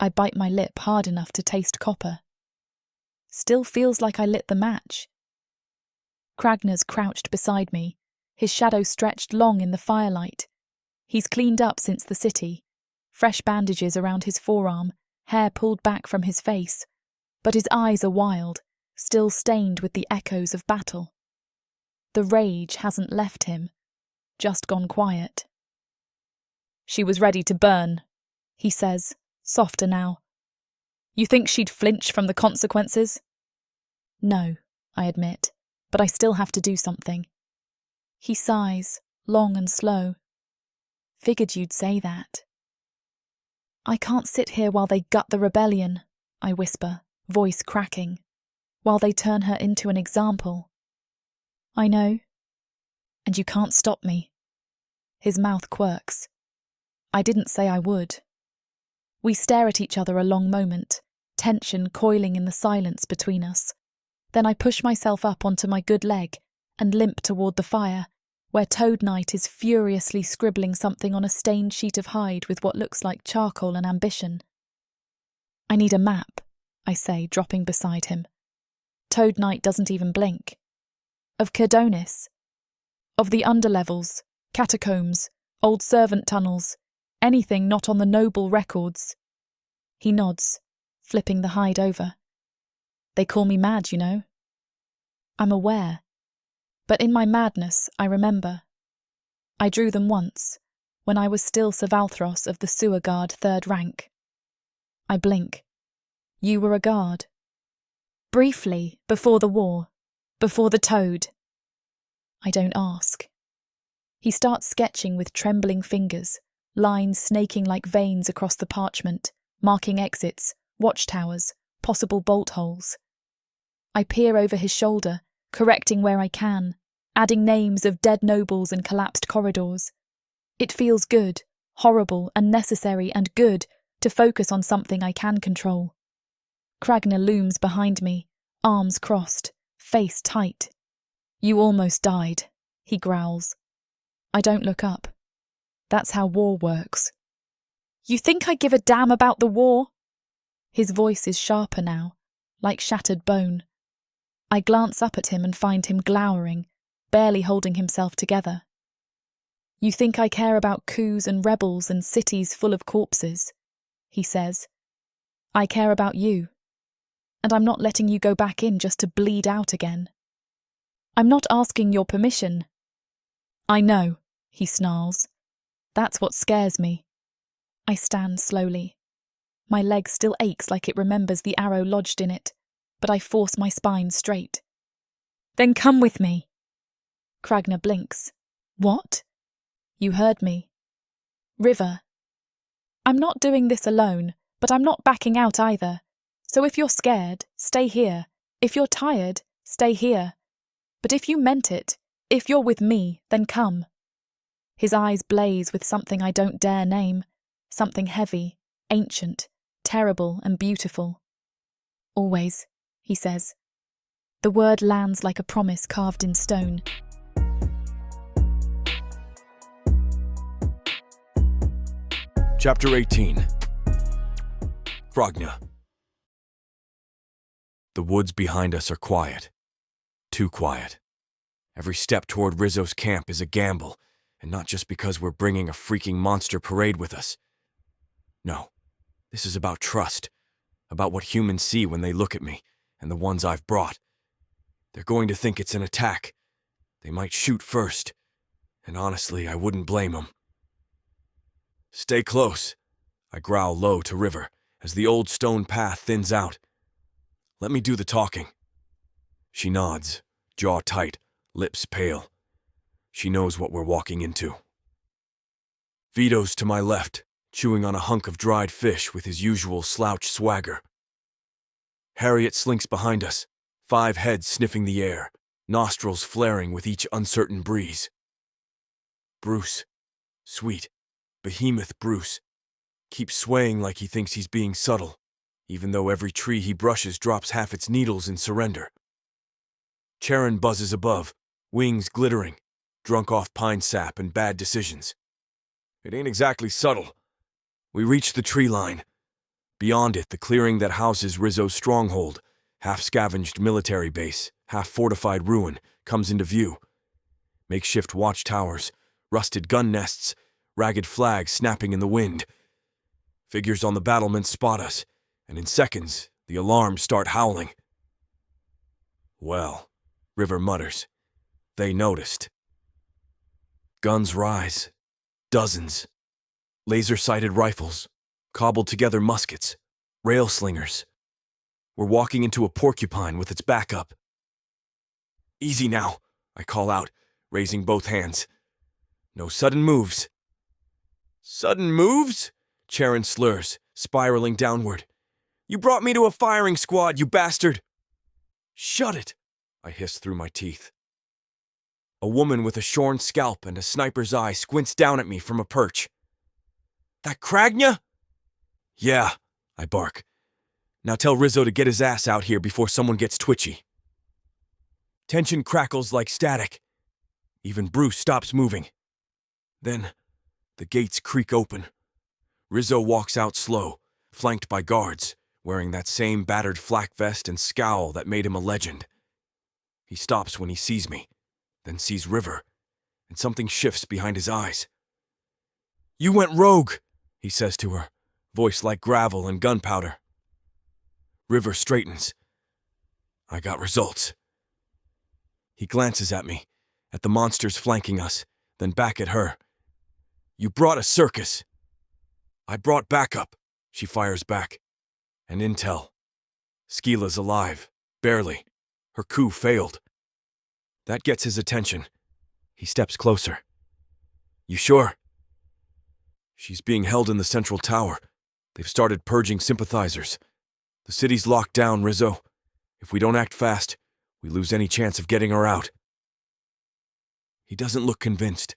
I bite my lip hard enough to taste copper. Still feels like I lit the match. Kragner's crouched beside me, his shadow stretched long in the firelight. He's cleaned up since the city, fresh bandages around his forearm, hair pulled back from his face, but his eyes are wild, still stained with the echoes of battle. The rage hasn't left him, just gone quiet. "She was ready to burn," he says, softer now. "You think she'd flinch from the consequences?" "No," I admit, "but I still have to do something." He sighs, long and slow. "Figured you'd say that." "I can't sit here while they gut the rebellion," I whisper, voice cracking, "while they turn her into an example." "I know. And you can't stop me." His mouth quirks. "I didn't say I would." We stare at each other a long moment, tension coiling in the silence between us. Then I push myself up onto my good leg and limp toward the fire, where Toad Knight is furiously scribbling something on a stained sheet of hide with what looks like charcoal and ambition. "I need a map," I say, dropping beside him. Toad Knight doesn't even blink. "Of Kerdonis. Of the underlevels, catacombs, old servant tunnels, anything not on the noble records." He nods, flipping the hide over. "They call me mad, you know." I'm aware. But in my madness, I remember. I drew them once, when I was still Sir Valthros of the Sewer Guard 3rd rank. I blink. "You were a guard." "Briefly, before the war. Before the Toad." I don't ask. He starts sketching with trembling fingers, lines snaking like veins across the parchment, marking exits, watchtowers, possible bolt holes. I peer over his shoulder, correcting where I can, adding names of dead nobles and collapsed corridors. It feels good, horrible and necessary and good to focus on something I can control. Kragner looms behind me, arms crossed, face tight. "You almost died," he growls. I don't look up. That's how war works. "You think I give a damn about the war?" His voice is sharper now, like shattered bone. I glance up at him and find him glowering, barely holding himself together. "You think I care about coups and rebels and cities full of corpses," he says. "I care about you. And I'm not letting you go back in just to bleed out again. I'm not asking your permission." "I know," he snarls. "That's what scares me." I stand slowly. My leg still aches like it remembers the arrow lodged in it, but I force my spine straight. "Then come with me." Kragner blinks. "What?" You heard me. River. I'm not doing this alone, but I'm not backing out either. So if you're scared, stay here. If you're tired, stay here. But if you meant it, if you're with me, then come. His eyes blaze with something I don't dare name, something heavy, ancient, terrible and beautiful. Always, he says. The word lands like a promise carved in stone. Chapter 18. Kragna. The woods behind us are quiet. Too quiet. Every step toward Rizzo's camp is a gamble, and not just because we're bringing a freaking monster parade with us. No, this is about trust, about what humans see when they look at me, and the ones I've brought. They're going to think it's an attack. They might shoot first, and honestly, I wouldn't blame them. Stay close, I growl low to River as the old stone path thins out. Let me do the talking. She nods, jaw tight, lips pale. She knows what we're walking into. Vito's to my left, chewing on a hunk of dried fish with his usual slouch swagger. Harriet slinks behind us, 5 heads sniffing the air, nostrils flaring with each uncertain breeze. Bruce, sweet, behemoth Bruce, keeps swaying like he thinks he's being subtle, even though every tree he brushes drops half its needles in surrender. Charon buzzes above, wings glittering, drunk off pine sap and bad decisions. It ain't exactly subtle. We reach the tree line. Beyond it, the clearing that houses Rizzo's stronghold, half-scavenged military base, half-fortified ruin, comes into view. Makeshift watchtowers, rusted gun nests, ragged flags snapping in the wind. Figures on the battlements spot us, and in seconds, the alarms start howling. Well, River mutters. They noticed. Guns rise. Dozens. Laser-sighted rifles. Cobbled-together muskets. Rail slingers. We're walking into a porcupine with its back up. Easy now, I call out, raising both hands. No sudden moves. Sudden moves? Charon slurs, spiraling downward. You brought me to a firing squad, you bastard! Shut it, I hiss through my teeth. A woman with a shorn scalp and a sniper's eye squints down at me from a perch. That Kragna? Yeah, I bark. Now tell Rizzo to get his ass out here before someone gets twitchy. Tension crackles like static. Even Bruce stops moving. Then, the gates creak open. Rizzo walks out slow, flanked by guards, wearing that same battered flak vest and scowl that made him a legend. He stops when he sees me, then sees River, and something shifts behind his eyes. You went rogue, he says to her, voice like gravel and gunpowder. River straightens. I got results. He glances at me, at the monsters flanking us, then back at her. You brought a circus. I brought backup, she fires back. And intel. Skeela's alive, barely. Her coup failed. That gets his attention. He steps closer. You sure? She's being held in the central tower. They've started purging sympathizers. The city's locked down, Rizzo. If we don't act fast, we lose any chance of getting her out. He doesn't look convinced.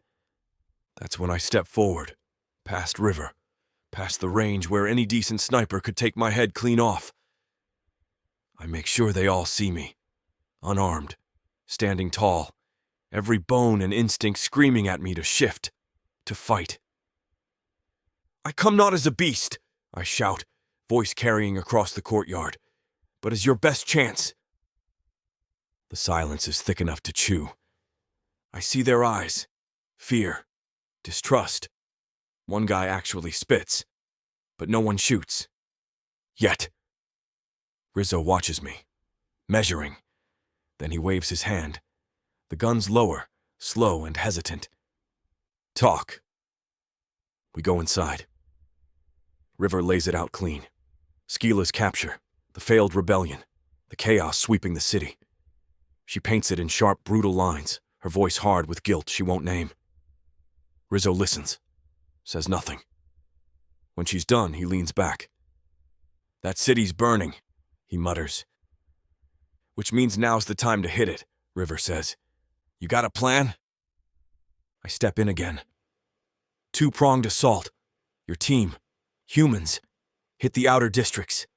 That's when I step forward, past River, past the range where any decent sniper could take my head clean off. I make sure they all see me, unarmed, standing tall, every bone and instinct screaming at me to shift, to fight. I come not as a beast, I shout, voice carrying across the courtyard, but as your best chance. The silence is thick enough to chew. I see their eyes, fear, distrust. One guy actually spits, but no one shoots. Yet. Rizzo watches me, measuring. Then he waves his hand. The gun's lower, slow and hesitant. Talk. We go inside. River lays it out clean. Skeela's capture, the failed rebellion, the chaos sweeping the city. She paints it in sharp, brutal lines, her voice hard with guilt she won't name. Rizzo listens, says nothing. When she's done, he leans back. That city's burning, he mutters. Which means now's the time to hit it, River says. You got a plan? I step in again. Two-pronged assault. Your team. Humans. Hit the outer districts.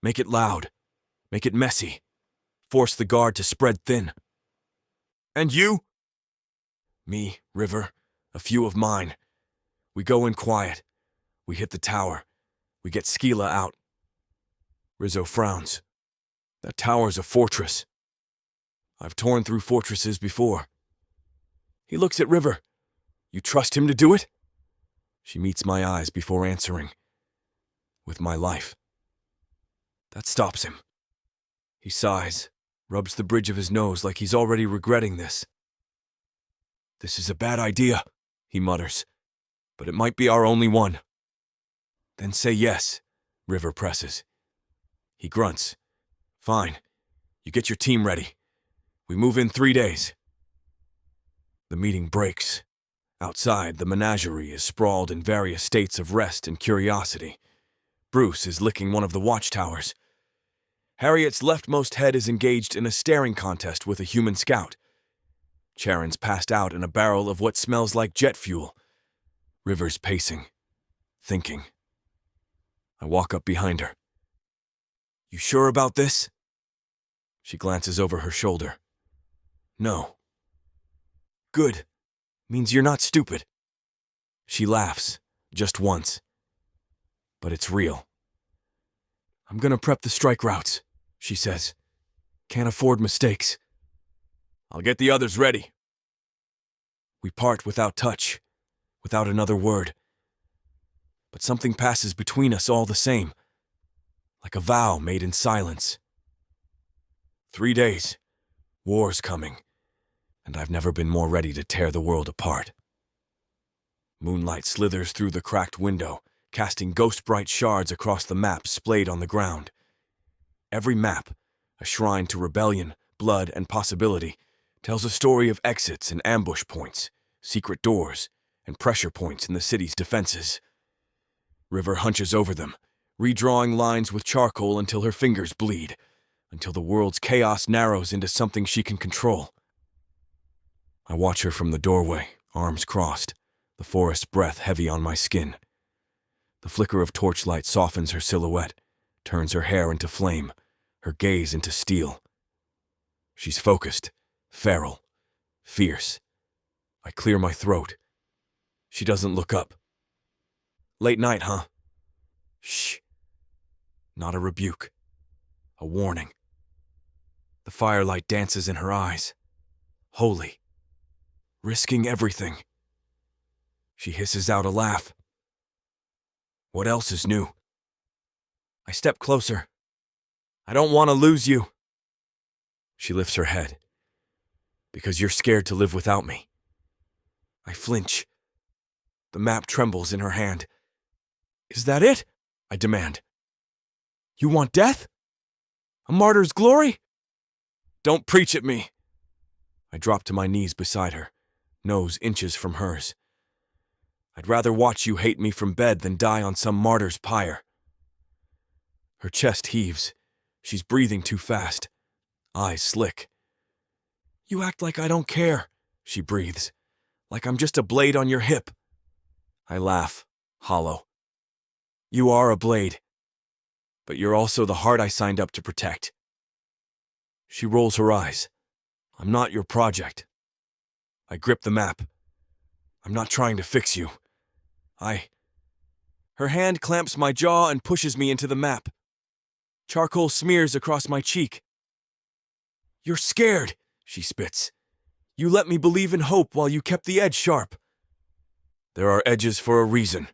Make it loud. Make it messy. Force the guard to spread thin. And you? Me, River, a few of mine. We go in quiet. We hit the tower. We get Skila out. Rizzo frowns. That tower's a fortress. I've torn through fortresses before. He looks at River. You trust him to do it? She meets my eyes before answering. With my life. That stops him. He sighs, rubs the bridge of his nose like he's already regretting this. This is a bad idea, he mutters, but it might be our only one. Then say yes, River presses. He grunts. Fine. You get your team ready. We move in 3 days. The meeting breaks. Outside, the menagerie is sprawled in various states of rest and curiosity. Bruce is licking one of the watchtowers. Harriet's leftmost head is engaged in a staring contest with a human scout. Charon's passed out in a barrel of what smells like jet fuel. River's pacing, thinking. I walk up behind her. You sure about this? She glances over her shoulder. No. Good. Means you're not stupid. She laughs, just once. But it's real. I'm gonna prep the strike routes, she says. Can't afford mistakes. I'll get the others ready. We part without touch, without another word. But something passes between us all the same, like a vow made in silence. 3 days, war's coming, and I've never been more ready to tear the world apart. Moonlight slithers through the cracked window, casting ghost-bright shards across the map splayed on the ground. Every map, a shrine to rebellion, blood, and possibility, tells a story of exits and ambush points, secret doors, and pressure points in the city's defenses. River hunches over them, redrawing lines with charcoal until her fingers bleed, until the world's chaos narrows into something she can control. I watch her from the doorway, arms crossed, the forest breath heavy on my skin. The flicker of torchlight softens her silhouette, turns her hair into flame, her gaze into steel. She's focused, feral, fierce. I clear my throat. She doesn't look up. Late night, huh? Shh. Not a rebuke. A warning. The firelight dances in her eyes. Holy. Risking everything. She hisses out a laugh. What else is new? I step closer. I don't want to lose you. She lifts her head. Because you're scared to live without me. I flinch. The map trembles in her hand. Is that it? I demand. You want death? A martyr's glory? Don't preach at me. I drop to my knees beside her, nose inches from hers. I'd rather watch you hate me from bed than die on some martyr's pyre. Her chest heaves. She's breathing too fast. Eyes slick. You act like I don't care, she breathes. Like I'm just a blade on your hip. I laugh, hollow. You are a blade. But you're also the heart I signed up to protect. She rolls her eyes. I'm not your project. I grip the map. I'm not trying to fix you. Her hand clamps my jaw and pushes me into the map. Charcoal smears across my cheek. You're scared, she spits. You let me believe in hope while you kept the edge sharp. There are edges for a reason.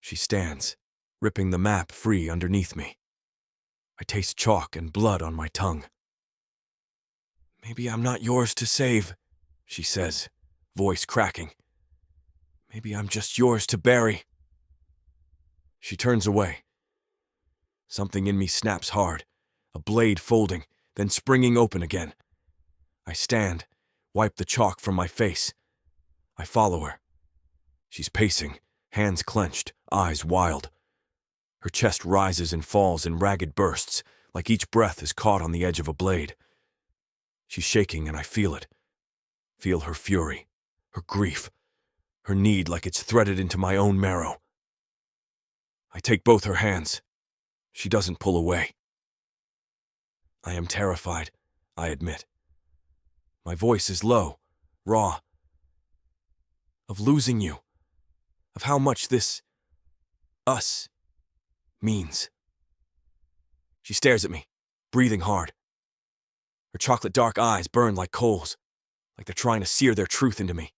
She stands, ripping the map free underneath me. I taste chalk and blood on my tongue. Maybe I'm not yours to save, she says, voice cracking. Maybe I'm just yours to bury. She turns away. Something in me snaps hard, a blade folding, then springing open again. I stand, wipe the chalk from my face. I follow her. She's pacing, hands clenched, eyes wild. Her chest rises and falls in ragged bursts, like each breath is caught on the edge of a blade. She's shaking and I feel it. Feel her fury, her grief, her need like it's threaded into my own marrow. I take both her hands. She doesn't pull away. I am terrified, I admit. My voice is low, raw. Of losing you. Of how much this us means. She stares at me, breathing hard. Her chocolate dark eyes burn like coals, like they're trying to sear their truth into me.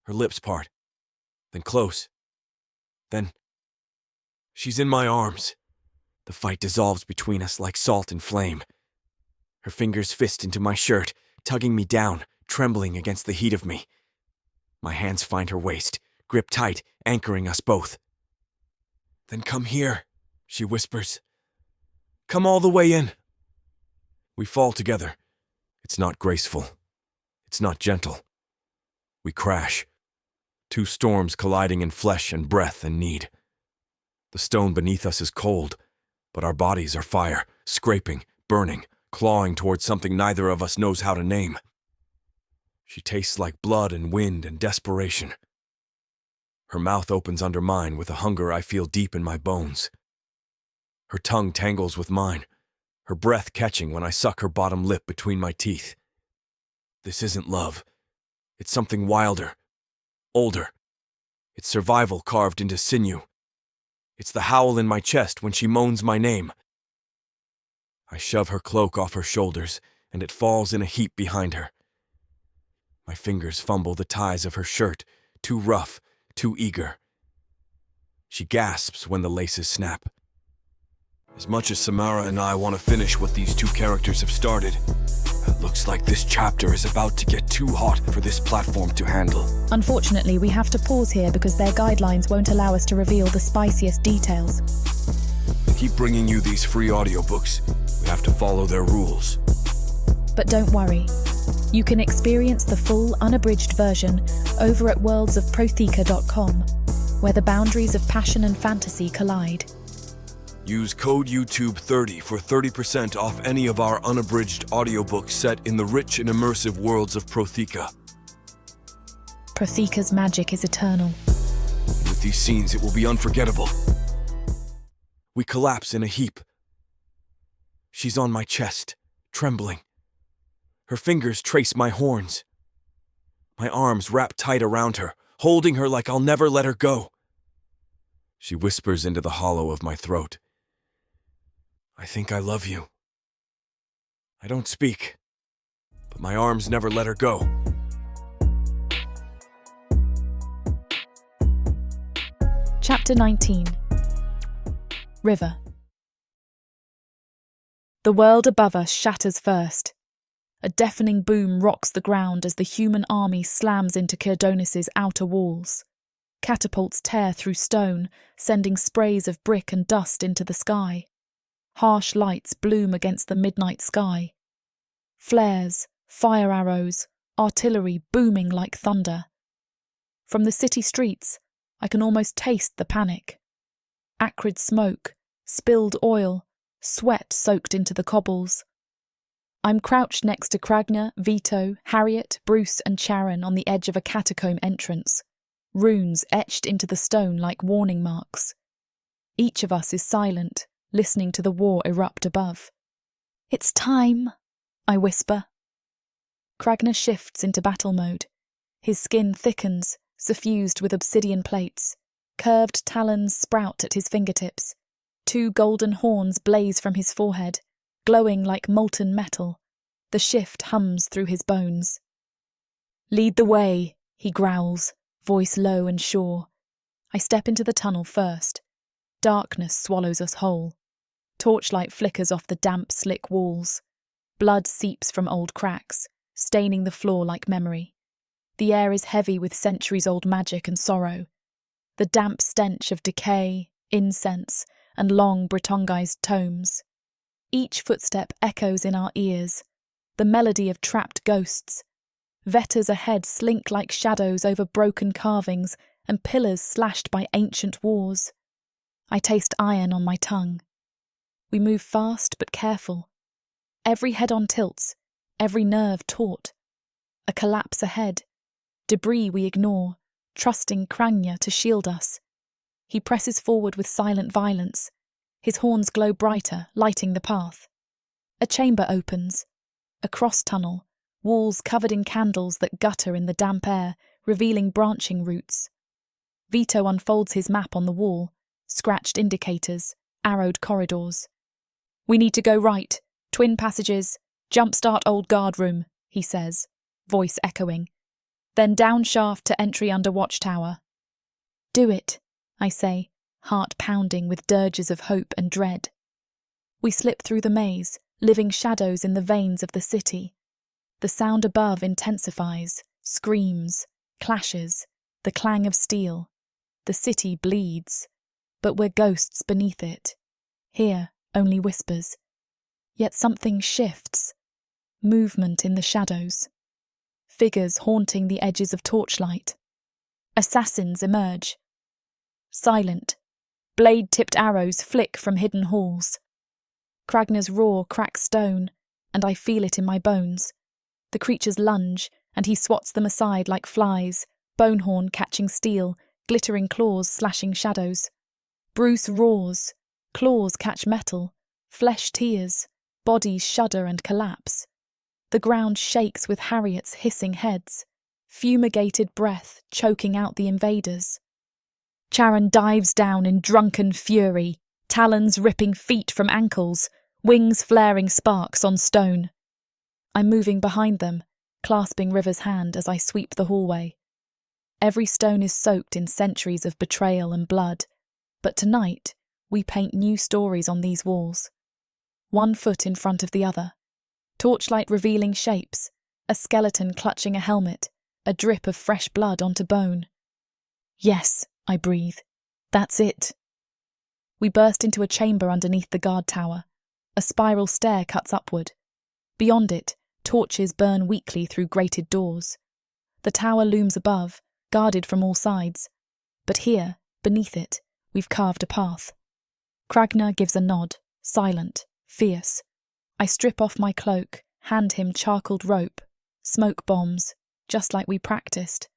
Her lips part, then close. Then she's in my arms. The fight dissolves between us like salt and flame. Her fingers fist into my shirt, tugging me down, trembling against the heat of me. My hands find her waist, grip tight, anchoring us both. Then come here, she whispers. Come all the way in. We fall together. It's not graceful. It's not gentle. We crash. Two storms colliding in flesh and breath and need. The stone beneath us is cold, but our bodies are fire, scraping, burning, clawing towards something neither of us knows how to name. She tastes like blood and wind and desperation. Her mouth opens under mine with a hunger I feel deep in my bones. Her tongue tangles with mine, her breath catching when I suck her bottom lip between my teeth. This isn't love. It's something wilder, older. It's survival carved into sinew. It's the howl in my chest when she moans my name. I shove her cloak off her shoulders, and it falls in a heap behind her. My fingers fumble the ties of her shirt, too rough, too eager. She gasps when the laces snap. As much as Samara and I want to finish what these two characters have started, it looks like this chapter is about to get too hot for this platform to handle. Unfortunately, we have to pause here because their guidelines won't allow us to reveal the spiciest details. To keep bringing you these free audiobooks, we have to follow their rules. But don't worry. You can experience the full, unabridged version over at worldsofprotheka.com, where the boundaries of passion and fantasy collide. Use code YouTube30 for 30% off any of our unabridged audiobooks set in the rich and immersive worlds of Protheka. Protheka's magic is eternal. And with these scenes, it will be unforgettable. We collapse in a heap. She's on my chest, trembling. Her fingers trace my horns. My arms wrap tight around her, holding her like I'll never let her go. She whispers into the hollow of my throat. I think I love you. I don't speak, but my arms never let her go. Chapter 19. River. The world above us shatters first. A deafening boom rocks the ground as the human army slams into Kirdonis's outer walls. Catapults tear through stone, sending sprays of brick and dust into the sky. Harsh lights bloom against the midnight sky. Flares, fire arrows, artillery booming like thunder. From the city streets, I can almost taste the panic. Acrid smoke, spilled oil, sweat soaked into the cobbles. I'm crouched next to Cragna, Vito, Harriet, Bruce and Charon on the edge of a catacomb entrance, runes etched into the stone like warning marks. Each of us is silent, listening to the war erupt above. It's time, I whisper. Cragna shifts into battle mode. His skin thickens, suffused with obsidian plates. Curved talons sprout at his fingertips. Two golden horns blaze from his forehead, glowing like molten metal. The shift hums through his bones. Lead the way, he growls, voice low and sure. I step into the tunnel first. Darkness swallows us whole. Torchlight flickers off the damp, slick walls. Blood seeps from old cracks, staining the floor like memory. The air is heavy with centuries-old magic and sorrow. The damp stench of decay, incense, and long Britongized tomes. Each footstep echoes in our ears, the melody of trapped ghosts. Vetters ahead slink like shadows over broken carvings and pillars slashed by ancient wars. I taste iron on my tongue. We move fast but careful. Every head on tilts, every nerve taut. A collapse ahead. Debris we ignore, trusting Kranya to shield us. He presses forward with silent violence. His horns glow brighter, lighting the path. A chamber opens. A cross tunnel, walls covered in candles that gutter in the damp air, revealing branching routes. Vito unfolds his map on the wall, scratched indicators, arrowed corridors. "We need to go right, twin passages, jumpstart old guard room," he says, voice echoing. "Then down shaft to entry under watchtower." "Do it," I say, heart pounding with dirges of hope and dread. We slip through the maze, living shadows in the veins of the city. The sound above intensifies, screams, clashes, the clang of steel. The city bleeds, but we're ghosts beneath it. Here, only whispers. Yet something shifts. Movement in the shadows. Figures haunting the edges of torchlight. Assassins emerge. Silent, blade-tipped arrows flick from hidden halls. Kragnar's roar cracks stone, and I feel it in my bones. The creatures lunge, and he swats them aside like flies, bonehorn catching steel, glittering claws slashing shadows. Bruce roars, claws catch metal, flesh tears, bodies shudder and collapse. The ground shakes with Harriet's hissing heads, fumigated breath choking out the invaders. Charon dives down in drunken fury, talons ripping feet from ankles, wings flaring sparks on stone. I'm moving behind them, clasping River's hand as I sweep the hallway. Every stone is soaked in centuries of betrayal and blood, but tonight we paint new stories on these walls. One foot in front of the other, torchlight revealing shapes, a skeleton clutching a helmet, a drip of fresh blood onto bone. "Yes," I breathe. "That's it." We burst into a chamber underneath the guard tower. A spiral stair cuts upward. Beyond it, torches burn weakly through grated doors. The tower looms above, guarded from all sides. But here, beneath it, we've carved a path. Kragnar gives a nod, silent, fierce. I strip off my cloak, hand him charcoaled rope, smoke bombs, just like we practiced.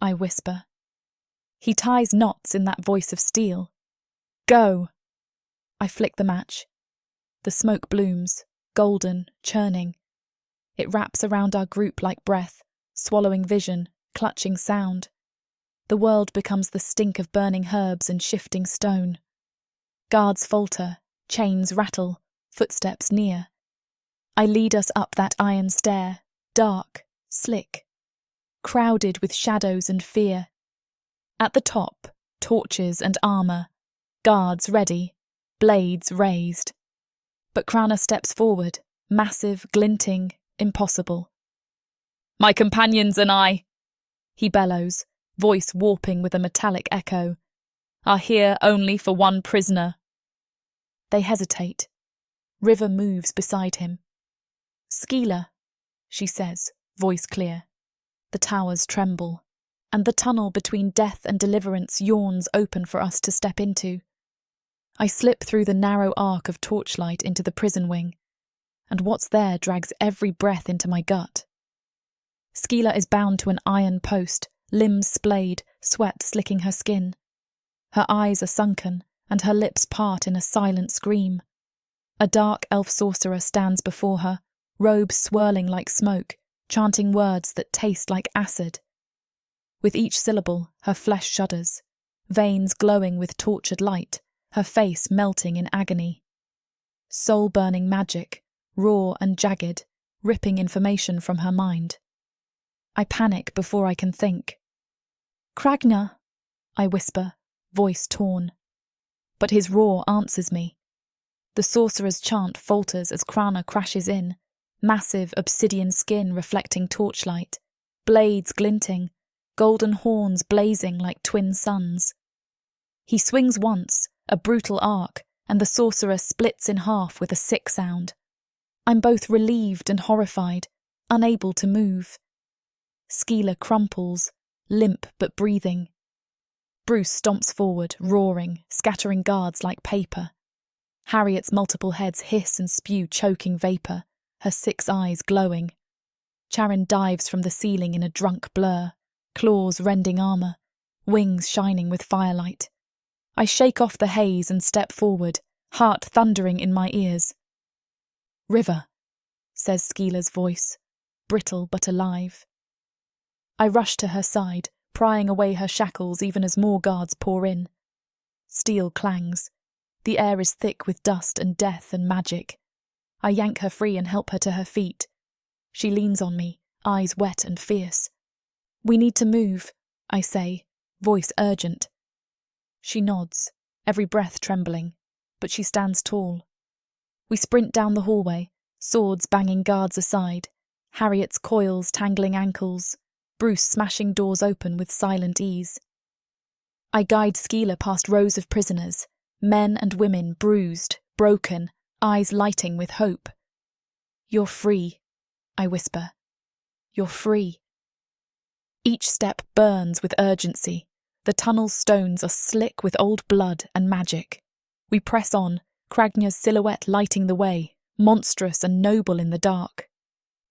I whisper. He ties knots in that voice of steel. "Go!" I flick the match. The smoke blooms, golden, churning. It wraps around our group like breath, swallowing vision, clutching sound. The world becomes the stink of burning herbs and shifting stone. Guards falter, chains rattle, footsteps near. I lead us up that iron stair, dark, slick, crowded with shadows and fear. At the top, torches and armour, guards ready, blades raised. But Krana steps forward, massive, glinting, impossible. "My companions and I," he bellows, voice warping with a metallic echo, "are here only for one prisoner." They hesitate. River moves beside him. "Skeeler," she says, voice clear. The towers tremble, and the tunnel between death and deliverance yawns open for us to step into. I slip through the narrow arc of torchlight into the prison wing, and what's there drags every breath into my gut. Skeeler is bound to an iron post, limbs splayed, sweat slicking her skin. Her eyes are sunken, and her lips part in a silent scream. A dark elf sorcerer stands before her, robes swirling like smoke, chanting words that taste like acid. With each syllable, her flesh shudders, veins glowing with tortured light, her face melting in agony. Soul-burning magic, raw and jagged, ripping information from her mind. I panic before I can think. "Kragnar," I whisper, voice torn. But his roar answers me. The sorcerer's chant falters as Krana crashes in, massive obsidian skin reflecting torchlight, blades glinting, golden horns blazing like twin suns. He swings once, a brutal arc, and the sorcerer splits in half with a sick sound. I'm both relieved and horrified, unable to move. Skeeler crumples, limp but breathing. Bruce stomps forward, roaring, scattering guards like paper. Harriet's multiple heads hiss and spew choking vapour, her 6 eyes glowing. Charon dives from the ceiling in a drunk blur, claws rending armour, wings shining with firelight. I shake off the haze and step forward, heart thundering in my ears. "River," says Skeeler's voice, brittle but alive. I rush to her side, prying away her shackles even as more guards pour in. Steel clangs. The air is thick with dust and death and magic. I yank her free and help her to her feet. She leans on me, eyes wet and fierce. "We need to move," I say, voice urgent. She nods, every breath trembling, but she stands tall. We sprint down the hallway, swords banging guards aside, Harriet's coils tangling ankles, Bruce smashing doors open with silent ease. I guide Skeeler past rows of prisoners, men and women bruised, broken, eyes lighting with hope. "You're free," I whisper. "You're free." Each step burns with urgency. The tunnel's stones are slick with old blood and magic. We press on, Kragnar's silhouette lighting the way, monstrous and noble in the dark.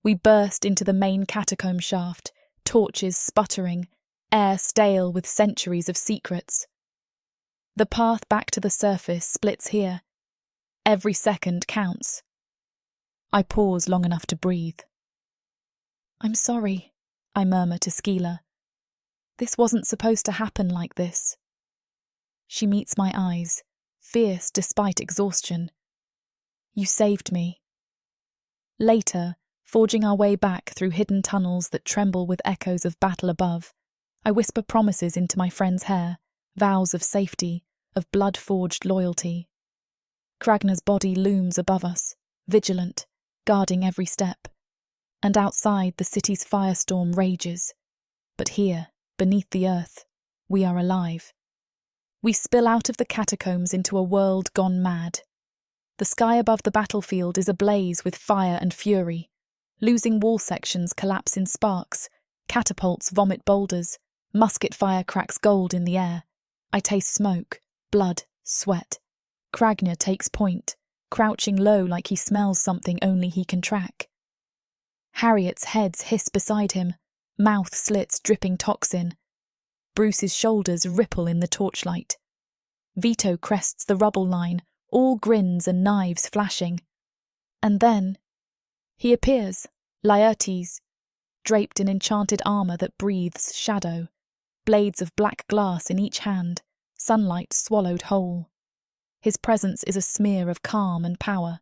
We burst into the main catacomb shaft, torches sputtering, air stale with centuries of secrets. The path back to the surface splits here. Every second counts. I pause long enough to breathe. "I'm sorry," I murmur to Skeeler. "This wasn't supposed to happen like this." She meets my eyes, fierce despite exhaustion. "You saved me." Later, forging our way back through hidden tunnels that tremble with echoes of battle above, I whisper promises into my friend's hair, vows of safety, of blood-forged loyalty. Kragnar's body looms above us, vigilant, guarding every step. And outside the city's firestorm rages. But here, beneath the earth, we are alive. We spill out of the catacombs into a world gone mad. The sky above the battlefield is ablaze with fire and fury. Losing wall sections collapse in sparks, catapults vomit boulders, musket fire cracks gold in the air. I taste smoke, blood, sweat. Kragnar takes point, crouching low like he smells something only he can track. Harriet's heads hiss beside him, mouth slits dripping toxin. Bruce's shoulders ripple in the torchlight. Vito crests the rubble line, all grins and knives flashing. And then he appears, Laertes, draped in enchanted armour that breathes shadow, blades of black glass in each hand, sunlight swallowed whole. His presence is a smear of calm and power,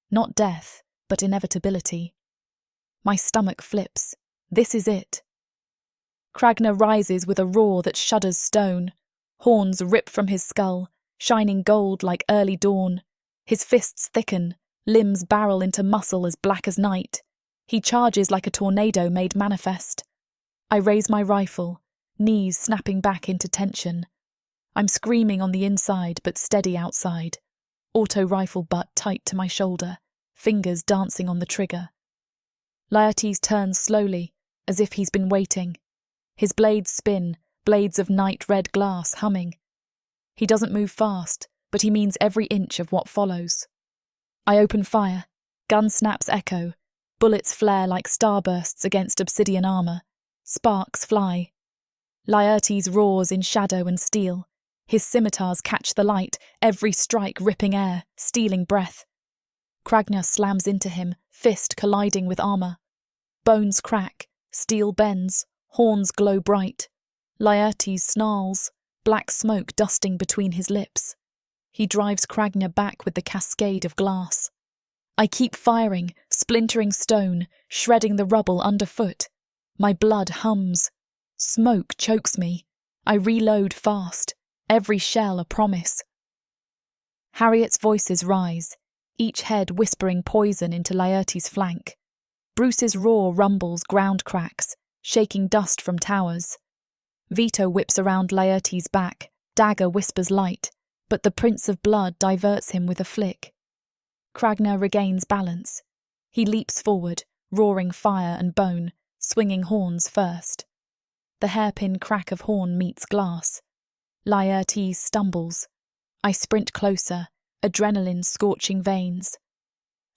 not death, but inevitability. My stomach flips. This is it. Kragnar rises with a roar that shudders stone. Horns rip from his skull, shining gold like early dawn. His fists thicken, limbs barrel into muscle as black as night. He charges like a tornado made manifest. I raise my rifle, knees snapping back into tension. I'm screaming on the inside but steady outside. Auto rifle butt tight to my shoulder, fingers dancing on the trigger. Laertes turns slowly, as if he's been waiting. His blades spin, blades of night-red glass humming. He doesn't move fast, but he means every inch of what follows. I open fire. Gun snaps echo. Bullets flare like starbursts against obsidian armour. Sparks fly. Laertes roars in shadow and steel. His scimitars catch the light, every strike ripping air, stealing breath. Kragnar slams into him, fist colliding with armour. Bones crack, steel bends, horns glow bright. Laertes snarls, black smoke dusting between his lips. He drives Kragnar back with the cascade of glass. I keep firing, splintering stone, shredding the rubble underfoot. My blood hums. Smoke chokes me. I reload fast, every shell a promise. Harriet's voices rise, each head whispering poison into Laertes' flank. Bruce's roar rumbles ground cracks, shaking dust from towers. Vito whips around Laertes' back, dagger whispers light, but the Prince of Blood diverts him with a flick. Kragnar regains balance. He leaps forward, roaring fire and bone, swinging horns first. The hairpin crack of horn meets glass. Laertes stumbles. I sprint closer, adrenaline scorching veins.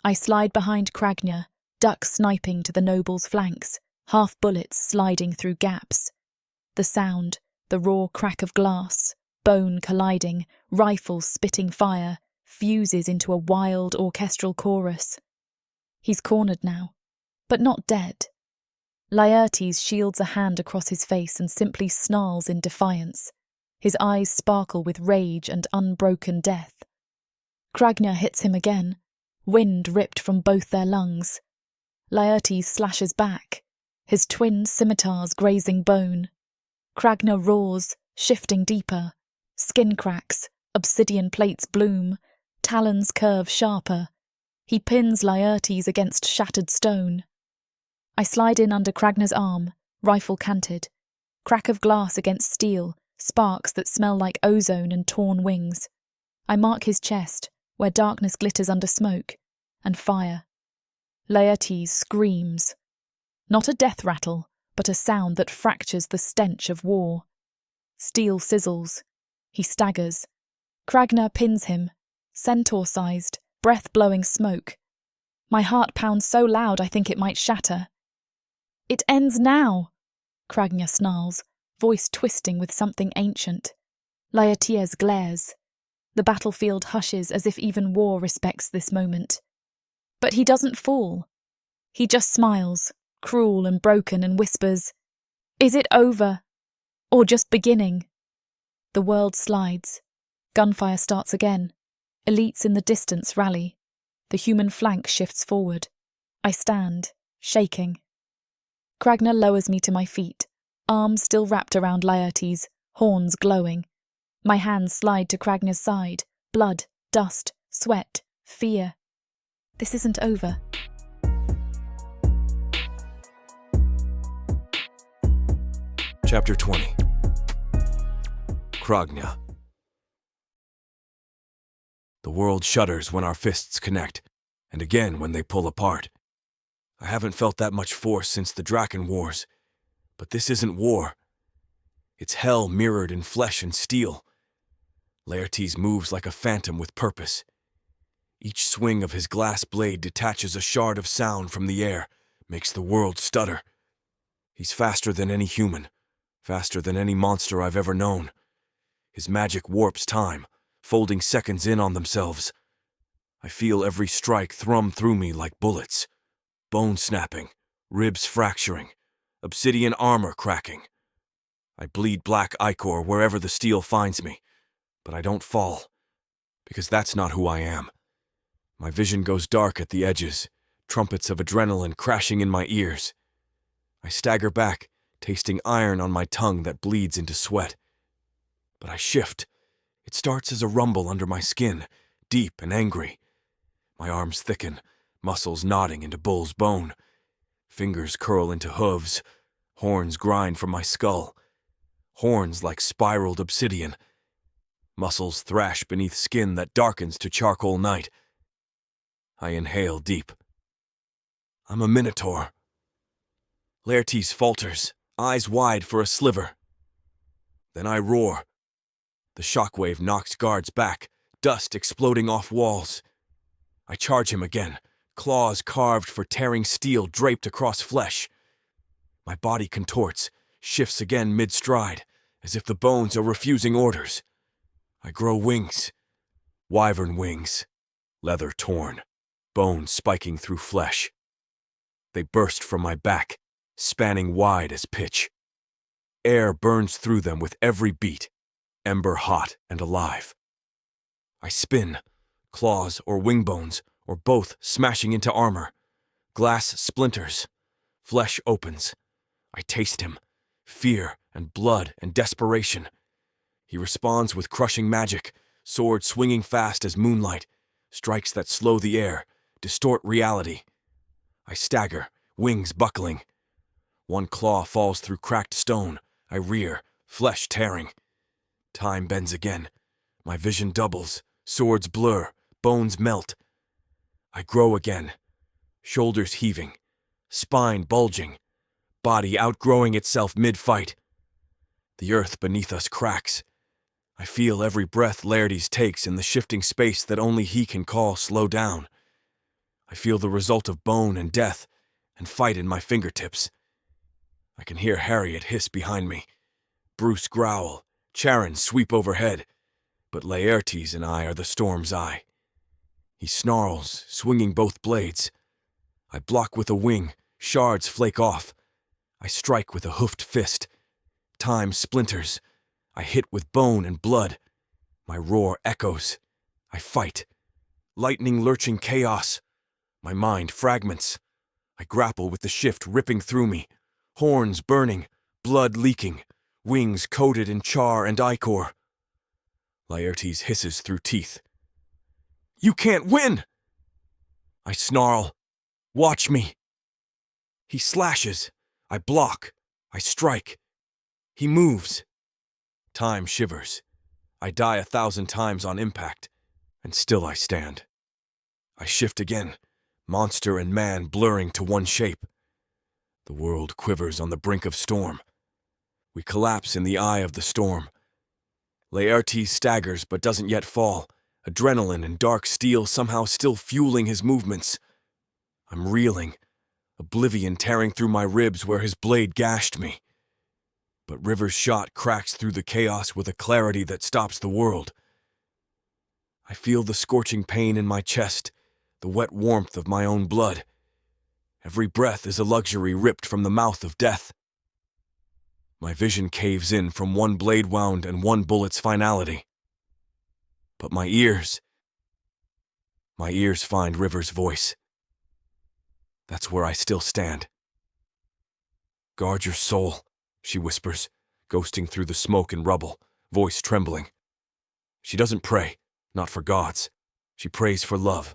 I slide behind Cragna, duck sniping to the noble's flanks, half bullets sliding through gaps. The sound, the raw crack of glass, bone colliding, rifles spitting fire, fuses into a wild orchestral chorus. He's cornered now, but not dead. Laertes shields a hand across his face and simply snarls in defiance. His eyes sparkle with rage and unbroken death. Cragna hits him again, wind ripped from both their lungs. Laertes slashes back, his twin scimitars grazing bone. Cragna roars, shifting deeper. Skin cracks, obsidian plates bloom, talons curve sharper. He pins Laertes against shattered stone. I slide in under Cragna's arm, rifle canted. Crack of glass against steel, sparks that smell like ozone and torn wings. I mark his chest, where darkness glitters under smoke, and fire. Laertes screams. Not a death rattle, but a sound that fractures the stench of war. Steel sizzles. He staggers. Cragna pins him, centaur-sized, breath-blowing smoke. My heart pounds so loud I think it might shatter. It ends now, Cragna snarls, voice twisting with something ancient. Laertes glares. The battlefield hushes as if even war respects this moment. But he doesn't fall. He just smiles, cruel and broken, and whispers, "Is it over? Or just beginning?" The world slides. Gunfire starts again. Elites in the distance rally. The human flank shifts forward. I stand, shaking. Cragna lowers me to my feet, arms still wrapped around Laertes, horns glowing. My hands slide to Cragna's side, blood, dust, sweat, fear. This isn't over. Chapter 20. Cragna. The world shudders when our fists connect, and again when they pull apart. I haven't felt that much force since the Draken Wars, but this isn't war. It's hell mirrored in flesh and steel. Laertes moves like a phantom with purpose. Each swing of his glass blade detaches a shard of sound from the air, makes the world stutter. He's faster than any human, faster than any monster I've ever known. His magic warps time, folding seconds in on themselves. I feel every strike thrum through me like bullets. Bone snapping, ribs fracturing, obsidian armor cracking. I bleed black ichor wherever the steel finds me, but I don't fall, because that's not who I am. My vision goes dark at the edges, trumpets of adrenaline crashing in my ears. I stagger back, tasting iron on my tongue that bleeds into sweat. But I shift. It starts as a rumble under my skin, deep and angry. My arms thicken, muscles knotting into bull's bone. Fingers curl into hooves. Horns grind from my skull. Horns like spiraled obsidian. Muscles thrash beneath skin that darkens to charcoal night. I inhale deep. I'm a minotaur. Laertes falters, eyes wide for a sliver. Then I roar. The shockwave knocks guards back, dust exploding off walls. I charge him again, claws carved for tearing steel draped across flesh. My body contorts, shifts again mid-stride, as if the bones are refusing orders. I grow wings. Wyvern wings. Leather torn, bones spiking through flesh. They burst from my back, spanning wide as pitch. Air burns through them with every beat, ember hot and alive. I spin, claws or wing bones, or both smashing into armor. Glass splinters. Flesh opens. I taste him. Fear and blood and desperation. He responds with crushing magic, sword swinging fast as moonlight, strikes that slow the air, distort reality. I stagger, wings buckling. One claw falls through cracked stone. I rear, flesh tearing. Time bends again. My vision doubles, swords blur, bones melt. I grow again, shoulders heaving, spine bulging, body outgrowing itself mid-fight. The earth beneath us cracks. I feel every breath Laertes takes in the shifting space that only he can call slow down. I feel the result of bone and death and fight in my fingertips. I can hear Harriet hiss behind me, Bruce growl, Charon sweep overhead, but Laertes and I are the storm's eye. He snarls, swinging both blades. I block with a wing, shards flake off. I strike with a hoofed fist. Time splinters. I hit with bone and blood. My roar echoes. I fight. Lightning lurching chaos. My mind fragments. I grapple with the shift ripping through me. Horns burning, blood leaking, wings coated in char and ichor. Laertes hisses through teeth. "You can't win!" I snarl. "Watch me." He slashes. I block. I strike. He moves. Time shivers. I die 1,000 times on impact, and still I stand. I shift again, monster and man blurring to one shape. The world quivers on the brink of storm. We collapse in the eye of the storm. Laertes staggers but doesn't yet fall, adrenaline and dark steel somehow still fueling his movements. I'm reeling, oblivion tearing through my ribs where his blade gashed me. But River's shot cracks through the chaos with a clarity that stops the world. I feel the scorching pain in my chest, the wet warmth of my own blood. Every breath is a luxury ripped from the mouth of death. My vision caves in from one blade wound and one bullet's finality. But my ears find River's voice. That's where I still stand. "Guard your soul," she whispers, ghosting through the smoke and rubble, voice trembling. She doesn't pray, not for gods. She prays for love,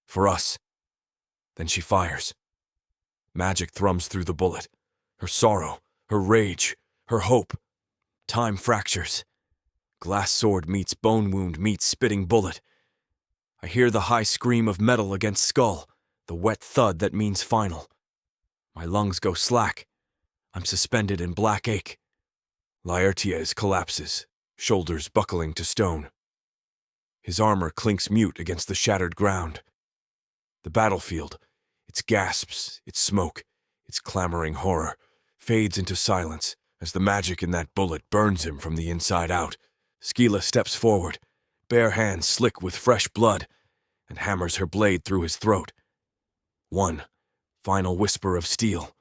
for us. Then she fires. Magic thrums through the bullet. Her sorrow, her rage, her hope. Time fractures. Glass sword meets bone wound meets spitting bullet. I hear the high scream of metal against skull, the wet thud that means final. My lungs go slack. I'm suspended in black ache. Laertes collapses, shoulders buckling to stone. His armor clinks mute against the shattered ground. The battlefield, its gasps, its smoke, its clamoring horror, fades into silence as the magic in that bullet burns him from the inside out. Scylla steps forward, bare hands slick with fresh blood, and hammers her blade through his throat. One final whisper of steel.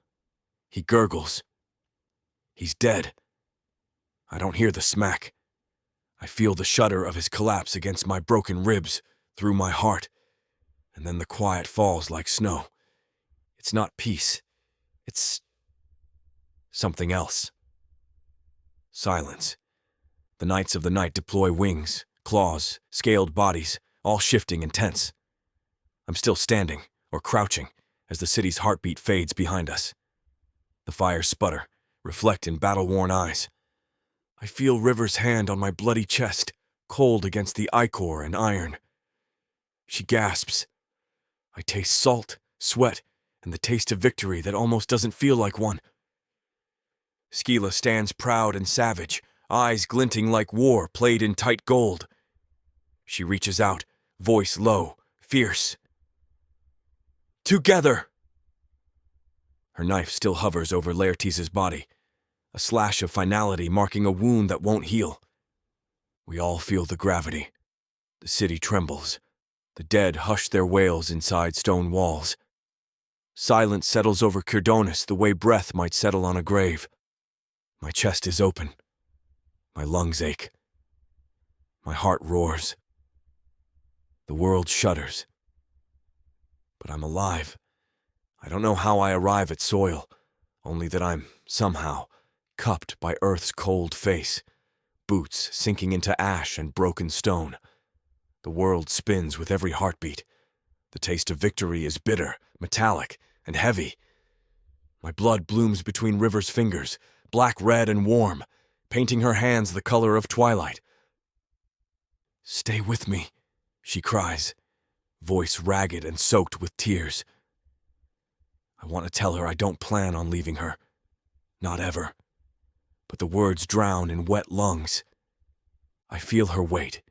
He gurgles. He's dead. I don't hear the smack. I feel the shudder of his collapse against my broken ribs, through my heart, and then the quiet falls like snow. It's not peace. It's something else. Silence. The knights of the night deploy wings, claws, scaled bodies, all shifting and tense. I'm still standing, or crouching, as the city's heartbeat fades behind us. The fires sputter, reflect in battle-worn eyes. I feel River's hand on my bloody chest, cold against the ichor and iron. She gasps. I taste salt, sweat, and the taste of victory that almost doesn't feel like one. Scylla stands proud and savage, eyes glinting like war played in tight gold. She reaches out, voice low, fierce. "Together!" Her knife still hovers over Laertes' body, a slash of finality marking a wound that won't heal. We all feel the gravity. The city trembles. The dead hush their wails inside stone walls. Silence settles over Cyrdonis the way breath might settle on a grave. My chest is open. My lungs ache. My heart roars. The world shudders. But I'm alive. I don't know how I arrive at soil, only that I'm, somehow, cupped by Earth's cold face, boots sinking into ash and broken stone. The world spins with every heartbeat. The taste of victory is bitter, metallic, and heavy. My blood blooms between River's fingers, black red and warm, painting her hands the color of twilight. "Stay with me," she cries, voice ragged and soaked with tears. I want to tell her I don't plan on leaving her. Not ever. But the words drown in wet lungs. I feel her weight.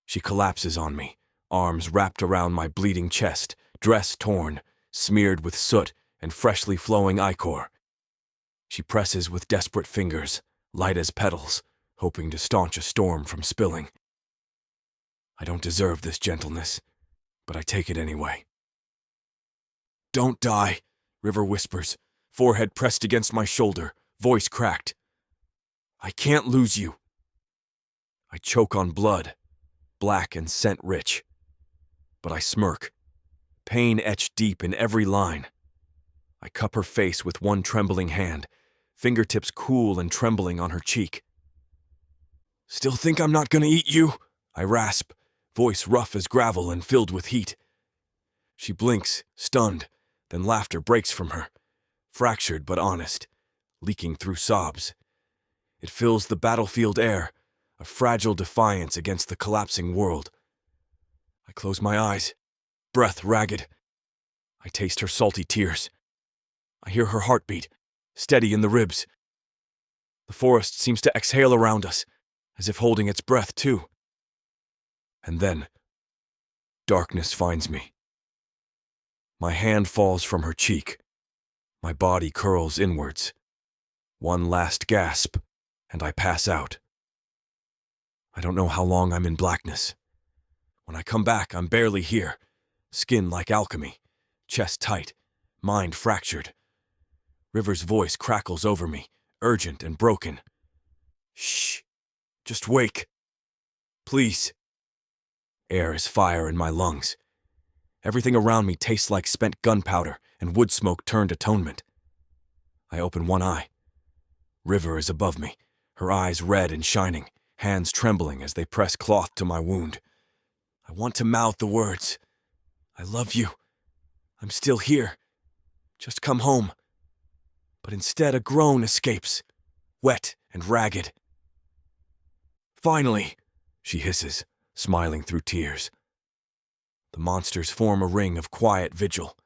She collapses on me, arms wrapped around my bleeding chest, dress torn, smeared with soot and freshly flowing ichor. She presses with desperate fingers, light as petals, hoping to staunch a storm from spilling. I don't deserve this gentleness, but I take it anyway. "Don't die," River whispers, forehead pressed against my shoulder, voice cracked. "I can't lose you." I choke on blood, black and scent-rich. But I smirk, pain etched deep in every line. I cup her face with one trembling hand, fingertips cool and trembling on her cheek. "Still think I'm not gonna eat you?" I rasp, voice rough as gravel and filled with heat. She blinks, stunned, then laughter breaks from her, fractured but honest, leaking through sobs. It fills the battlefield air, a fragile defiance against the collapsing world. I close my eyes, breath ragged. I taste her salty tears. I hear her heartbeat, steady in the ribs. The forest seems to exhale around us, as if holding its breath too. And then, darkness finds me. My hand falls from her cheek. My body curls inwards. One last gasp, and I pass out. I don't know how long I'm in blackness. When I come back, I'm barely here, skin like alchemy, chest tight, mind fractured. River's voice crackles over me, urgent and broken. "Shh, just wake. Please." Air is fire in my lungs. Everything around me tastes like spent gunpowder and wood smoke turned atonement. I open one eye. River is above me, her eyes red and shining, hands trembling as they press cloth to my wound. I want to mouth the words. "I love you. I'm still here. Just come home." But instead a groan escapes, wet and ragged. "Finally," she hisses, smiling through tears. The monsters form a ring of quiet vigil.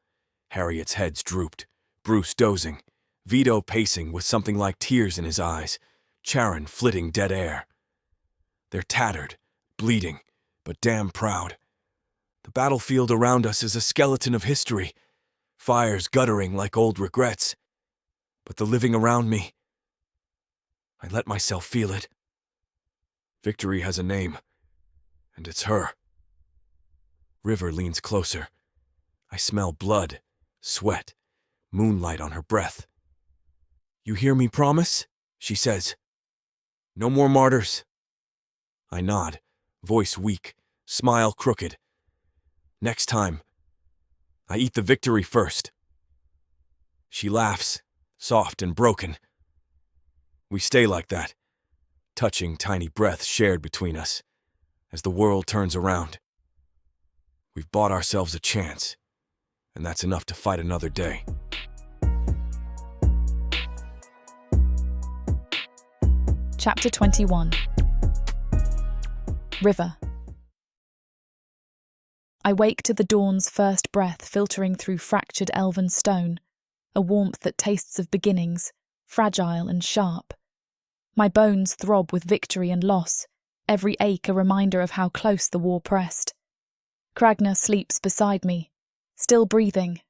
Harriet's head's drooped, Bruce dozing, Vito pacing with something like tears in his eyes, Charon flitting dead air. They're tattered, bleeding, but damn proud. The battlefield around us is a skeleton of history, fires guttering like old regrets. But the living around me, I let myself feel it. Victory has a name, and it's her. River leans closer. I smell blood, sweat, moonlight on her breath. "You hear me promise?" she says. "No more martyrs." I nod, voice weak, smile crooked. "Next time, I eat the victory first." She laughs, soft and broken. We stay like that, touching tiny breaths shared between us, as the world turns around. We've bought ourselves a chance, and that's enough to fight another day. Chapter 21. River. I wake to the dawn's first breath filtering through fractured elven stone, a warmth that tastes of beginnings, fragile and sharp. My bones throb with victory and loss, every ache a reminder of how close the war pressed. Cragner sleeps beside me, still breathing.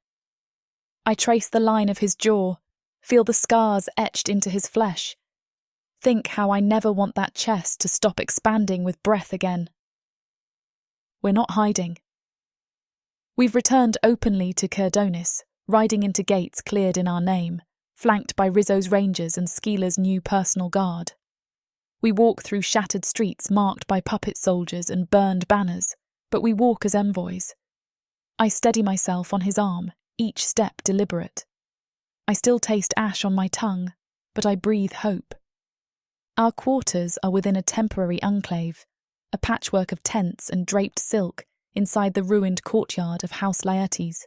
I trace the line of his jaw, feel the scars etched into his flesh. Think how I never want that chest to stop expanding with breath again. We're not hiding. We've returned openly to Kerdonis, riding into gates cleared in our name, flanked by Rizzo's rangers and Skeeler's new personal guard. We walk through shattered streets marked by puppet soldiers and burned banners, but we walk as envoys. I steady myself on his arm, each step deliberate. I still taste ash on my tongue, but I breathe hope. Our quarters are within a temporary enclave, a patchwork of tents and draped silk inside the ruined courtyard of House Laertes.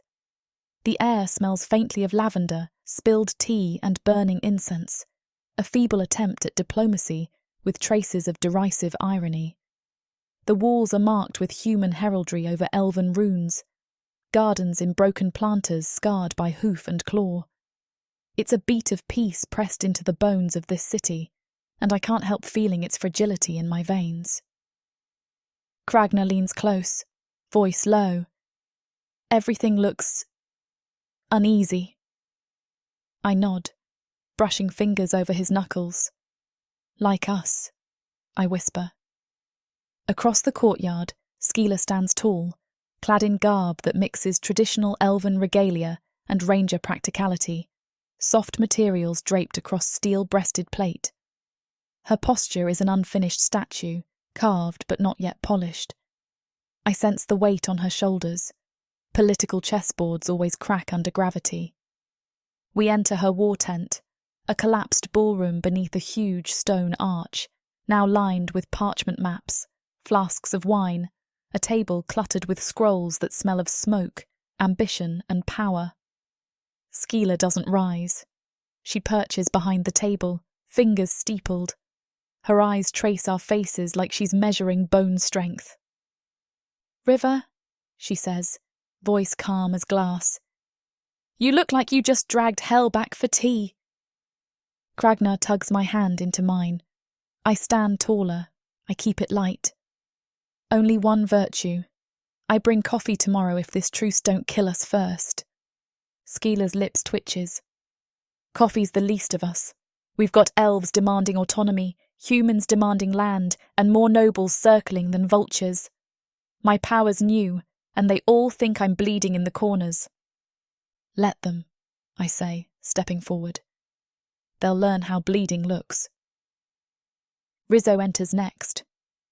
The air smells faintly of lavender, spilled tea and burning incense, a feeble attempt at diplomacy with traces of derisive irony. The walls are marked with human heraldry over elven runes, gardens in broken planters scarred by hoof and claw. It's a beat of peace pressed into the bones of this city, and I can't help feeling its fragility in my veins. Kragner leans close, voice low. Everything looks uneasy. I nod, brushing fingers over his knuckles. Like us, I whisper. Across the courtyard, Skeela stands tall, clad in garb that mixes traditional elven regalia and ranger practicality, soft materials draped across steel-breasted plate. Her posture is an unfinished statue, carved but not yet polished. I sense the weight on her shoulders. Political chessboards always crack under gravity. We enter her war tent, a collapsed ballroom beneath a huge stone arch, now lined with parchment maps, flasks of wine, a table cluttered with scrolls that smell of smoke, ambition and power. Skeela doesn't rise. She perches behind the table, fingers steepled. Her eyes trace our faces like she's measuring bone strength. "River," she says, voice calm as glass. "You look like you just dragged hell back for tea." Kragner tugs my hand into mine. I stand taller. I keep it light. Only one virtue. I bring coffee tomorrow if this truce don't kill us first. Skeela's lips twitches. Coffee's the least of us. We've got elves demanding autonomy, humans demanding land, and more nobles circling than vultures. My power's new, and they all think I'm bleeding in the corners. Let them, I say, stepping forward. They'll learn how bleeding looks. Rizzo enters next,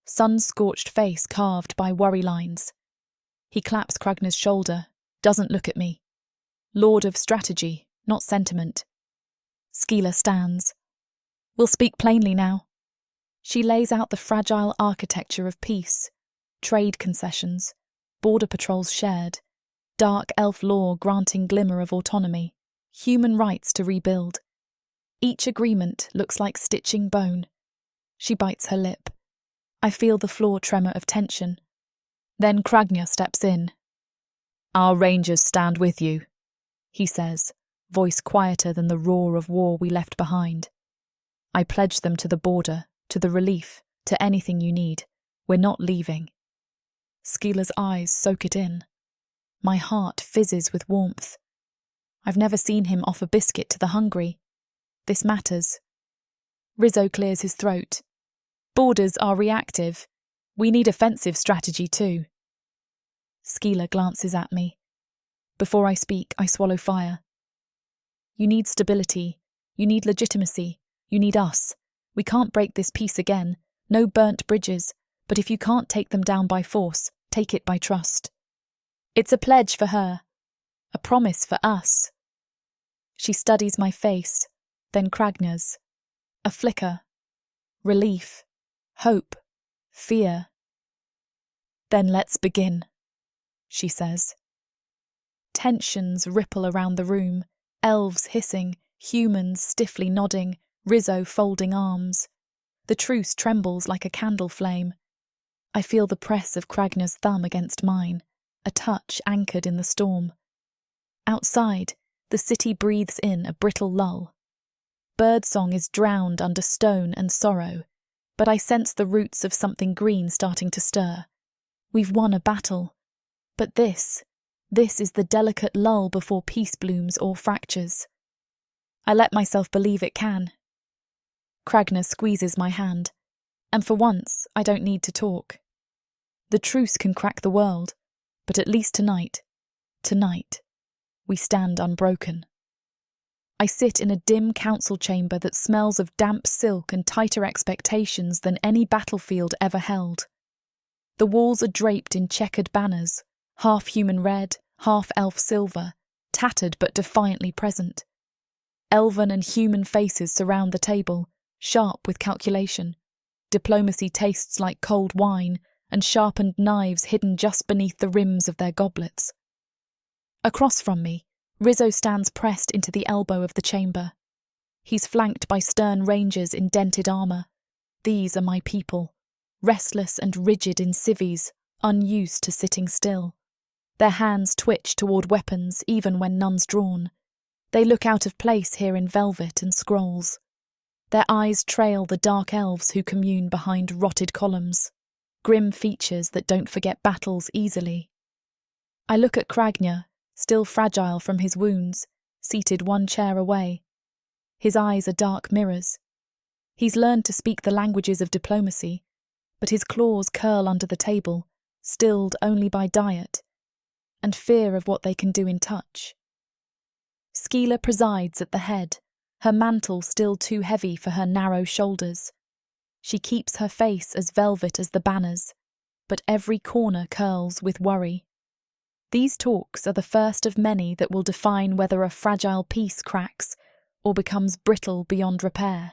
sun-scorched face carved by worry lines. He claps Kragner's shoulder, doesn't look at me. Lord of strategy, not sentiment. Skeela stands. We'll speak plainly now. She lays out the fragile architecture of peace, trade concessions, border patrols shared, dark elf law granting glimmer of autonomy, human rights to rebuild. Each agreement looks like stitching bone. She bites her lip. I feel the floor tremor of tension. Then Kragner steps in. "Our rangers stand with you," he says, voice quieter than the roar of war we left behind. "I pledge them to the border, to the relief, to anything you need. We're not leaving." Skeela's eyes soak it in. My heart fizzes with warmth. I've never seen him offer biscuit to the hungry. This matters. Rizzo clears his throat. Borders are reactive. We need offensive strategy too. Skeela glances at me. Before I speak, I swallow fire. You need stability. You need legitimacy. You need us. We can't break this peace again. No burnt bridges. But if you can't take them down by force, take it by trust. It's a pledge for her. A promise for us. She studies my face, then Kragner's. A flicker. Relief. Hope. Fear. "Then let's begin," she says. Tensions ripple around the room, elves hissing, humans stiffly nodding, Rizzo folding arms. The truce trembles like a candle flame. I feel the press of Kragner's thumb against mine, a touch anchored in the storm. Outside, the city breathes in a brittle lull. Birdsong is drowned under stone and sorrow, but I sense the roots of something green starting to stir. We've won a battle, but this is the delicate lull before peace blooms or fractures. I let myself believe it can. Kragner squeezes my hand, and for once I don't need to talk. The truce can crack the world, but at least tonight, we stand unbroken. I sit in a dim council chamber that smells of damp silk and tighter expectations than any battlefield ever held. The walls are draped in checkered banners, half human red, half elf silver, tattered but defiantly present. Elven and human faces surround the table, sharp with calculation. Diplomacy tastes like cold wine, and sharpened knives hidden just beneath the rims of their goblets. Across from me, Rizzo stands pressed into the elbow of the chamber. He's flanked by stern rangers in dented armour. These are my people, restless and rigid in civvies, unused to sitting still. Their hands twitch toward weapons even when none's drawn. They look out of place here in velvet and scrolls. Their eyes trail the dark elves who commune behind rotted columns. grim features that don't forget battles easily. I look at Cragner, still fragile from his wounds, seated one chair away. His eyes are dark mirrors. He's learned to speak the languages of diplomacy, but his claws curl under the table, stilled only by diet, and fear of what they can do in touch. Skeela presides at the head, her mantle still too heavy for her narrow shoulders. She keeps her face as velvet as the banners, but every corner curls with worry. These talks are the first of many that will define whether a fragile peace cracks or becomes brittle beyond repair.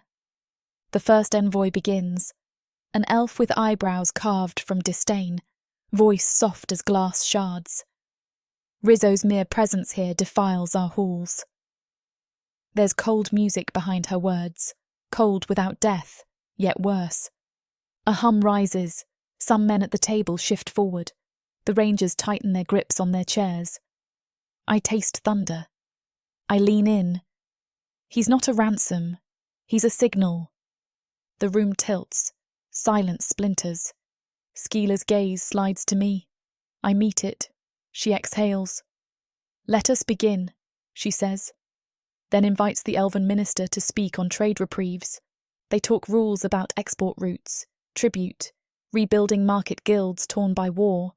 The first envoy begins, an elf with eyebrows carved from disdain, voice soft as glass shards. Rizzo's mere presence here defiles our halls. There's cold music behind her words, cold without death, yet worse. A hum rises, some men at the table shift forward, the rangers tighten their grips on their chairs. I taste thunder. I lean in. He's not a ransom, he's a signal. The room tilts, silence splinters. Skeela's gaze slides to me. I meet it. She exhales. "Let us begin," she says, then invites the elven minister to speak on trade reprieves. They talk rules about export routes, tribute, rebuilding market guilds torn by war.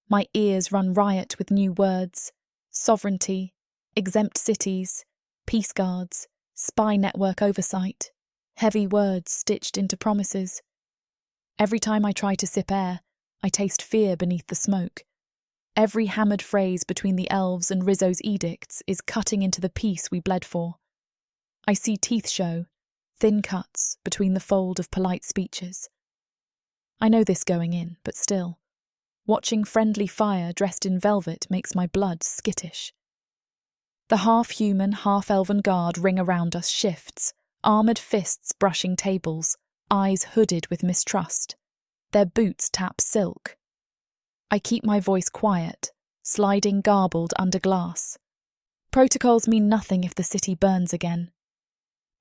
My ears run riot with new words: sovereignty, exempt cities, peace guards, spy network oversight, heavy words stitched into promises. Every time I try to sip air, I taste fear beneath the smoke. Every hammered phrase between the elves and Rizzo's edicts is cutting into the peace we bled for. I see teeth show, thin cuts between the fold of polite speeches. I know this going in, but still, watching friendly fire dressed in velvet makes my blood skittish. The half-human, half-elven guard ring around us shifts, armoured fists brushing tables, eyes hooded with mistrust. Their boots tap silk. I keep my voice quiet, sliding garbled under glass. Protocols mean nothing if the city burns again.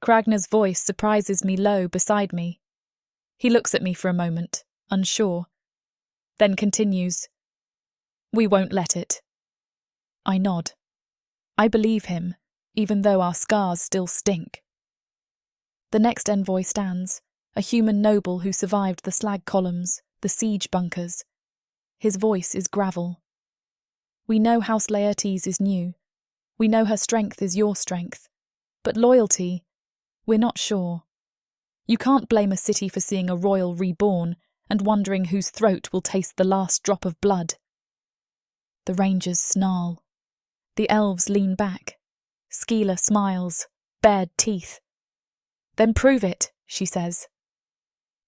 Cragner's voice surprises me low beside me. He looks at me for a moment, unsure, then continues, "We won't let it." I nod. I believe him, even though our scars still stink. The next envoy stands, a human noble who survived the slag columns, the siege bunkers. His voice is gravel. "We know House Laertes is new. We know her strength is your strength. But loyalty, we're not sure. You can't blame a city for seeing a royal reborn and wondering whose throat will taste the last drop of blood." The rangers snarl. The elves lean back. Skeela smiles, bared teeth. "Then prove it," she says.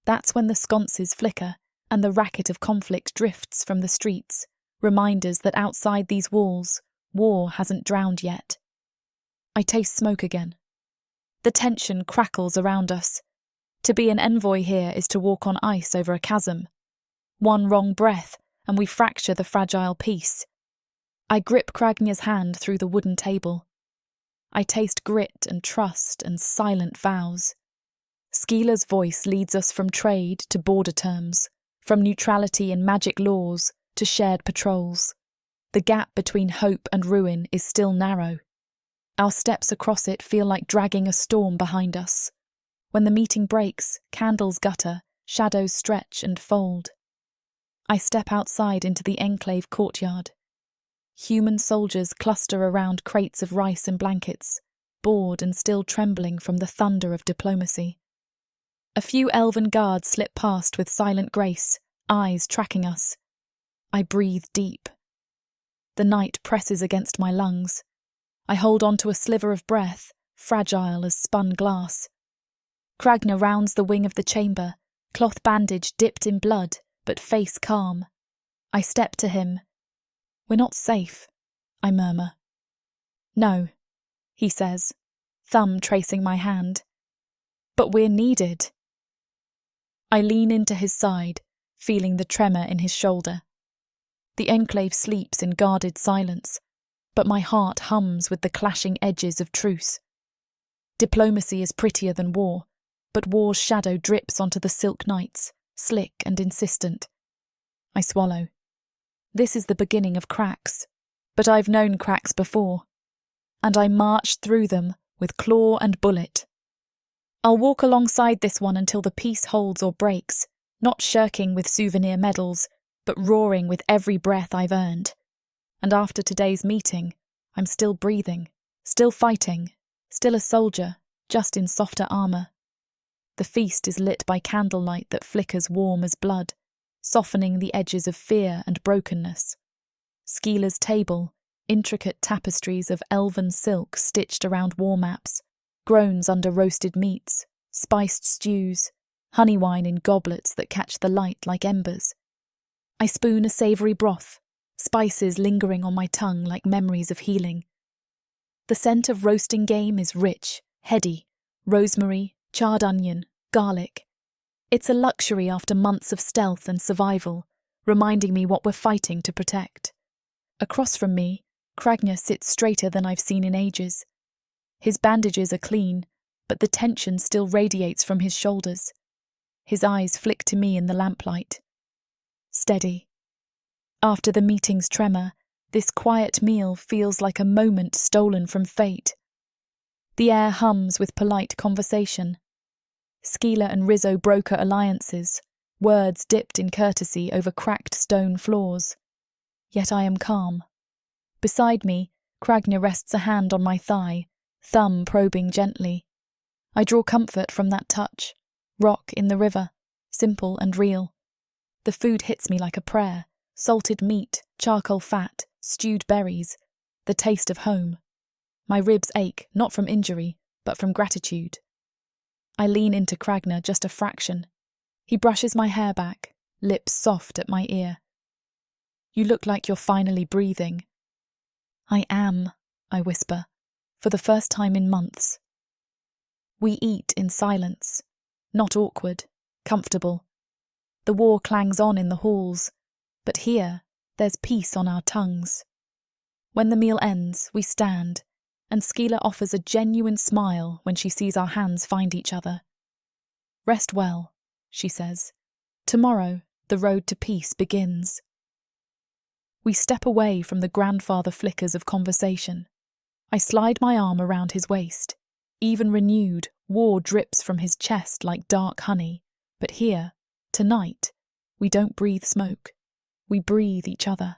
That's when the sconces flicker and the racket of conflict drifts from the streets, reminders that outside these walls, war hasn't drowned yet. I taste smoke again. The tension crackles around us. To be an envoy here is to walk on ice over a chasm. One wrong breath, and we fracture the fragile peace. I grip Cragner's hand through the wooden table. I taste grit and trust and silent vows. Skeela's voice leads us from trade to border terms, from neutrality and magic laws to shared patrols. The gap between hope and ruin is still narrow. Our steps across it feel like dragging a storm behind us. When the meeting breaks, candles gutter, shadows stretch and fold. I step outside into the enclave courtyard. Human soldiers cluster around crates of rice and blankets, bored and still trembling from the thunder of diplomacy. A few elven guards slip past with silent grace, eyes tracking us. I breathe deep. The night presses against my lungs. I hold on to a sliver of breath, fragile as spun glass. Cragner rounds the wing of the chamber, cloth bandage dipped in blood, but face calm. I step to him. "We're not safe," I murmur. "No," he says, thumb tracing my hand. "But we're needed." I lean into his side, feeling the tremor in his shoulder. The enclave sleeps in guarded silence, but my heart hums with the clashing edges of truce. Diplomacy is prettier than war, but war's shadow drips onto the silk nights, slick and insistent, I swallow. This is the beginning of cracks, but I've known cracks before, and I march through them with claw and bullet. I'll walk alongside this one until the peace holds or breaks, not shirking with souvenir medals, but roaring with every breath I've earned. And after today's meeting, I'm still breathing, still fighting, still a soldier, just in softer armour. The feast is lit by candlelight that flickers warm as blood, softening the edges of fear and brokenness. Skeeler's table, intricate tapestries of elven silk stitched around war maps, groans under roasted meats, spiced stews, honey wine in goblets that catch the light like embers. I spoon a savoury broth, spices lingering on my tongue like memories of healing. The scent of roasting game is rich, heady, rosemary, charred onion, garlic. It's a luxury after months of stealth and survival, reminding me what we're fighting to protect. Across from me, Cragner sits straighter than I've seen in ages. His bandages are clean, but the tension still radiates from his shoulders. His eyes flick to me in the lamplight. Steady. After the meeting's tremor, this quiet meal feels like a moment stolen from fate. The air hums with polite conversation. Skeeler and Rizzo broker alliances, words dipped in courtesy over cracked stone floors. Yet I am calm. Beside me, Cragner rests a hand on my thigh, thumb probing gently. I draw comfort from that touch. Rock in the river, simple and real. The food hits me like a prayer. Salted meat, charcoal fat, stewed berries, the taste of home. My ribs ache, not from injury, but from gratitude. I lean into Cragner just a fraction. He brushes my hair back, lips soft at my ear. You look like you're finally breathing. I am, I whisper, for the first time in months. We eat in silence, not awkward, comfortable. The war clangs on in the halls, but here there's peace on our tongues. When the meal ends, we stand, and Skeeler offers a genuine smile when she sees our hands find each other. Rest well, she says. Tomorrow, the road to peace begins. We step away from the grandfather flickers of conversation. I slide my arm around his waist. Even renewed, war drips from his chest like dark honey. But here, tonight, we don't breathe smoke. We breathe each other.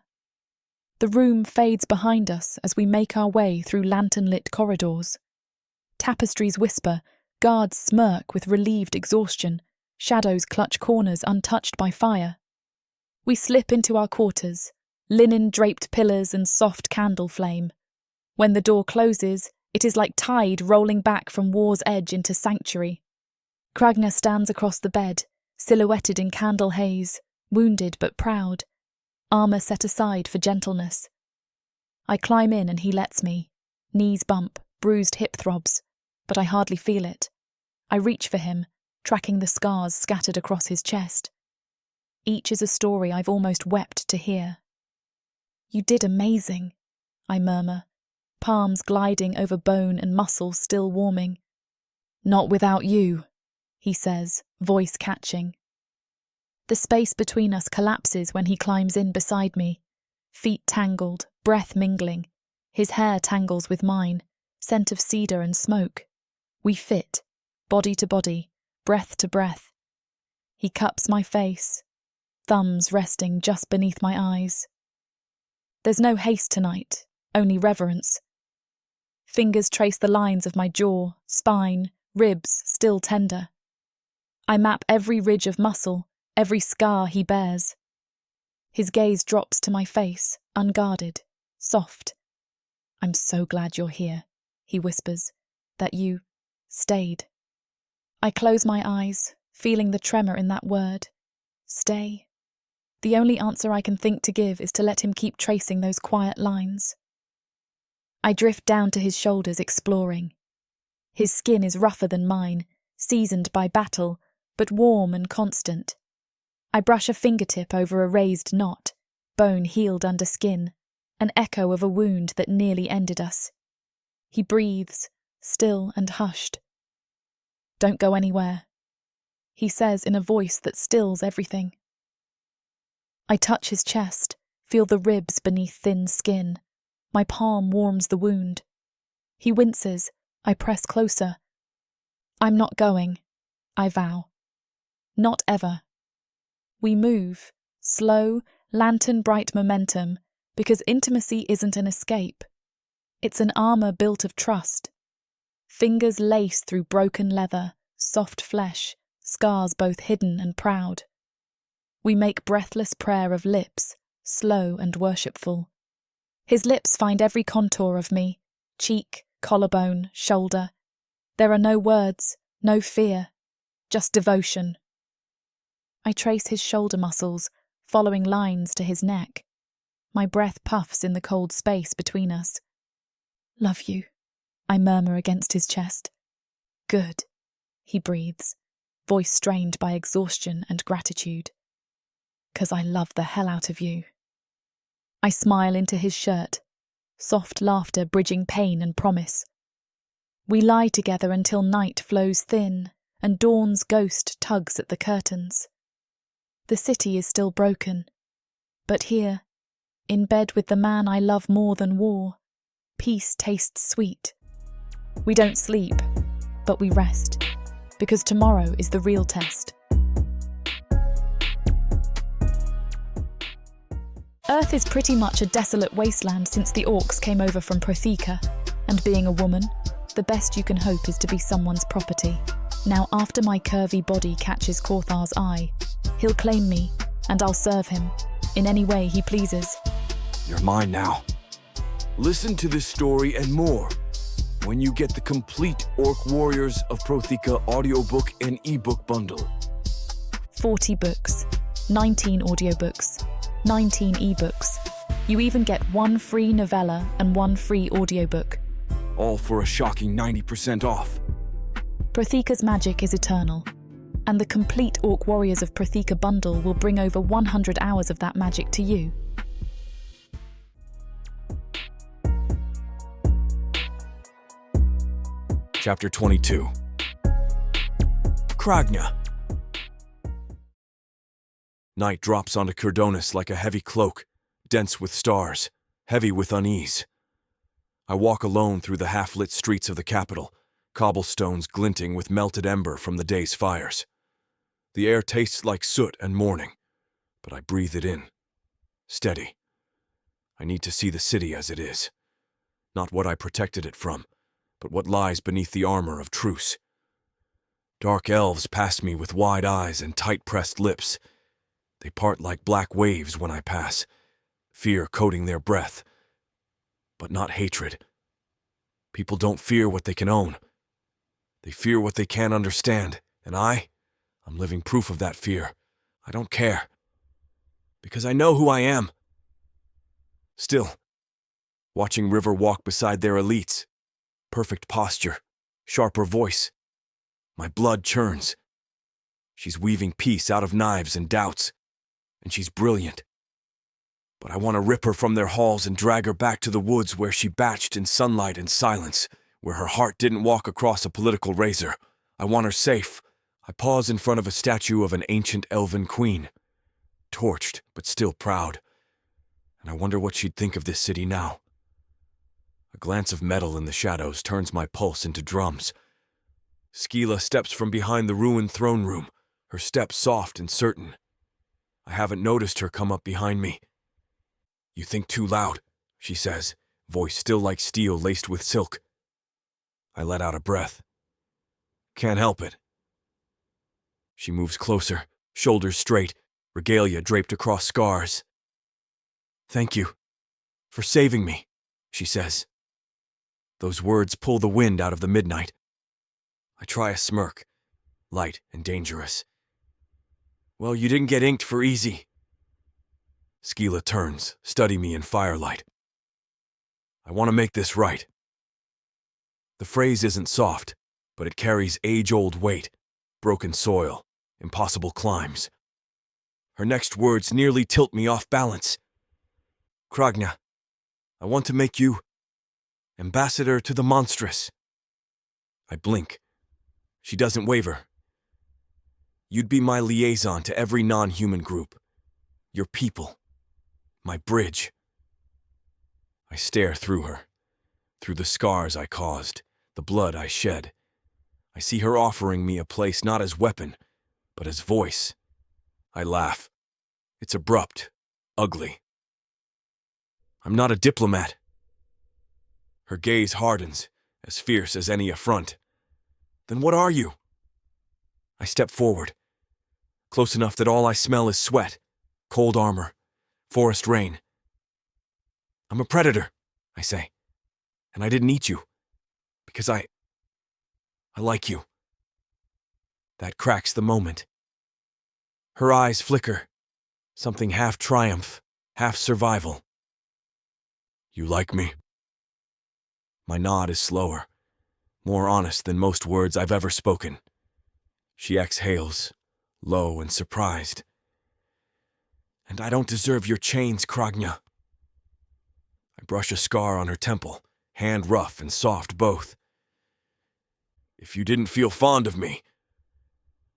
The room fades behind us as we make our way through lantern-lit corridors. Tapestries whisper, guards smirk with relieved exhaustion, shadows clutch corners untouched by fire. We slip into our quarters, linen-draped pillars and soft candle flame. When the door closes, it is like tide rolling back from war's edge into sanctuary. Cragner stands across the bed, silhouetted in candle haze, wounded but proud. Armour set aside for gentleness. I climb in and he lets me. Knees bump, bruised hip throbs, but I hardly feel it. I reach for him, tracking the scars scattered across his chest. Each is a story I've almost wept to hear. You did amazing, I murmur, palms gliding over bone and muscle still warming. Not without you, he says, voice catching. The space between us collapses when he climbs in beside me. Feet tangled, breath mingling. His hair tangles with mine, scent of cedar and smoke. We fit, body to body, breath to breath. He cups my face, thumbs resting just beneath my eyes. There's no haste tonight, only reverence. Fingers trace the lines of my jaw, spine, ribs still tender. I map every ridge of muscle, every scar he bears. His gaze drops to my face, unguarded, soft. I'm so glad you're here, he whispers, that you stayed. I close my eyes, feeling the tremor in that word. Stay. The only answer I can think to give is to let him keep tracing those quiet lines. I drift down to his shoulders, exploring. His skin is rougher than mine, seasoned by battle, but warm and constant. I brush a fingertip over a raised knot, bone healed under skin, an echo of a wound that nearly ended us. He breathes, still and hushed. Don't go anywhere, he says in a voice that stills everything. I touch his chest, feel the ribs beneath thin skin. My palm warms the wound. He winces. I press closer. I'm not going, I vow. Not ever. We move, slow, lantern-bright momentum, because intimacy isn't an escape. It's an armor built of trust. Fingers lace through broken leather, soft flesh, scars both hidden and proud. We make breathless prayer of lips, slow and worshipful. His lips find every contour of me, cheek, collarbone, shoulder. There are no words, no fear, just devotion. I trace his shoulder muscles, following lines to his neck. My breath puffs in the cold space between us. Love you, I murmur against his chest. Good, he breathes, voice strained by exhaustion and gratitude. 'Cause I love the hell out of you. I smile into his shirt, soft laughter bridging pain and promise. We lie together until night flows thin and dawn's ghost tugs at the curtains. The city is still broken, but here, in bed with the man I love more than war, peace tastes sweet. We don't sleep, but we rest, because tomorrow is the real test. Earth is pretty much a desolate wasteland since the orcs came over from Protheka, and being a woman, the best you can hope is to be someone's property. Now, after my curvy body catches Korthar's eye, he'll claim me, and I'll serve him, in any way he pleases. You're mine now. Listen to this story and more when you get the complete Orc Warriors of Protheka audiobook and ebook bundle. 40 books, 19 audiobooks, 19 ebooks. You even get 1 free novella and 1 free audiobook. All for a shocking 90% off. Protheka's magic is eternal, and the complete Orc Warriors of Protheka bundle will bring over 100 hours of that magic to you. Chapter 22. Kragna. Night drops onto Cordonis like a heavy cloak, dense with stars, heavy with unease. I walk alone through the half-lit streets of the capital, cobblestones glinting with melted ember from the day's fires. The air tastes like soot and morning, but I breathe it in. Steady. I need to see the city as it is. Not what I protected it from, but what lies beneath the armor of truce. Dark elves pass me with wide eyes and tight-pressed lips. They part like black waves when I pass, fear coating their breath, but not hatred. People don't fear what they can own. They fear what they can't understand, and I'm living proof of that fear. I don't care, because I know who I am. Still, watching River walk beside their elites, perfect posture, sharper voice, my blood churns. She's weaving peace out of knives and doubts, and she's brilliant. But I want to rip her from their halls and drag her back to the woods where she batched in sunlight and silence, where her heart didn't walk across a political razor. I want her safe. I pause in front of a statue of an ancient elven queen, torched but still proud, and I wonder what she'd think of this city now. A glance of metal in the shadows turns my pulse into drums. Scylla steps from behind the ruined throne room, her step soft and certain. I haven't noticed her come up behind me. You think too loud, she says, voice still like steel laced with silk. I let out a breath. Can't help it. She moves closer, shoulders straight, regalia draped across scars. Thank you for saving me, she says. Those words pull the wind out of the midnight. I try a smirk, light and dangerous. Well, you didn't get inked for easy. Scylla turns, study me in firelight. I want to make this right. The phrase isn't soft, but it carries age-old weight, broken soil, impossible climbs. Her next words nearly tilt me off balance. Kragna, I want to make you ambassador to the monstrous. I blink. She doesn't waver. You'd be my liaison to every non-human group. Your people. My bridge. I stare through her, through the scars I caused, the blood I shed. I see her offering me a place not as weapon, but as voice. I laugh. It's abrupt, ugly. I'm not a diplomat. Her gaze hardens, as fierce as any affront. Then what are you? I step forward, close enough that all I smell is sweat, cold armor, forest rain. I'm a predator, I say, and I didn't eat you, because I like you. That cracks the moment. Her eyes flicker, something half triumph, half survival. You like me? My nod is slower, more honest than most words I've ever spoken. She exhales, low and surprised. And I don't deserve your chains, Kragna. I brush a scar on her temple, hand rough and soft both. If you didn't feel fond of me,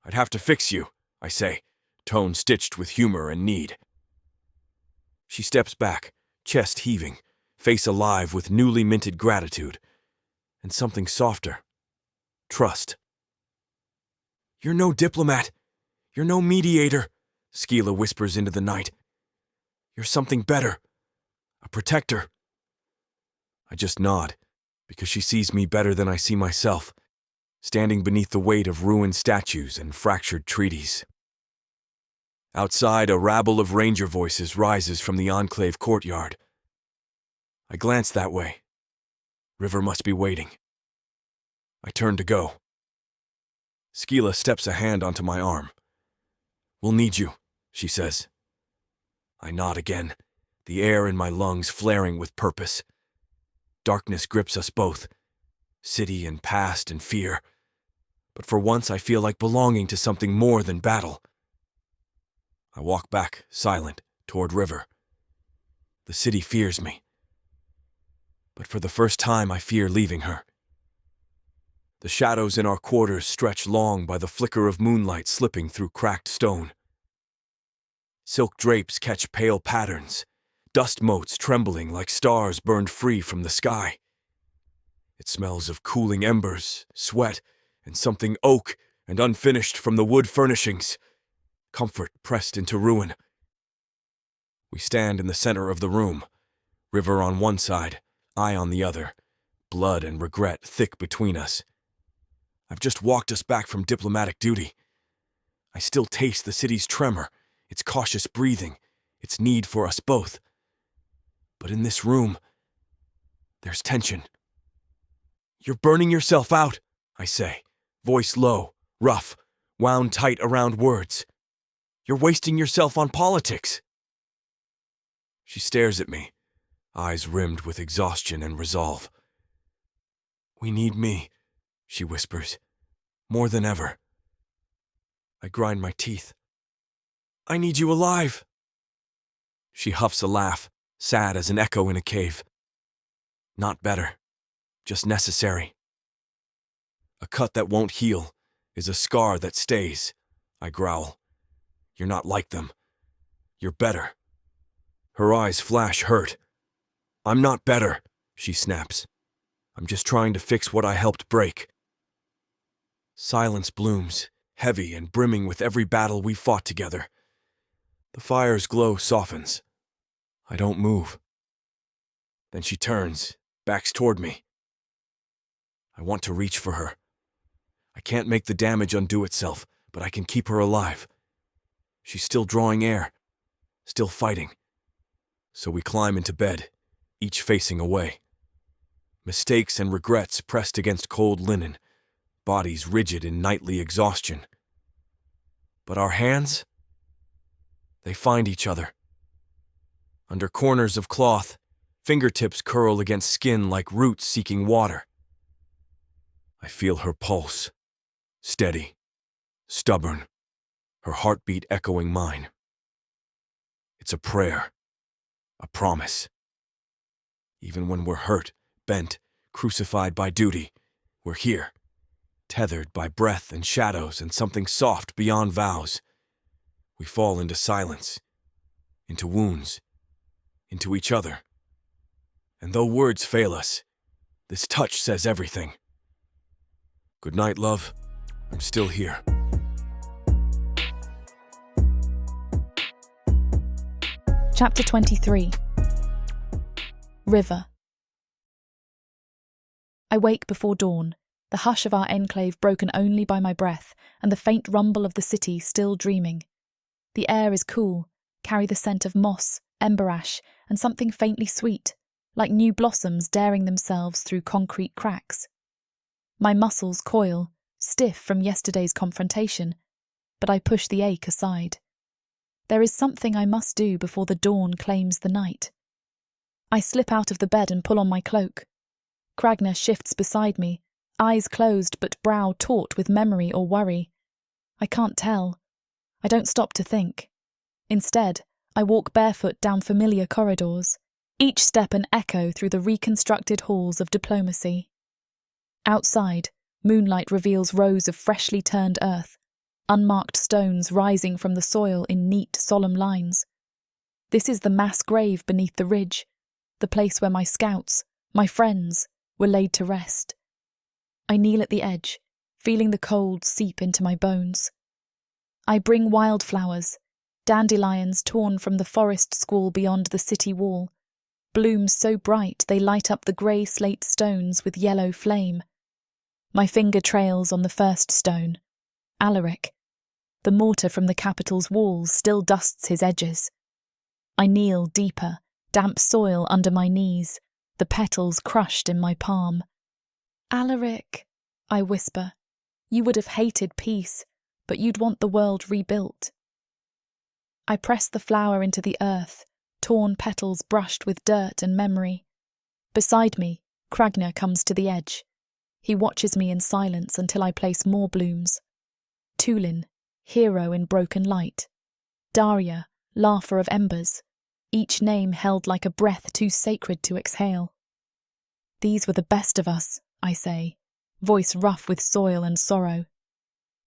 I'd have to fix you, I say, tone stitched with humor and need. She steps back, chest heaving, face alive with newly minted gratitude, and something softer, trust. You're no diplomat. You're no mediator, Skeela whispers into the night. You're something better, a protector. I just nod, because she sees me better than I see myself, standing beneath the weight of ruined statues and fractured treaties. Outside, a rabble of ranger voices rises from the Enclave courtyard. I glance that way. River must be waiting. I turn to go. Skeela steps a hand onto my arm. We'll need you, she says. I nod again, the air in my lungs flaring with purpose. Darkness grips us both, city and past and fear. But for once I feel like belonging to something more than battle. I walk back, silent, toward River. The city fears me. But for the first time I fear leaving her. The shadows in our quarters stretch long by the flicker of moonlight slipping through cracked stone. Silk drapes catch pale patterns, dust motes trembling like stars burned free from the sky. It smells of cooling embers, sweat, and something oak and unfinished from the wood furnishings. Comfort pressed into ruin. We stand in the center of the room, River on one side, I on the other, blood and regret thick between us. I've just walked us back from diplomatic duty. I still taste the city's tremor, its cautious breathing, its need for us both. But in this room, there's tension. You're burning yourself out, I say, voice low, rough, wound tight around words. You're wasting yourself on politics. She stares at me, eyes rimmed with exhaustion and resolve. We need me, she whispers, more than ever. I grind my teeth. I need you alive. She huffs a laugh, sad as an echo in a cave. Not better, just necessary. A cut that won't heal is a scar that stays, I growl. You're not like them. You're better. Her eyes flash hurt. I'm not better, she snaps. I'm just trying to fix what I helped break. Silence blooms, heavy and brimming with every battle we fought together. The fire's glow softens. I don't move. Then she turns, backs toward me. I want to reach for her. I can't make the damage undo itself, but I can keep her alive. She's still drawing air, still fighting. So we climb into bed, each facing away. Mistakes and regrets pressed against cold linen, bodies rigid in nightly exhaustion. But our hands? They find each other. Under corners of cloth, fingertips curl against skin like roots seeking water. I feel her pulse, steady, stubborn, her heartbeat echoing mine. It's a prayer, a promise. Even when we're hurt, bent, crucified by duty, we're here, tethered by breath and shadows and something soft beyond vows. We fall into silence, into wounds, into each other. And though words fail us, this touch says everything. Good night, love. I'm still here. Chapter 23. River. I wake before dawn, the hush of our enclave broken only by my breath and the faint rumble of the city still dreaming. The air is cool, carry the scent of moss, ember ash, and something faintly sweet, like new blossoms daring themselves through concrete cracks. My muscles coil, stiff from yesterday's confrontation, but I push the ache aside. There is something I must do before the dawn claims the night. I slip out of the bed and pull on my cloak. Cragner shifts beside me, eyes closed but brow taut with memory or worry. I can't tell. I don't stop to think. Instead, I walk barefoot down familiar corridors, each step an echo through the reconstructed halls of diplomacy. Outside, moonlight reveals rows of freshly turned earth, unmarked stones rising from the soil in neat, solemn lines. This is the mass grave beneath the ridge, the place where my scouts, my friends, were laid to rest. I kneel at the edge, feeling the cold seep into my bones. I bring wildflowers, dandelions torn from the forest squall beyond the city wall, blooms so bright they light up the grey slate stones with yellow flame. My finger trails on the first stone, Alaric. The mortar from the capital's walls still dusts his edges. I kneel deeper, damp soil under my knees, the petals crushed in my palm. Alaric, I whisper, you would have hated peace, but you'd want the world rebuilt. I press the flower into the earth, torn petals brushed with dirt and memory. Beside me, Cragner comes to the edge. He watches me in silence until I place more blooms. Tulin, hero in broken light. Daria, laugher of embers, each name held like a breath too sacred to exhale. These were the best of us, I say, voice rough with soil and sorrow.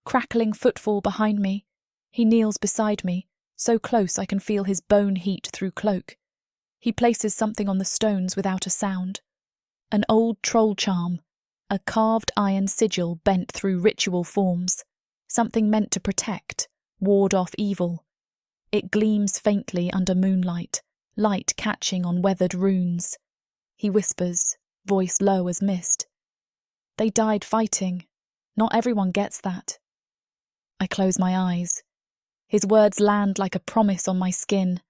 Crackling footfall behind me, he kneels beside me, so close I can feel his bone heat through cloak. He places something on the stones without a sound. An old troll charm, a carved iron sigil bent through ritual forms, something meant to protect, ward off evil. It gleams faintly under moonlight, light catching on weathered runes. He whispers, voice low as mist. They died fighting. Not everyone gets that. I close my eyes. His words land like a promise on my skin.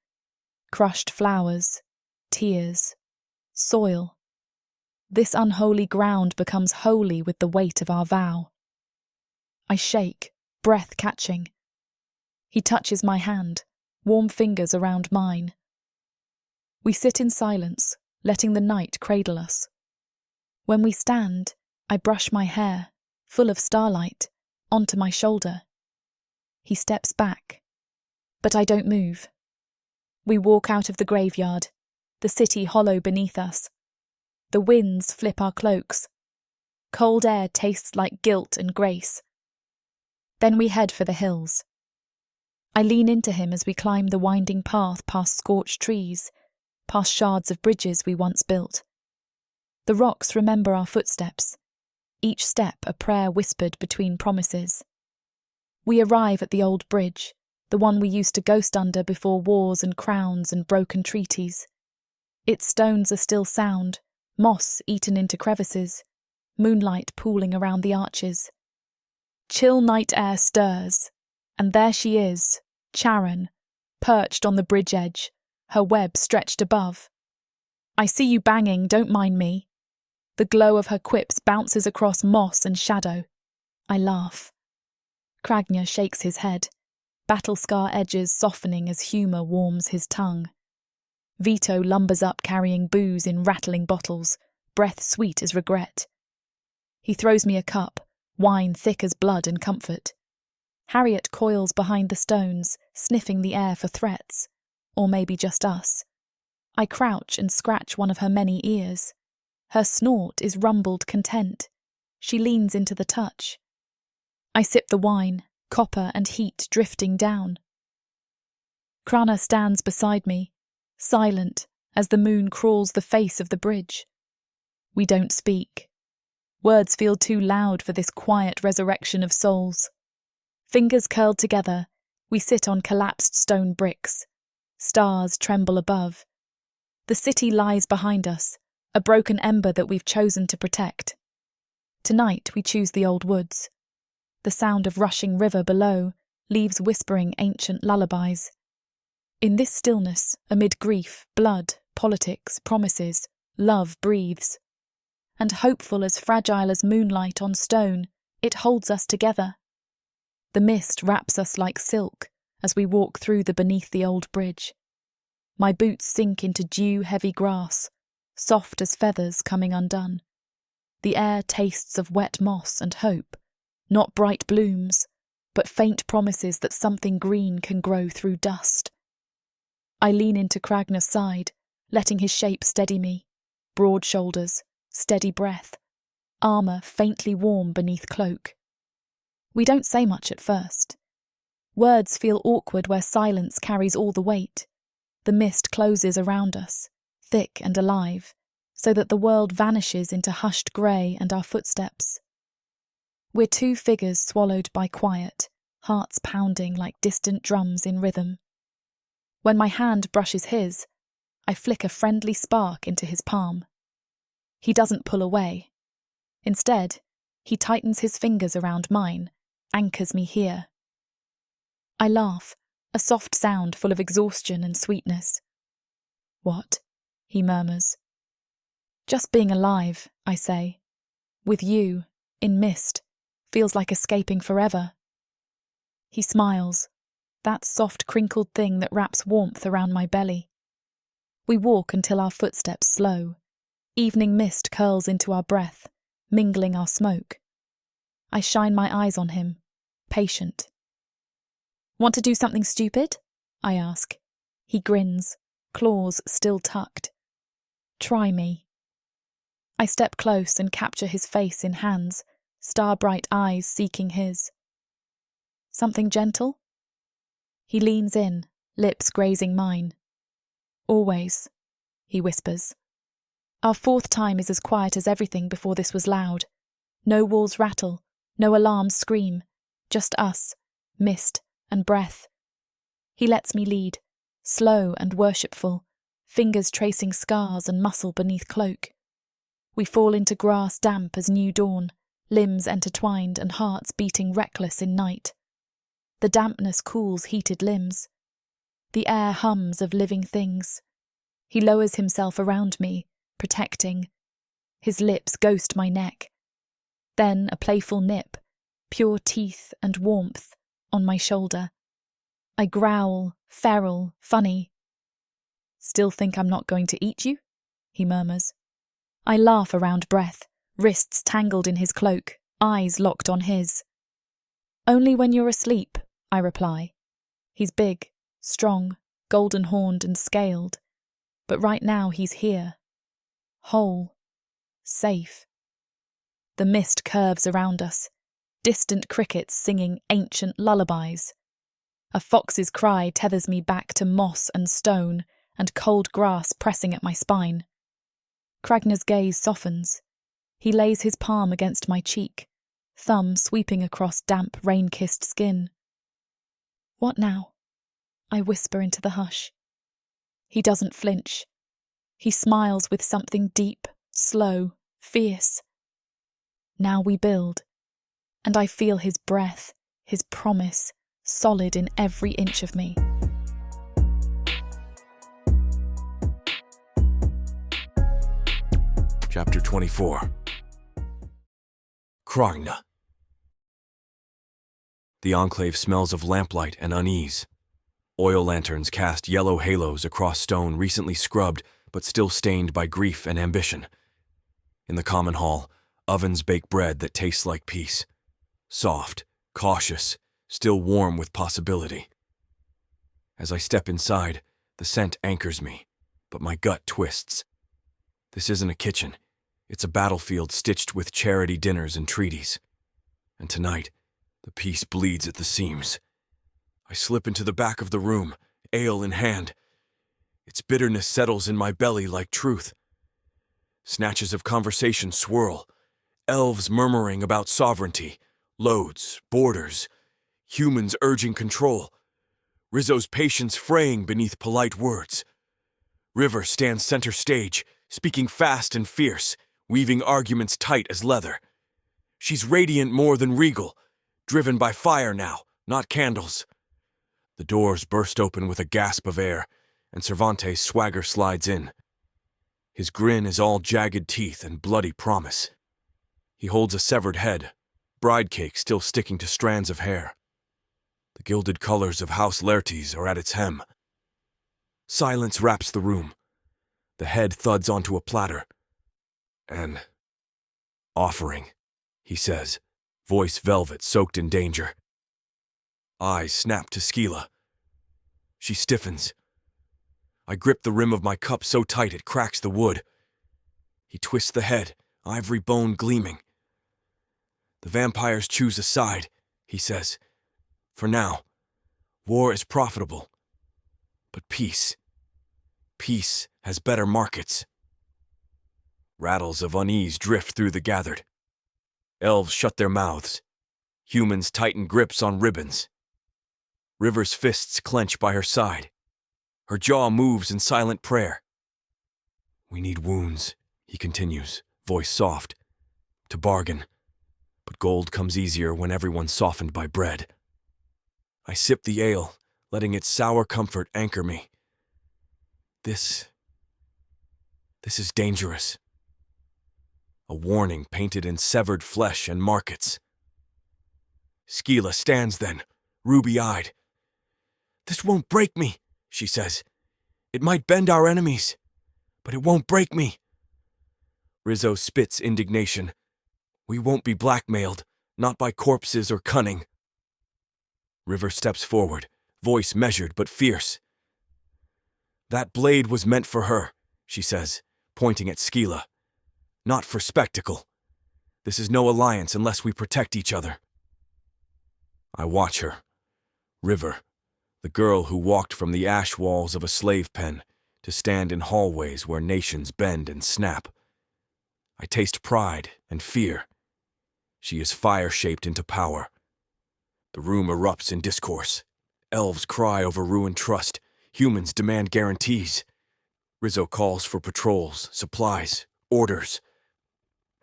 Crushed flowers, tears, soil. This unholy ground becomes holy with the weight of our vow. I shake, breath catching. He touches my hand, warm fingers around mine. We sit in silence, letting the night cradle us. When we stand, I brush my hair, full of starlight, onto my shoulder. He steps back, but I don't move. We walk out of the graveyard, the city hollow beneath us. The winds flip our cloaks. Cold air tastes like guilt and grace. Then we head for the hills. I lean into him as we climb the winding path past scorched trees, past shards of bridges we once built. The rocks remember our footsteps, each step a prayer whispered between promises. We arrive at the old bridge, the one we used to ghost under before wars and crowns and broken treaties. Its stones are still sound, moss eaten into crevices, moonlight pooling around the arches. Chill night air stirs, and there she is, Charon, perched on the bridge edge, her web stretched above. I see you banging, don't mind me. The glow of her quips bounces across moss and shadow. I laugh. Cragner shakes his head, battle scar edges softening as humour warms his tongue. Vito lumbers up carrying booze in rattling bottles, breath sweet as regret. He throws me a cup, wine thick as blood and comfort. Harriet coils behind the stones, sniffing the air for threats, or maybe just us. I crouch and scratch one of her many ears. Her snort is rumbled content. She leans into the touch. I sip the wine, copper and heat drifting down. Krana stands beside me, silent as the moon crawls the face of the bridge. We don't speak. Words feel too loud for this quiet resurrection of souls. Fingers curled together, we sit on collapsed stone bricks. Stars tremble above. The city lies behind us, a broken ember that we've chosen to protect. Tonight we choose the old woods. The sound of rushing river below leaves whispering ancient lullabies. In this stillness, amid grief, blood, politics, promises, love breathes. And hopeful as fragile as moonlight on stone, it holds us together. The mist wraps us like silk as we walk through beneath the old bridge. My boots sink into dew-heavy grass, soft as feathers coming undone. The air tastes of wet moss and hope, not bright blooms, but faint promises that something green can grow through dust. I lean into Kragna's side, letting his shape steady me. Broad shoulders, steady breath, armour faintly warm beneath cloak. We don't say much at first. Words feel awkward where silence carries all the weight. The mist closes around us, thick and alive, so that the world vanishes into hushed grey and our footsteps. We're two figures swallowed by quiet, hearts pounding like distant drums in rhythm. When my hand brushes his, I flick a friendly spark into his palm. He doesn't pull away. Instead, he tightens his fingers around mine, anchors me here. I laugh, a soft sound full of exhaustion and sweetness. "What?" he murmurs. "Just being alive," I say. "With you, in mist, feels like escaping forever." He smiles, that soft crinkled thing that wraps warmth around my belly. We walk until our footsteps slow. Evening mist curls into our breath, mingling our smoke. I shine my eyes on him, patient. "Want to do something stupid?" I ask. He grins, claws still tucked. "Try me." I step close and capture his face in hands, star-bright eyes seeking his. "Something gentle?" He leans in, lips grazing mine. "Always," he whispers. Our fourth time is as quiet as everything before this was loud. No walls rattle, no alarms scream, just us, mist and breath. He lets me lead, slow and worshipful, fingers tracing scars and muscle beneath cloak. We fall into grass damp as new dawn, limbs intertwined and hearts beating reckless in night. The dampness cools heated limbs. The air hums of living things. He lowers himself around me, protecting. His lips ghost my neck. Then a playful nip, pure teeth and warmth, on my shoulder. I growl, feral, funny. "Still think I'm not going to eat you?" he murmurs. I laugh around breath, wrists tangled in his cloak, eyes locked on his. "Only when you're asleep," I reply. He's big, strong, golden-horned and scaled. But right now he's here. Whole. Safe. The mist curves around us, distant crickets singing ancient lullabies. A fox's cry tethers me back to moss and stone and cold grass pressing at my spine. Kragna's gaze softens. He lays his palm against my cheek, thumb sweeping across damp, rain-kissed skin. "What now?" I whisper into the hush. He doesn't flinch. He smiles with something deep, slow, fierce. Now we build, and I feel his breath, his promise, solid in every inch of me. Chapter 24. Kragna. The enclave smells of lamplight and unease. Oil lanterns cast yellow halos across stone recently scrubbed but still stained by grief and ambition. In the common hall, ovens bake bread that tastes like peace. Soft, cautious, still warm with possibility. As I step inside, the scent anchors me, but my gut twists. This isn't a kitchen. It's a battlefield stitched with charity dinners and treaties. And tonight, the peace bleeds at the seams. I slip into the back of the room, ale in hand. Its bitterness settles in my belly like truth. Snatches of conversation swirl, elves murmuring about sovereignty, loads, borders, humans urging control, Rizzo's patience fraying beneath polite words. River stands center stage, speaking fast and fierce, weaving arguments tight as leather. She's radiant more than regal, driven by fire now, not candles. The doors burst open with a gasp of air, and Cervantes' swagger slides in. His grin is all jagged teeth and bloody promise. He holds a severed head, bride cake still sticking to strands of hair. The gilded colors of House Laertes are at its hem. Silence wraps the room. The head thuds onto a platter. An offering, he says, voice velvet soaked in danger. Eyes snap to Scylla. She stiffens. I grip the rim of my cup so tight it cracks the wood. He twists the head, ivory bone gleaming. The vampires choose a side, he says. For now, war is profitable. But peace has better markets. Rattles of unease drift through the gathered. Elves shut their mouths. Humans tighten grips on ribbons. River's fists clench by her side. Her jaw moves in silent prayer. We need wounds, he continues, voice soft, to bargain. But gold comes easier when everyone's softened by bread. I sip the ale, letting its sour comfort anchor me. This is dangerous. A warning painted in severed flesh and markets. Scylla stands then, ruby-eyed. This won't break me, she says. It might bend our enemies, but it won't break me. Rizzo spits indignation. We won't be blackmailed, not by corpses or cunning. River steps forward, voice measured but fierce. That blade was meant for her, she says, pointing at Scylla. Not for spectacle. This is no alliance unless we protect each other. I watch her. River, the girl who walked from the ash walls of a slave pen to stand in hallways where nations bend and snap. I taste pride and fear. She is fire-shaped into power. The room erupts in discourse. Elves cry over ruined trust. Humans demand guarantees. Rizzo calls for patrols, supplies, orders.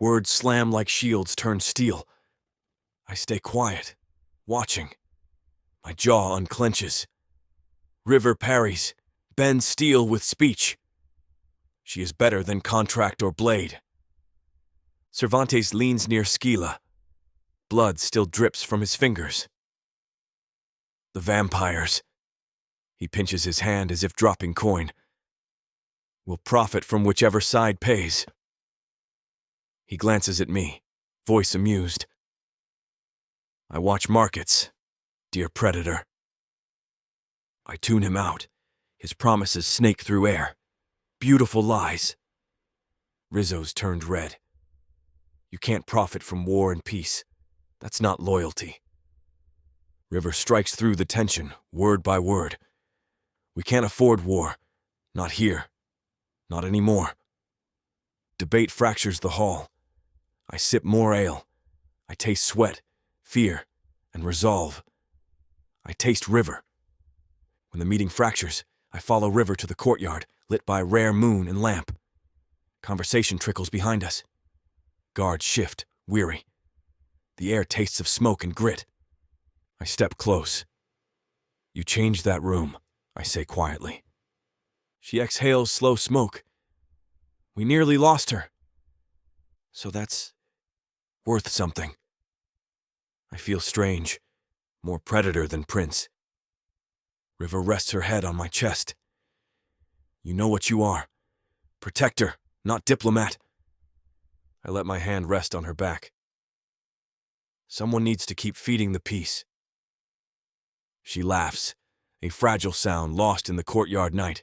Words slam like shields turn steel. I stay quiet, watching. My jaw unclenches. River parries, bends steel with speech. She is better than contract or blade. Cervantes leans near Scylla. Blood still drips from his fingers. The vampires. He pinches his hand as if dropping coin. Will profit from whichever side pays. He glances at me, voice amused. I watch markets, dear predator. I tune him out. His promises snake through air. Beautiful lies. Rizzo's turned red. You can't profit from war and peace. That's not loyalty. River strikes through the tension, word by word. We can't afford war. Not here. Not anymore. Debate fractures the hall. I sip more ale. I taste sweat, fear, and resolve. I taste River. When the meeting fractures, I follow River to the courtyard, lit by rare moon and lamp. Conversation trickles behind us. Guards shift, weary. The air tastes of smoke and grit. I step close. You changed that room, I say quietly. She exhales slow smoke. We nearly lost her. So that's worth something. I feel strange, more predator than prince. River rests her head on my chest. You know what you are. Protector, not diplomat. I let my hand rest on her back. Someone needs to keep feeding the peace. She laughs, a fragile sound lost in the courtyard night.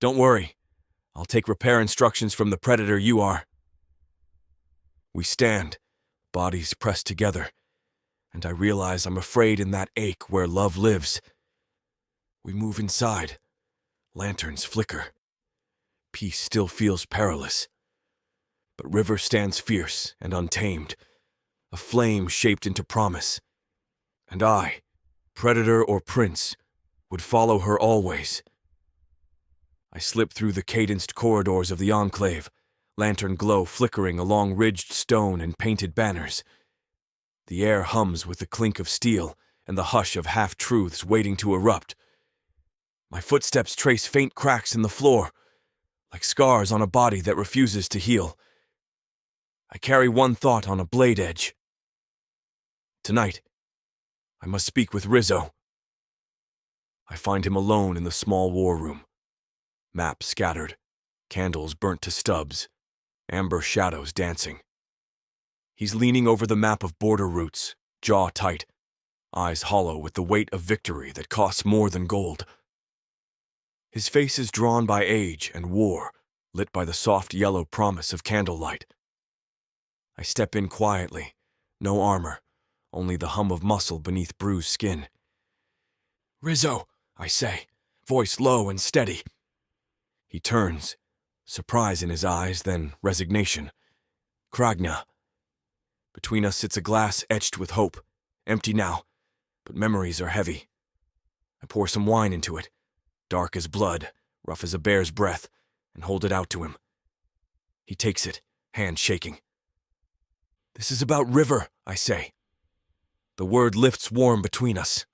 Don't worry, I'll take repair instructions from the predator you are. We stand, bodies pressed together, and I realize I'm afraid in that ache where love lives. We move inside. Lanterns flicker. Peace still feels perilous. But River stands fierce and untamed, a flame shaped into promise. And I, predator or prince, would follow her always. I slip through the cadenced corridors of the Enclave, lantern glow flickering along ridged stone and painted banners. The air hums with the clink of steel and the hush of half-truths waiting to erupt. My footsteps trace faint cracks in the floor, like scars on a body that refuses to heal. I carry one thought on a blade edge. Tonight, I must speak with Rizzo. I find him alone in the small war room. Maps scattered, candles burnt to stubs, amber shadows dancing. He's leaning over the map of border routes, jaw tight, eyes hollow with the weight of victory that costs more than gold. His face is drawn by age and war, lit by the soft yellow promise of candlelight. I step in quietly, no armor, only the hum of muscle beneath bruised skin. "Rizzo," I say, voice low and steady. He turns, surprise in his eyes, then resignation. "Kragna." Between us sits a glass etched with hope, empty now, but memories are heavy. I pour some wine into it, dark as blood, rough as a bear's breath, and hold it out to him. He takes it, hand shaking. "This is about River," I say. The word lifts warm between us.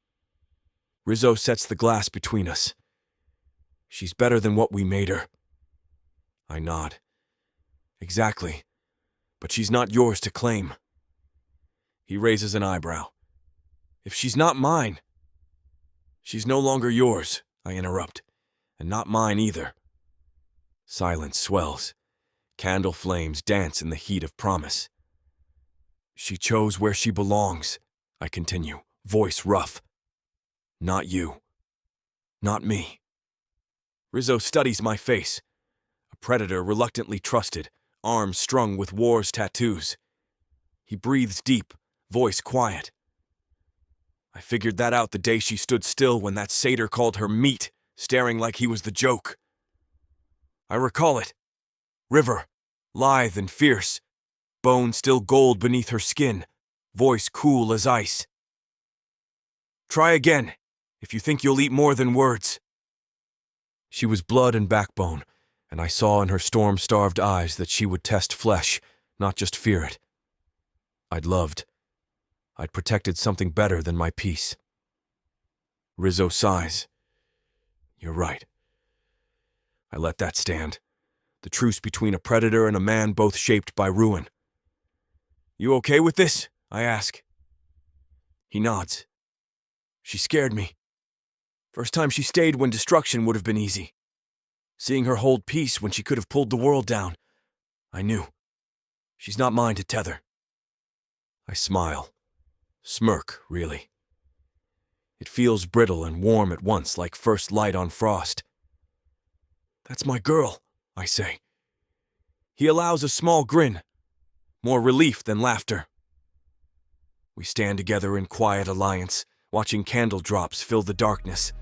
Rizzo sets the glass between us. "She's better than what we made her." I nod. "Exactly, but she's not yours to claim." He raises an eyebrow. "If she's not mine—" "She's no longer yours," I interrupt, "and not mine either." Silence swells. Candle flames dance in the heat of promise. "She chose where she belongs," I continue, voice rough. "Not you. Not me." Rizzo studies my face. A predator reluctantly trusted, arms strung with war's tattoos. He breathes deep, voice quiet. "I figured that out the day she stood still when that satyr called her meat, staring like he was the joke. I recall it. River, lithe and fierce, bone still gold beneath her skin, voice cool as ice. Try again, if you think you'll eat more than words." She was blood and backbone, and I saw in her storm-starved eyes that she would test flesh, not just fear it. I'd loved. I'd protected something better than my peace. Rizzo sighs. "You're right." I let that stand. The truce between a predator and a man both shaped by ruin. "You okay with this?" I ask. He nods. "She scared me. First time she stayed when destruction would have been easy. Seeing her hold peace when she could have pulled the world down, I knew. She's not mine to tether." I smile. Smirk, really. It feels brittle and warm at once, like first light on frost. "That's my girl," I say. He allows a small grin, more relief than laughter. We stand together in quiet alliance, watching candle drops fill the darkness.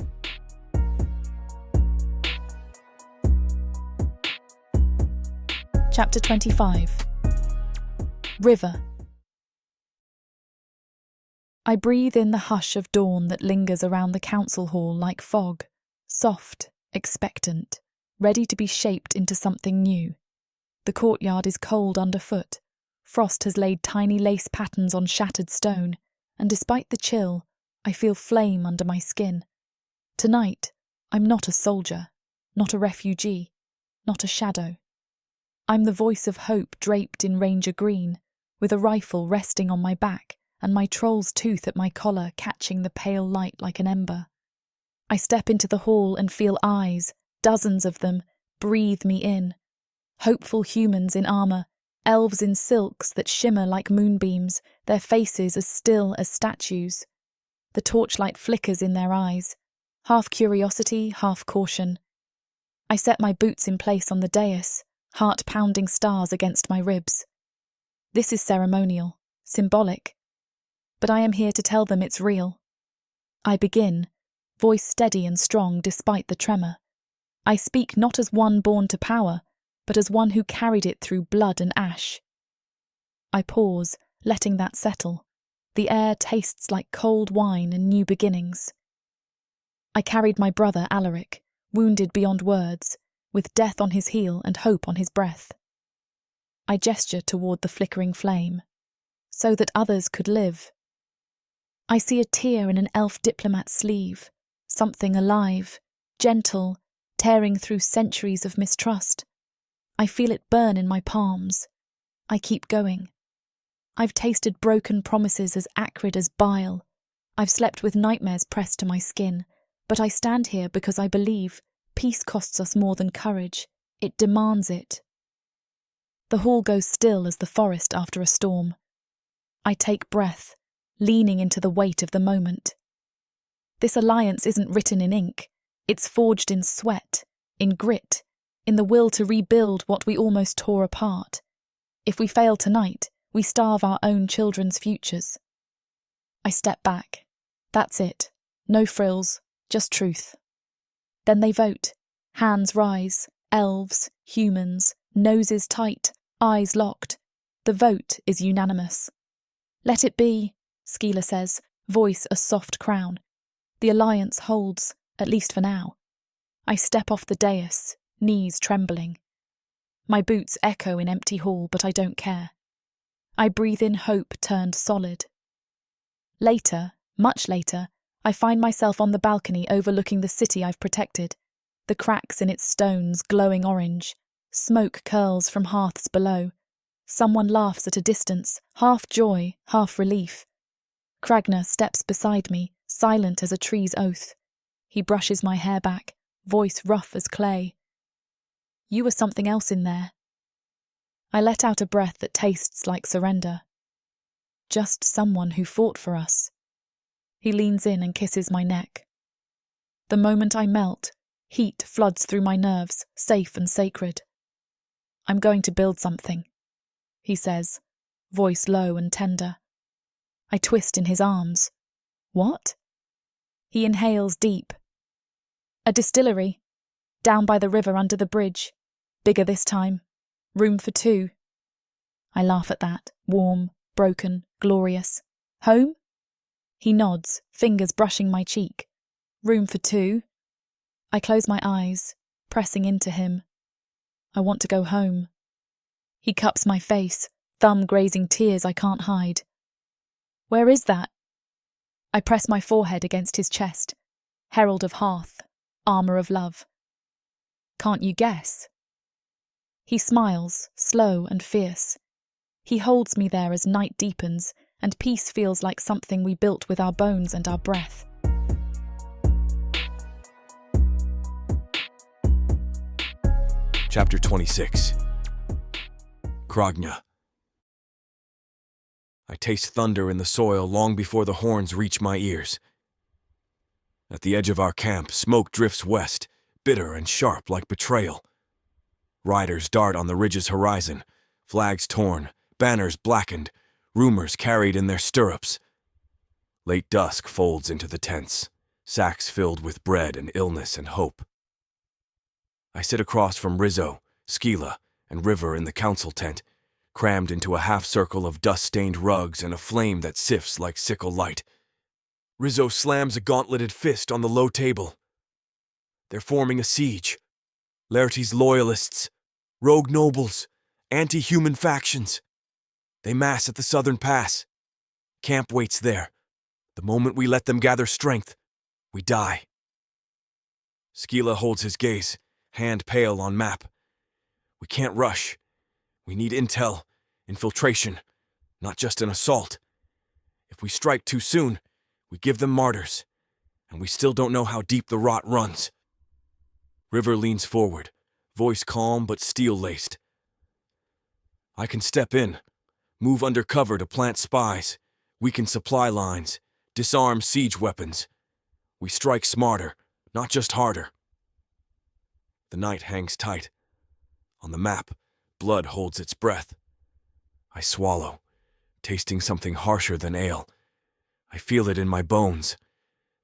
Chapter 25. River. I breathe in the hush of dawn that lingers around the council hall like fog, soft, expectant, ready to be shaped into something new. The courtyard is cold underfoot. Frost has laid tiny lace patterns on shattered stone, and despite the chill, I feel flame under my skin. Tonight, I'm not a soldier, not a refugee, not a shadow. I'm the voice of hope draped in ranger green, with a rifle resting on my back and my troll's tooth at my collar catching the pale light like an ember. I step into the hall and feel eyes, dozens of them, breathe me in. Hopeful humans in armour, elves in silks that shimmer like moonbeams, their faces as still as statues. The torchlight flickers in their eyes, half curiosity, half caution. I set my boots in place on the dais, heart-pounding stars against my ribs. This is ceremonial, symbolic, but I am here to tell them it's real. I begin, voice steady and strong despite the tremor. I speak not as one born to power, but as one who carried it through blood and ash. I pause, letting that settle. The air tastes like cold wine and new beginnings. I carried my brother Alaric, wounded beyond words, with death on his heel and hope on his breath. I gesture toward the flickering flame, so that others could live. I see a tear in an elf diplomat's sleeve, something alive, gentle, tearing through centuries of mistrust. I feel it burn in my palms. I keep going. I've tasted broken promises as acrid as bile. I've slept with nightmares pressed to my skin, but I stand here because I believe peace costs us more than courage. It demands it. The hall goes still as the forest after a storm. I take breath, leaning into the weight of the moment. This alliance isn't written in ink. It's forged in sweat, in grit, in the will to rebuild what we almost tore apart. If we fail tonight, we starve our own children's futures. I step back. That's it. No frills, just truth. Then they vote. Hands rise. Elves, humans, noses tight, eyes locked. The vote is unanimous. Let it be, Skeela says, voice a soft crown. The alliance holds, at least for now. I step off the dais, knees trembling. My boots echo in empty hall, but I don't care. I breathe in hope turned solid. Later, much later, I find myself on the balcony overlooking the city I've protected, the cracks in its stones glowing orange. Smoke curls from hearths below. Someone laughs at a distance, half joy, half relief. Cragner steps beside me, silent as a tree's oath. He brushes my hair back, voice rough as clay. You were something else in there. I let out a breath that tastes like surrender. Just someone who fought for us. He leans in and kisses my neck. The moment I melt, heat floods through my nerves, safe and sacred. I'm going to build something, he says, voice low and tender. I twist in his arms. What? He inhales deep. A distillery, down by the river under the bridge. Bigger this time. Room for 2. I laugh at that, warm, broken, glorious. Home? He nods, fingers brushing my cheek. Room for 2? I close my eyes, pressing into him. I want to go home. He cups my face, thumb grazing tears I can't hide. Where is that? I press my forehead against his chest. Herald of hearth, armour of love. Can't you guess? He smiles, slow and fierce. He holds me there as night deepens, and peace feels like something we built with our bones and our breath. Chapter 26. Kragna. I taste thunder in the soil long before the horns reach my ears. At the edge of our camp, smoke drifts west, bitter and sharp like betrayal. Riders dart on the ridge's horizon, flags torn, banners blackened, rumors carried in their stirrups. Late dusk folds into the tents, sacks filled with bread and illness and hope. I sit across from Rizzo, Skeela, and River in the council tent, crammed into a half-circle of dust-stained rugs and a flame that sifts like sickle light. Rizzo slams a gauntleted fist on the low table. They're forming a siege. Laertes loyalists, rogue nobles, anti-human factions. They mass at the southern pass. Camp waits there. The moment we let them gather strength, we die. Skeela holds his gaze, hand pale on map. We can't rush. We need intel, infiltration, not just an assault. If we strike too soon, we give them martyrs, and we still don't know how deep the rot runs. River leans forward, voice calm but steel-laced. I can step in, move under cover to plant spies, weaken supply lines, disarm siege weapons. We strike smarter, not just harder. The night hangs tight. On the map, blood holds its breath. I swallow, tasting something harsher than ale. I feel it in my bones.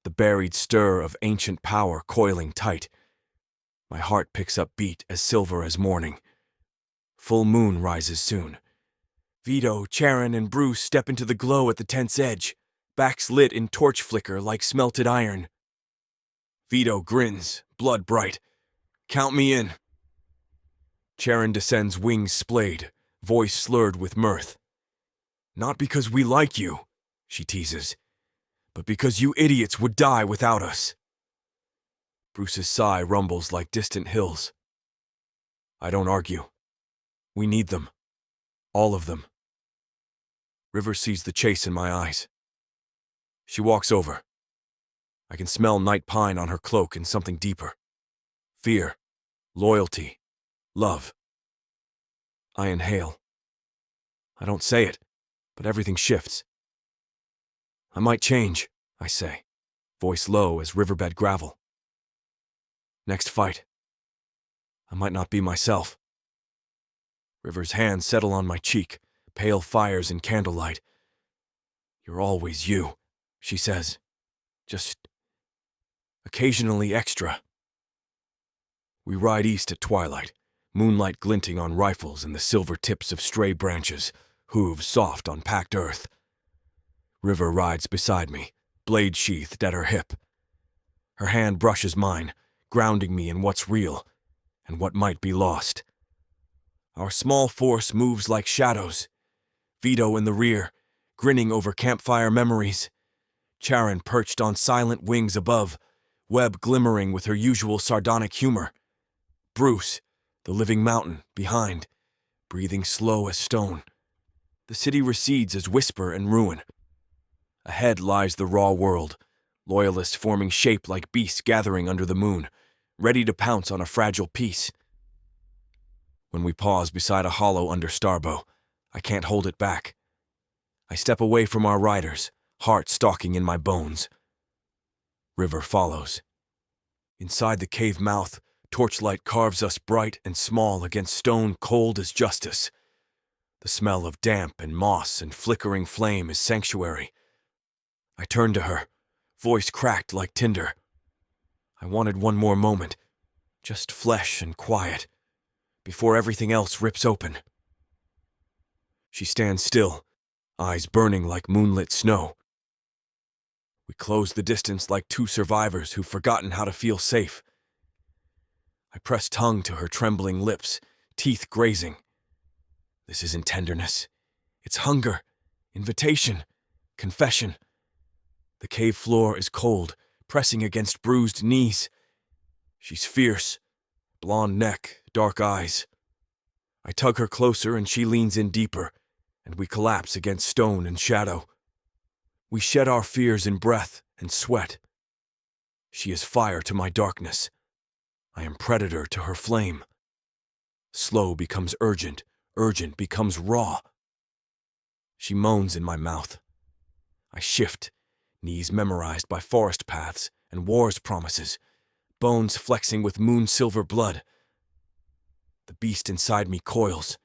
the buried stir of ancient power coiling tight. My heart picks up beat as silver as morning. Full moon rises soon. Vito, Charon, and Bruce step into the glow at the tent's edge, backs lit in torch flicker like smelted iron. Vito grins, blood bright. Count me in. Charon descends, wings splayed, voice slurred with mirth. Not because we like you, she teases, but because you idiots would die without us. Bruce's sigh rumbles like distant hills. I don't argue. We need them. All of them. River sees the chase in my eyes. She walks over. I can smell night pine on her cloak and something deeper. Fear, loyalty, love. I inhale. I don't say it, but everything shifts. I might change, I say, voice low as riverbed gravel. Next fight, I might not be myself. River's hands settle on my cheek, pale fires in candlelight. You're always you, she says, just occasionally extra. We ride east at twilight, moonlight glinting on rifles and the silver tips of stray branches, hooves soft on packed earth. River rides beside me, blade sheathed at her hip. Her hand brushes mine, grounding me in what's real and what might be lost. Our small force moves like shadows. Vito in the rear, grinning over campfire memories. Charon perched on silent wings above, web glimmering with her usual sardonic humor. Bruce, the living mountain, behind, breathing slow as stone. The city recedes as whisper and ruin. Ahead lies the raw world, loyalists forming shape like beasts gathering under the moon, ready to pounce on a fragile peace. When we pause beside a hollow under Starbow, I can't hold it back. I step away from our riders, heart stalking in my bones. River follows. Inside the cave mouth, torchlight carves us bright and small against stone cold as justice. The smell of damp and moss and flickering flame is sanctuary. I turn to her, voice cracked like tinder. I wanted one more moment, just flesh and quiet, before everything else rips open. She stands still, eyes burning like moonlit snow. We close the distance like two survivors who've forgotten how to feel safe. I press tongue to her trembling lips, teeth grazing. This isn't tenderness. It's hunger, invitation, confession. The cave floor is cold, pressing against bruised knees. She's fierce, blonde neck, dark eyes. I tug her closer and she leans in deeper, and we collapse against stone and shadow. We shed our fears in breath and sweat. She is fire to my darkness. I am predator to her flame. Slow becomes urgent, urgent becomes raw. She moans in my mouth. I shift, knees memorized by forest paths and war's promises, bones flexing with moon-silver blood. The beast inside me coils.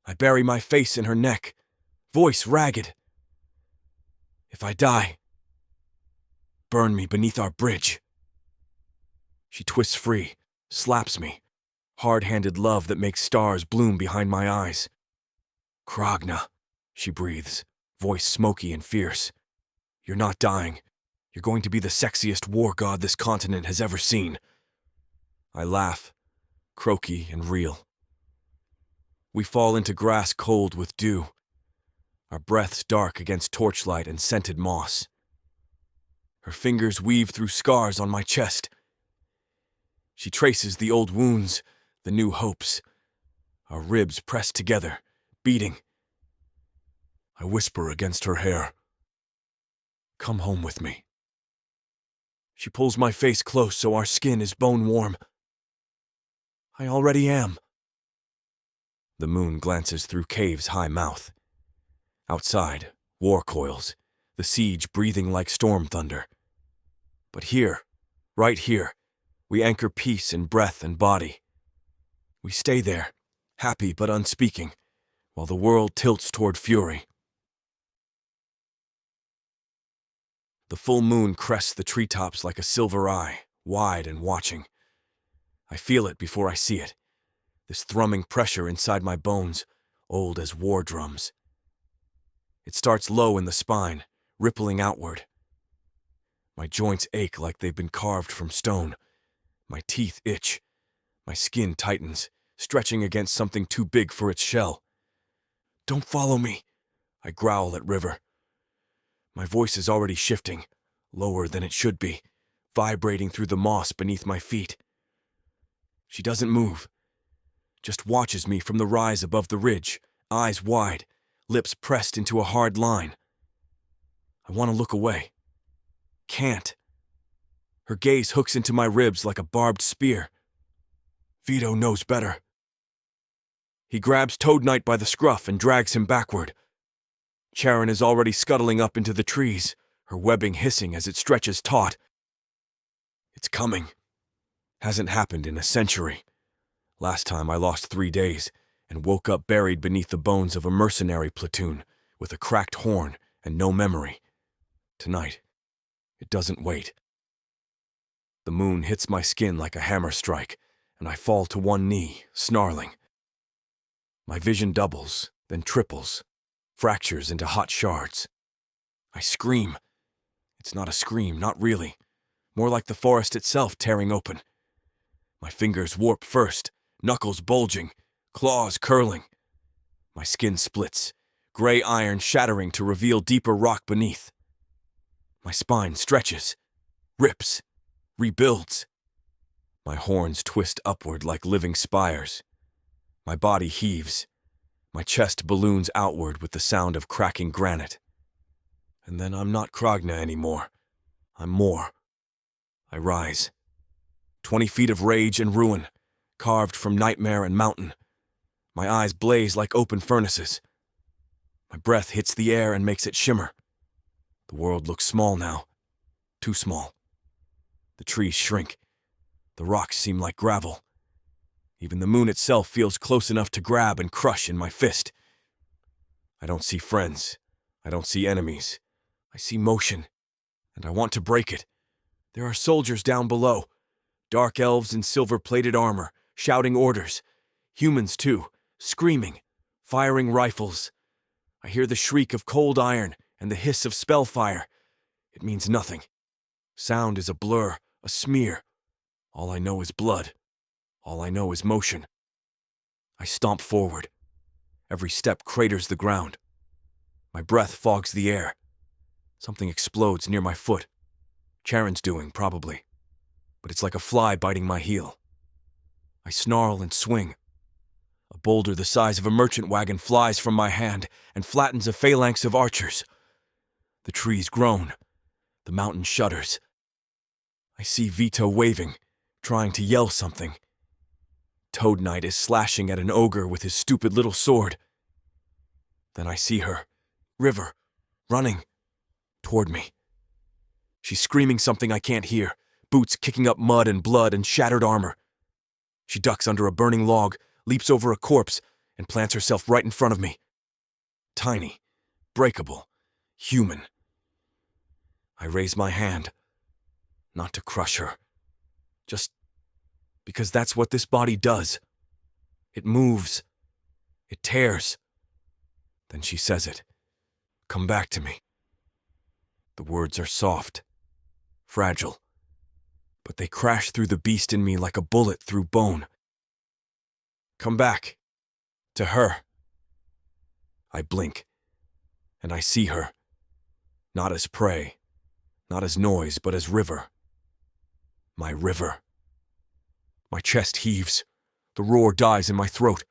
I bury my face in her neck, voice ragged. If I die, burn me beneath our bridge. She twists free, slaps me, hard-handed love that makes stars bloom behind my eyes. Kragna, she breathes, voice smoky and fierce. You're not dying. You're going to be the sexiest war god this continent has ever seen. I laugh, croaky and real. We fall into grass cold with dew, our breaths dark against torchlight and scented moss. Her fingers weave through scars on my chest. She traces the old wounds, the new hopes. Our ribs pressed together, beating. I whisper against her hair. Come home with me. She pulls my face close so our skin is bone warm. I already am. The moon glances through cave's high mouth. Outside, war coils, the siege breathing like storm thunder. But here, right here, we anchor peace in breath and body. We stay there, happy but unspeaking, while the world tilts toward fury. The full moon crests the treetops like a silver eye, wide and watching. I feel it before I see it, this thrumming pressure inside my bones, old as war drums. It starts low in the spine, rippling outward. My joints ache like they've been carved from stone. My teeth itch. My skin tightens, stretching against something too big for its shell. "Don't follow me," I growl at River. My voice is already shifting, lower than it should be, vibrating through the moss beneath my feet. She doesn't move, just watches me from the rise above the ridge, eyes wide, lips pressed into a hard line. I want to look away. Can't. Her gaze hooks into my ribs like a barbed spear. Vito knows better. He grabs Toad Knight by the scruff and drags him backward. Charon is already scuttling up into the trees, her webbing hissing as it stretches taut. It's coming. Hasn't happened in a century. Last time I lost 3 days and woke up buried beneath the bones of a mercenary platoon with a cracked horn and no memory. Tonight, it doesn't wait. The moon hits my skin like a hammer strike, and I fall to one knee, snarling. My vision doubles, then triples, fractures into hot shards. I scream. It's not a scream, not really. More like the forest itself tearing open. My fingers warp first, knuckles bulging, claws curling. My skin splits, gray iron shattering to reveal deeper rock beneath. My spine stretches, rips, rebuilds. My horns twist upward like living spires. My body heaves. My chest balloons outward with the sound of cracking granite. And then I'm not Kragna anymore. I'm more. I rise. 20 feet of rage and ruin, carved from nightmare and mountain. My eyes blaze like open furnaces. My breath hits the air and makes it shimmer. The world looks small now. Too small. The trees shrink. The rocks seem like gravel. Even the moon itself feels close enough to grab and crush in my fist. I don't see friends. I don't see enemies. I see motion, and I want to break it. There are soldiers down below. Dark elves in silver-plated armor, shouting orders. Humans, too, screaming, firing rifles. I hear the shriek of cold iron and the hiss of spellfire. It means nothing. Sound is a blur, a smear. All I know is blood. All I know is motion. I stomp forward. Every step craters the ground. My breath fogs the air. Something explodes near my foot. Charon's doing, probably. But it's like a fly biting my heel. I snarl and swing. A boulder the size of a merchant wagon flies from my hand and flattens a phalanx of archers. The trees groan. The mountain shudders. I see Vito waving, trying to yell something. Toad Knight is slashing at an ogre with his stupid little sword. Then I see her, River, running toward me. She's screaming something I can't hear, boots kicking up mud and blood and shattered armor. She ducks under a burning log, leaps over a corpse, and plants herself right in front of me. Tiny, breakable, human. I raise my hand, not to crush her, just because that's what this body does. It moves. It tears. Then she says it. Come back to me. The words are soft, fragile, but they crash through the beast in me like a bullet through bone. Come back. To her. I blink, and I see her. Not as prey, not as noise, but as river. My river. My chest heaves. The roar dies in my throat.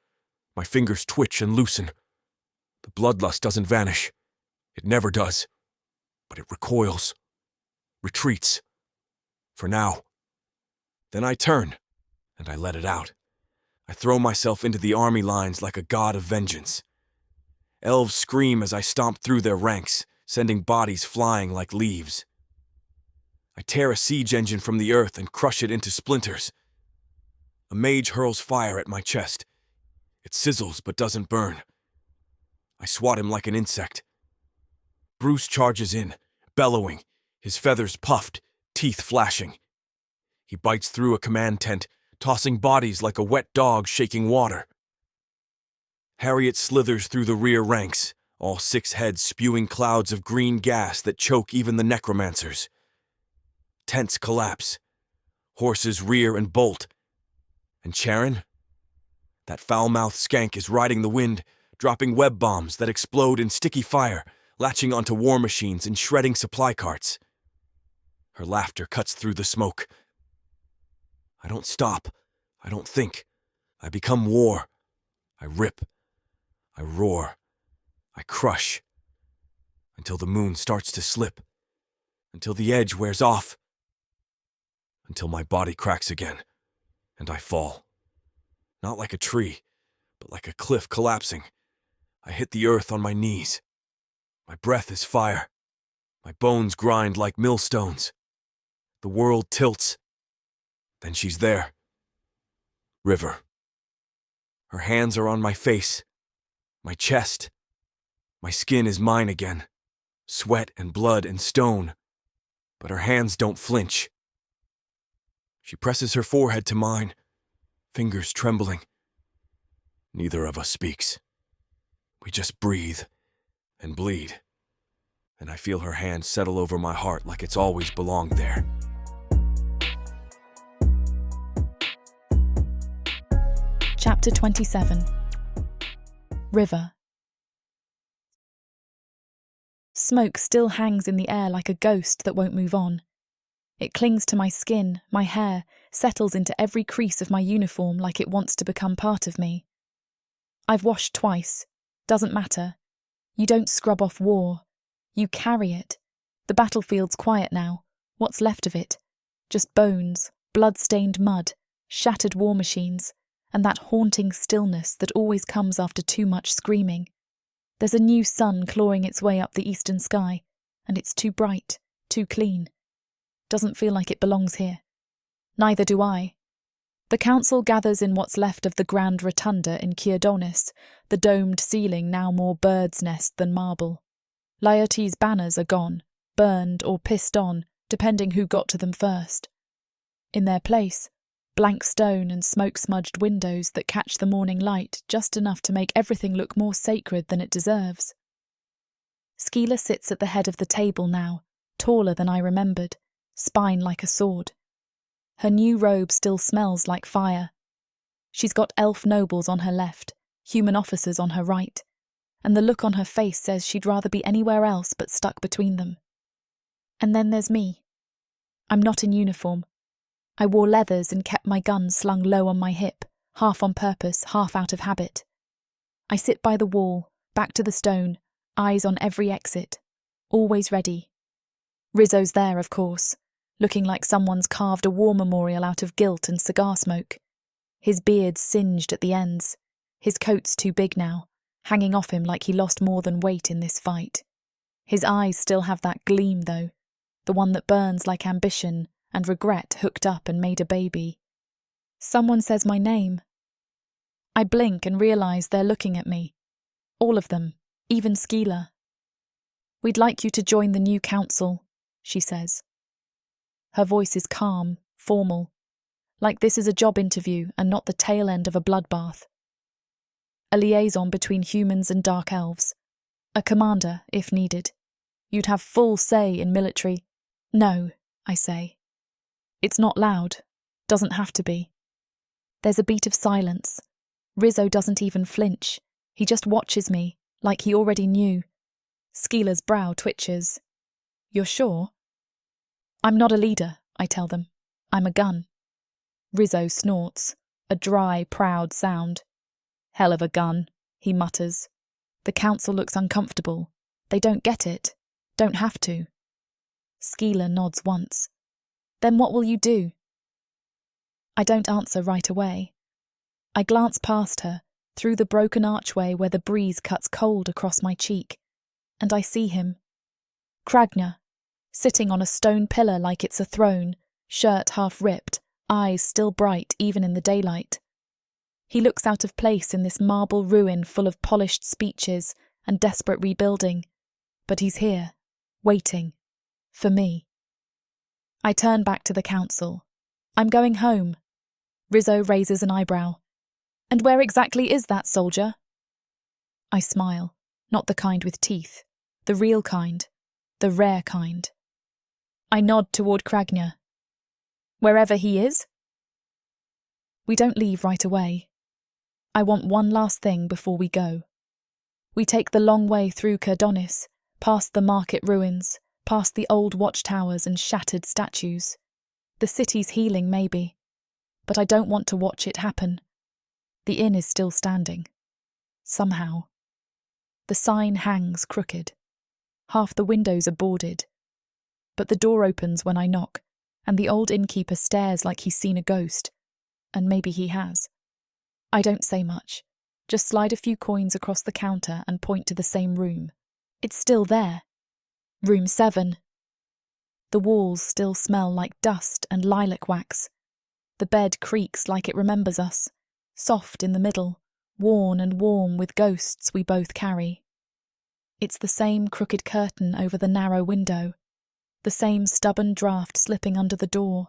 My fingers twitch and loosen. The bloodlust doesn't vanish. It never does. But it recoils. Retreats. For now. Then I turn, and I let it out. I throw myself into the army lines like a god of vengeance. Elves scream as I stomp through their ranks, sending bodies flying like leaves. I tear a siege engine from the earth and crush it into splinters. A mage hurls fire at my chest. It sizzles but doesn't burn. I swat him like an insect. Bruce charges in, bellowing. his feathers puffed, teeth flashing. He bites through a command tent, tossing bodies like a wet dog shaking water. Harriet slithers through the rear ranks, all 6 heads spewing clouds of green gas that choke even the necromancers. Tents collapse. Horses rear and bolt. And Charon? That foul-mouthed skank is riding the wind, dropping web bombs that explode in sticky fire, latching onto war machines and shredding supply carts. Her laughter cuts through the smoke. I don't stop. I don't think. I become war. I rip. I roar. I crush. Until the moon starts to slip. Until the edge wears off. Until my body cracks again, and I fall. Not like a tree, but like a cliff collapsing. I hit the earth on my knees. My breath is fire. My bones grind like millstones. The world tilts. Then she's there. River. Her hands are on my face, my chest. My skin is mine again, sweat and blood and stone, but her hands don't flinch. She presses her forehead to mine, fingers trembling. Neither of us speaks. We just breathe and bleed, and I feel her hand settle over my heart like it's always belonged there. Chapter 27. River. Smoke still hangs in the air like a ghost that won't move on. It clings to my skin, my hair, settles into every crease of my uniform like it wants to become part of me. I've washed twice. Doesn't matter. You don't scrub off war. You carry it. The battlefield's quiet now. What's left of it? Just bones, blood-stained mud, shattered war machines, and that haunting stillness that always comes after too much screaming. There's a new sun clawing its way up the eastern sky, and it's too bright, too clean. Doesn't feel like it belongs here. Neither do I. The council gathers in what's left of the grand rotunda in Kyrdonis, the domed ceiling now more bird's nest than marble. Laertes' banners are gone, burned or pissed on, depending who got to them first. In their place, blank stone and smoke-smudged windows that catch the morning light just enough to make everything look more sacred than it deserves. Skeela sits at the head of the table now, taller than I remembered, spine like a sword. Her new robe still smells like fire. She's got elf nobles on her left, human officers on her right, and the look on her face says she'd rather be anywhere else but stuck between them. And then there's me. I'm not in uniform. I wore leathers and kept my gun slung low on my hip, half on purpose, half out of habit. I sit by the wall, back to the stone, eyes on every exit, always ready. Rizzo's there, of course, looking like someone's carved a war memorial out of guilt and cigar smoke. His beard's singed at the ends, his coat's too big now, hanging off him like he lost more than weight in this fight. His eyes still have that gleam, though, the one that burns like ambition and regret hooked up and made a baby. Someone says my name. I blink and realise they're looking at me. All of them, even Skeela. "We'd like you to join the new council," she says. Her voice is calm, formal, like this is a job interview and not the tail end of a bloodbath. A liaison between humans and dark elves. A commander, if needed. You'd have full say in military. No, I say. It's not loud. Doesn't have to be. There's a beat of silence. Rizzo doesn't even flinch. He just watches me, like he already knew. Skeela's brow twitches. "You're sure?" "I'm not a leader," I tell them. "I'm a gun." Rizzo snorts, a dry, proud sound. "Hell of a gun," he mutters. The council looks uncomfortable. They don't get it. Don't have to. Skeela nods once. "Then what will you do?" I don't answer right away. I glance past her, through the broken archway where the breeze cuts cold across my cheek, and I see him. Kragner, sitting on a stone pillar like it's a throne, shirt half ripped, eyes still bright even in the daylight. He looks out of place in this marble ruin full of polished speeches and desperate rebuilding, but he's here, waiting, for me. I turn back to the council. I'm going home. Rizzo raises an eyebrow. And where exactly is that soldier? I smile, not the kind with teeth, the real kind, the rare kind. I nod toward Kragner. Wherever he is? We don't leave right away. I want one last thing before we go. We take the long way through Kerdonis, past the market ruins, past the old watchtowers and shattered statues. The city's healing, maybe, but I don't want to watch it happen. The inn is still standing. Somehow. The sign hangs crooked. Half the windows are boarded. But the door opens when I knock, and the old innkeeper stares like he's seen a ghost. And maybe he has. I don't say much, just slide a few coins across the counter and point to the same room. It's still there. Room 7. The walls still smell like dust and lilac wax. The bed creaks like it remembers us, soft in the middle, worn and warm with ghosts we both carry. It's the same crooked curtain over the narrow window, the same stubborn draught slipping under the door.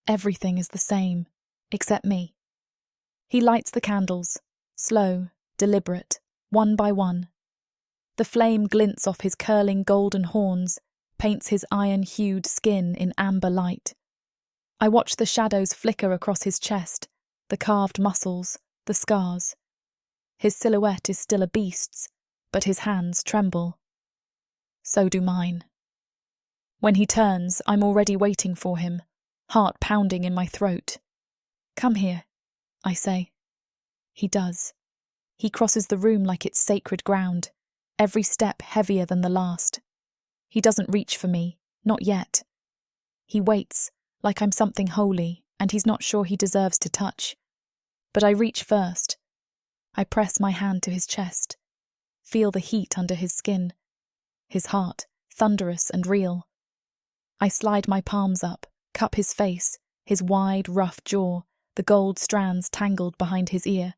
Everything is the same, except me. He lights the candles, slow, deliberate, one by one. The flame glints off his curling golden horns, paints his iron-hued skin in amber light. I watch the shadows flicker across his chest, the carved muscles, the scars. His silhouette is still a beast's, but his hands tremble. So do mine. When he turns, I'm already waiting for him, heart pounding in my throat. Come here, I say. He does. He crosses the room like it's sacred ground, every step heavier than the last. He doesn't reach for me, not yet. He waits, like I'm something holy, and he's not sure he deserves to touch. But I reach first. I press my hand to his chest, feel the heat under his skin, his heart, thunderous and real. I slide my palms up, cup his face, his wide, rough jaw, the gold strands tangled behind his ear.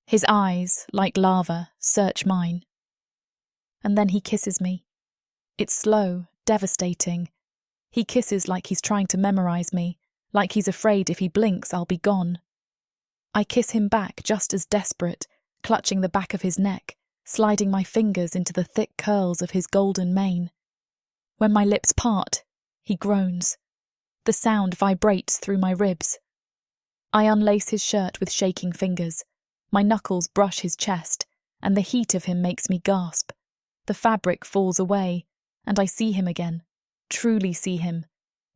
His eyes, like lava, search mine. And then he kisses me. It's slow, devastating. He kisses like he's trying to memorize me, like he's afraid if he blinks I'll be gone. I kiss him back just as desperate, clutching the back of his neck, sliding my fingers into the thick curls of his golden mane. When my lips part, he groans. The sound vibrates through my ribs. I unlace his shirt with shaking fingers. My knuckles brush his chest, and the heat of him makes me gasp. The fabric falls away, and I see him again, truly see him.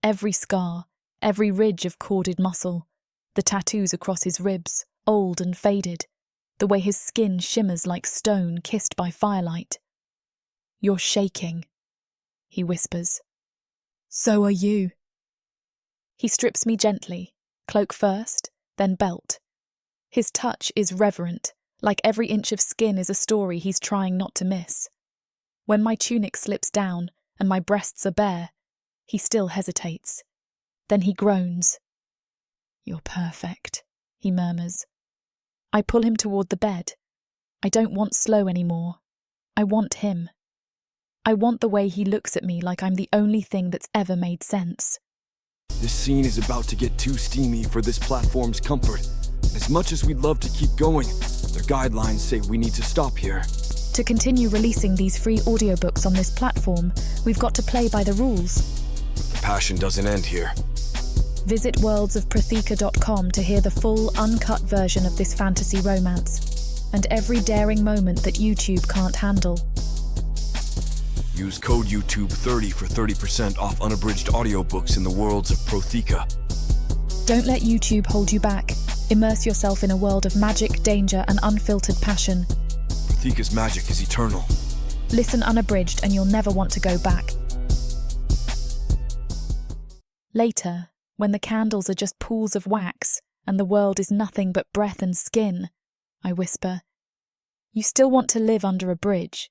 Every scar, every ridge of corded muscle, the tattoos across his ribs, old and faded, the way his skin shimmers like stone kissed by firelight. You're shaking, he whispers. So are you. He strips me gently, cloak first, then belt. His touch is reverent, like every inch of skin is a story he's trying not to miss. When my tunic slips down and my breasts are bare, he still hesitates. Then he groans. You're perfect, he murmurs. I pull him toward the bed. I don't want Slow anymore. I want him. I want the way he looks at me like I'm the only thing that's ever made sense. This scene is about to get too steamy for this platform's comfort. As much as we'd love to keep going, the guidelines say we need to stop here. To continue releasing these free audiobooks on this platform, we've got to play by the rules. The passion doesn't end here. Visit worldsofprotheka.com to hear the full, uncut version of this fantasy romance, and every daring moment that YouTube can't handle. Use code YouTube30 for 30% off unabridged audiobooks in the Worlds of Protheka. Don't let YouTube hold you back. Immerse yourself in a world of magic, danger, and unfiltered passion. Protheka's magic is eternal. Listen unabridged and you'll never want to go back. Later, when the candles are just pools of wax and the world is nothing but breath and skin, I whisper, you still want to live under a bridge.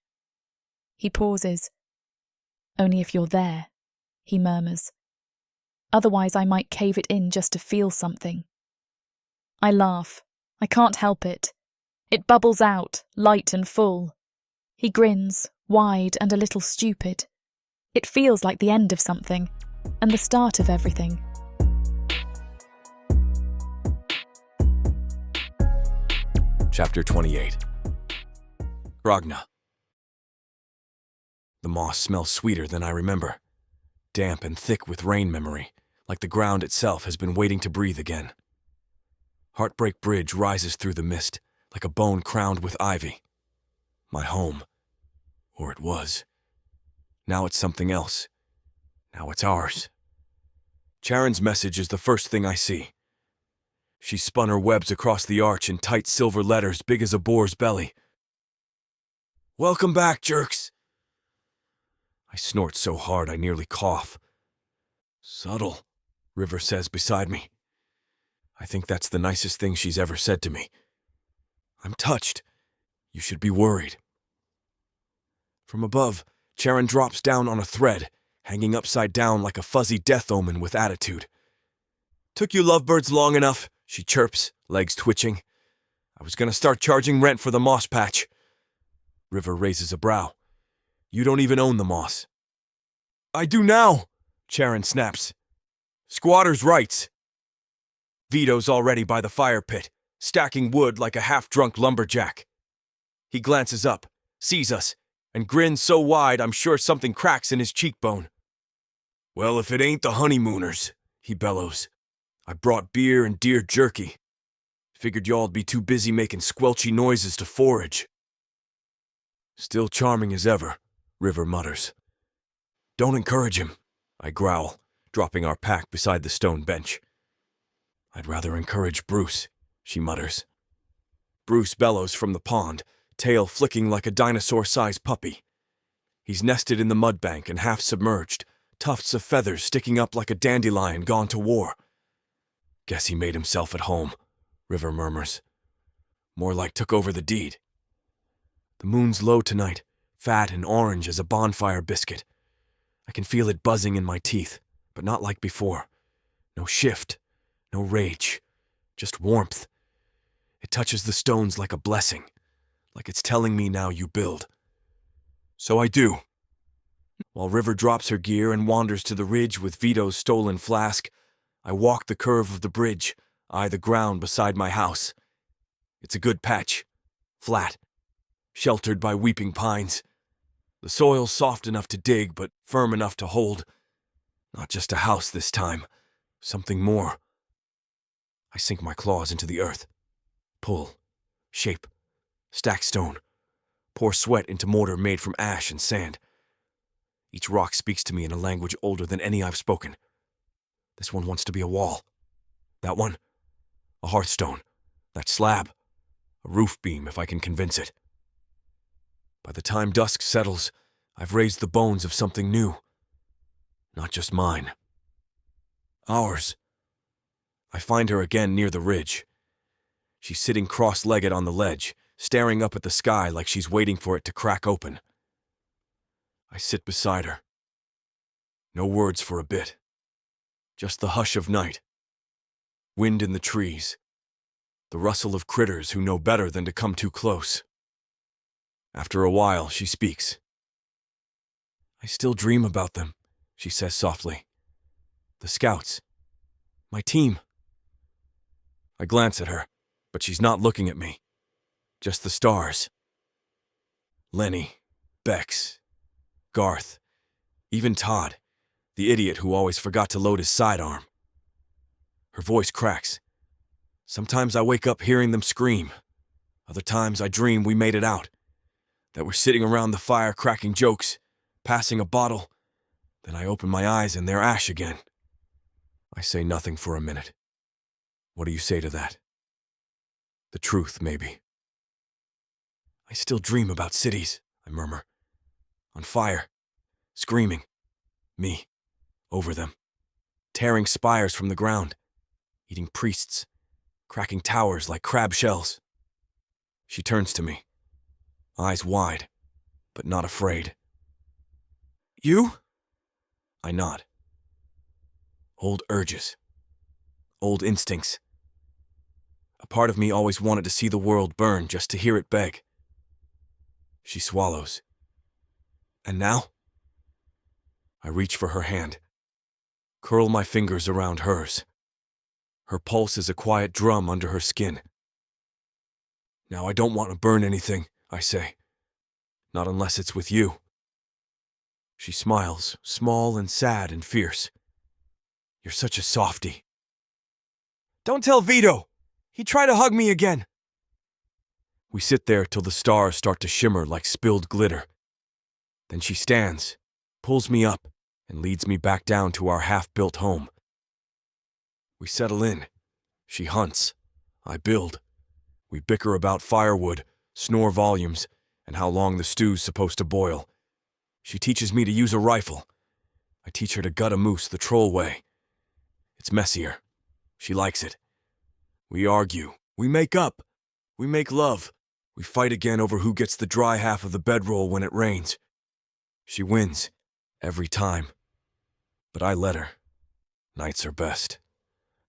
He pauses. Only if you're there, he murmurs. Otherwise I might cave it in just to feel something. I laugh. I can't help it. It bubbles out, light and full. He grins, wide and a little stupid. It feels like the end of something, and the start of everything. Chapter 28. Ragna. The moss smells sweeter than I remember, damp and thick with rain memory, like the ground itself has been waiting to breathe again. Heartbreak Bridge rises through the mist, like a bone crowned with ivy. My home. Or it was. Now it's something else. Now it's ours. Charon's message is the first thing I see. She spun her webs across the arch in tight silver letters big as a boar's belly. "Welcome back, jerks." I snort so hard I nearly cough. "Subtle," River says beside me. I think that's the nicest thing she's ever said to me. I'm touched. You should be worried. From above, Charon drops down on a thread, hanging upside down like a fuzzy death omen with attitude. "Took you lovebirds long enough," she chirps, legs twitching. "I was gonna start charging rent for the moss patch." River raises a brow. "You don't even own the moss." "I do now," Charon snaps. "Squatter's rights." Vito's already by the fire pit, stacking wood like a half-drunk lumberjack. He glances up, sees us, and grins so wide I'm sure something cracks in his cheekbone. "Well, if it ain't the honeymooners," he bellows. "I brought beer and deer jerky. Figured y'all'd be too busy making squelchy noises to forage." "Still charming as ever," River mutters. "Don't encourage him," I growl, dropping our pack beside the stone bench. "I'd rather encourage Bruce," she mutters. Bruce bellows from the pond, tail flicking like a dinosaur-sized puppy. He's nested in the mud bank and half submerged, tufts of feathers sticking up like a dandelion gone to war. "Guess he made himself at home," River murmurs. "More like took over the deed." The moon's low tonight, fat and orange as a bonfire biscuit. I can feel it buzzing in my teeth, but not like before. No shift, no rage, just warmth. It touches the stones like a blessing, like it's telling me now you build. So I do. While River drops her gear and wanders to the ridge with Vito's stolen flask, I walk the curve of the bridge, eye the ground beside my house. It's a good patch, flat, sheltered by weeping pines. The soil's soft enough to dig, but firm enough to hold. Not just a house this time, something more. I sink my claws into the earth. Pull, shape, stack stone, pour sweat into mortar made from ash and sand. Each rock speaks to me in a language older than any I've spoken. This one wants to be a wall. That one, a hearthstone. That slab, a roof beam if I can convince it. By the time dusk settles, I've raised the bones of something new. Not just mine. Ours. I find her again near the ridge. She's sitting cross-legged on the ledge, staring up at the sky like she's waiting for it to crack open. I sit beside her. No words for a bit. Just the hush of night. Wind in the trees. The rustle of critters who know better than to come too close. After a while, she speaks. "I still dream about them," she says softly. "The scouts. My team." I glance at her, but she's not looking at me. Just the stars. Lenny, Bex, Garth, even Todd, the idiot who always forgot to load his sidearm. Her voice cracks. Sometimes I wake up hearing them scream. Other times I dream we made it out, that we're sitting around the fire cracking jokes, passing a bottle. Then I open my eyes and they're ash again. I say nothing for a minute. What do you say to that? The truth, maybe. "I still dream about cities," I murmur. "On fire. Screaming. Me. Over them. Tearing spires from the ground. Eating priests. Cracking towers like crab shells." She turns to me. Eyes wide, but not afraid. "You?" I nod. Old urges. Old instincts. A part of me always wanted to see the world burn just to hear it beg. She swallows. "And now?" I reach for her hand. curl my fingers around hers. Her pulse is a quiet drum under her skin. Now I don't want to burn anything, I say. Not unless it's with you. She smiles, small and sad and fierce. You're such a softie. Don't tell Vito! He tried to hug me again! We sit there till the stars start to shimmer like spilled glitter. Then she stands, pulls me up, and leads me back down to our half-built home. We settle in. She hunts. I build. We bicker about firewood, snore volumes, and how long the stew's supposed to boil. She teaches me to use a rifle. I teach her to gut a moose the troll way. It's messier. She likes it. We argue. We make up. We make love. We fight again over who gets the dry half of the bedroll when it rains. She wins. Every time. But I let her. Nights are best.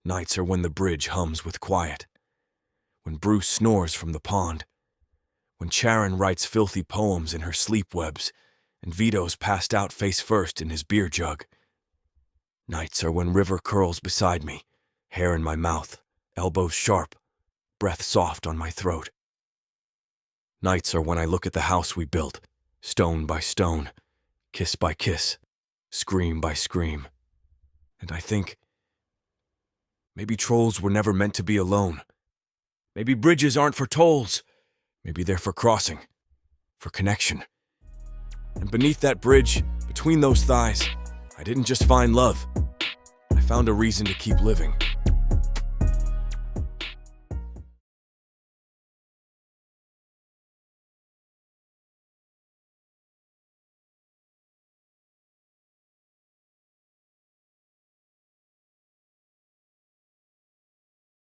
Nights are when the bridge hums with quiet. When Bruce snores from the pond. When Charon writes filthy poems in her sleep webs, and Vito's passed out face first in his beer jug. Nights are when River curls beside me, hair in my mouth, elbows sharp, breath soft on my throat. Nights are when I look at the house we built, stone by stone, kiss by kiss, scream by scream. And I think, maybe trolls were never meant to be alone. Maybe bridges aren't for tolls. Maybe they're for crossing, for connection. And beneath that bridge, between those thighs, I didn't just find love. I found a reason to keep living.